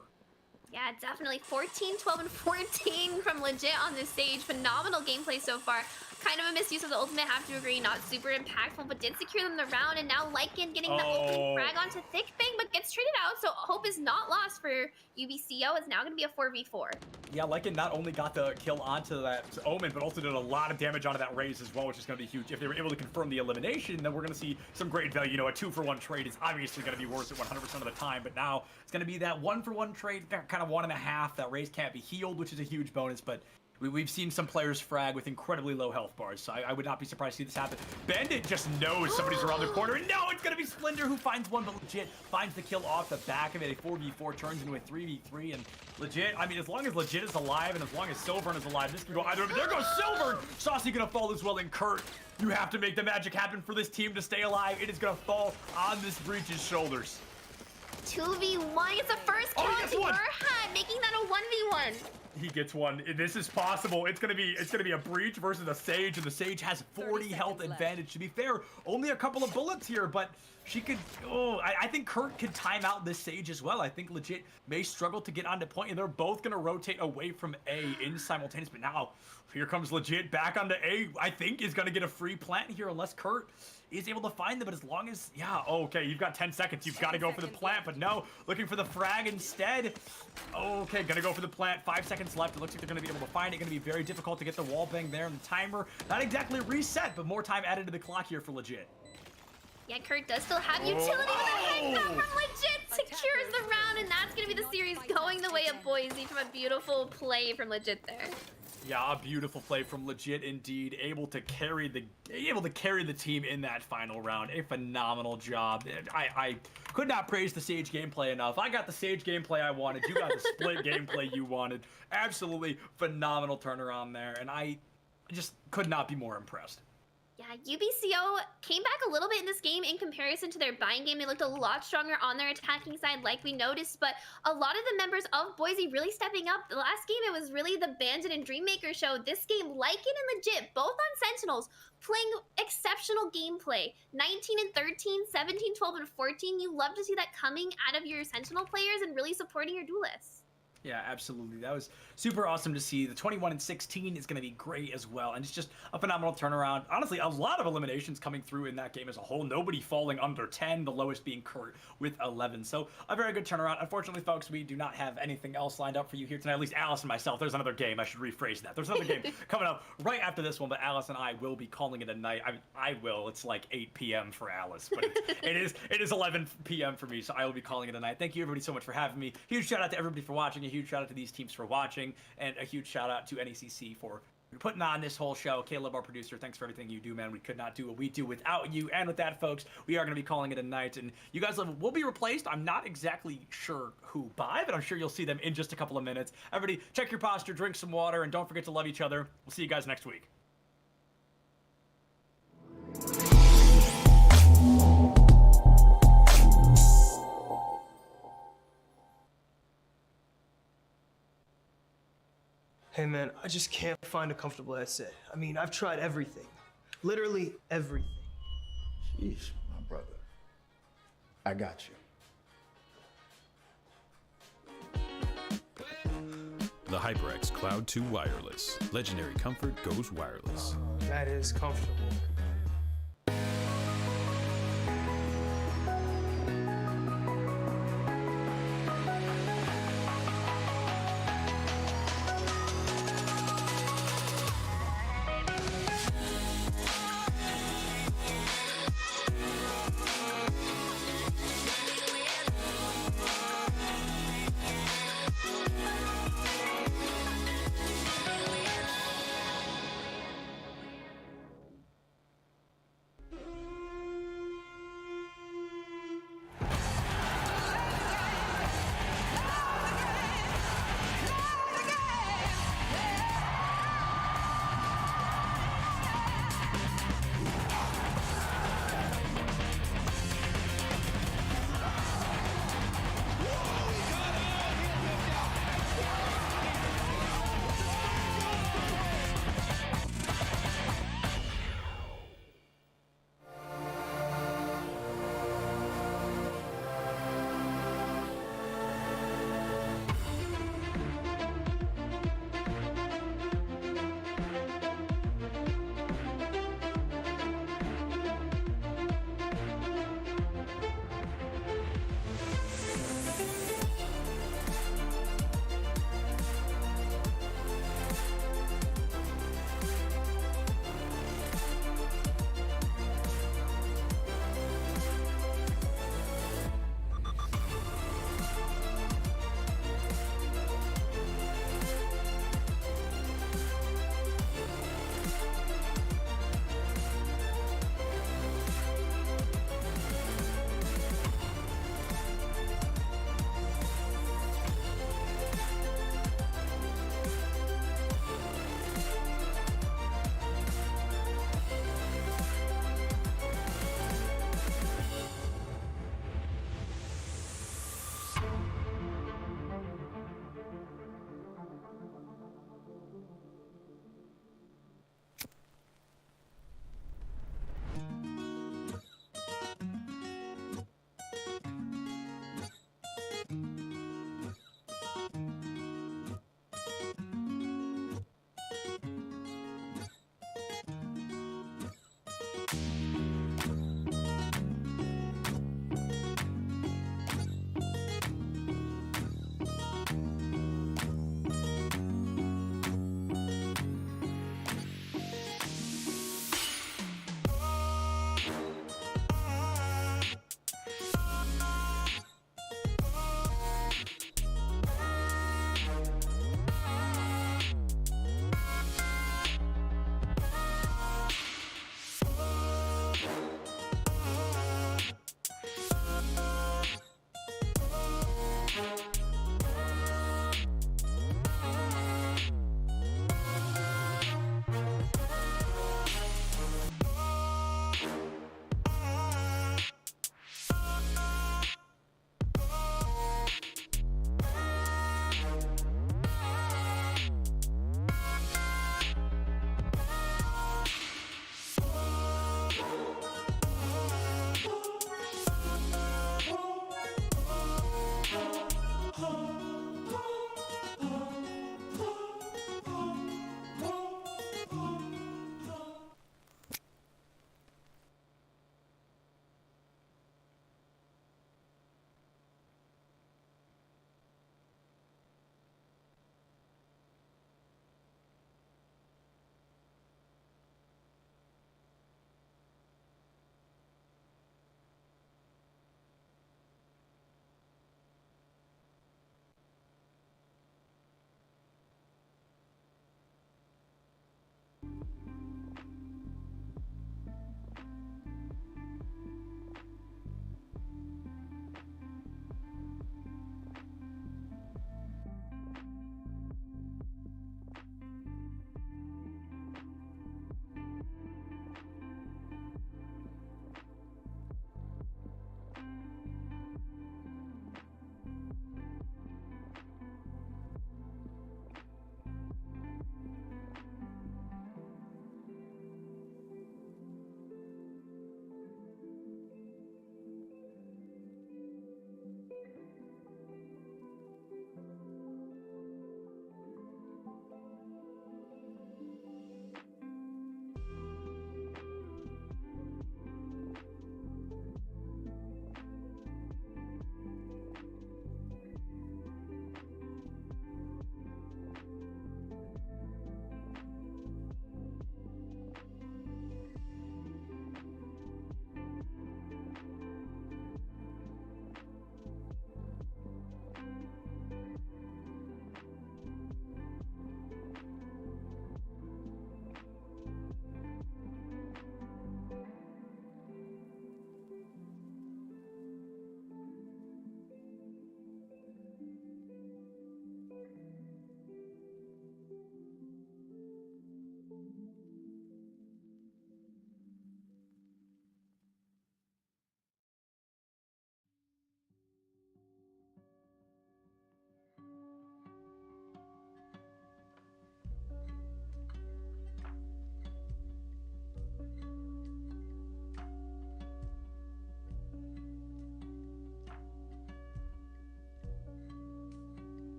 Yeah, definitely 14, 12, and 14 from Legit on this stage. Phenomenal gameplay so far. Kind of a misuse of the ultimate, have to agree. Not super impactful, but did secure them the round. And now Lycan getting the opening frag onto Thick Bang, but gets traded out. So hope is not lost for UBCO. It's now going to be a 4v4. Yeah, Lycan not only got the kill onto that Omen, but also did a lot of damage onto that Raze as well, which is going to be huge. If they were able to confirm the elimination, then we're going to see some great value. You know, a 2-for-1 trade is obviously going to be worth it 100% of the time, but now it's going to be that 1-for-1 trade, kind of 1.5. That Raze can't be healed, which is a huge bonus, but we've seen some players frag with incredibly low health bars, so I would not be surprised to see this happen. Bandit just knows somebody's around the corner, and no, it's going to be Splendor who finds one, but Legit finds the kill off the back of it. A 4v4 turns into a 3v3, and Legit, I mean, as long as Legit is alive and as long as Silvern is alive, this can go either way. But there goes Silvern! Saucy going to fall as well, and Kurt, you have to make the magic happen for this team to stay alive. It is going to fall on this Breach's shoulders. 2v1, it's the first kill Timur had, making that a 1v1. He gets one. This is possible. It's gonna be a Breach versus a Sage, and the Sage has 40 health advantage. To be fair, only a couple of bullets here, but she could. Oh, I think Kurt could time out this Sage as well. I think Legit may struggle to get onto point, and they're both gonna rotate away from A in simultaneous. But now, here comes Legit back onto A. I think is gonna get a free plant here unless Kurt is able to find them, but as long as, yeah, okay, you've got 10 seconds. You've got to go for the plant, but no, looking for the frag instead. Okay, gonna go for the plant. 5 seconds left. It looks like they're gonna be able to find it. Gonna be very difficult to get the wall bang there, and the timer not exactly reset, but more time added to the clock here for Legit. Yeah, Kurt does still have utility with a headshot from Legit, secures the round, and that's gonna be the series going the way of Boise from a beautiful play from Legit there. Yeah, a beautiful play from Legit indeed. Able to carry the team in that final round. A phenomenal job. I could not praise the Sage gameplay enough. I got the Sage gameplay I wanted. You got the split gameplay you wanted. Absolutely phenomenal turnaround there, and I just could not be more impressed. Yeah, UBCO came back a little bit in this game in comparison to their buying game. They looked a lot stronger on their attacking side, like we noticed, but a lot of the members of Boise really stepping up. The last game, it was really the Bandit and Dreammaker show. This game, Lycan and Legit, both on Sentinels, playing exceptional gameplay. 19 and 13, 17, 12, and 14. You love to see that coming out of your Sentinel players and really supporting your duelists. Yeah, absolutely. That was super awesome to see. The 21 and 16 is going to be great as well. And it's just a phenomenal turnaround. Honestly, a lot of eliminations coming through in that game as a whole. Nobody falling under 10, the lowest being Kurt with 11. So a very good turnaround. Unfortunately, folks, we do not have anything else lined up for you here tonight. At least Alice and myself. There's another game. I should rephrase that. There's another game coming up right after this one, but Alice and I will be calling it a night. I will. It's like 8 p.m. for Alice, but it is 11 p.m. for me, so I will be calling it a night. Thank you, everybody, so much for having me. Huge shout out to everybody for watching. A huge shout out to these teams for watching, and a huge shout out to NECC for putting on this whole show. Caleb, our producer, thanks for everything you do, man. We could not do what we do without you. And with that, folks, we are going to be calling it a night. And you guys will be replaced. I'm not exactly sure who by, but I'm sure you'll see them in just a couple of minutes. Everybody, check your posture, drink some water, and don't forget to love each other. We'll see you guys next week. Hey man, I just can't find a comfortable headset. I mean, I've tried everything. Literally everything. Jeez, my brother. I got you. The HyperX Cloud 2 Wireless. Legendary comfort goes wireless. That is comfortable.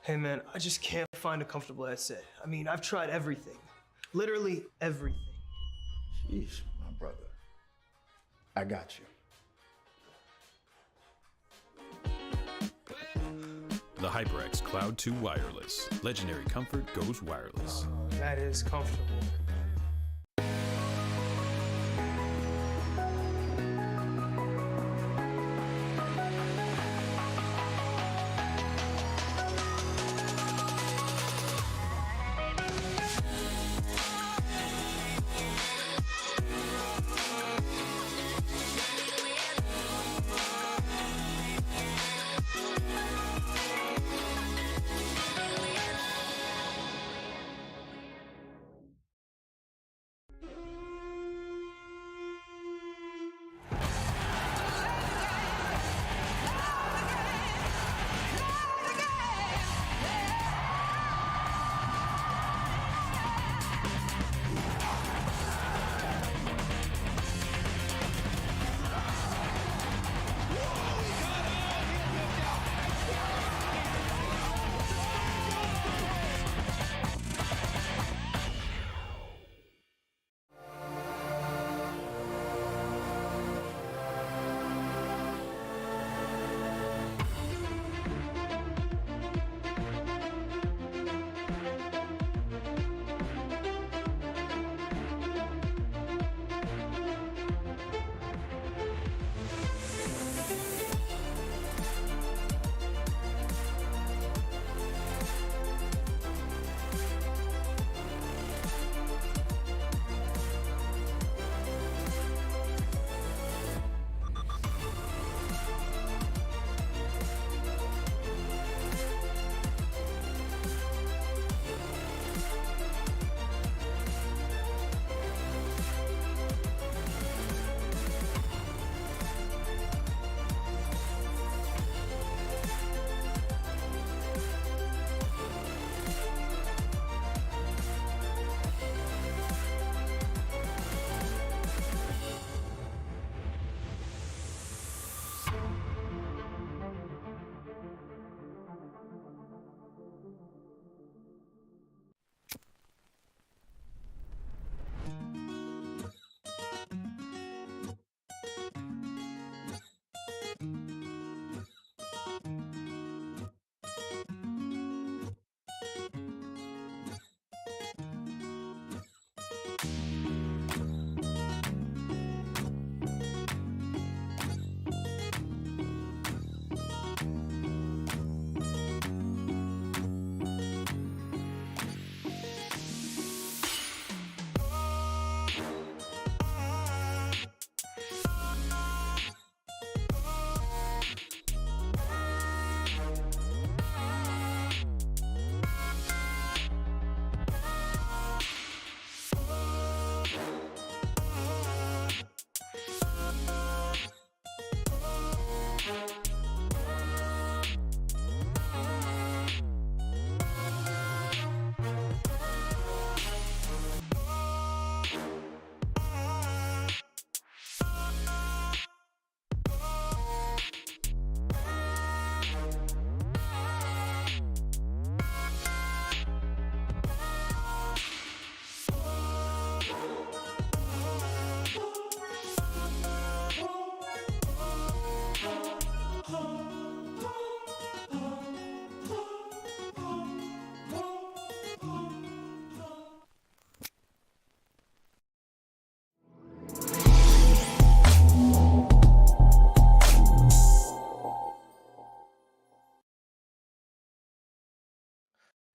Hey man, I just can't find a comfortable headset. I mean, I've tried everything. Literally everything. Jeez, my brother. I got you. The HyperX Cloud 2 Wireless. Legendary comfort goes wireless. That is comfortable.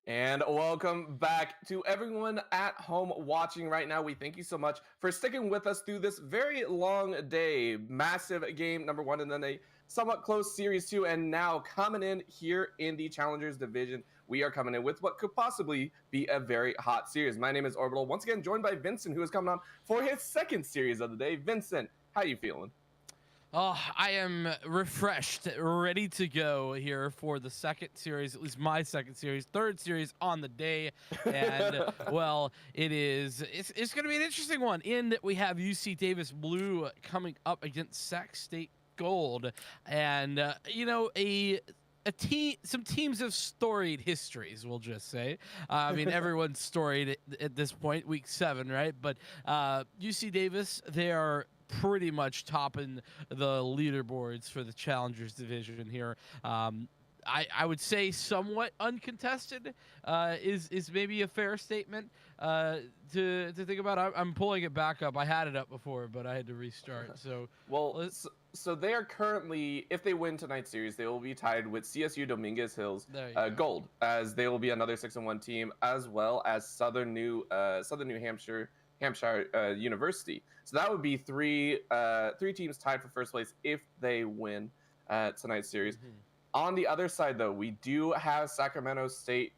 And welcome back to everyone at home watching right now. We thank you so much for sticking with us through this very long day. Massive game number 1 and then a somewhat close series 2. And now coming in here in the Challengers division, we are coming in with what could possibly be a very hot series. My name is Orbital, once again joined by Vincent, who is coming on for his second series of the day. Vincent, how you feeling? Oh, I am refreshed, ready to go here for the second series, at least my second series, third series on the day. And well, it's going to be an interesting one in that we have UC Davis Blue coming up against Sac State Gold. And, you know, a some teams have storied histories, we'll just say. I mean, everyone's storied at this point, week 7, right? But UC Davis, they are pretty much topping the leaderboards for the Challengers division here. I would say somewhat uncontested is maybe a fair statement to think about. I'm pulling it back up. I had it up before, but I had to restart. So well, so they are currently, if they win tonight's series, they will be tied with CSU Dominguez Hills Gold, as they will be another 6-1 team, as well as Southern New Hampshire University. So that would be three teams tied for first place if they win tonight's series. On the other side, though, we do have Sacramento State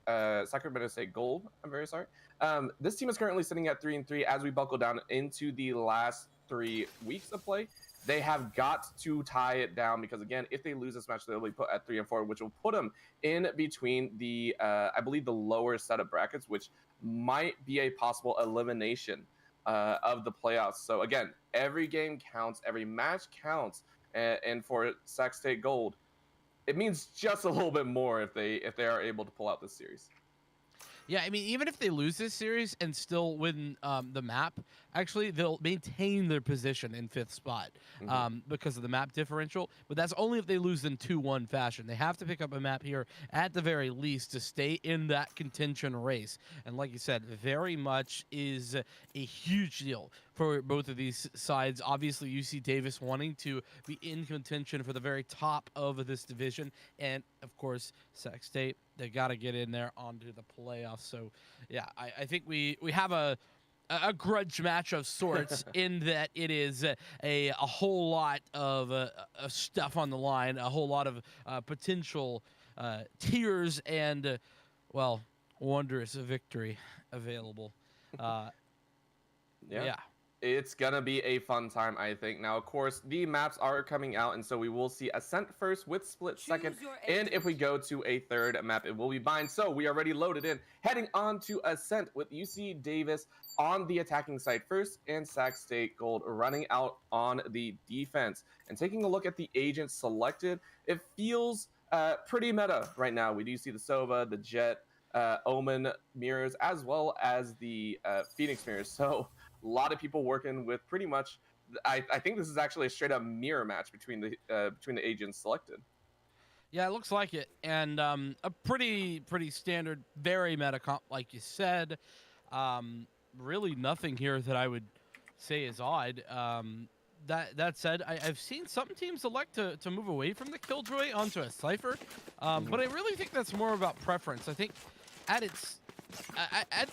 Gold. I'm very sorry. This team is currently sitting at 3-3 as we buckle down into the last 3 weeks of play. They have got to tie it down because, again, if they lose this match, they'll be put at 3-4, which will put them in between the, I believe, the lower set of brackets, which might be a possible elimination of the playoffs. So, again, every game counts, every match counts, and for Sac State Gold, it means just a little bit more if they are able to pull out this series. Yeah, I mean, even if they lose this series and still win the map, actually, they'll maintain their position in 5th spot because of the map differential. But that's only if they lose in 2-1 fashion. They have to pick up a map here at the very least to stay in that contention race. And like you said, very much is a huge deal for both of these sides. Obviously, UC Davis wanting to be in contention for the very top of this division. And, of course, Sac State, they got to get in there onto the playoffs. So, yeah, I think we have a grudge match of sorts in that it is a whole lot of stuff on the line, a whole lot of potential tears and, well, wondrous victory available. Yeah. It's going to be a fun time, I think. Now, of course, the maps are coming out, and so we will see Ascent first with Split second. And if we go to a third map, it will be Bind. So we are already loaded in, heading on to Ascent with UC Davis on the attacking side first and Sac State Gold running out on the defense. And taking a look at the agents selected, it feels pretty meta right now. We do see the Sova, the Jet, Omen mirrors, as well as the Phoenix mirrors. So a lot of people working with pretty much, I think this is actually a straight up mirror match between the agents selected. Yeah, it looks like it. And a pretty standard, very meta comp, like you said. Really nothing here that I would say is odd. That said, I've seen some teams elect to move away from the Killjoy onto a Cypher. But I really think that's more about preference. I think at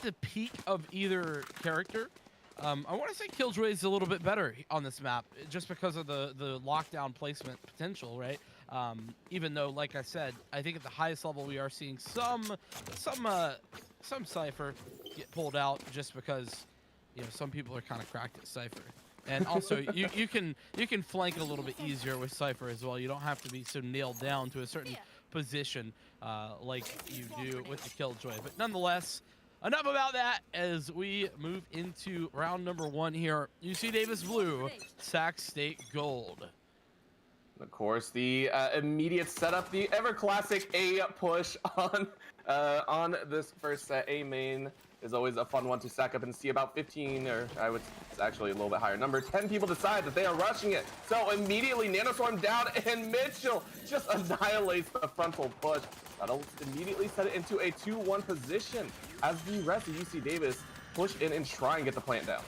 the peak of either character, I want to say Killjoy is a little bit better on this map just because of the lockdown placement potential, right? Even though, like I said, I think at the highest level we are seeing some Cypher get pulled out just because, you know, some people are kind of cracked at Cypher. And also, you can flank a little bit easier with Cypher as well. You don't have to be so nailed down to a certain position like you do with the Killjoy. But nonetheless, enough about that as we move into round number 1 here. UC Davis Blue, Sac State Gold. Of course, the immediate setup, the ever classic A push on this first set. A main is always a fun one to stack up and see about 15, or it's actually a little bit higher number. 10 people decide that they are rushing it. So immediately Nanoswarm down, and Mitchell just annihilates the frontal push. That'll immediately set it into a 2-1 position as the rest of UC Davis push in and try and get the plant down.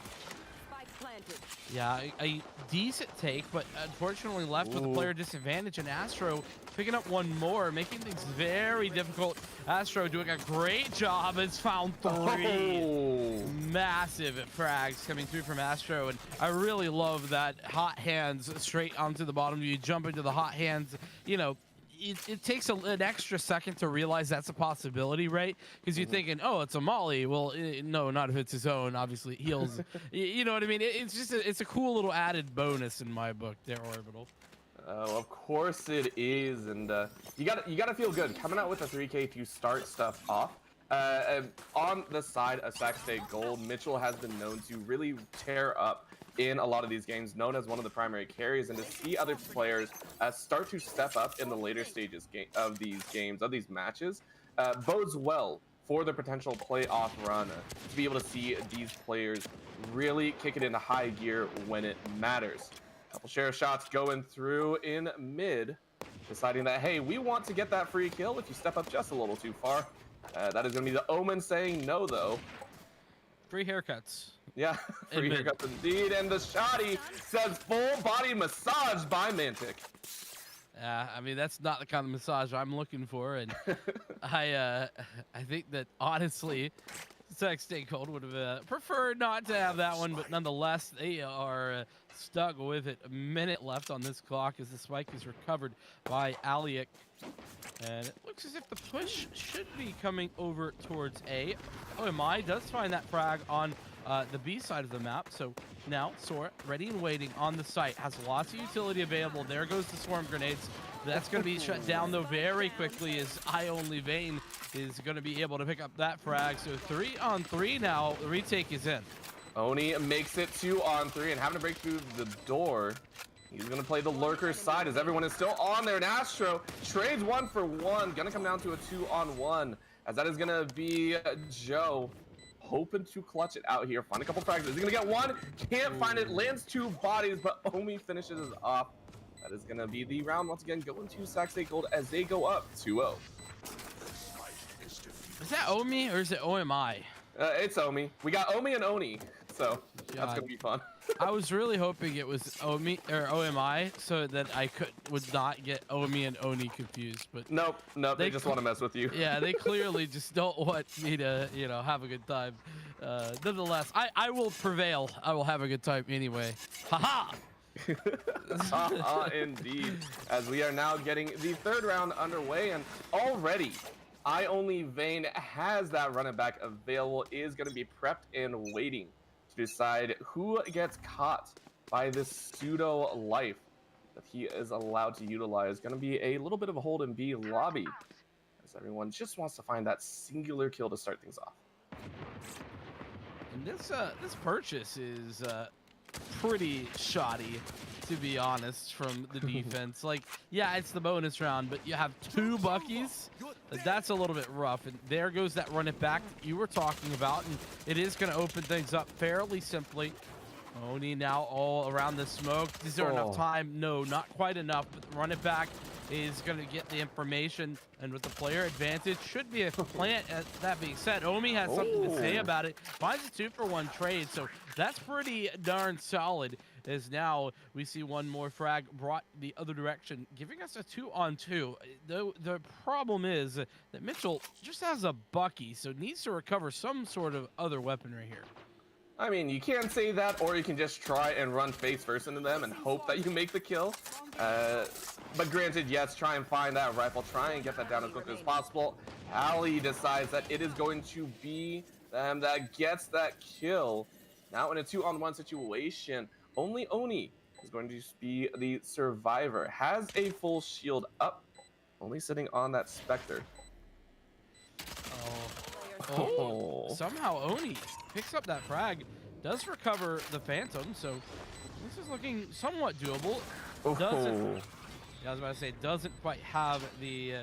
Yeah, a decent take, but unfortunately left with a player disadvantage, and Astro picking up one more, making things very difficult. Astro doing a great job, has found 3 massive frags coming through from Astro, and I really love that hot hands straight onto the bottom. You jump into the hot hands, you know, it takes an extra second to realize that's a possibility, right? Because you're thinking, oh, it's a molly. Well, no, not if it's his own. Obviously, heals. You know what I mean? It's just it's a cool little added bonus in my book there, Orbital. Oh, of course it is, and you gotta feel good coming out with a 3K to start stuff off. On the side of Sac State Gold, Mitchell has been known to really tear up in a lot of these games, known as one of the primary carries, and to see other players start to step up in the later stages of these games, of these matches, bodes well for the potential playoff run, to be able to see these players really kick it into high gear when it matters. Couple share shots going through in mid, deciding that, hey, we want to get that free kill if you step up just a little too far. That is going to be the Omen saying no, though. Free haircuts. Yeah, free haircuts indeed. And the shotty says full body massage by Mantic. I mean, that's not the kind of massage I'm looking for, and I think that honestly, Sac State Gold would have preferred not to have that one, but nonetheless, they are stuck with it. A minute left on this clock as the spike is recovered by Aliak. And it looks as if the push should be coming over towards A. OMI does find that frag on the B side of the map. So now Sora, ready and waiting on the site, has lots of utility available. There goes the swarm grenades. That's going to be shut down, though, very quickly, as I-Only Vayne is going to be able to pick up that frag. So 3-on-3 now. The retake is in. Oni makes it 2-on-3 and having to break through the door. He's going to play the lurker side as everyone is still on there. And Astro trades 1 for 1. Going to come down to a 2-on-1, as that is going to be Joe hoping to clutch it out here. Find a couple frags. Is he going to get one? Can't find it. Lands 2 bodies, but Omi finishes off. That is going to be the round once again, going to Sac State Gold as they go up 2-0. Is that Omi or is it OMI? It's Omi. We got Omi and Oni, so that's going to be fun. I was really hoping it was Omi or OMI so that I would not get Omi and Oni confused, but nope, they just want to mess with you. Yeah, they clearly just don't want me to, have a good time. Nonetheless, I will prevail. I will have a good time anyway. Haha! Indeed, as we are now getting the third round underway, and already I-Only Vayne has that running back available, is going to be prepped and waiting to decide who gets caught by this pseudo life that he is allowed to utilize. Going to be a little bit of a hold and B lobby, as everyone just wants to find that singular kill to start things off. And this purchase is pretty shoddy, to be honest, from the defense. Like, yeah, it's the bonus round, but you have 2 Buckies. That's a little bit rough. And there goes that run it back that you were talking about, and it is going to open things up fairly simply. Oni now all around the smoke. Is there enough time? No, not quite enough. But run it back is going to get the information, and with the player advantage, should be a plant. That being said, Omi has something to say about it. Finds a 2-for-1 trade, so that's pretty darn solid. As now we see one more frag brought the other direction, giving us a 2-on-2. The problem is that Mitchell just has a Bucky, so needs to recover some sort of other weaponry here. I mean, you can say that, or you can just try and run face first into them and hope that you make the kill. But granted, yes, try and find that rifle, try and get that down as quickly as possible. Ali decides that it is going to be them that gets that kill. Now in a 2-on-1 situation, only Oni is going to be the survivor. Has a full shield up, only sitting on that Spectre. Somehow Oni picks up that frag, does recover the Phantom, so this is looking somewhat doable. Doesn't, I was about to say, doesn't quite have the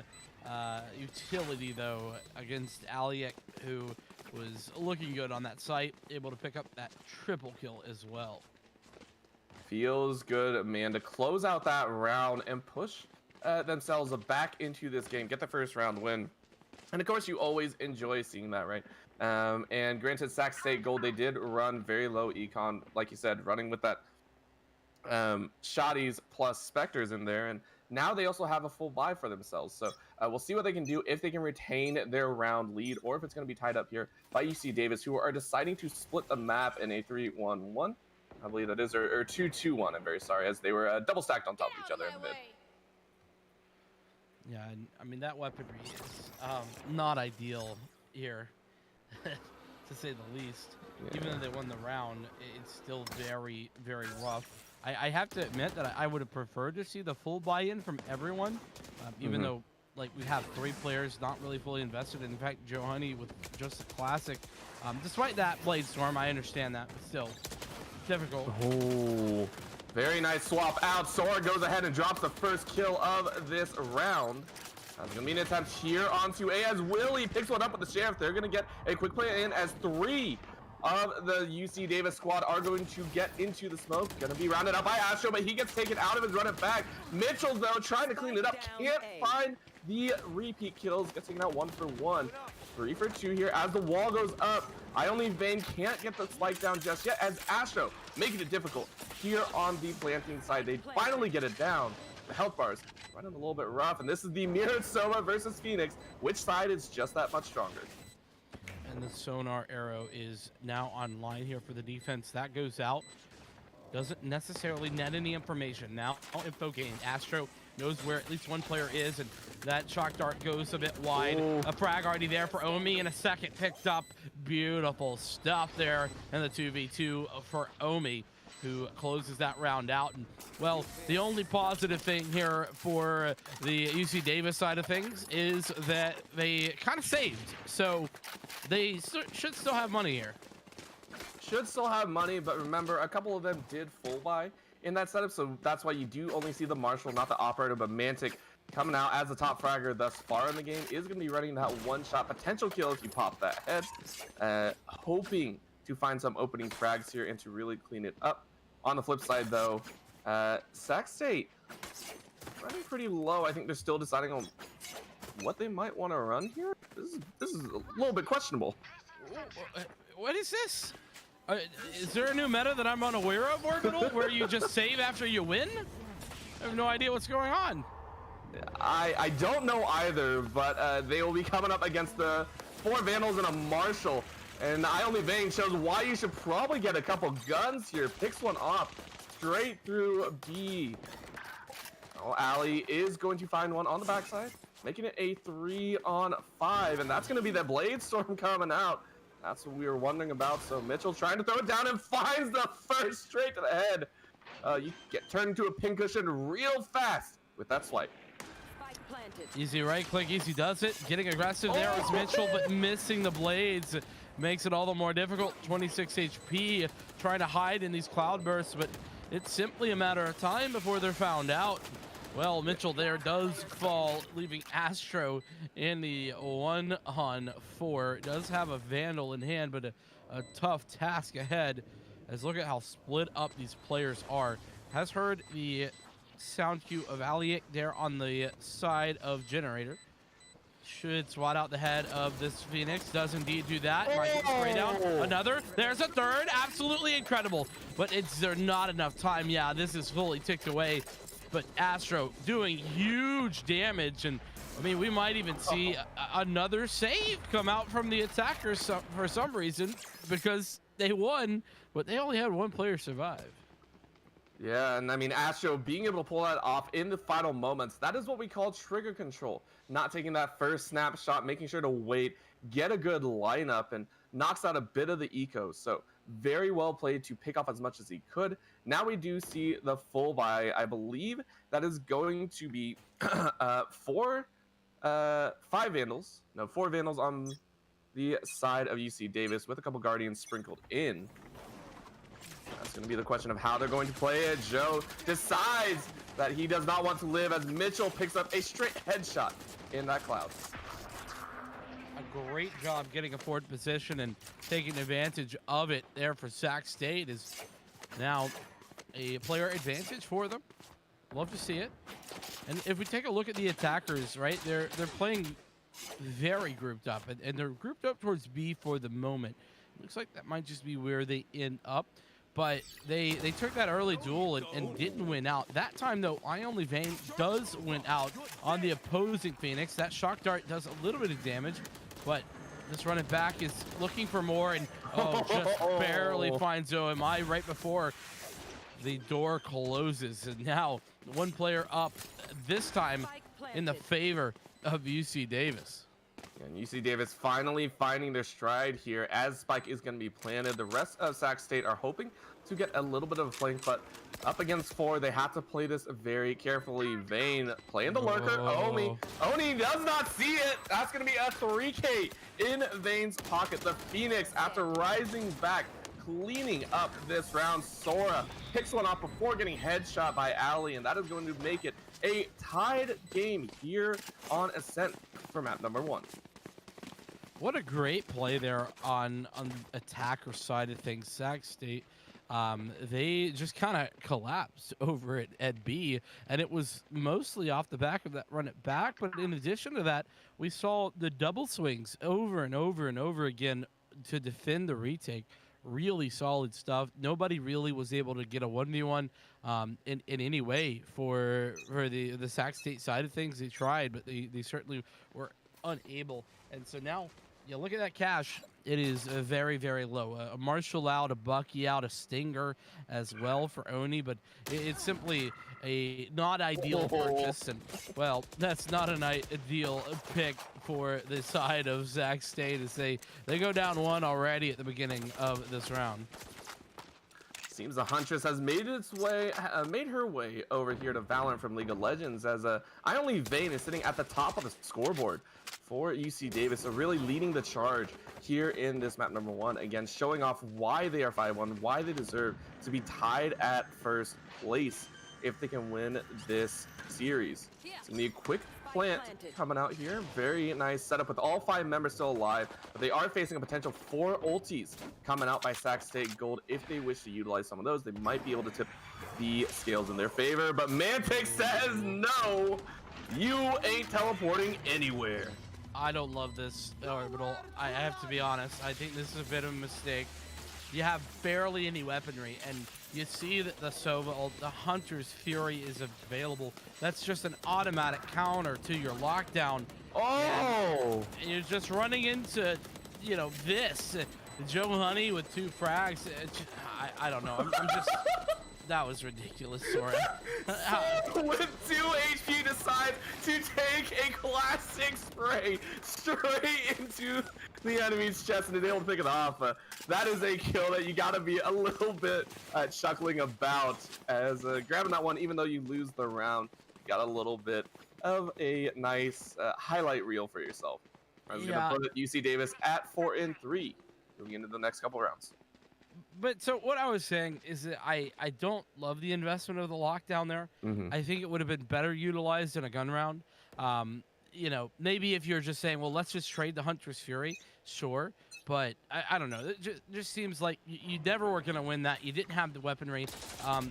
utility, though, against Aliak, who was looking good on that site, able to pick up that triple kill as well. Feels good, man, to close out that round and push themselves back into this game, get the first round win. And of course, you always enjoy seeing that, right? And granted, Sac State Gold, they did run very low econ, like you said, running with that shotties plus Spectres in there. And now they also have a full buy for themselves. So we'll see what they can do, if they can retain their round lead, or if it's going to be tied up here by UC Davis, who are deciding to split the map in a 3-1-1. I believe that is, or 2-2-1, I'm very sorry, as they were double stacked on top of each other in the mid. Yeah, I mean, that weaponry is not ideal here, to say the least. Yeah. Even though they won the round, it's still very, very rough. I have to admit that I would have preferred to see the full buy-in from everyone, even though like we have 3 players not really fully invested. In fact, Joe Honey with just a classic. Despite that Blade Storm, I understand that, but still difficult. Oh, very nice swap out. Sora goes ahead and drops the first kill of this round. That's gonna be an attempt here onto A as Willie picks one up with the Sheriff. They're gonna get a quick play in as 3 of the UC Davis squad are going to get into the smoke. Gonna be rounded up by Astro, but he gets taken out of his run it back. Mitchell, though, trying to clean it up. Can't find the repeat kills. Gets taken out 1 for 1. 3 for 2 here as the wall goes up. Only Vayne can't get the spike down just yet as Astro making it difficult here on the planting side. They finally get it down. The health bars running a little bit rough, and this is the mirrored Soma versus Phoenix. Which side is just that much stronger? And the sonar arrow is now online here for the defense. That goes out. Doesn't necessarily net any information. Now info gained. Astro knows where at least one player is, and that shock dart goes a bit wide. A frag already there for Omi, and a second picked up. Beautiful stuff there, and the 2v2 for Omi, who closes that round out. And well, the only positive thing here for the UC Davis side of things is that they kind of saved, so they should still have money here. Should still have money, but remember, a couple of them did full buy in that setup, so that's why you do only see the Marshall, not the Operator, but Mantic coming out as the top fragger thus far in the game. Is going to be running that one-shot potential kill if you pop that head. Hoping to find some opening frags here and to really clean it up. On the flip side, though, Sac State running pretty low. I think they're still deciding on what they might want to run here. This is a little bit questionable. What is this? Is there a new meta that I'm unaware of, Orbital, where you just save after you win? I have no idea what's going on. I don't know either, but they will be coming up against the 4 Vandals and a Marshall. And Only Vayne shows why you should probably get a couple guns here. Picks one off straight through B. Oh, Ali is going to find one on the backside, making it a 3 on 5. And that's going to be the Blade Storm coming out. That's what we were wondering about. So Mitchell trying to throw it down and finds the first straight to the head. You get turned into a pincushion real fast with that swipe. Easy right click, easy does it. Getting aggressive there was Mitchell, but missing the blades makes it all the more difficult. 26 HP, trying to hide in these cloud bursts, but it's simply a matter of time before they're found out. Well, Mitchell there does fall, leaving Astro in the 1-on-4. Does have a Vandal in hand, but a tough task ahead. As look at how split up these players are. Has heard the sound cue of Aliak there on the side of Generator. Should swat out the head of this Phoenix. Does indeed do that. Might get spray down. Another. There's a third. Absolutely incredible. But it's there not enough time. Yeah, this is fully ticked away. But Astro doing huge damage. And I mean, we might even see another save come out from the attackers for some reason, because they won, but they only had 1 player survive. Yeah, and I mean, Astro being able to pull that off in the final moments, that is what we call trigger control. Not taking that first snapshot, making sure to wait, get a good lineup, and knocks out a bit of the eco. So very well played to pick off as much as he could. Now we do see the full buy. I believe that is going to be 4 Vandals. No, 4 Vandals on the side of UC Davis with a couple Guardians sprinkled in. That's going to be the question of how they're going to play it. Joe decides that he does not want to live as Mitchell picks up a straight headshot in that cloud. A great job getting a forward position and taking advantage of it there for Sac State. Is now a player advantage for them. Love to see it. And if we take a look at the attackers, right, they're playing very grouped up, and they're grouped up towards B for the moment. Looks like that might just be where they end up. But they took that early duel and didn't win out. That time, though, Only Vayne does win out on the opposing Phoenix. That shock dart does a little bit of damage, but this running back is looking for more, and just barely finds OMI right before the door closes. And now 1 player up, this time in the favor of UC Davis. And UC Davis finally finding their stride here as Spike is going to be planted. The rest of Sac State are hoping to get a little bit of a flank, but up against 4, they have to play this very carefully. Vayne playing the lurker. Oni does not see it. That's going to be a 3K in Vayne's pocket. The Phoenix, after rising back, cleaning up this round. Sora picks one off before getting headshot by Ali, and that is going to make it a tied game here on Ascent for map number 1. What a great play there on the attacker side of things. Sac State, they just kind of collapsed over at B, and it was mostly off the back of that run it back. But in addition to that, we saw the double swings over and over and over again to defend the retake. Really solid stuff. Nobody really was able to get a 1v1 in any way for the Sac State side of things. They tried, but they certainly were unable. And so now you look at that cash. It is very, very low. A Marshall out, a Bucky out, a Stinger as well for Oni, but it's simply a not ideal purchase. And, well, that's not an ideal pick for the side of Sac State as they go down 1 already at the beginning of this round. Seems the Huntress has made her way over here to Valorant from League of Legends as Only Vayne is sitting at the top of the scoreboard for UC Davis, so really leading the charge here in this map number 1, again showing off why they are 5-1, why they deserve to be tied at first place if they can win this series. It's gonna be a quick plant coming out here. Very nice setup with all 5 members still alive, but they are facing a potential 4 ultis coming out by Sac State Gold. If they wish to utilize some of those, they might be able to tip the scales in their favor, but Mantic says no, you ain't teleporting anywhere. I don't love this orbital. I have to be honest. I think this is a bit of a mistake. You have barely any weaponry, and you see that the Sova, the Hunter's Fury is available. That's just an automatic counter to your lockdown. Oh! And you're just running into, this. Joe Honey with 2 frags. I don't know. I'm just... That was ridiculous, Sora. With 2 HP, decide to take a classic spray straight into the enemy's chest and is able to pick it off. That is a kill that you gotta be a little bit chuckling about, as grabbing that one, even though you lose the round, you got a little bit of a nice highlight reel for yourself. I was gonna put UC Davis at 4-3, moving into the next couple rounds. But so what I was saying is that I don't love the investment of the lockdown there. I think it would have been better utilized in a gun round. Maybe if you're just saying, well, let's just trade the Hunter's Fury, sure. But I don't know. It just seems like you never were going to win that. You didn't have the weaponry.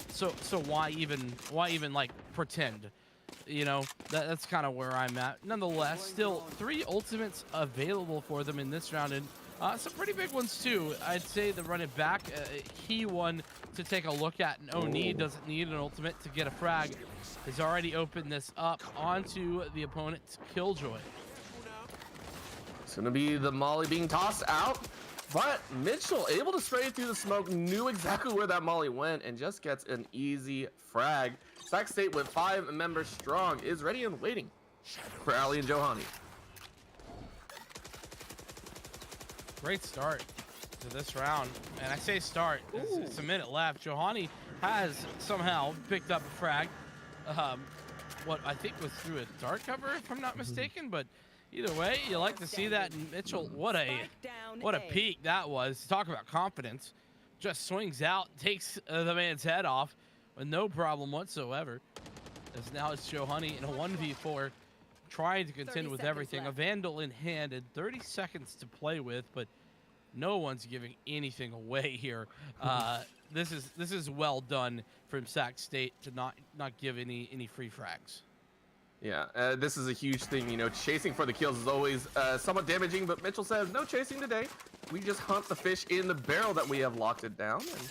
So why even like pretend? That's kind of where I'm at. Nonetheless, still 3 ultimates available for them in this round, and some pretty big ones too. I'd say the run it back, key one to take a look at. And Oni doesn't need an ultimate to get a frag. Has already opened this up onto the opponent's Killjoy. It's gonna be the molly being tossed out, but Mitchell able to spray it through the smoke, knew exactly where that molly went, and just gets an easy frag. Sac State with 5 members strong is ready and waiting for Ali and Johanny. Great start to this round, and I say start. It's a minute left. Johanny has somehow picked up a frag. What I think was through a dart cover, if I'm not mistaken. But either way, you like to see that. And Mitchell, what a peak that was. Talk about confidence. Just swings out, takes the man's head off with no problem whatsoever. As now it's Johanny in a 1v4, trying to contend with everything. Left. A Vandal in hand and 30 seconds to play with, but no one's giving anything away here. This is well done from Sac State to not give any free frags. Yeah, this is a huge thing. Chasing for the kills is always somewhat damaging, but Mitchell says no chasing today. We just hunt the fish in the barrel that we have locked it down, and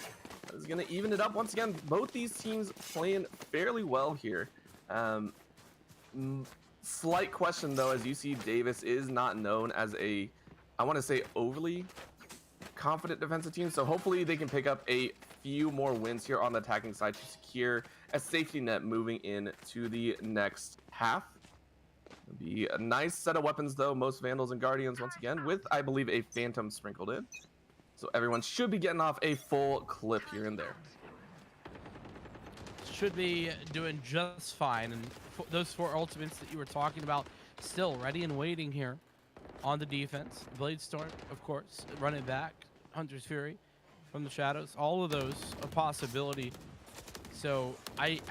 that is gonna even it up once again. Both these teams playing fairly well here. Slight question though, as UC Davis is not known as a, I want to say, overly confident defensive team, so hopefully they can pick up a few more wins here on the attacking side to secure a safety net moving into the next half. Be a nice set of weapons though. Most Vandals and Guardians once again with, I believe, a Phantom sprinkled in. So everyone should be getting off a full clip here and there. Should be doing just fine. And those 4 ultimates that you were talking about, still ready and waiting here on the defense. Bladestorm, of course, running back. Hunter's Fury from the shadows. All of those a possibility. So I'd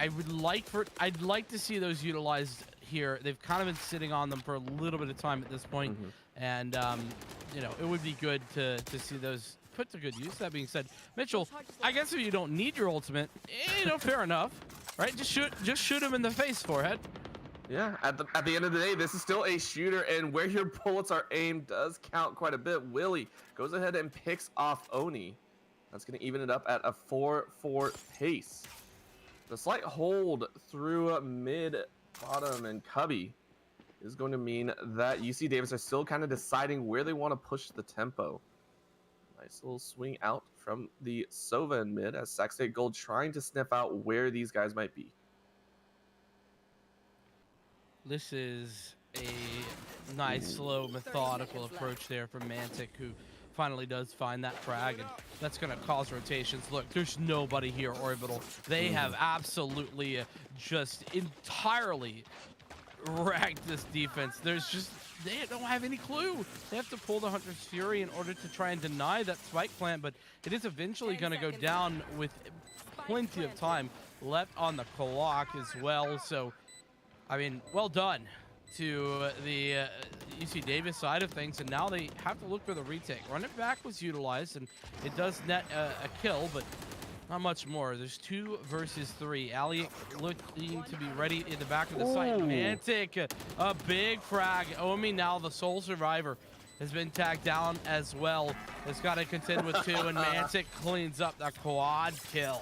like to see those utilized here. They've kind of been sitting on them for a little bit of time at this point. And you know, it would be good to see those put to good use. That being said, Mitchell, I guess if you don't need your ultimate, you know, fair enough, right? Just shoot him in the face, forehead. Yeah, at the end of the day, this is still a shooter, and where your bullets are aimed does count quite a bit. Willie goes ahead and picks off Oni. That's going to even it up at a 4-4 pace. The slight hold through mid, bottom, and Cubby is going to mean that UC Davis are still kind of deciding where they want to push the tempo. Nice little swing out from the Sova in mid as Sac State Gold trying to sniff out where these guys might be. This is a nice, slow, methodical approach there from Mantic, who finally does find that frag, and that's going to cause rotations. Look, there's nobody here, Orbital. They have absolutely just entirely wrecked this defense. There's just, they don't have any clue. They have to pull the Hunter's Fury in order to try and deny that spike plant, but it is eventually going to go down with plenty of time left on the clock as well. So, I mean, well done to the UC Davis side of things, and now they have to look for the retake. Run it back was utilized, and it does net a kill, but not much more. There's 2 versus 3. Ali looking to be ready in the back of the site. Mantic, a big frag. Omi, now the sole survivor, has been tagged down as well. Has got to contend with 2, and Mantic cleans up the quad kill.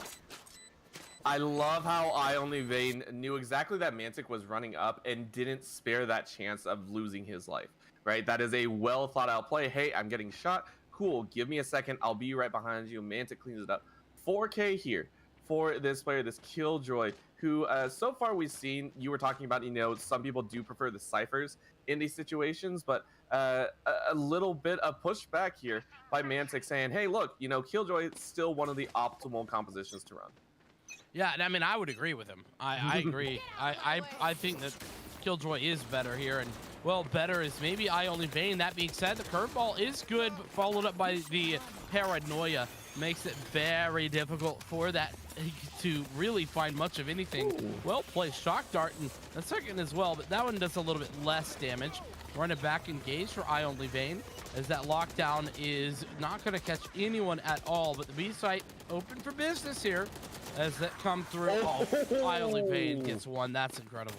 I love how I Only Vane knew exactly that Mantic was running up and didn't spare that chance of losing his life, right? That is a well thought out play. Hey, I'm getting shot. Cool, give me a second. I'll be right behind you. Mantic cleans it up. 4K here for this player, this Killjoy, who so far we've seen, you were talking about, you know, some people do prefer the ciphers in these situations, but a little bit of pushback here by Mantic saying, hey, look, you know, Killjoy is still one of the optimal compositions to run. Yeah, I mean, I would agree with him. I agree. I think that Killjoy is better here, and well, better is maybe I Only Vane. That being said, the curveball is good, but followed up by the paranoia makes it very difficult for that to really find much of anything. Ooh. Well played, shock dart, and the second as well, but that one does a little bit less damage. Run it back engaged for I Only Vane, as that lockdown is not going to catch anyone at all, but the B site open for business here as that come through. Oh, I Only Vane gets one. That's incredible.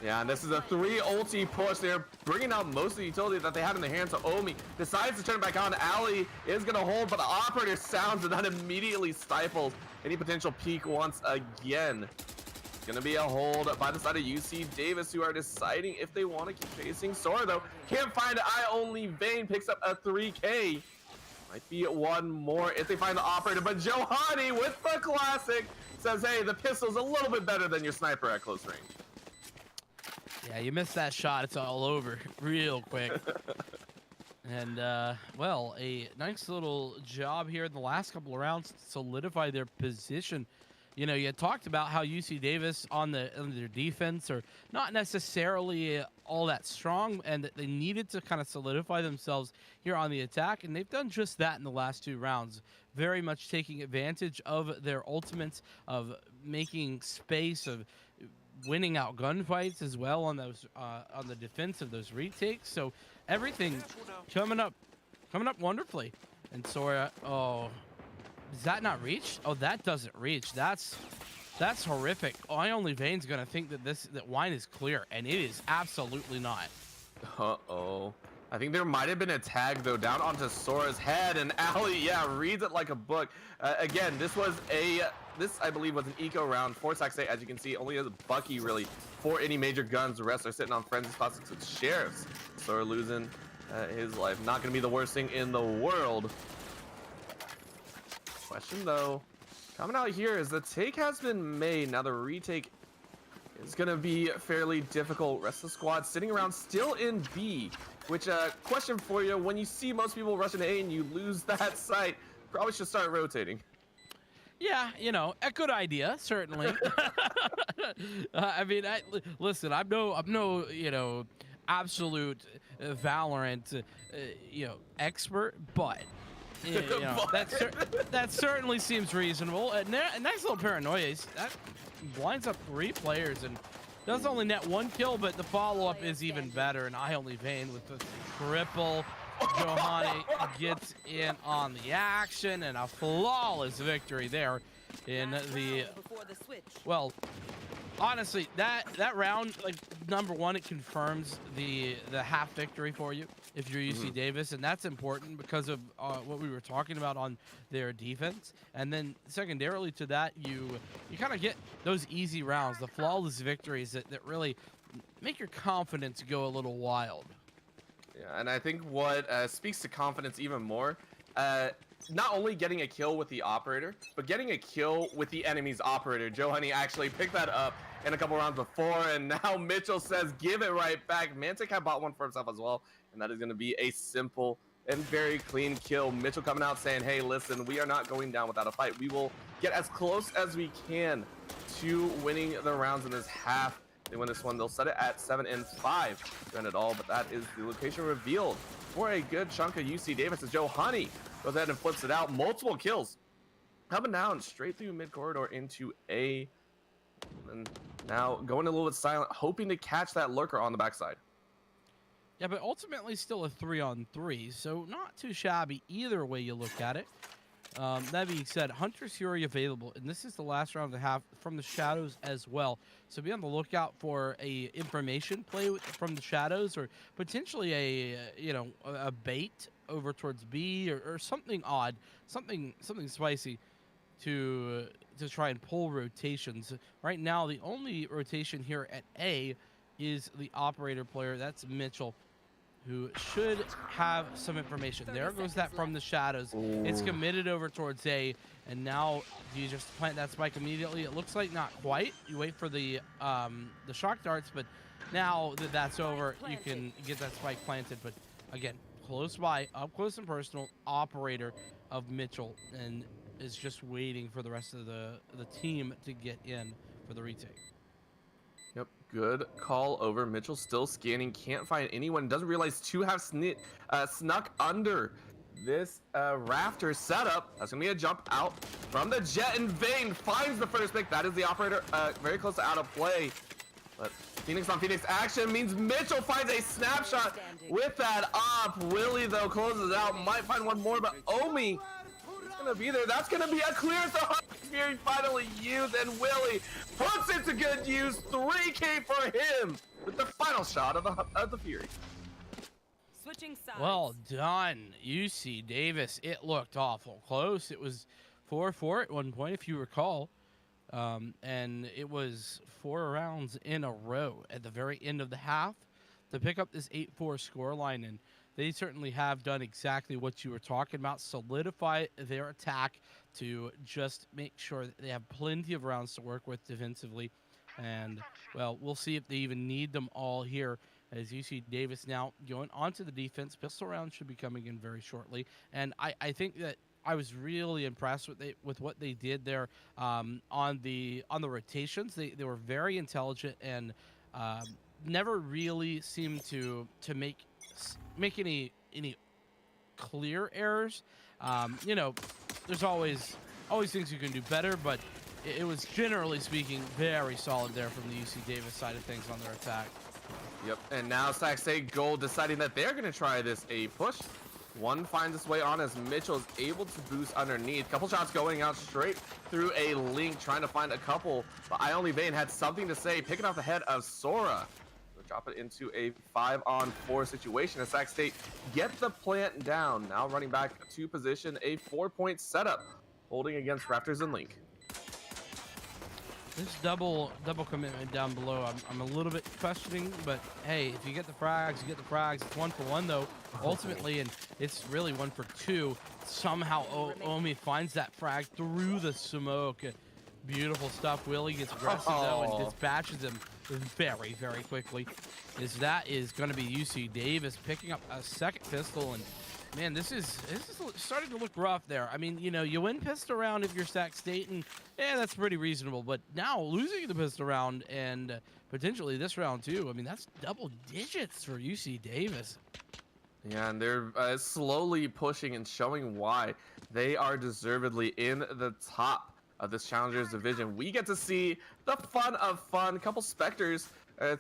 Yeah, and this is a 3 ulti push. They're bringing out most of the utility that they had in their hands. So Omi decides to turn it back on. Ali is going to hold, but the operator sounds and that immediately stifles any potential peak once again. It's going to be a hold by the side of UC Davis, who are deciding if they want to keep chasing Sora, though. Can't find I Only Vane, picks up a 3K. Might be one more if they find the operator, but Johani with the classic says, hey, the pistol's a little bit better than your sniper at close range. Yeah, you missed that shot. It's all over real quick. And, well, a nice little job here in the last couple of rounds to solidify their position. You know, you talked about how UC Davis on their defense are not necessarily all that strong, and that they needed to kind of solidify themselves here on the attack, and they've done just that in the last 2 rounds. Very much taking advantage of their ultimates, of making space, of winning out gunfights as well on those on the defense of those retakes. So everything coming up wonderfully. And Sora, oh, does that not reach? Oh, that doesn't reach. That's horrific. I Only Vane's gonna think that that wine is clear, and it is absolutely not. Uh-oh. I think there might have been a tag, though, down onto Sora's head, and Ali, yeah, reads it like a book. Again, this, I believe, was an eco round for Sac State. As you can see, only has a Bucky, really, for any major guns. The rest are sitting on Frenzy Classics with Sheriffs. Sora losing his life. Not going to be the worst thing in the world. Question, though, coming out here is the take has been made. Now the retake is going to be fairly difficult. Rest of the squad sitting around still in B, which question for you, when you see most people rushing A and you lose that site, probably should start rotating. Yeah, you know, a good idea, certainly. I mean, listen, I'm no, you know, absolute Valorant, you know, expert, but you know, that certainly seems reasonable. And a nice little paranoia. That blinds up 3 players and does only net 1 kill, but the follow-up is even better. And I only Vayne with the triple. Johanny gets in on the action and a flawless victory there in the, well, honestly, that round, like, number 1, it confirms the half victory for you if you're UC Davis, and that's important because of what we were talking about on their defense. And then secondarily to that, you kind of get those easy rounds, the flawless victories that really make your confidence go a little wild. Yeah, and I think what speaks to confidence even more, not only getting a kill with the operator, but getting a kill with the enemy's operator. Johanny actually picked that up in a couple rounds before, and now Mitchell says, give it right back. Mantic had bought one for himself as well, and that is going to be a simple and very clean kill. Mitchell coming out saying, hey, listen, we are not going down without a fight. We will get as close as we can to winning the rounds in this half. They win this one, they'll set it at 7-5 to end it all, but that is the location revealed for a good chunk of UC Davis as Johanny goes ahead and flips it out. Multiple kills coming down straight through mid corridor into A, and now going a little bit silent, hoping to catch that lurker on the backside. Yeah, but ultimately still a 3-on-3, so not too shabby either way you look at it. That being said, Hunter's Fury available, and this is the last round of the half from the Shadows as well. So be on the lookout for a information play from the Shadows, or potentially a bait over towards B, or something odd, something spicy to try and pull rotations. Right now, the only rotation here at A is the operator player. That's Mitchell, who should have some information. There goes that from the Shadows. Ooh. It's committed over towards A, and now do you just plant that spike immediately? It looks like not quite. You wait for the shock darts, but now that that's over, you can get that spike planted. But again, close by, up close and personal, operator of Mitchell, and is just waiting for the rest of the team to get in for the retake. Yep, good call over. Mitchell still scanning, can't find anyone. Doesn't realize 2 have snuck under this rafter setup. That's gonna be a jump out from the Jet, and Vayne finds the first pick. That is the operator, very close to out of play. But Phoenix on Phoenix action means Mitchell finds a snapshot with that op. Willie, though, closes it out. Might find one more, but Omi is gonna be there. That's gonna be a clear to Fury finally used, and Willie puts it to good use. 3K for him with the final shot of the Fury. Switching sides. Well done, UC Davis. It looked awful close. It was 4-4 at one point, if you recall. And it was 4 rounds in a row at the very end of the half to pick up this 8-4 scoreline. And they certainly have done exactly what you were talking about, solidify their attack to just make sure that they have plenty of rounds to work with defensively. And, well, we'll see if they even need them all here, as UC Davis now going onto the defense. Pistol round should be coming in very shortly. And I think that I was really impressed with what they did there on the rotations. They were very intelligent and never really seemed to make any clear errors. You know, there's always things you can do better, but it was, generally speaking, very solid there from the UC Davis side of things on their attack. Yep, and now Sac State Gold deciding that they're going to try this A push. One finds its way on as Mitchell is able to boost underneath. Couple shots going out straight through a link, trying to find a couple. But Ione Vayne had something to say, picking off the head of Sora. They'll drop it into a 5-on-4 situation as Sac State get the plant down. Now running back to position, a 4-point setup, holding against Raptors and Link. This double commitment down below, I'm a little bit questioning, but hey, if you get the frags, you get the frags. It's 1 for 1 though, ultimately, and it's really 1 for 2. Somehow Omi finds that frag through the smoke. Beautiful stuff. Willie gets aggressive though and dispatches him very, very quickly. That is going to be UC Davis picking up a second pistol, and man, this is starting to look rough there. I mean, you know, you win pistol round if you're Sac State, and yeah, that's pretty reasonable. But now losing the pistol round and potentially this round too. I mean, that's double digits for UC Davis. Yeah, and they're slowly pushing and showing why they are deservedly in the top of this Challengers division. We get to see the fun of fun. Couple Spectres,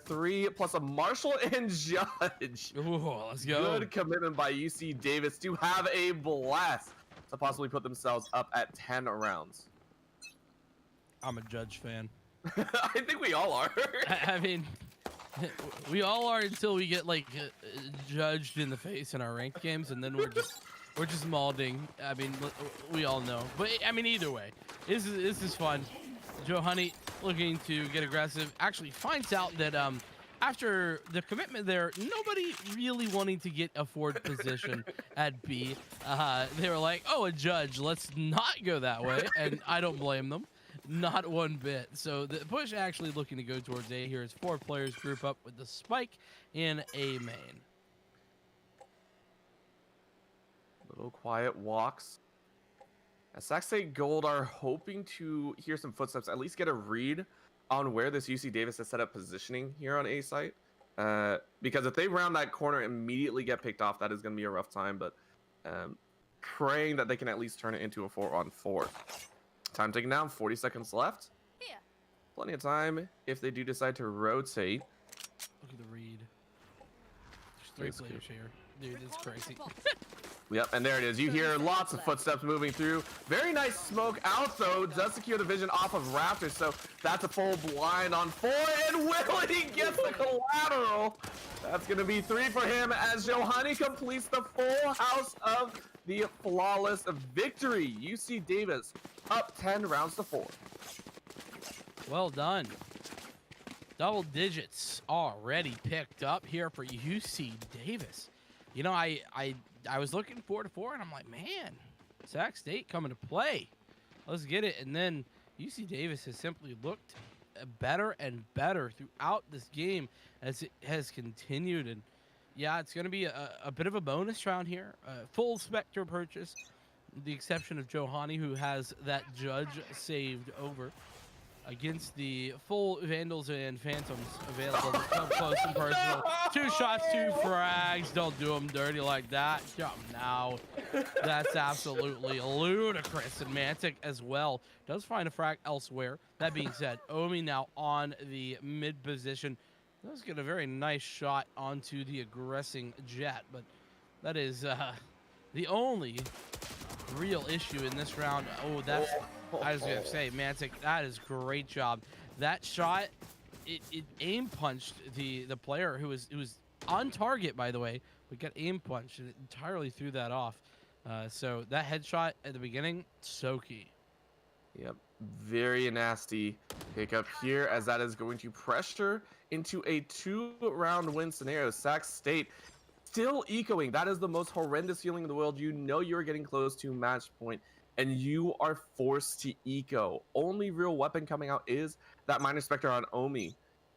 3 plus a Marshall and Judge. Ooh, let's go. Good commitment by UC Davis to have a blast to possibly put themselves up at 10 rounds. I'm a Judge fan. I think we all are. I mean, we all are until we get like judged in the face in our ranked games, and then we're just molding. I mean, we all know. But I mean, either way, this is fun. Joe Honey looking to get aggressive. Actually finds out that after the commitment there, nobody really wanting to get a forward position at B. They were like, oh, a Judge. Let's not go that way. And I don't blame them. Not one bit. So the push actually looking to go towards A here as 4 players group up with the spike in A main. Little quiet walks. As Sac State Gold are hoping to hear some footsteps, at least get a read on where this UC Davis has set up positioning here on A site. Because if they round that corner and immediately get picked off, that is going to be a rough time. But praying that they can at least turn it into a 4-on-4. Time taken down, 40 seconds left. Here. Plenty of time if they do decide to rotate. Look at the read. There's 3 players here. Dude, it's crazy. Yep, and there it is. You hear lots of footsteps moving through. Very nice smoke out, though. Does secure the vision off of Raptors, so that's a full blind on 4, and Willie gets the collateral. That's going to be 3 for him as Johanny completes the full house of the flawless victory. UC Davis up 10 rounds to 4. Well done. Double digits already picked up here for UC Davis. You know, I was looking 4-4, and I'm like, man, Sac State coming to play. Let's get it. And then UC Davis has simply looked better and better throughout this game as it has continued. And yeah, it's going to be a bit of a bonus round here. Full Spectre purchase, with the exception of Johanny, who has that Judge saved over against the full Vandals and Phantoms available to come close and personal. 2 shots, 2 frags. Don't do them dirty like that. Come now. That's absolutely ludicrous. And Mantic as well does find a frag elsewhere. That being said, Omi now on the mid position. Does get a very nice shot onto the aggressing Jet, but that is the only real issue in this round. Oh, that's, I was gonna say, Mantic, that is great job. That shot, it aim punched the player who was on target, by the way, but got aim punched and it entirely threw that off. So that headshot at the beginning, so key. Yep, very nasty pickup here, as that is going to pressure into a 2-round win scenario. Sac State still ecoing. That is the most horrendous feeling in the world. You know you're getting close to match point, and you are forced to eco. Only real weapon coming out is that Minor Spectre on Omi,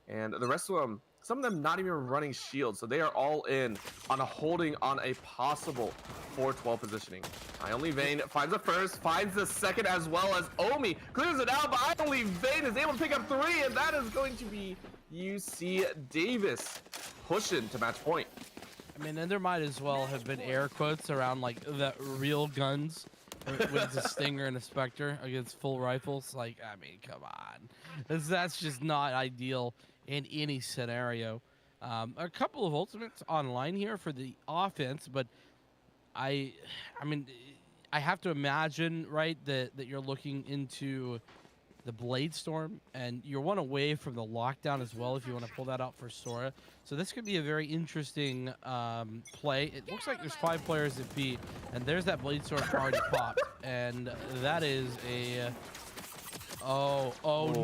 and the rest of them, some of them not even running shields, so they are all in on a holding on a possible 4-12 positioning. I Only Vayne finds the first, finds the second, as well as Omi clears it out, but I Only Vayne is able to pick up 3, and that is going to be UC Davis pushing to match point. I mean, and there might as well have been air quotes around like the real guns with a Stinger and a Spectre against full rifles. Like, I mean, come on, that's just not ideal in any scenario. A couple of ultimates online here for the offense, but I mean, I have to imagine, right, that you're looking into the Blade Storm, and you're one away from the lockdown as well if you want to pull that out for Sora. So this could be a very interesting play. It looks like there's 5 players at B, and there's that Blade Storm already popped, and that is a oh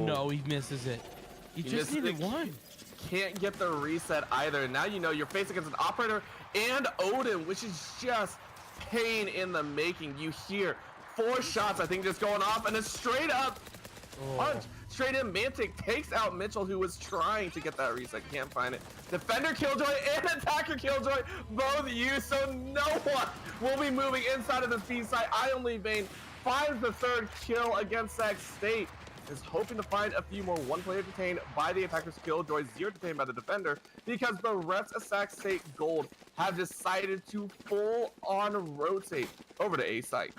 no, he misses it. He just needed 1. Can't get the reset either. Now you know you're facing against an Operator and Odin, which is just pain in the making. You hear 4 shots, I think, just going off, and a straight up punch straight in. Mantic takes out Mitchell, who was trying to get that reset. Can't find it. Defender Killjoy and attacker Killjoy both used, so no one will be moving inside of this B site. Vayne finds the third kill against Sac State. Is hoping to find a few more. One player detained by the attacker's Killjoy, 0 detained by the defender, because the rest of Sac State Gold have decided to full on rotate over to A site.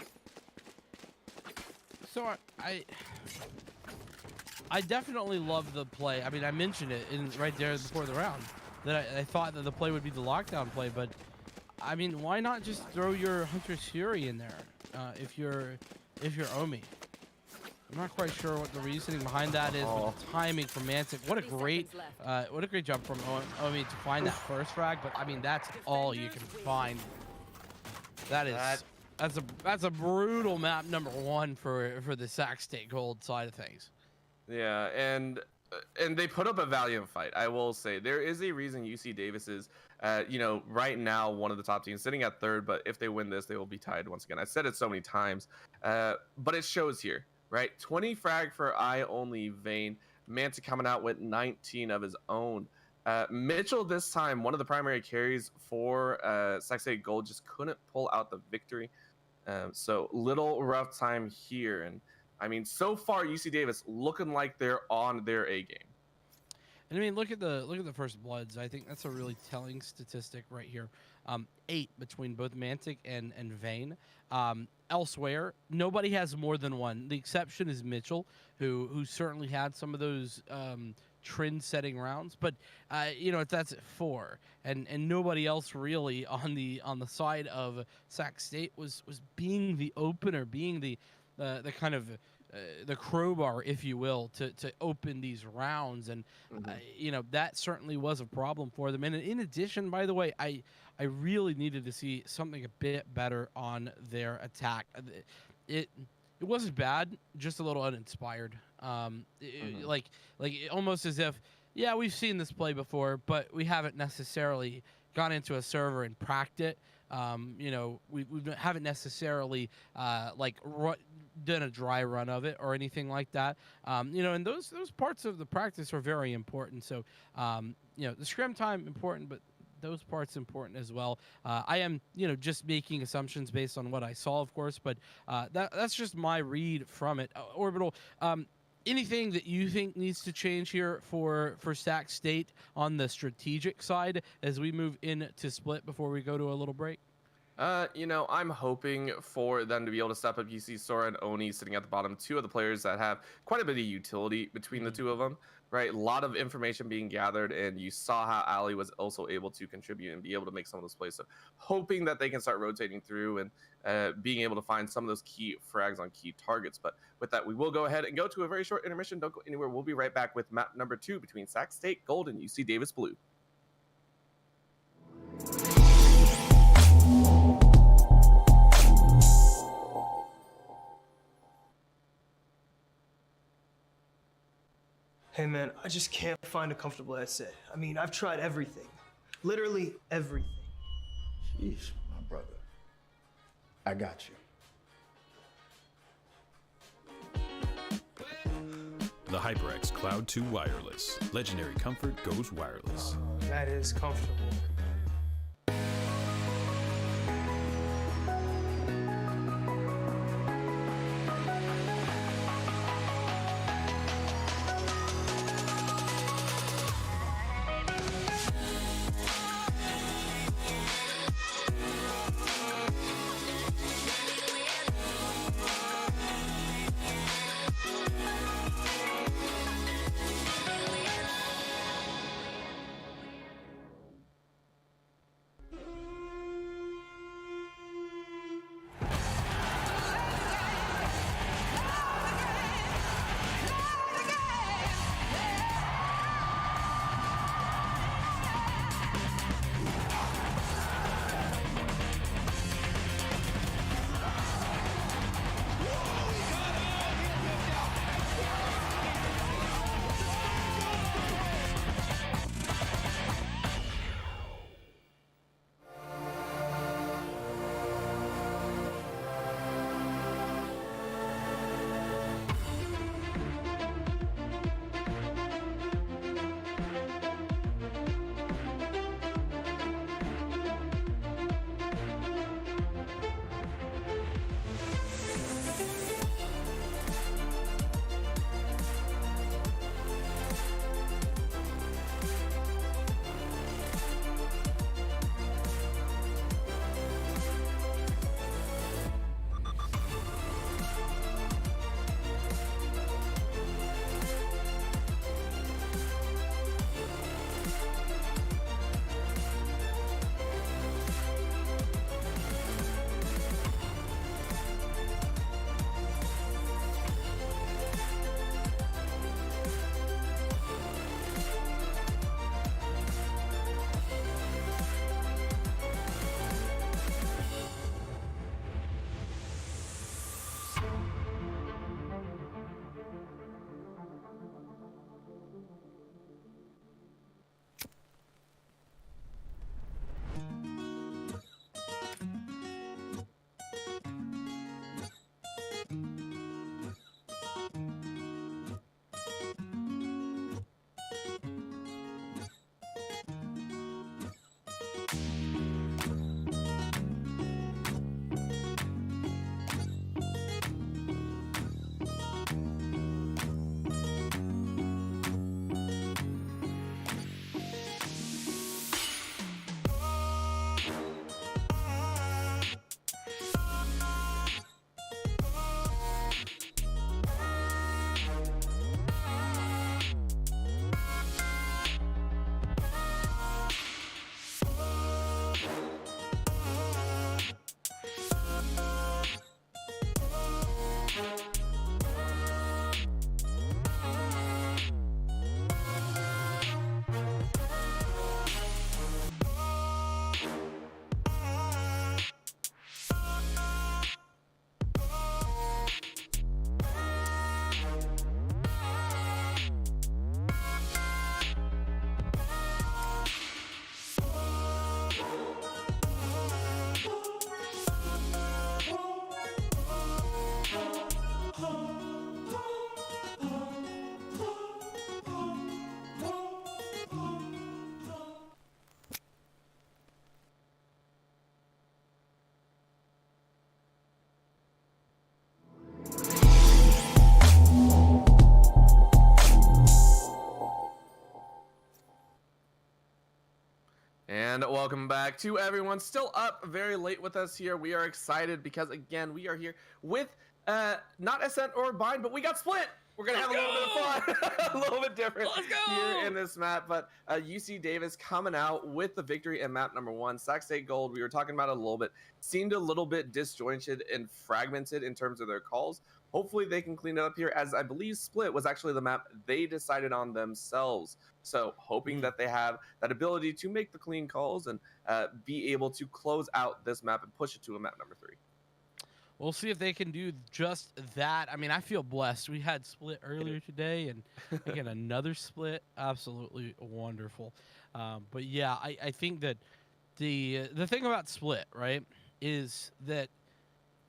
So I definitely love the play. I mean, I mentioned it right there before the round that I thought that the play would be the lockdown play, but I mean, why not just throw your Hunter's Fury in there if you're Omi? I'm not quite sure what the reasoning behind that is. But the timing from Mantic, what a great job from Omi to find that first frag. But I mean, that's all you can find. That's a brutal map number 1 for the Sac State Gold side of things. Yeah, and they put up a valiant fight. I will say there is a reason UC Davis is, right now one of the top teams, sitting at 3rd. But if they win this, they will be tied once again. I said it so many times, but it shows here. Right, 20 frag for Vayne. Mantic coming out with 19 of his own. Mitchell this time, one of the primary carries for Sac State Gold, just couldn't pull out the victory. So little rough time here. And I mean, so far UC Davis looking like they're on their A game. And I mean, look at the first bloods. I think that's a really telling statistic right here. 8 between both Mantic and Vayne. Elsewhere, nobody has more than 1. The exception is Mitchell, who certainly had some of those trend-setting rounds. But that's at 4, and nobody else really on the side of Sac State was being the opener, being the kind of the crowbar, if you will, to open these rounds. And that certainly was a problem for them. And in addition, by the way, I really needed to see something a bit better on their attack. It wasn't bad, just a little uninspired. Like almost as if, yeah, we've seen this play before, but we haven't necessarily gone into a server and pracked it. We haven't necessarily done a dry run of it or anything like that. And those parts of the practice are very important. So, the scrim time important, but those parts important as well. I am, just making assumptions based on what I saw, of course, but that's just my read from it. Orbital, anything that you think needs to change here for Sac State on the strategic side as we move into split before we go to a little break? I'm hoping for them to be able to step up. You see Sora and Oni sitting at the bottom, 2 of the players that have quite a bit of utility between the 2 of them, right? A lot of information being gathered, and you saw how Ali was also able to contribute and be able to make some of those plays. So hoping that they can start rotating through and being able to find some of those key frags on key targets. But with that, we will go ahead and go to a very short intermission. Don't go anywhere. We'll be right back with map number 2 between Sac State Gold and UC Davis Blue. Hey man, I just can't find a comfortable headset. I mean, I've tried everything. Literally everything. Jeez, my brother. I got you. The HyperX Cloud 2 Wireless. Legendary comfort goes wireless. That is comfortable. And welcome back to everyone still up very late with us here. We are excited because, again, we are here with not Ascent or Bind, but we got Split. We're going to have a little bit of fun, a little bit different here in this map. But UC Davis coming out with the victory in map number 1. Sac State Gold, we were talking about it a little bit, seemed a little bit disjointed and fragmented in terms of their calls. Hopefully they can clean it up here, as I believe Split was actually the map they decided on themselves. So hoping that they have that ability to make the clean calls and be able to close out this map and push it to a map number 3. We'll see if they can do just that. I mean, I feel blessed. We had Split earlier today, and again, another Split. Absolutely wonderful. But yeah, I think that the thing about Split, right, is that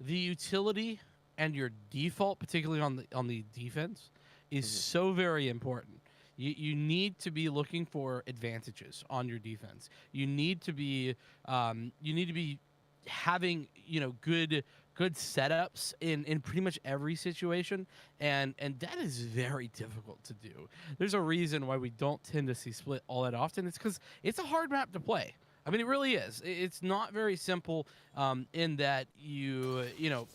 the utility and your default, particularly on the defense, is so very important. You need to be looking for advantages on your defense. You need to be having good setups in pretty much every situation, and that is very difficult to do. There's a reason why we don't tend to see Split all that often. It's because it's a hard map to play. I mean, it really is. It's not very simple in that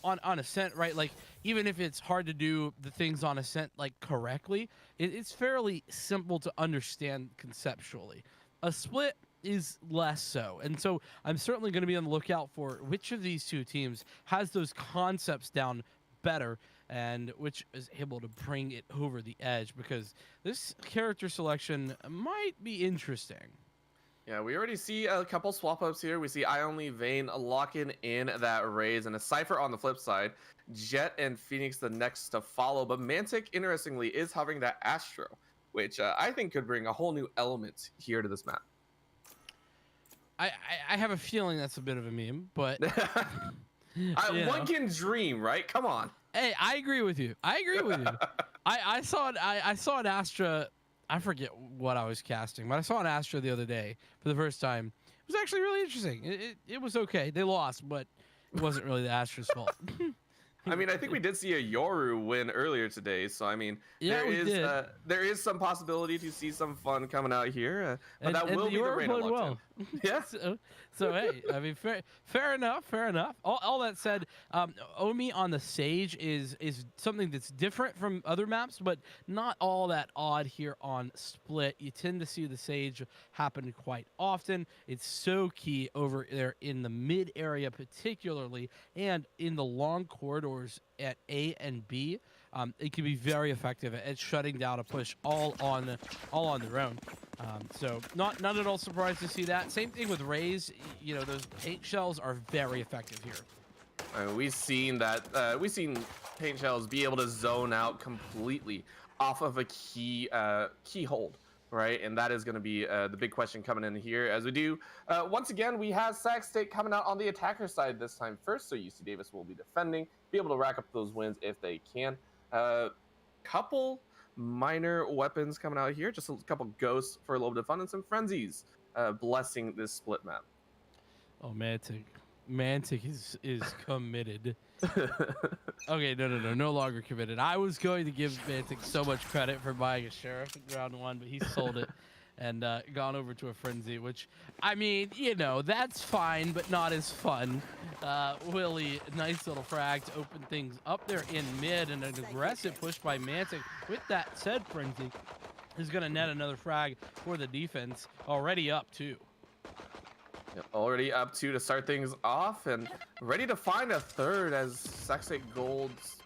on Ascent, right? Like, even if it's hard to do the things on Ascent like correctly, it's fairly simple to understand conceptually. A Split is less so, and so I'm certainly going to be on the lookout for which of these two teams has those concepts down better and which is able to bring it over the edge, because this character selection might be interesting. Yeah, we already see a couple swap ups here. We see I Only Vayne locking in that Raze, and a Cypher on the flip side. Jet and Phoenix the next to follow, but Mantic, interestingly, is hovering that Astro, which I think could bring a whole new element here to this map. I have a feeling that's a bit of a meme, but one can dream, right? Come on. Hey, I agree with you. I saw an Astra. I forget what I was casting, but I saw an Astra the other day for the first time. It was actually really interesting. It was okay. They lost, but it wasn't really the Astra's fault. I mean, I think we did see a Yoru win earlier today, so I mean, there is some possibility to see some fun coming out here, but that will be the rain well. Yeah. So hey, I mean, fair enough. All that said, Omi on the Sage is something that's different from other maps, but not all that odd here on Split. You tend to see the Sage happen quite often. It's so key over there in the mid area, particularly, and in the long corridors at A and B. It can be very effective at shutting down a push all on their own. So not at all surprised to see that. Same thing with Raze. Those paint shells are very effective here. We've seen paint shells be able to zone out completely off of a key hold, right? And that is going to be the big question coming in here as we do. Once again, we have Sac State coming out on the attacker side this time first, so UC Davis will be defending, be able to rack up those wins if they can. Couple minor weapons coming out here, just a couple ghosts for a little bit of fun, and some frenzies blessing this Split map. Oh, Mantic is committed. Okay, no longer committed. I was going to give Mantic so much credit for buying a Sheriff in round 1, but he sold it and gone over to a Frenzy, which, I mean, that's fine, but not as fun. Willie, nice little frag to open things up there in mid, and an aggressive push by Mantic. With that said, Frenzy is going to net another frag for the defense, already up 2. Already up 2 to start things off, and ready to find a third as Sac State Gold's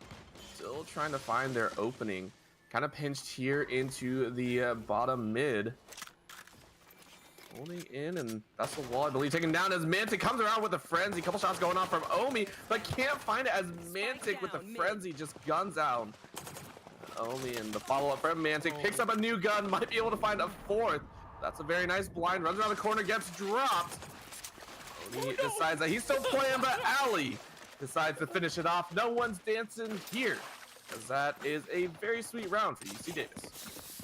still trying to find their opening. Kind of pinched here into the bottom mid. Only in, and that's the wall, I believe, taken down as Mantic comes around with a frenzy. Couple shots going on from Omi, but can't find it as Mantic with the frenzy just guns out. Omi, and the follow-up from Mantic picks up a new gun, might be able to find a fourth. That's a very nice blind, runs around the corner, gets dropped. Omi decides that he's still playing, but Ali decides to finish it off. No one's dancing here, as that is a very sweet round for UC Davis.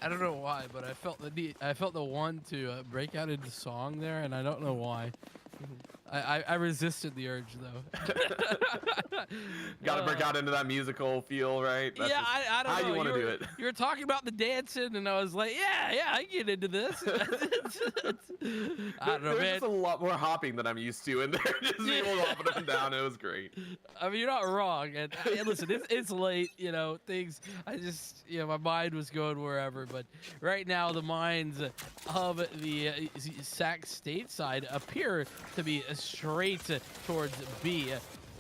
I don't know why, but I felt the want to break out into song there, and I don't know why. I resisted the urge though. Gotta break out into that musical feel, right? That's yeah, just I don't how know. you want to do it. You were talking about the dancing, and I was like, yeah, I get into this. I don't know, There's man. just a lot more hopping than I'm used to, and they're just people hopping up and down. It was great. I mean, you're not wrong. And listen, it's late. You know, things. I just, my mind was going wherever. But right now, the minds of the Sac State side appear to be straight towards B.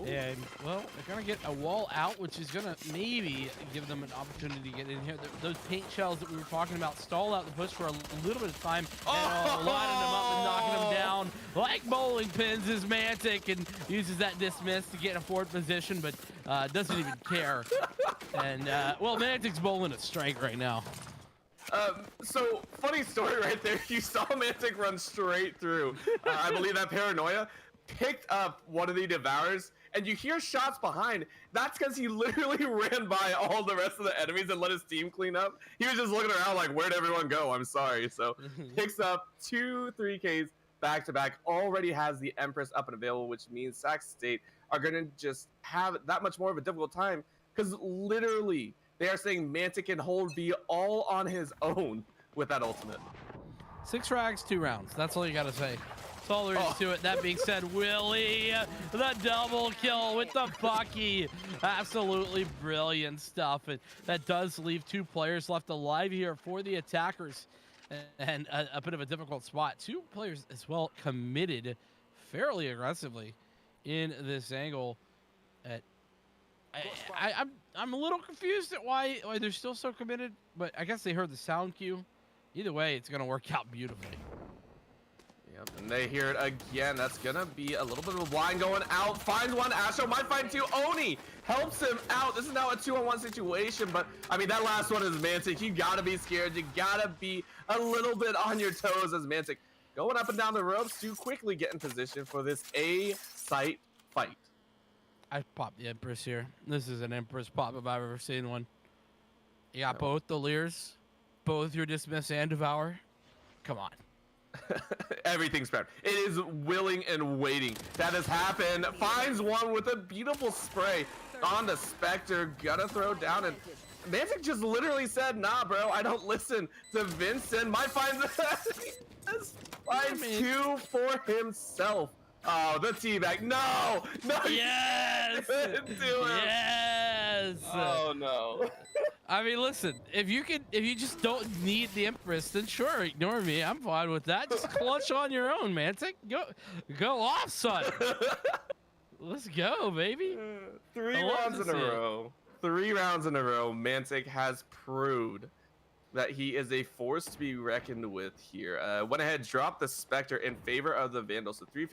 And, well, they're going to get a wall out, which is going to maybe give them an opportunity to get in here. Those paint shells that we were talking about stall out the push for a little bit of time. And lining them up and knocking them down like bowling pins is Mantic, and uses that dismiss to get in a forward position, but doesn't even care. And, well, Mantic's bowling a strike right now. So, funny story right there. You saw Mantic run straight through. I believe that Paranoia picked up one of the Devourers, and you hear shots behind. That's because he literally ran by all the rest of the enemies and let his team clean up. He was just looking around like, where'd everyone go? I'm sorry. So, picks up 2 3Ks back to back. Already has the Empress up and available, which means Sac State are going to just have that much more of a difficult time, because literally they are saying Mantic can hold B all on his own with that ultimate. 6 frags, 2 rounds. That's all you got to say. That's all there is to it. That being said, Willie, the double kill with the Bucky. Absolutely brilliant stuff. And that does leave 2 players left alive here for the attackers. And a bit of a difficult spot. 2 players as well committed fairly aggressively in this angle. I'm a little confused at why they're still so committed, but I guess they heard the sound cue. Either way, it's going to work out beautifully. Yep, and they hear it again. That's going to be a little bit of a blind going out. Finds one. Astro might find 2. Oni helps him out. This is now a 2-on-1 situation, but I mean, that last one is Mantic. You got to be scared. You got to be a little bit on your toes as Mantic going up and down the ropes to quickly get in position for this A-site fight. I popped the Empress here. This is an Empress pop if I've ever seen one. You got both the Leers, both your Dismiss and Devour. Come on. Everything's prepped. It is willing and waiting. That has happened. Finds one with a beautiful spray on the Spectre. Gonna throw down, and Mantic just literally said, nah, bro, I don't listen to Vincent. Might find finds 2 for himself. Oh, the teabag. No! No! Yes! Do it. Yes! Oh, no. I mean, listen, if you just don't need the Empress, then sure, ignore me. I'm fine with that. Just clutch on your own, man. Go off, son. Let's go, baby. 3 rounds in a row. 3 rounds in a row. Mantic has proved that he is a force to be reckoned with here. Went ahead, dropped the Spectre in favor of the Vandals. So 3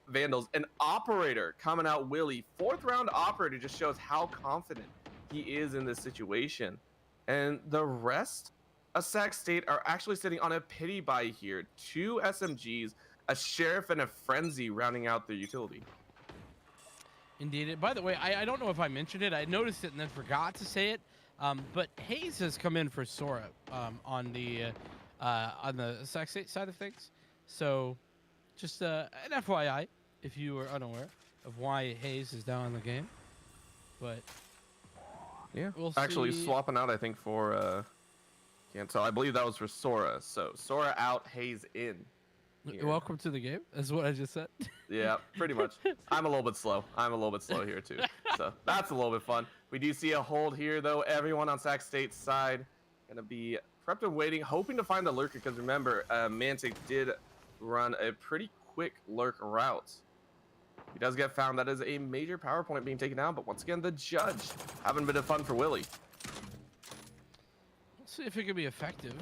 Vandals. An Operator coming out, Willie. 4th round Operator just shows how confident he is in this situation. And the rest of Sac State are actually sitting on a pity buy here. 2 SMGs, a Sheriff, and a Frenzy rounding out their utility. Indeed. By the way, I don't know if I mentioned it. I noticed it and then forgot to say it. But Hayes has come in for Sora on the Sac State side of things. So just an FYI if you were unaware of why Hayes is down in the game. But yeah, we'll actually see. Swapping out, I think, for can't tell. I believe that was for Sora. So Sora out, Hayes in. Here. Welcome to the game. That's what I just said. Yeah, pretty much. I'm a little bit slow. Here too. So that's a little bit fun. We do see a hold here, though. Everyone on Sac State's side gonna be prepped and waiting, hoping to find the lurker. Because remember, Mantic did run a pretty quick lurk route. He does get found. That is a major power point being taken down. But once again, the judge having a bit of fun for Willie. Let's see if it can be effective.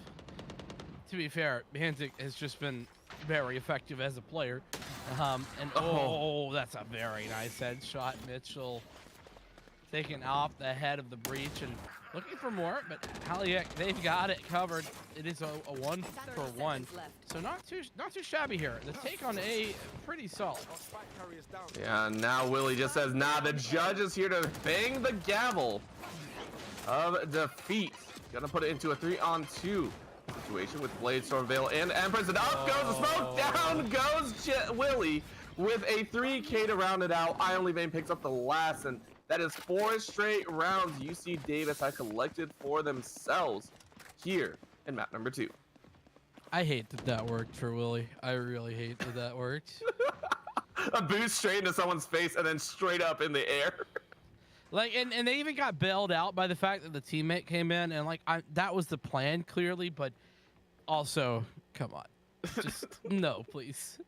To be fair, Mantic has just been very effective as a player. That's a very nice headshot. Mitchell taking off the head of the breach and looking for more, but Haliek, they've got it covered. It is a 1-for-1, so not too shabby here. The take on A, pretty solid. Yeah, now Willie just says, nah, the judge is here to bang the gavel of defeat. Gonna put it into a 3-on-2 situation with Blade, Stormveil, and Empress, and up goes the smoke, down goes Willie with a 3K to round it out. I Only Vane picks up the last, and that is 4 straight rounds UC Davis had collected for themselves here in map number 2. I hate that worked for Willie. I really hate that worked. A boost straight into someone's face and then straight up in the air. Like, and they even got bailed out by the fact that the teammate came in, and like that was the plan clearly, but also, come on, just no, please.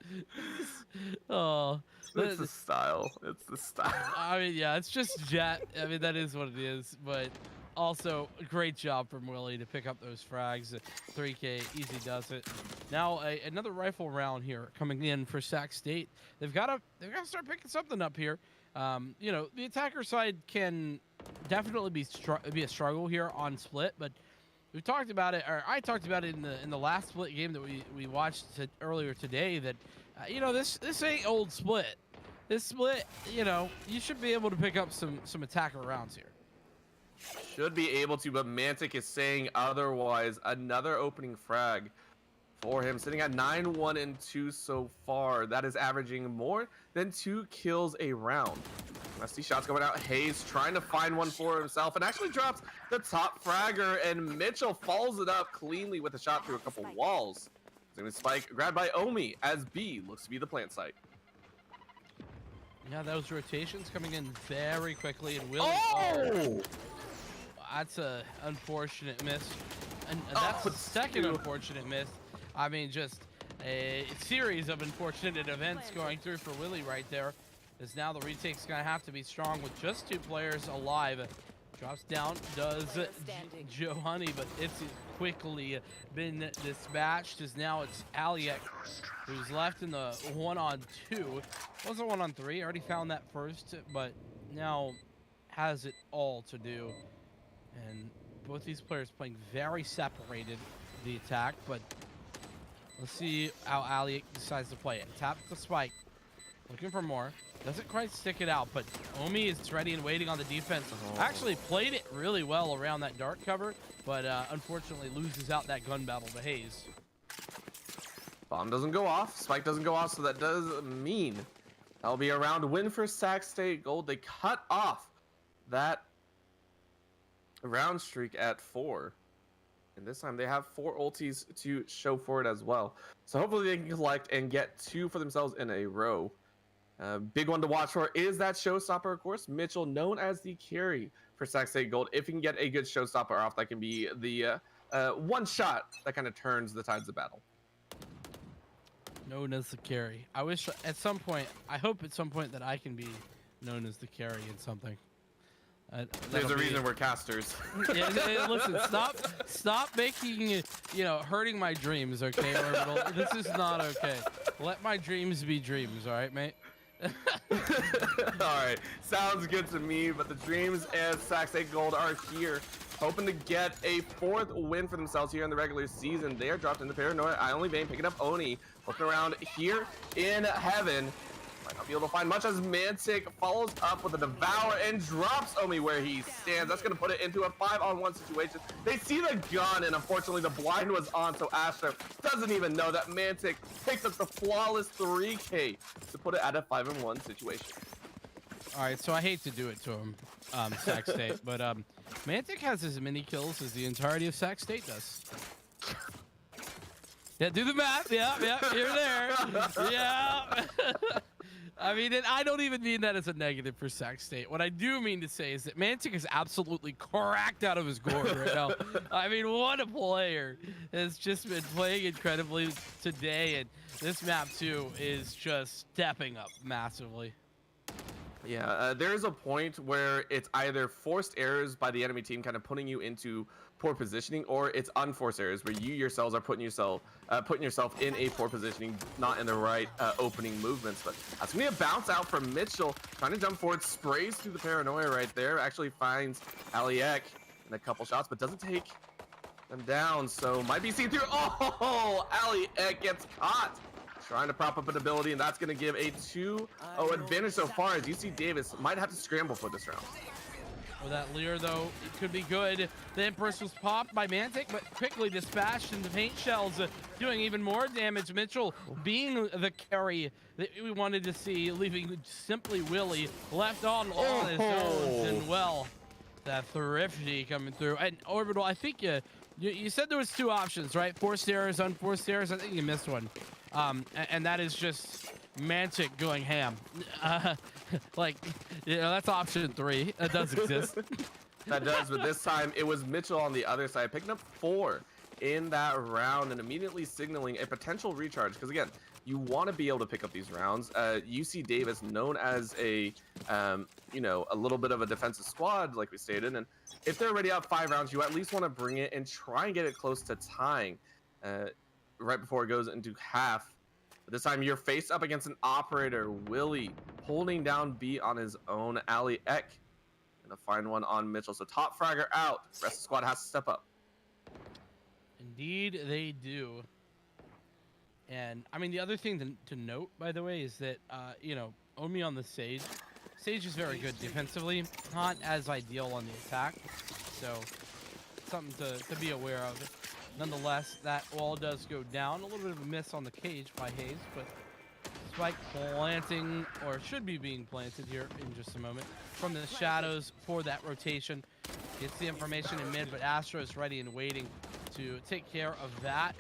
Oh, it's the style. It's the style. I mean, yeah, it's just Jet. I mean, that is what it is, but also great job from Willie to pick up those frags. 3K, easy does it. Now another rifle round here coming in for Sac State. They've got to start picking something up here. You know, the attacker side can definitely be a struggle here on split, but we talked about it, or I talked about it in the last split game that we watched earlier today. That you know, this ain't old split. This split, you know, you should be able to pick up some attacker rounds here. Should be able to, but Mantic is saying otherwise. Another opening frag for him, sitting at 9-1-2 so far. That is averaging more than 2 kills a round. I see shots going out. Hayes trying to find one for himself and actually drops the top fragger, and Mitchell follows it up cleanly with a shot through a couple walls. Spike grabbed by Omi as B looks to be the plant site. Yeah, those rotations coming in very quickly, and Willie. Oh! That's a unfortunate miss, and that's a second unfortunate miss. I mean, just a series of unfortunate events going through for Willie right there. As now the retake's gonna have to be strong with just 2 players alive. Drops down, does Joe Honey, but it's quickly been dispatched. As now it's Aliek who's left in the 1-on-2. Wasn't 1-on-3, already found that first, but now has it all to do. And both these players playing very separated the attack, but let's see how Ali decides to play it. Tap the spike, looking for more. Doesn't quite stick it out, but Omi is ready and waiting on the defense. Actually played it really well around that dark cover, but unfortunately loses out that gun battle to Hayes. Bomb doesn't go off, spike doesn't go off, so that does mean that'll be a round win for Sac State Gold. They cut off that round streak at 4, and this time they have 4 ultis to show for it as well, so hopefully they can collect and get 2 for themselves in a row. Big one to watch for is that showstopper, of course. Mitchell, known as the carry for Sac State Gold. If he can get a good showstopper off, that can be the one shot that kind of turns the tides of battle. Known as the carry. I wish at some point, I hope at some point that I can be known as the carry in something. There's a reason we're casters. Yeah, listen, stop making, you know, hurting my dreams, okay, Orbital? This is not okay. Let my dreams be dreams, all right, mate? All right, sounds good to me, but the dreams as Sac State Gold are here, hoping to get a 4th win for themselves here in the regular season. They are dropped into Paranoia. I Only Vane picking up Oni, looking around here in heaven. Might not be able to find much as Mantic follows up with a Devour and drops Omi where he stands. That's going to put it into a 5-on-1 situation. They see the gun, and unfortunately the blind was on, so Asher doesn't even know that Mantic picks up the flawless 3K to put it at a 5-on-1 situation. All right, so I hate to do it to him, Sac State, but Mantic has as many kills as the entirety of Sac State does. Yeah, do the math. Yeah, you're there. Yeah. I mean, and I don't even mean that as a negative for Sac State. What I do mean to say is that Mantic is absolutely cracked out of his gourd right now. I mean, what a player has just been playing incredibly today, and this map too is just stepping up massively. Yeah, there's a point where it's either forced errors by the enemy team kind of putting you into poor positioning, or it's unforced errors where you yourselves are putting yourself in a poor positioning, not in the right opening movements. But that's gonna be a bounce out from Mitchell, trying to jump forward, sprays through the Paranoia right there, actually finds Aliek in a couple shots, but doesn't take them down, so might be seen through. Oh, Aliek gets caught trying to prop up an ability, and that's going to give a 2-0 advantage so far, as UC Davis might have to scramble for this round. With that Lear, though, it could be good. The Empress was popped by Mantic, but quickly dispatched into paint shells, doing even more damage. Mitchell being the carry that we wanted to see, leaving simply Willie left on his own. And well, that Thrifty coming through. And Orbital, I think you said there was 2 options, right? Forced errors, unforced errors. I think you missed one. And that is just Mantic going ham. Like, you know, that's option 3. That does exist. That does, but this time it was Mitchell on the other side, picking up 4 in that round and immediately signaling a potential recharge. Because again, you want to be able to pick up these rounds. UC Davis, known as a, you know, a little bit of a defensive squad, like we stated, and if they're already up 5 rounds, you at least want to bring it and try and get it close to tying right before it goes into half. But this time you're faced up against an operator, Willie, holding down B on his own. Ali Eck gonna find one on Mitchell. So top fragger out. Rest of the squad has to step up. Indeed, they do. And I mean, the other thing to note, by the way, is that you know, Omi on the Sage. Sage is very good defensively, not as ideal on the attack. So something to be aware of. Nonetheless, that wall does go down. A little bit of a miss on the cage by Hayes, but spike planting, or should be being planted here in just a moment, from the shadows for that rotation. Gets the information in mid, but Astro is ready and waiting to take care of that.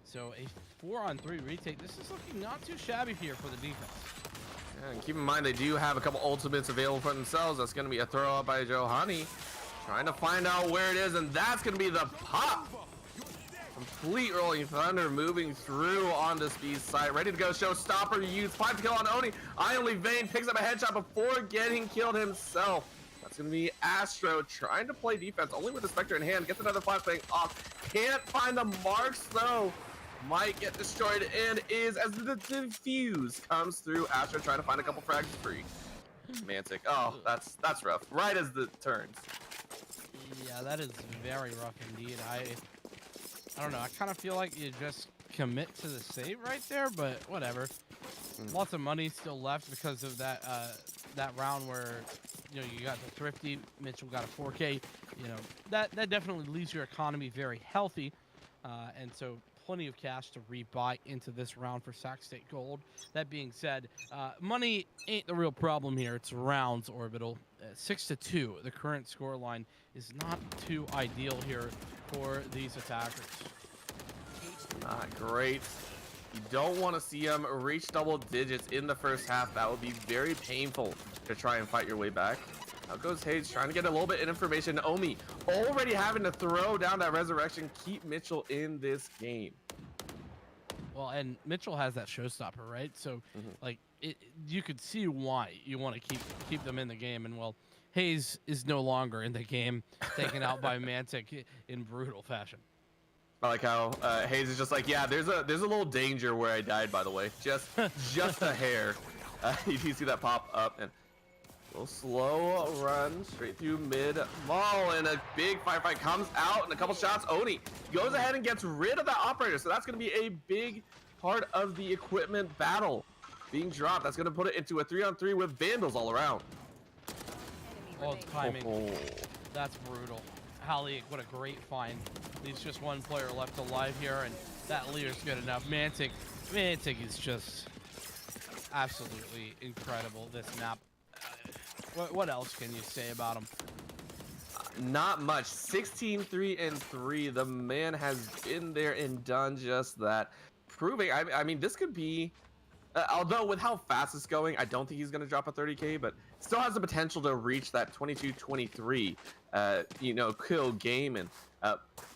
So a 4-on-3 retake. This is looking not too shabby here for the defense. Yeah, and keep in mind, they do have a couple ultimates available for themselves. That's going to be a throw up by Johani. Trying to find out where it is, and that's going to be the pop. Complete rolling thunder moving through on this B's side. Ready to go. Showstopper used 5 kill on Oni. Only Vane picks up a headshot before getting killed himself. That's going to be Astro trying to play defense, only with the Spectre in hand. Gets another flashbang off. Can't find the marks, though. Might get destroyed and is as the defuse comes through. Astro trying to find a couple frags free. Mantic. Oh, that's rough. Right as the turns. Yeah, that is very rough indeed. I don't know. I kind of feel like you just commit to the save right there, but whatever. Lots of money still left because of that that round where, you know, you got the Thrifty. Mitchell got a 4K. You know, that definitely leaves your economy very healthy, and so plenty of cash to rebuy into this round for Sac State Gold. That being said, money ain't the real problem here. It's rounds, Orbital. 6-2. The current score line is not too ideal here for these attackers. Not great. You don't want to see them reach double digits in the first half. That would be very painful to try and fight your way back. Out goes Hayes, trying to get a little bit of information. Omi already having to throw down that resurrection, keep Mitchell in this game. Well, and Mitchell has that showstopper, right? So, like, you could see why you want to keep them in the game. And well, Hayes is no longer in the game, taken out by Mantic in brutal fashion. I like how Hayes is just like, yeah, there's a little danger where I died, by the way, just a hair. You see that pop up and a little slow run straight through mid mall, and a big firefight comes out and a couple shots. Oni goes ahead and gets rid of that operator, so that's going to be a big part of the equipment battle being dropped. That's going to put it into a 3-on-3 with vandals all around. Oh, timing. That's brutal. Hallie, what a great find. Leaves just one player left alive here, and that leader's good enough. Mantic is just absolutely incredible, this map. What else can you say about him? Not much. 16-3-3. The man has been there and done just that. Proving, I mean, this could be, although with how fast it's going, I don't think he's going to drop a 30K, but still has the potential to reach that 22-23, you know, kill game and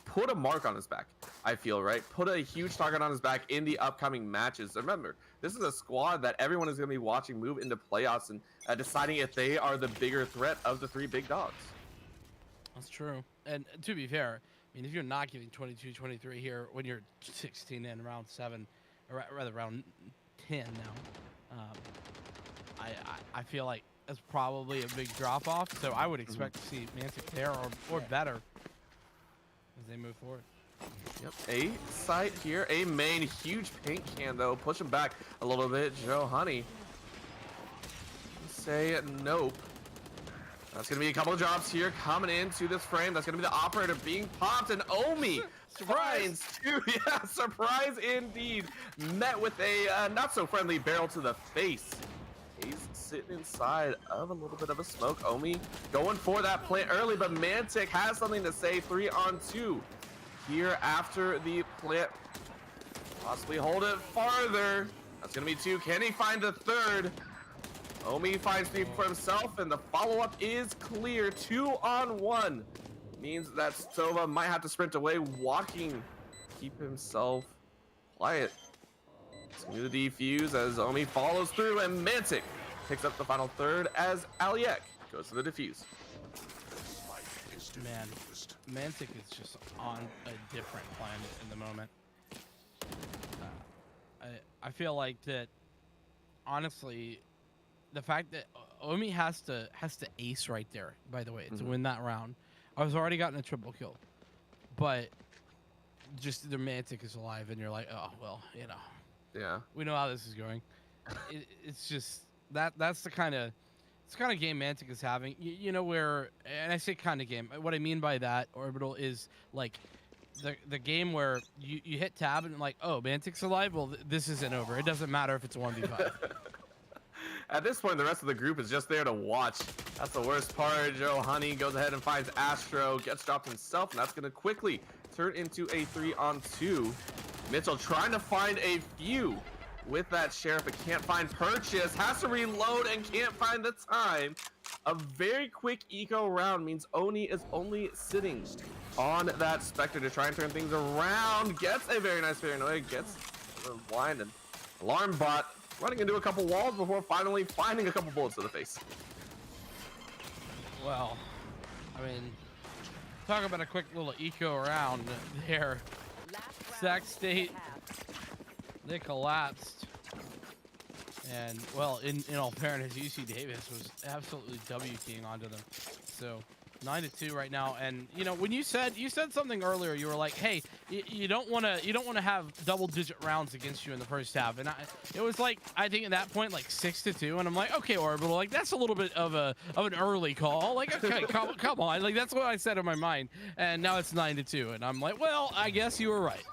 put a mark on his back, I feel, right? Put a huge target on his back in the upcoming matches. Remember, this is a squad that everyone is going to be watching move into playoffs and deciding if they are the bigger threat of the 3 big dogs. That's true. And to be fair, I mean, if you're not giving 22-23 here when you're 16 in round 7, or rather round 10 now, I feel like that's probably a big drop off. So I would expect to see Mantic there or better as they move forward. Yep, A site here, A main, huge paint can though, push him back a little bit. Joe Honey say nope. That's going to be a couple of drops here coming into this frame. That's going to be the operator being popped, and Omi finds two. Yeah, surprise indeed. Met with a not so friendly barrel to the face. He's sitting inside of a little bit of a smoke. Omi going for that plant early, but Mantic has something to say. 3-on-2 here after the plant. Possibly hold it farther. That's going to be 2. Can he find the third? Omi finds 3 for himself, and the follow-up is clear. 2-on-1 means that Sova might have to sprint away, walking, keep himself quiet. Smooth defuse as Omi follows through, and Mantic picks up the final third as Aliek goes to the defuse. Man, Mantic is just on a different planet in the moment. I feel like that, honestly, the fact that Omi has to ace right there, by the way, to win that round. I was already gotten a triple kill, but just the Mantic is alive, and you're like, oh well, you know. Yeah. We know how this is going. It's just that's the kind of game Mantic is having. You know where, and I say kind of game. What I mean by that, Orbital, is like the game where you hit tab and like, oh, Mantic's alive. Well, this isn't over. It doesn't matter if it's a 1v5. At this point, the rest of the group is just there to watch. That's the worst part. Joe Honey goes ahead and finds Astro, gets dropped himself, and that's going to quickly turn into a 3-on-2. Mitchell trying to find a few with that Sheriff, but can't find Purchase. Has to reload and can't find the time. A very quick eco round means Oni is only sitting on that Spectre to try and turn things around. Gets a very nice paranoia, gets blind, and Alarm Bot running into a couple walls before finally finding a couple bullets to the face. Well, I mean, talk about a quick little eco round there. Sac State, they collapsed. And, well, in all fairness, UC Davis was absolutely W-keying onto them. So, 9-2 right now. And, you know, when you said something earlier, you were like, hey, you don't want to have double-digit rounds against you in the first half. And it was like, I think at that point, like 6-2. And I'm like, okay, Orbital, like that's a little bit of an early call. Like, okay, come on. Like, that's what I said in my mind. And now it's 9-2. And I'm like, well, I guess you were right.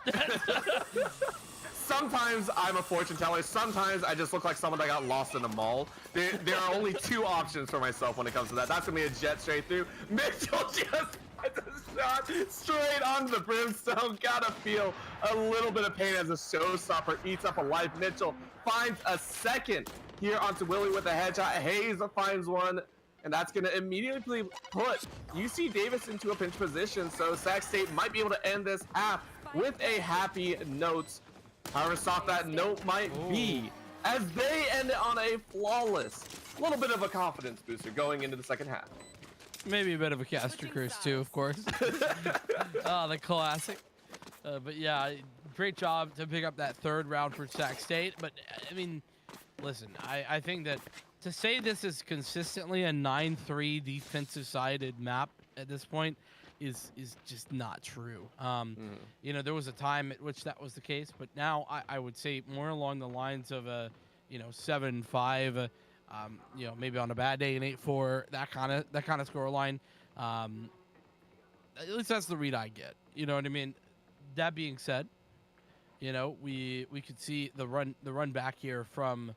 Sometimes I'm a fortune teller. Sometimes I just look like someone that got lost in a mall. There are only 2 options for myself when it comes to that. That's gonna be a jet straight through. Mitchell just gets a shot straight onto the brimstone. Gotta feel a little bit of pain as a showstopper eats up a life. Mitchell finds a second here onto Willie with a headshot. Hayes finds one, and that's gonna immediately put UC Davis into a pinch position. So Sac State might be able to end this half with a happy note. However soft that note might be, as they end it on a flawless, little bit of a confidence booster going into the second half. Maybe a bit of a caster curse too, of course. The classic. But yeah, great job to pick up that third round for Sac State. But I mean, listen, I think that to say this is consistently a 9-3 defensive sided map at this point is just not true. You know, there was a time at which that was the case, but now I would say more along the lines of a, you know, 7-5, you know, maybe on a bad day an 8-4, that kind of score line. At least that's the read I get. You know what I mean? That being said, you know, we could see the run back here from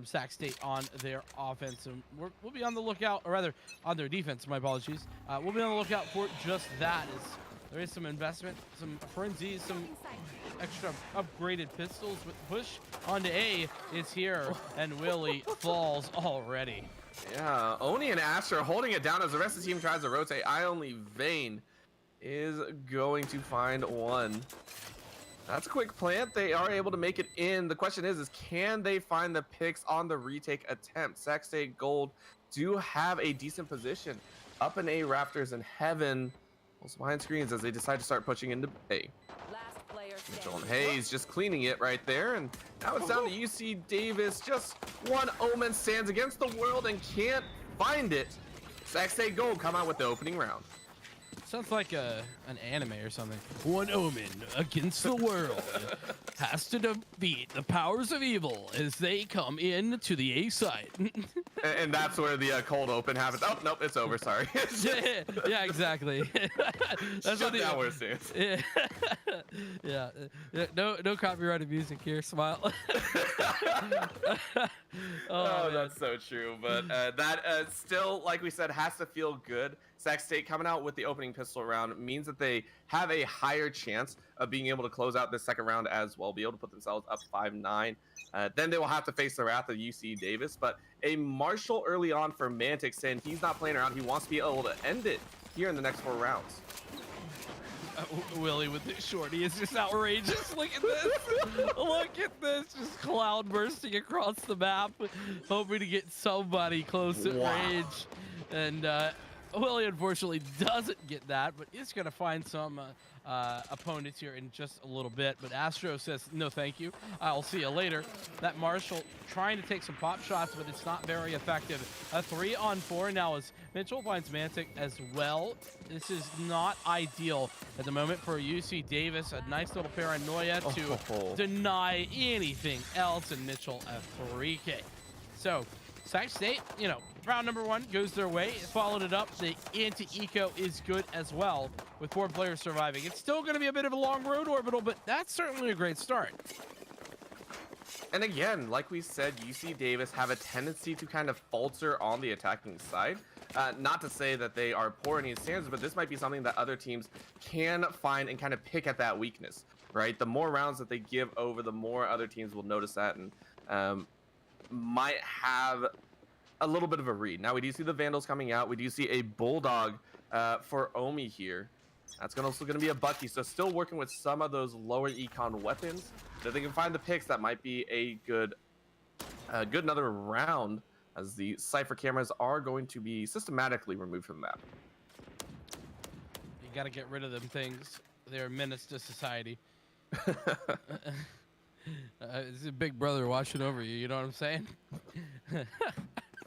Sac State on their offense, and we'll be on the lookout, or rather on their defense, my apologies. We'll be on the lookout for just that, as there is some investment, some frenzy, some extra upgraded pistols, but push onto A is here, and Willie falls already. Yeah, Oni and Asher holding it down as the rest of the team tries to rotate. Only Vayne is going to find one. That's a quick plant. They are able to make it in. The question is can they find the picks on the retake attempt? Sac State Gold do have a decent position up in A rafters in heaven. Also behind screens as they decide to start pushing into A. Mitchell and Hayes just cleaning it right there. And now it's down to UC Davis. Just one Omen stands against the world and can't find it. Sac State Gold come out with the opening round. Sounds like an anime or something. One omen against the world has to defeat the powers of evil as they come in to the A site. And that's where the cold open happens. Oh, nope, it's over. Sorry. Yeah, exactly. That's Shut what down where it stands. Yeah. No copyrighted music here. Smile. Oh, that's so true. But that still, like we said, has to feel good. Sac State coming out with the opening pistol round means that they have a higher chance of being able to close out this second round as well, be able to put themselves up 5-9. Then they will have to face the wrath of UC Davis. But a Marshall early on for Mantic saying he's not playing around. He wants to be able to end it here in the next 4 rounds. Willie with the shorty is just outrageous. Look at this. Look at this. Just cloud bursting across the map, hoping to get somebody close at range. And Willie unfortunately doesn't get that, but is going to find some opponents here in just a little bit. But Astro says, no, thank you. I'll see you later. That Marshall trying to take some pop shots, but it's not very effective. A 3-on-4 now as Mitchell finds Mantic as well. This is not ideal at the moment for UC Davis. A nice little paranoia to deny anything else, and Mitchell a 3K. So Sac State, you know, round number 1 goes their way. Followed it up. The anti-eco is good as well with 4 players surviving. It's still going to be a bit of a long road, Orbital, but that's certainly a great start. And again, like we said, UC Davis have a tendency to kind of falter on the attacking side. Not to say that they are poor in these standards, but this might be something that other teams can find and kind of pick at that weakness, right? The more rounds that they give over, the more other teams will notice that and might have a little bit of a read. Now we do see the Vandals coming out. We do see a Bulldog for Omi here. That's also going to be a Bucky. So still working with some of those lower econ weapons. If they can find the picks, that might be a good another round, as the Cypher cameras are going to be systematically removed from the map. You got to get rid of them things. They're a menace to society. It's a big brother watching over you, you know what I'm saying?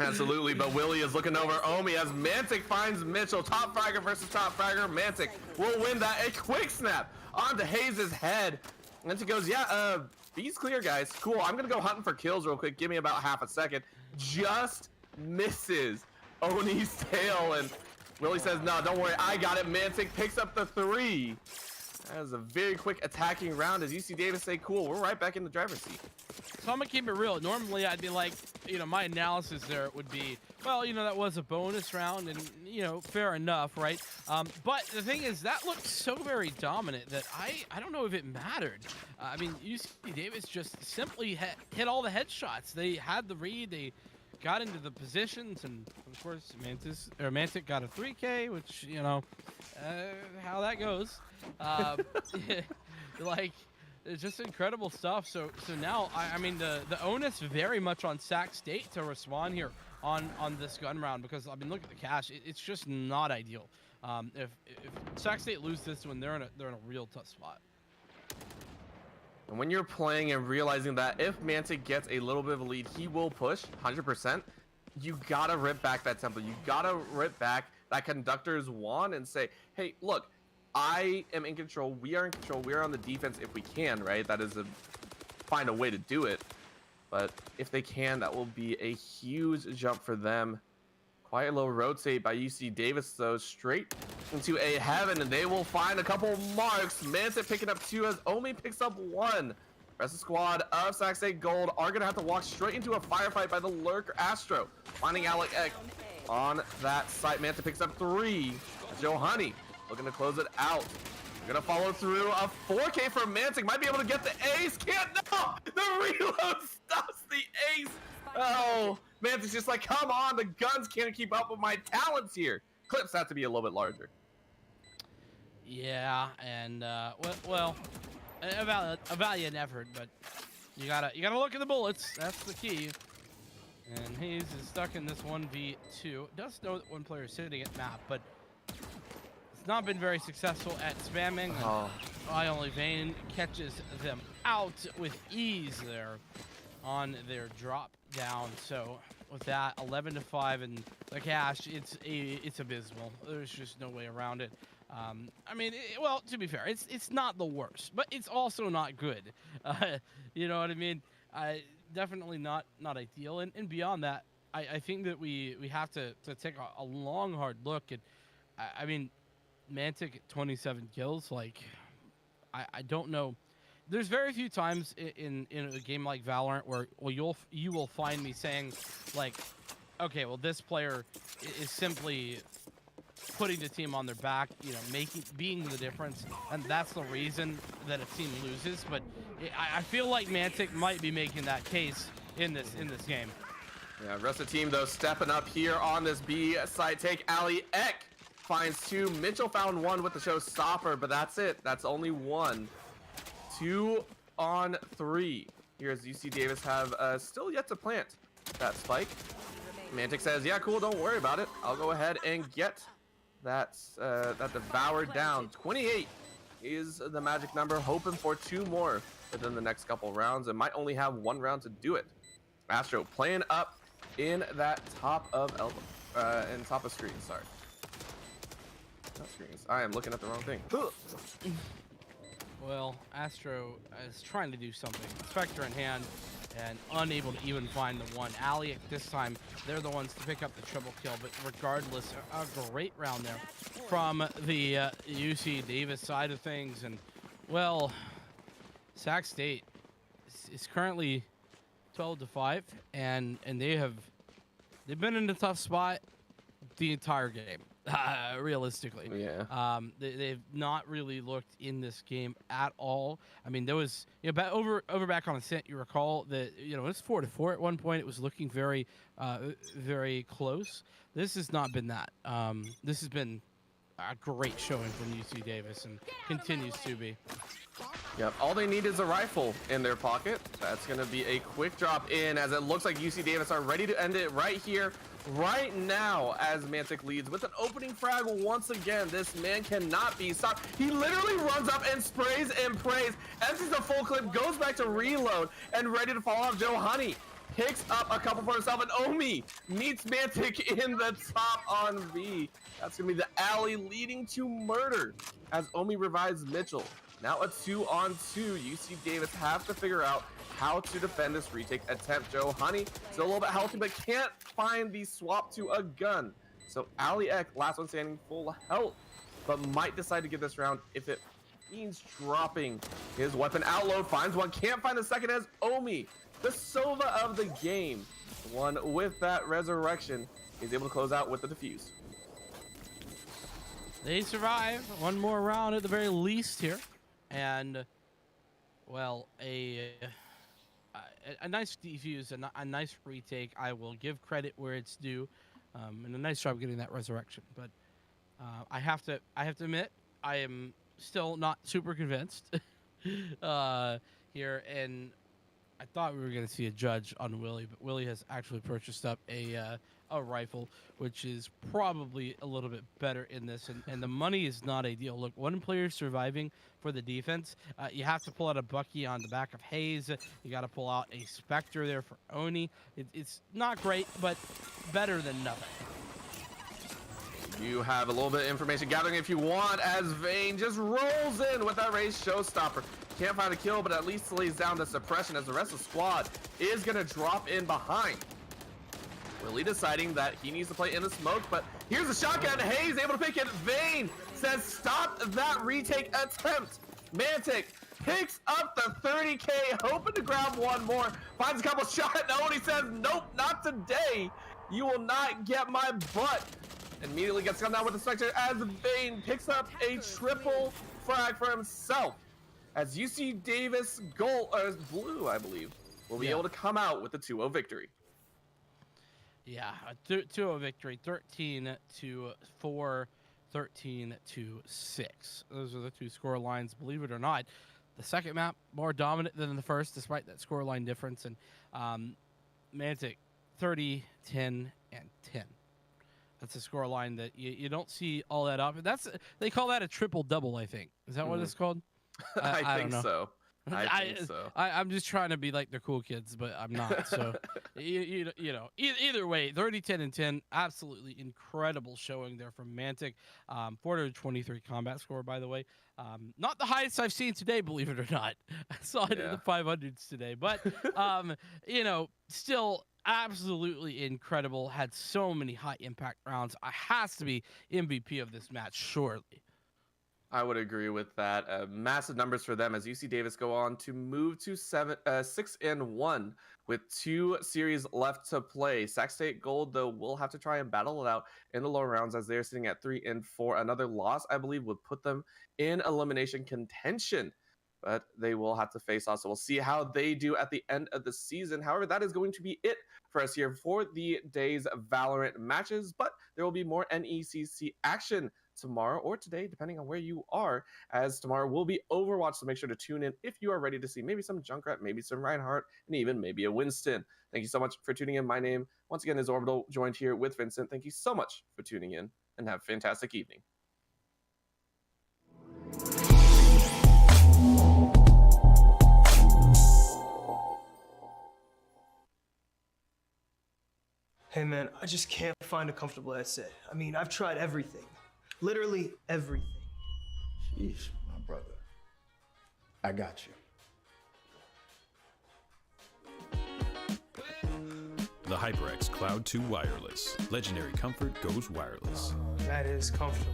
Absolutely, but Willie is looking over Omi as Mantic finds Mitchell. Top fragger versus top fragger. Mantic will win that. A quick snap onto Hayes' head. And he goes, yeah, B's clear, guys. Cool, I'm going to go hunting for kills real quick. Give me about half a second. Just misses Oni's tail. And Willie says, no, don't worry, I got it. Mantic picks up the 3. That is a very quick attacking round as UC Davis say, cool, we're right back in the driver's seat. So I'm gonna keep it real. Normally I'd be like, you know, my analysis there would be, well, you know, that was a bonus round and, you know, fair enough, right? But the thing is, that looked so very dominant that I don't know if it mattered. I mean, UC Davis just simply hit all the headshots. They had the read, they got into the positions, and of course Mantic got a 3K, which, you know, how that goes. Like, it's just incredible stuff. So now I mean the onus very much on Sac State to respond here on this gun round, because I mean, look at the cash. It's just not ideal. If Sac State lose this one, they're in a real tough spot. And when you're playing and realizing that if Mantic gets a little bit of a lead, he will push 100%. You gotta rip back that temple. You gotta rip back that conductor's wand and say, hey, look, I am in control. We are in control. We are on the defense if we can, right? That is find a way to do it. But if they can, that will be a huge jump for them. Quite a low rotate by UC Davis, though, straight into a heaven, and they will find a couple marks. Mantic picking up 2 as Omi picks up 1. Rest of the squad of Sac State Gold are going to have to walk straight into a firefight by the Lurker Astro. Finding Alec Eck on that site. Mantic picks up 3. Joe Honey looking to close it out. Gonna follow through. A 4K for Mantic. Might be able to get the ace. Can't. No! The reload stops the ace. Oh, Mantic's just like, come on. The guns can't keep up with my talents here. Clips have to be a little bit larger. Yeah, and well, a valiant effort, but you gotta look at the bullets. That's the key. And Hayes is stuck in this 1v2. Does know that one player is sitting at map, but it's not been very successful at spamming. I Only Vane catches them out with ease there on their drop down. So with that, 11-5 and the cash, it's abysmal. There's just no way around it. I mean, well, to be fair, it's not the worst, but it's also not good. You know what I mean? Definitely not ideal. And beyond that, I think that we have to take a long, hard look. And I mean, Mantic at 27 kills, like, I don't know. There's very few times in a game like Valorant where you will find me saying, like, okay, well, this player is simply putting the team on their back, you know, being the difference, and that's the reason that a team loses. But I feel like Mantic might be making that case in this game. Yeah, rest of the team though stepping up here on this B side take. Ali Eck finds 2. Mitchell found 1 with the showstopper, but that's it. That's only 1. 2 on 3. Here's UC Davis have still yet to plant that spike. Mantic says, yeah, cool, don't worry about it. I'll go ahead and get that devoured down. 28 is the magic number, hoping for 2 more within the next couple rounds, and might only have 1 round to do it. Astro playing up in that top of elbow, in top of screen, sorry. Not screens. I am looking at the wrong thing. Well, Astro is trying to do something. Spectre in hand and unable to even find the one. Ali at this time, they're the ones to pick up the triple kill, but regardless, a great round there from the UC Davis side of things. And, well, Sac State is currently 12-5, and they've been in a tough spot the entire game. Realistically, yeah. They've not really looked in this game at all. I mean, there was, you know, over back on Ascent, you recall that, you know, it was 4-4 at one point. It was looking very, very close. This has not been that. This has been a great showing from UC Davis and continues to be. Yep, all they need is a rifle in their pocket. That's going to be a quick drop in, as it looks like UC Davis are ready to end it right here, right now, as Mantic leads with an opening frag once again. This man cannot be stopped. He literally runs up and sprays and prays, empties the full clip, goes back to reload, and ready to fall off. Joe Honey picks up a couple for himself, and Omi meets Mantic in the top on B. That's going to be the alley leading to murder as Omi revives Mitchell. Now a 2-on-2. UC Davis have to figure out how to defend this retake attempt. Joe Honey still a little bit healthy, but can't find the swap to a gun. So Ali Eck, last one standing, full health, but might decide to give this round if it means dropping his weapon. Outload finds one, can't find the second, as Omi, the Sova of the game, one with that resurrection, is able to close out with the defuse. They survive one more round at the very least here. And, well, a nice defuse, a nice retake. I will give credit where it's due, and a nice job getting that resurrection. But I have to admit, I am still not super convinced here. And I thought we were going to see a judge on Willie, but Willie has actually purchased up a rifle, which is probably a little bit better in this, and the money is not ideal. Look, one player surviving for the defense. You have to pull out a Bucky on the back of Hayes. You got to pull out a Spectre there for Oni. It's not great, but better than nothing. You have a little bit of information gathering if you want, as Vayne just rolls in with that raised showstopper. Can't find a kill, but at least lays down the suppression, as the rest of the squad is going to drop in behind. Willie deciding that he needs to play in the smoke, but here's a shotgun. Hayes able to pick it. Vayne says stop that retake attempt. Mantic picks up the 30K, hoping to grab one more. Finds a couple shots. No, he says, nope, not today. You will not get my butt. Immediately gets come down with the Spectre, as Vayne picks up a triple frag for himself. As UC Davis blue, I believe, will be able to come out with the 2-0 victory. Yeah, a 2-0 victory, 13-4, 13-6. Those are the two score lines, believe it or not. The second map more dominant than the first, despite that score line difference. And Mantic, 30, 10, and 10. That's a score line that you don't see all that often. They call that a triple double, I think. Is that what it's called? I think so. I think so. I'm just trying to be like the cool kids, but I'm not. So, either way, 30, 10, and 10, absolutely incredible showing there from Mantic. 423 combat score, by the way. Not the highest I've seen today, believe it or not. I saw it in the 500s today, but still absolutely incredible. Had so many high impact rounds. I has to be MVP of this match, surely. I would agree with that. Massive numbers for them as UC Davis go on to move to 6-1 with 2 series left to play. Sac State Gold, though, will have to try and battle it out in the lower rounds as they're sitting at 3-4. Another loss, I believe, would put them in elimination contention, but they will have to face us. So we'll see how they do at the end of the season. However, that is going to be it for us here for the day's Valorant matches, but there will be more NECC action tomorrow or today, depending on where you are, as tomorrow will be Overwatch, so make sure to tune in if you are ready to see maybe some Junkrat, maybe some Reinhardt, and even maybe a Winston. Thank you so much for tuning in. My name, once again, is Orbital, joined here with Vincent. Thank you so much for tuning in, and have a fantastic evening. Hey man, I just can't find a comfortable headset. I mean, I've tried everything. Literally everything. Jeez, my brother. I got you. The HyperX Cloud 2 Wireless. Legendary comfort goes wireless. That is comfortable.